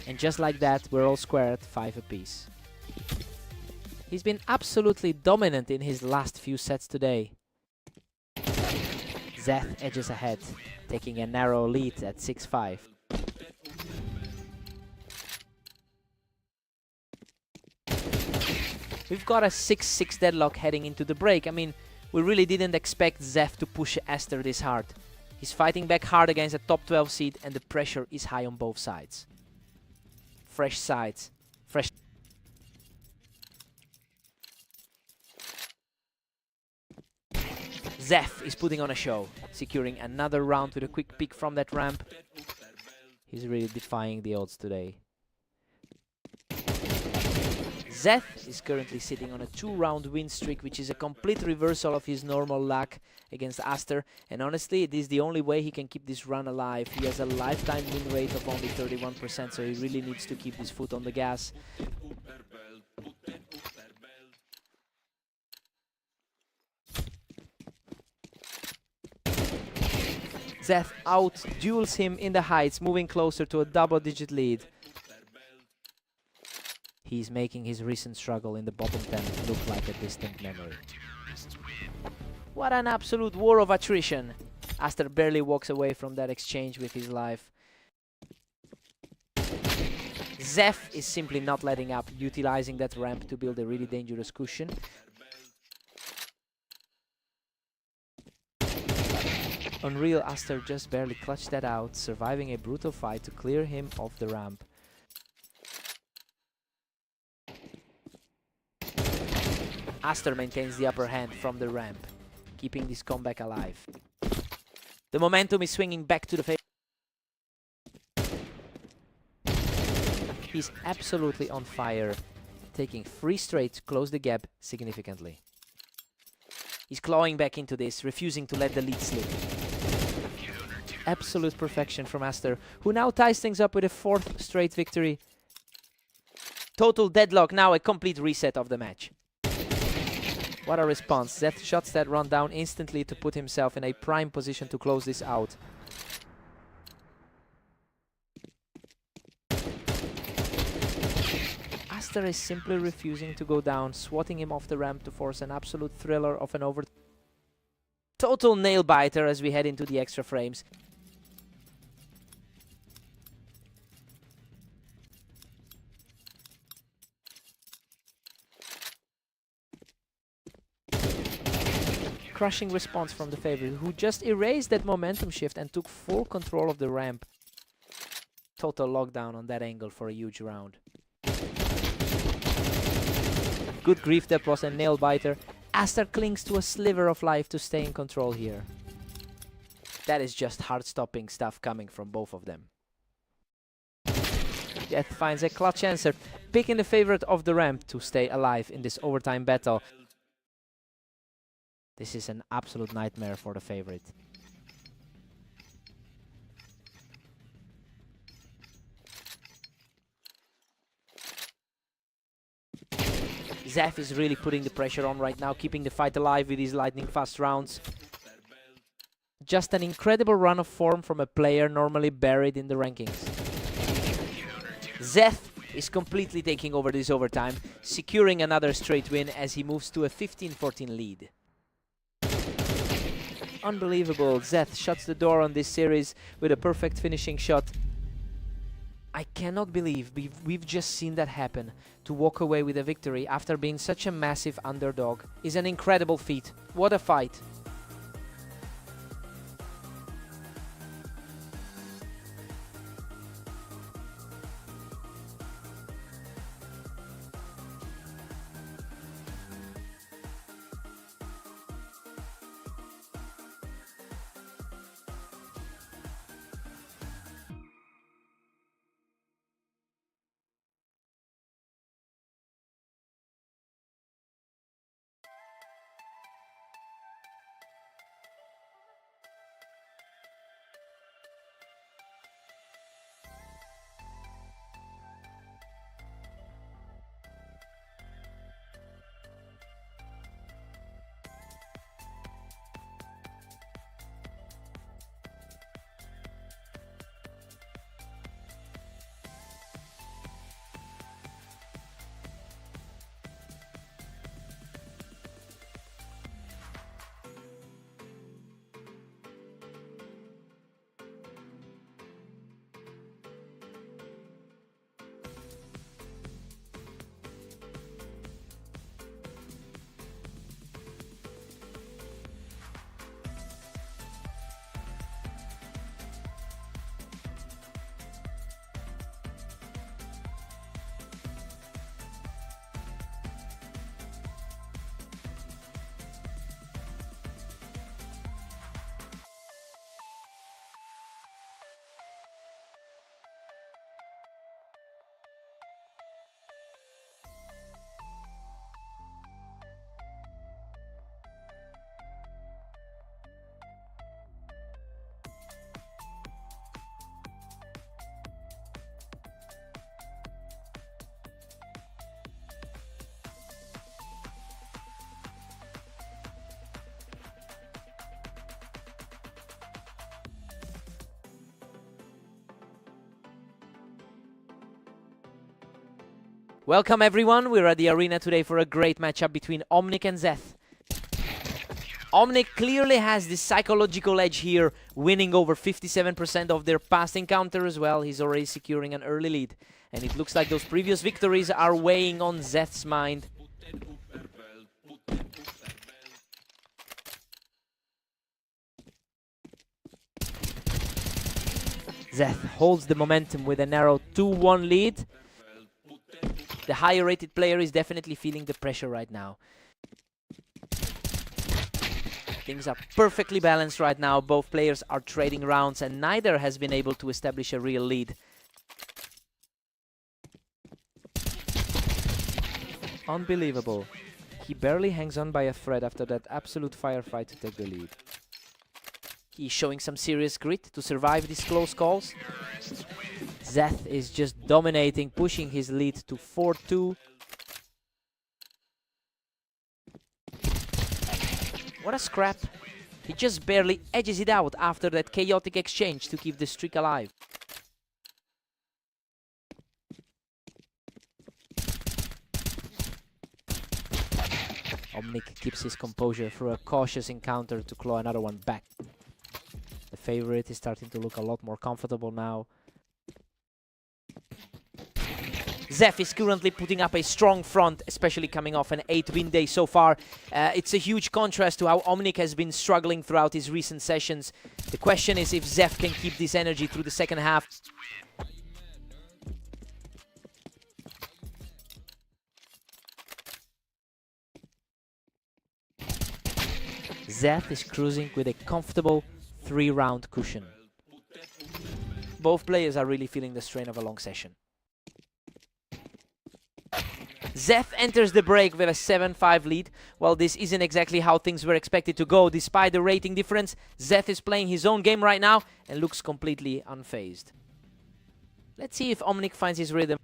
And just like that, we're all square at 5 apiece. He's been absolutely dominant in his last few sets today. Zeph edges ahead, taking a narrow lead at 6-5. We've got a 6-6 deadlock heading into the break. I mean, we really didn't expect Zeph to push Aster this hard. He's fighting back hard against a top 12 seed, and the pressure is high on both sides. Fresh sides. Fresh. Zeph is putting on a show, securing another round with a quick pick from that ramp. He's really defying the odds today. Zeph is currently sitting on a 2-round win streak, which is a complete reversal of his normal luck against Aster. And honestly, it is the only way he can keep this run alive. He has a lifetime win rate of only 31%, so he really needs to keep his foot on the gas. Zeph out-duels him in the heights, moving closer to a double-digit lead. He's making his recent struggle in the bottom 10 look like a distant memory. What an absolute war of attrition. Aster barely walks away from that exchange with his life. Zeph is simply not letting up, utilizing that ramp to build a really dangerous cushion. Unreal, Aster just barely clutched that out, surviving a brutal fight to clear him off the ramp. Aster maintains the upper hand from the ramp, keeping this comeback alive. The momentum is swinging back to the favor. He's absolutely on fire, taking 3 straight to close the gap significantly. He's clawing back into this, refusing to let the lead slip. Absolute perfection from Aster, who now ties things up with a 4th straight victory. Total deadlock, now a complete reset of the match. What a response. Zeph shuts that run down instantly to put himself in a prime position to close this out. Aster is simply refusing to go down, swatting him off the ramp to force an absolute thriller of an over... Total nail-biter as we head into the extra frames. Crushing response from the favorite, who just erased that momentum shift and took full control of the ramp. Total lockdown on that angle for a huge round. Good grief, that was a nail-biter. Aster clings to a sliver of life to stay in control here. That is just heart-stopping stuff coming from both of them. Zeth finds a clutch answer, picking the favorite of the ramp to stay alive in this overtime battle. This is an absolute nightmare for the favorite. Zeth is really putting the pressure on right now, keeping the fight alive with his lightning fast rounds. Just an incredible run of form from a player normally buried in the rankings. Zeth is completely taking over this overtime, securing another straight win as he moves to a 15-14 lead. Unbelievable, Zeth shuts the door on this series with a perfect finishing shot. I cannot believe we've just seen that happen. To walk away with a victory after being such a massive underdog is an incredible feat. What a fight! Welcome everyone, we're at the arena today for a great matchup between Omnic and Zeth. Omnic clearly has this psychological edge here, winning over 57% of their past encounter as well. He's already securing an early lead. And it looks like those previous victories are weighing on Zeth's mind. Zeth holds the momentum with a narrow 2-1 lead. The higher rated player is definitely feeling the pressure right now. Things are perfectly balanced right now. Both players are trading rounds and neither has been able to establish a real lead. Unbelievable. He barely hangs on by a thread after that absolute firefight to take the lead. He's showing some serious grit to survive these close calls. Zeth is just dominating, pushing his lead to 4-2. What a scrap. He just barely edges it out after that chaotic exchange to keep the streak alive. Omnic keeps his composure through a cautious encounter to claw another one back. The favorite is starting to look a lot more comfortable now. Zeth is currently putting up a strong front, especially coming off an 8-win day so far. It's a huge contrast to how Omnic has been struggling throughout his recent sessions. The question is if Zeth can keep this energy through the second half. Zeth is cruising with a comfortable 3-round cushion. Both players are really feeling the strain of a long session. Zeth enters the break with a 7-5 lead. Well, this isn't exactly how things were expected to go. Despite the rating difference, Zeth is playing his own game right now and looks completely unfazed. Let's see if Omnic finds his rhythm.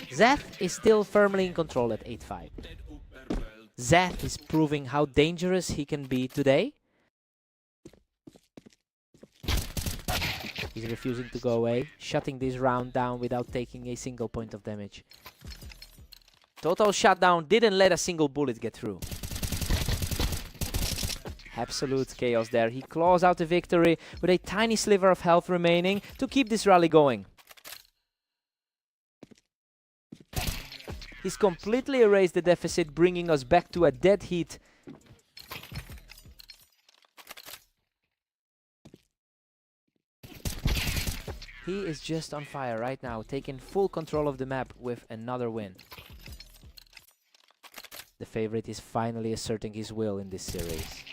Zeth is still firmly in control at 8-5. Zeth is proving how dangerous he can be today. He's refusing to go away, shutting this round down without taking a single point of damage. Total shutdown didn't let a single bullet get through. Absolute chaos there. He claws out the victory with a tiny sliver of health remaining to keep this rally going. He's completely erased the deficit, bringing us back to a dead heat. He is just on fire right now, taking full control of the map with another win. The favorite is finally asserting his will in this series.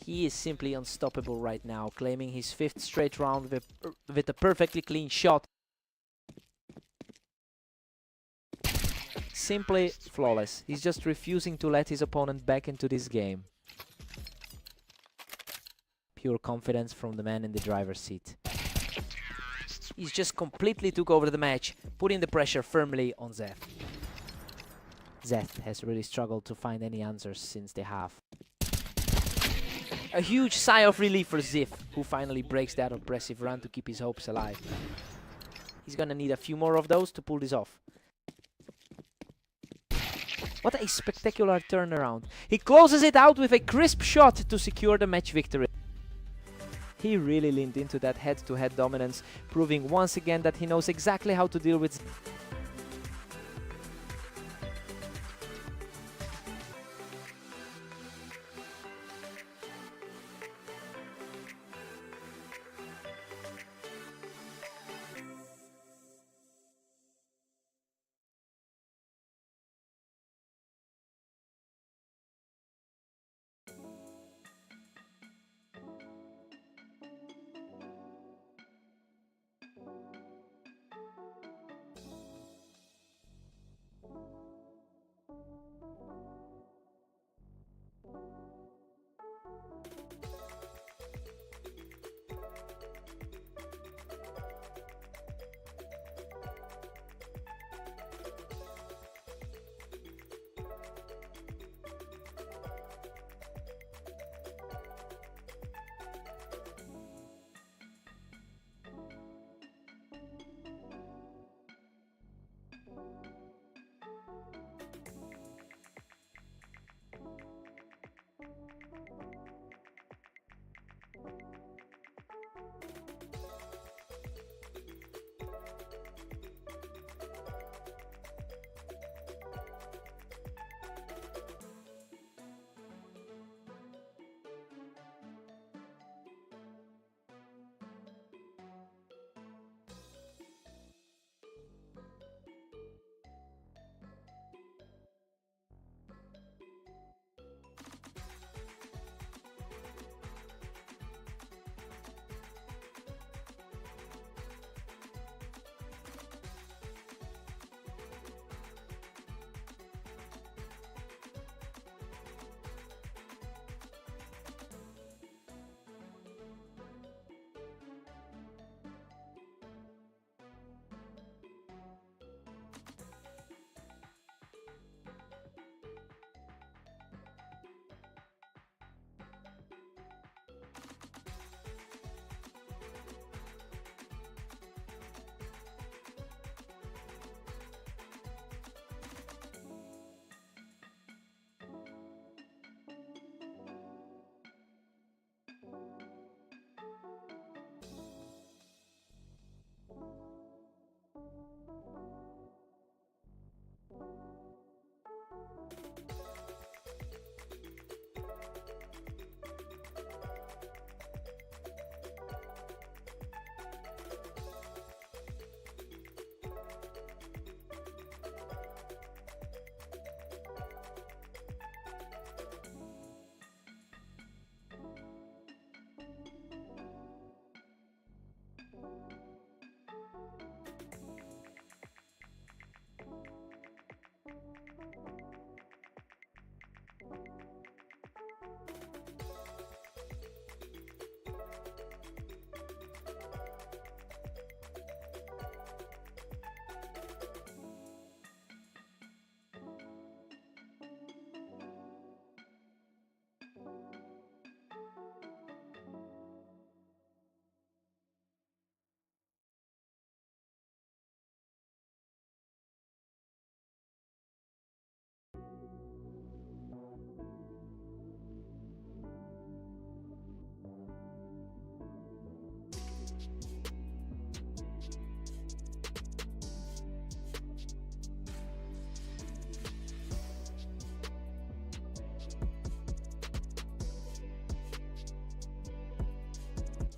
He is simply unstoppable right now, claiming his 5th straight round with a perfectly clean shot. Simply flawless. He's just refusing to let his opponent back into this game. Pure confidence from the man in the driver's seat. He's just completely took over the match, putting the pressure firmly on Zeth. Zeth has really struggled to find any answers since the half. A huge sigh of relief for Ziv, who finally breaks that oppressive run to keep his hopes alive. He's gonna need a few more of those to pull this off. What a spectacular turnaround. He closes it out with a crisp shot to secure the match victory. He really leaned into that head-to-head dominance, proving once again that he knows exactly how to deal with.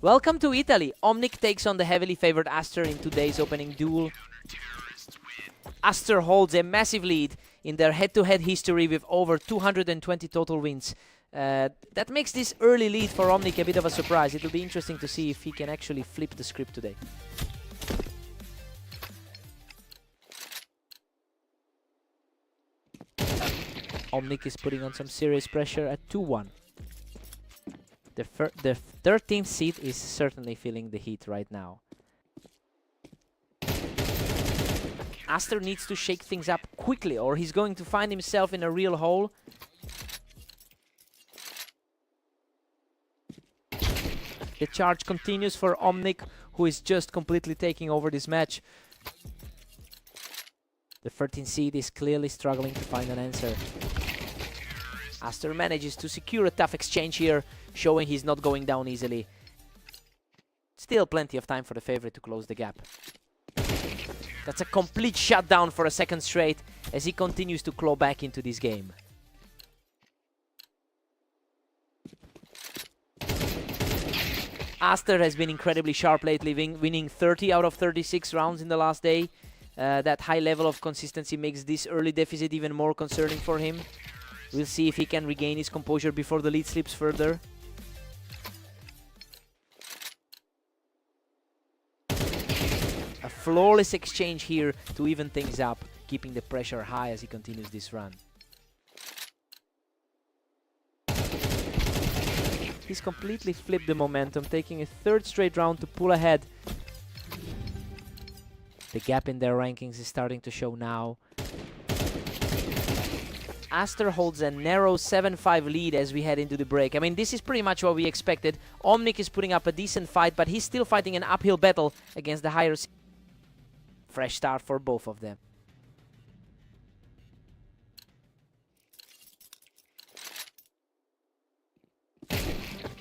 Welcome to Italy. Omnic takes on the heavily favored Aster in today's opening duel. Aster holds a massive lead in their head-to-head history with over 220 total wins. That makes this early lead for Omnic a bit of a surprise. It will be interesting to see if he can actually flip the script today. Omnic is putting on some serious pressure at 2-1. The 13th seed is certainly feeling the heat right now. Aster needs to shake things up quickly or he's going to find himself in a real hole. The charge continues for Omnic, who is just completely taking over this match. The 13th seed is clearly struggling to find an answer. Aster manages to secure a tough exchange here, showing he's not going down easily. Still plenty of time for the favorite to close the gap. That's a complete shutdown for a second straight as he continues to claw back into this game. Aster has been incredibly sharp lately, winning 30 out of 36 rounds in the last day. That high level of consistency makes this early deficit even more concerning for him. We'll see if he can regain his composure before the lead slips further. A flawless exchange here to even things up, keeping the pressure high as he continues this run. He's completely flipped the momentum, taking a third straight round to pull ahead. The gap in their rankings is starting to show now. Aster holds a narrow 7-5 lead as we head into the break. I mean, this is pretty much what we expected. Omnic is putting up a decent fight, but he's still fighting an uphill battle against the higher... Fresh start for both of them.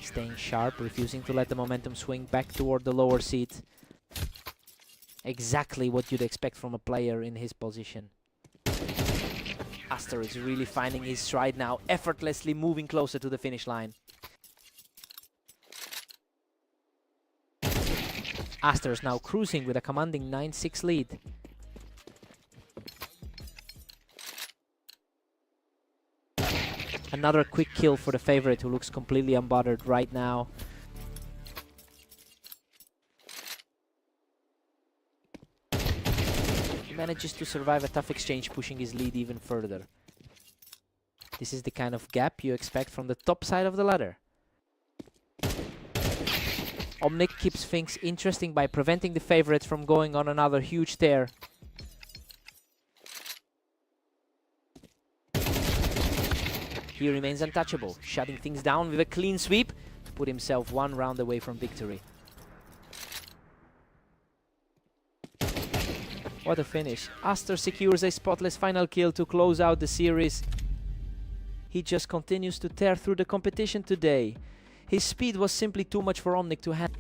Staying sharp, refusing to let the momentum swing back toward the lower seat. Exactly what you'd expect from a player in his position. Aster is really finding his stride now, effortlessly moving closer to the finish line. Aster is now cruising with a commanding 9-6 lead. Another quick kill for the favorite, who looks completely unbothered right now. He manages to survive a tough exchange, pushing his lead even further. This is the kind of gap you expect from the top side of the ladder. Omnic keeps things interesting by preventing the favorites from going on another huge tear. He remains untouchable, shutting things down with a clean sweep to put himself one round away from victory. What a finish. Aster secures a spotless final kill to close out the series. He just continues to tear through the competition today. His speed was simply too much for Omnic to handle.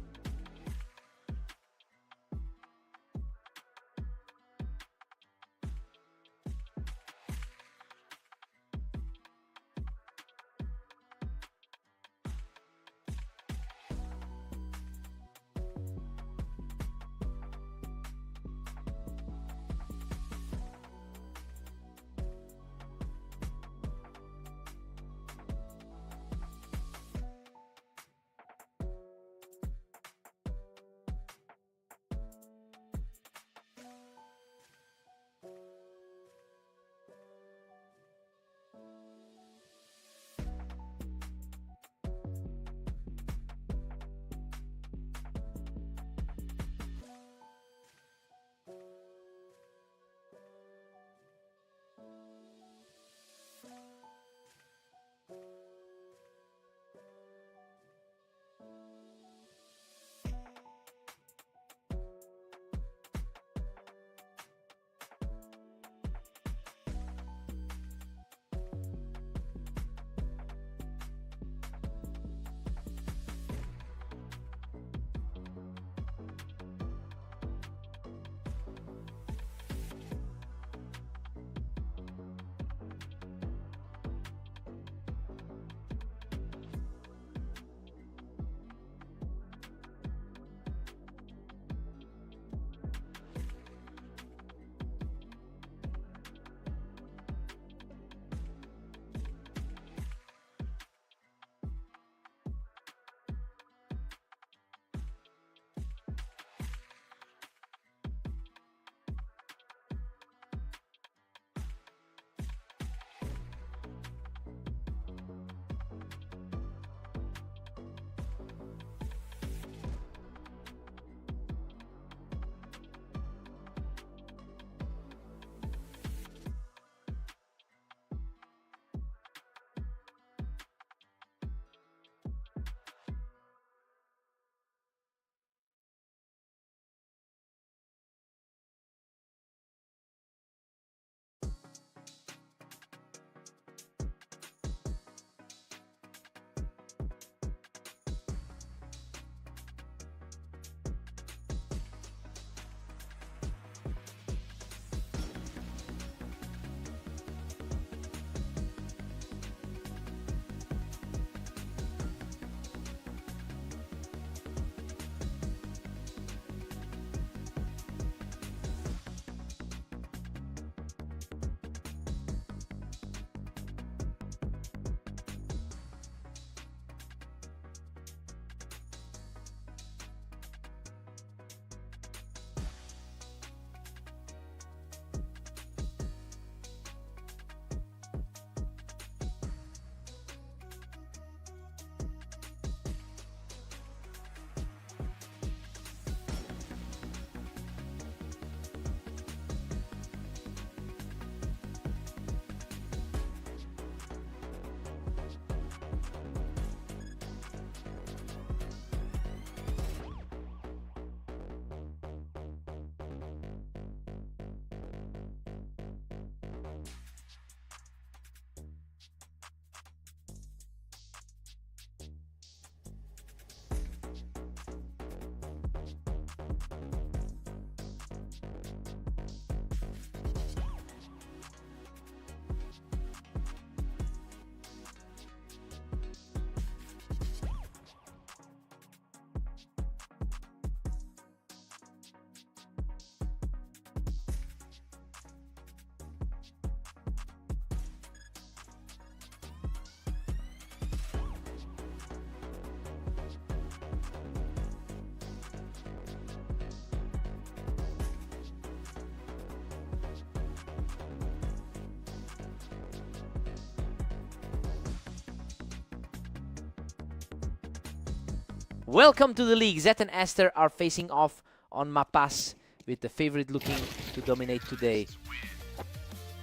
Welcome to the league. Zeth and Aster are facing off on Mapas, with the favorite looking to dominate today.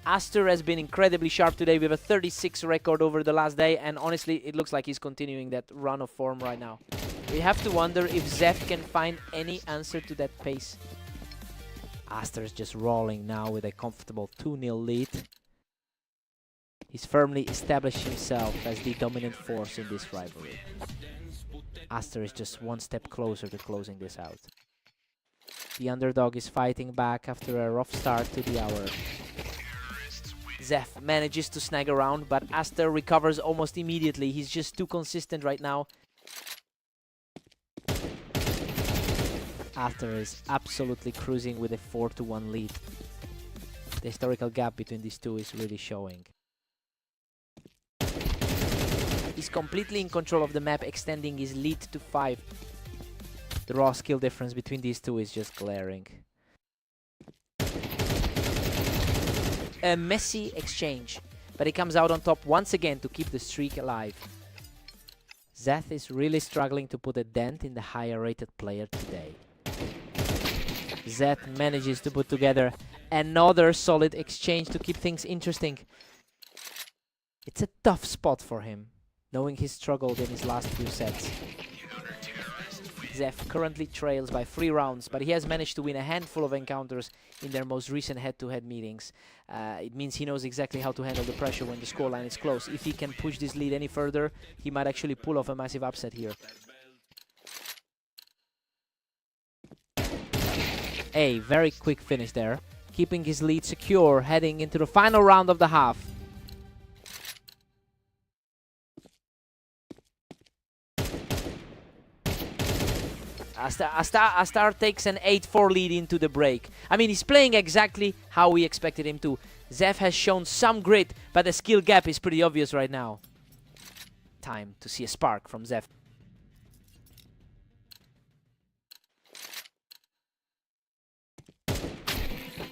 Aster has been incredibly sharp today with a 36 record over the last day, and honestly, it looks like he's continuing that run of form right now. We have to wonder if Zeth can find any answer to that pace. Aster is just rolling now with a comfortable 2-0 lead. He's firmly established himself as the dominant force in this rivalry. Aster is just one step closer to closing this out. The underdog is fighting back after a rough start to the hour. Zeth manages to snag around, but Aster recovers almost immediately. He's just too consistent right now. Aster is absolutely cruising with a 4-1 lead. The historical gap between these two is really showing. He's completely in control of the map, extending his lead to 5. The raw skill difference between these two is just glaring. A messy exchange, but he comes out on top once again to keep the streak alive. Zeth is really struggling to put a dent in the higher rated player today. Zeth manages to put together another solid exchange to keep things interesting. It's a tough spot for him, knowing he struggled in his last few sets. Zeth currently trails by 3 rounds, but he has managed to win a handful of encounters in their most recent head-to-head meetings. It means he knows exactly how to handle the pressure when the scoreline is close. If he can push this lead any further, he might actually pull off a massive upset here. A very quick finish there, keeping his lead secure, heading into the final round of the half. Aster takes an 8-4 lead into the break. I mean, he's playing exactly how we expected him to. Zeth has shown some grit, but the skill gap is pretty obvious right now. Time to see a spark from Zeth.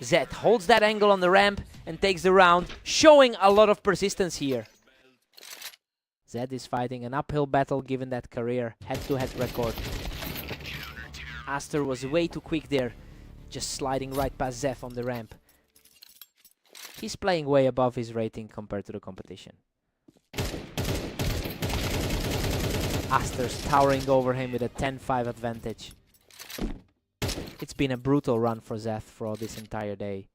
Zeth holds that angle on the ramp and takes the round, showing a lot of persistence here. Zeth is fighting an uphill battle given that career head-to-head record. Aster was way too quick there, just sliding right past Zeth on the ramp. He's playing way above his rating compared to the competition. Aster's towering over him with a 10-5 advantage. It's been a brutal run for Zeth for this entire day.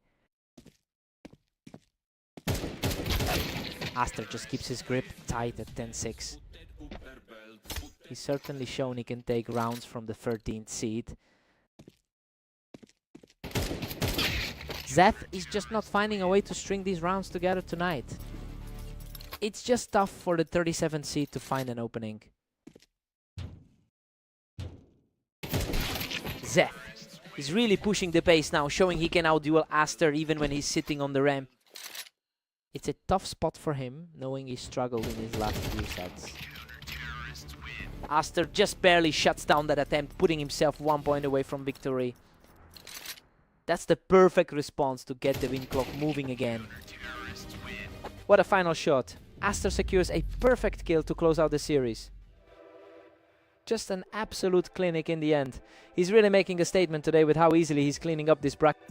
Aster just keeps his grip tight at 10-6. He's certainly shown he can take rounds from the 13th seed. Zeth is just not finding a way to string these rounds together tonight. It's just tough for the 37th seed to find an opening. Zeth is really pushing the pace now, showing he can outduel Aster even when he's sitting on the ramp. It's a tough spot for him, knowing he struggled in his last few sets. Aster just barely shuts down that attempt, putting himself 1 point away from victory. That's the perfect response to get the win clock moving again. What a final shot. Aster secures a perfect kill to close out the series. Just an absolute clinic in the end. He's really making a statement today with how easily he's cleaning up this bracket.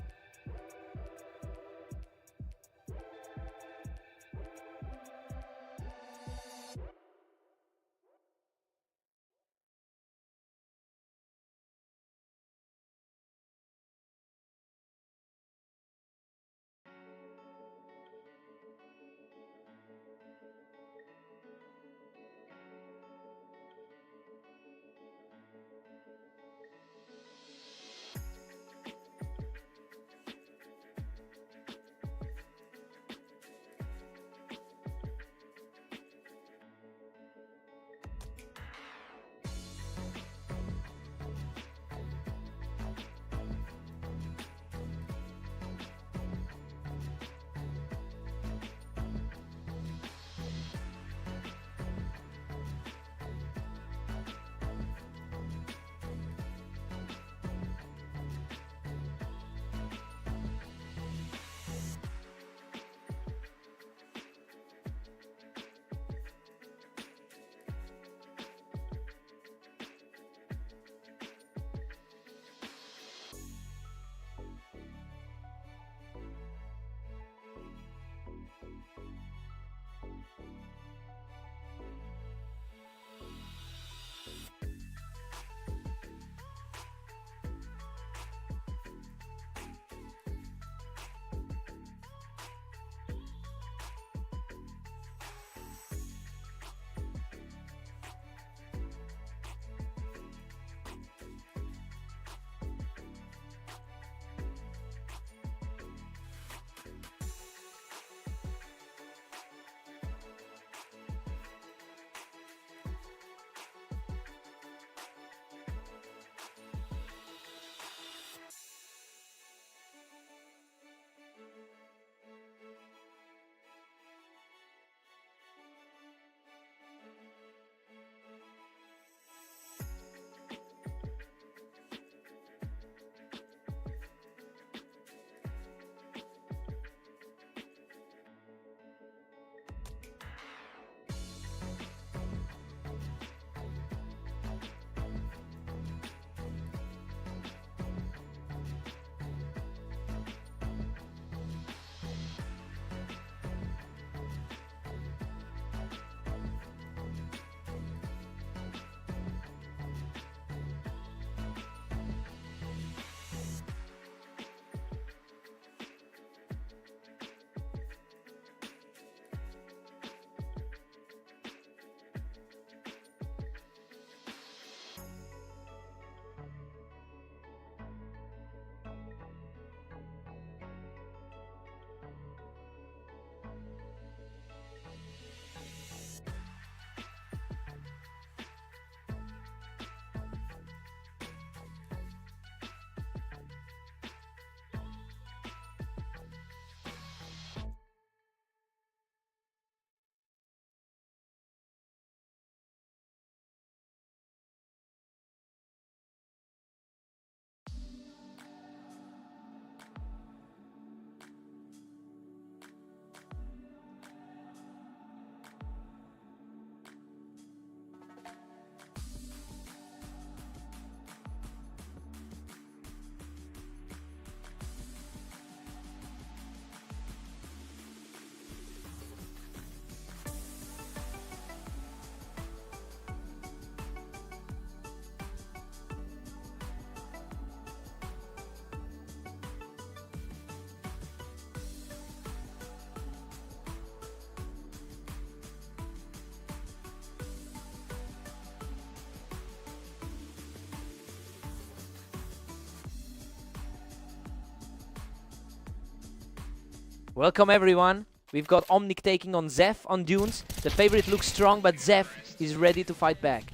Welcome everyone. We've got Omnic taking on Zeph on Dunes. The favorite looks strong, but Zeph is ready to fight back.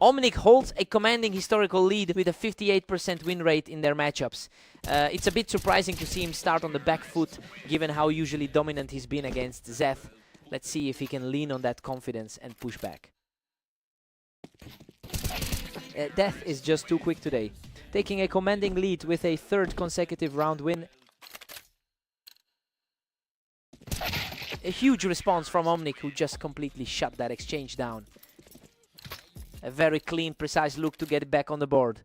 Omnic holds a commanding historical lead with a 58% win rate in their matchups. It's a bit surprising to see him start on the back foot, given how usually dominant he's been against Zeph. Let's see if he can lean on that confidence and push back. Death is just too quick today, taking a commanding lead with a third consecutive round win. A huge response from Omnic, who just completely shut that exchange down. A very clean, precise look to get it back on the board.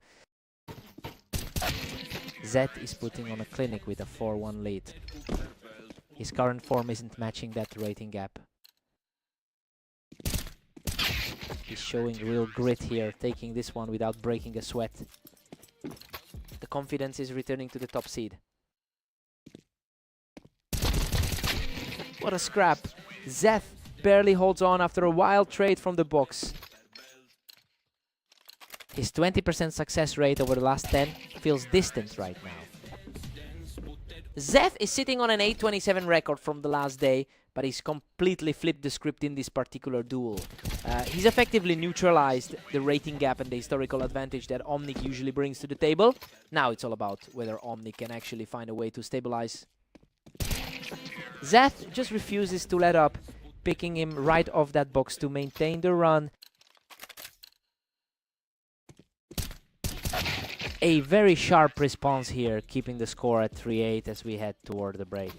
Zed is putting on a clinic with a 4-1 lead. His current form isn't matching that rating gap. He's showing real grit here, taking this one without breaking a sweat. The confidence is returning to the top seed. What a scrap. Zeth barely holds on after a wild trade from the box. His 20% success rate over the last 10 feels distant right now. Zeth is sitting on an 827 record from the last day, but he's completely flipped the script in this particular duel. He's effectively neutralized the rating gap and the historical advantage that Omnic usually brings to the table. Now it's all about whether Omnic can actually find a way to stabilize. Zeth just refuses to let up, picking him right off that box to maintain the run. A very sharp response here, keeping the score at 3-8 as we head toward the break.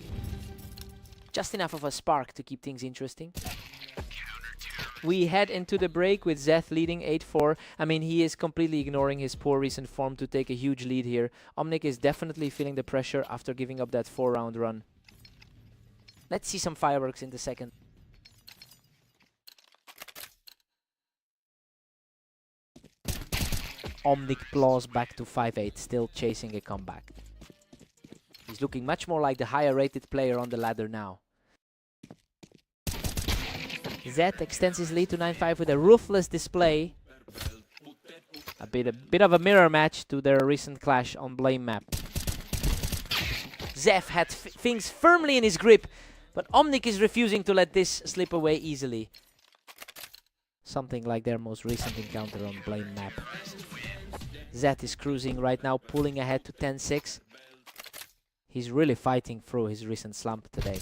Just enough of a spark to keep things interesting. We head into the break with Zeth leading 8-4. I mean, he is completely ignoring his poor recent form to take a huge lead here. Omnic is definitely feeling the pressure after giving up that 4-round run. Let's see some fireworks in the second. Omnic claws back to 5-8, still chasing a comeback. He's looking much more like the higher rated player on the ladder now. Zed extends his lead to 9-5 with a ruthless display. A bit of a mirror match to their recent clash on Blame map. Zeph had things firmly in his grip, but Omnic is refusing to let this slip away easily. Something like their most recent encounter on Blame map. Zed is cruising right now, pulling ahead to 10-6. He's really fighting through his recent slump today.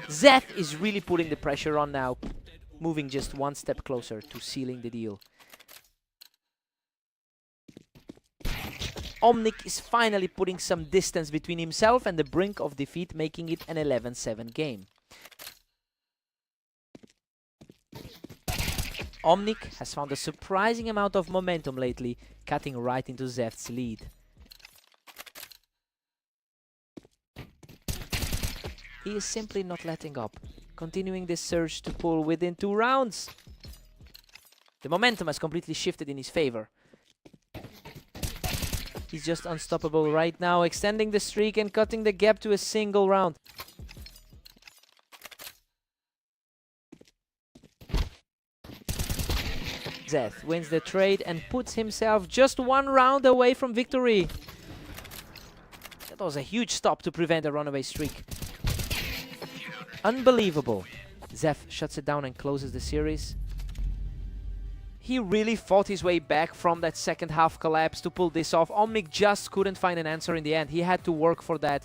Zed is really putting the pressure on now, moving just one step closer to sealing the deal. Omnic is finally putting some distance between himself and the brink of defeat, making it an 11-7 game. Omnic has found a surprising amount of momentum lately, cutting right into Zeth's lead. He is simply not letting up, continuing this surge to pull within 2 rounds. The momentum has completely shifted in his favor. He's just unstoppable right now, extending the streak and cutting the gap to a single round. Zeth wins the trade and puts himself just 1 round away from victory. That was a huge stop to prevent a runaway streak. Unbelievable. Zeth shuts it down and closes the series. He really fought his way back from that second half collapse to pull this off. Omnic just couldn't find an answer in the end. He had to work for that.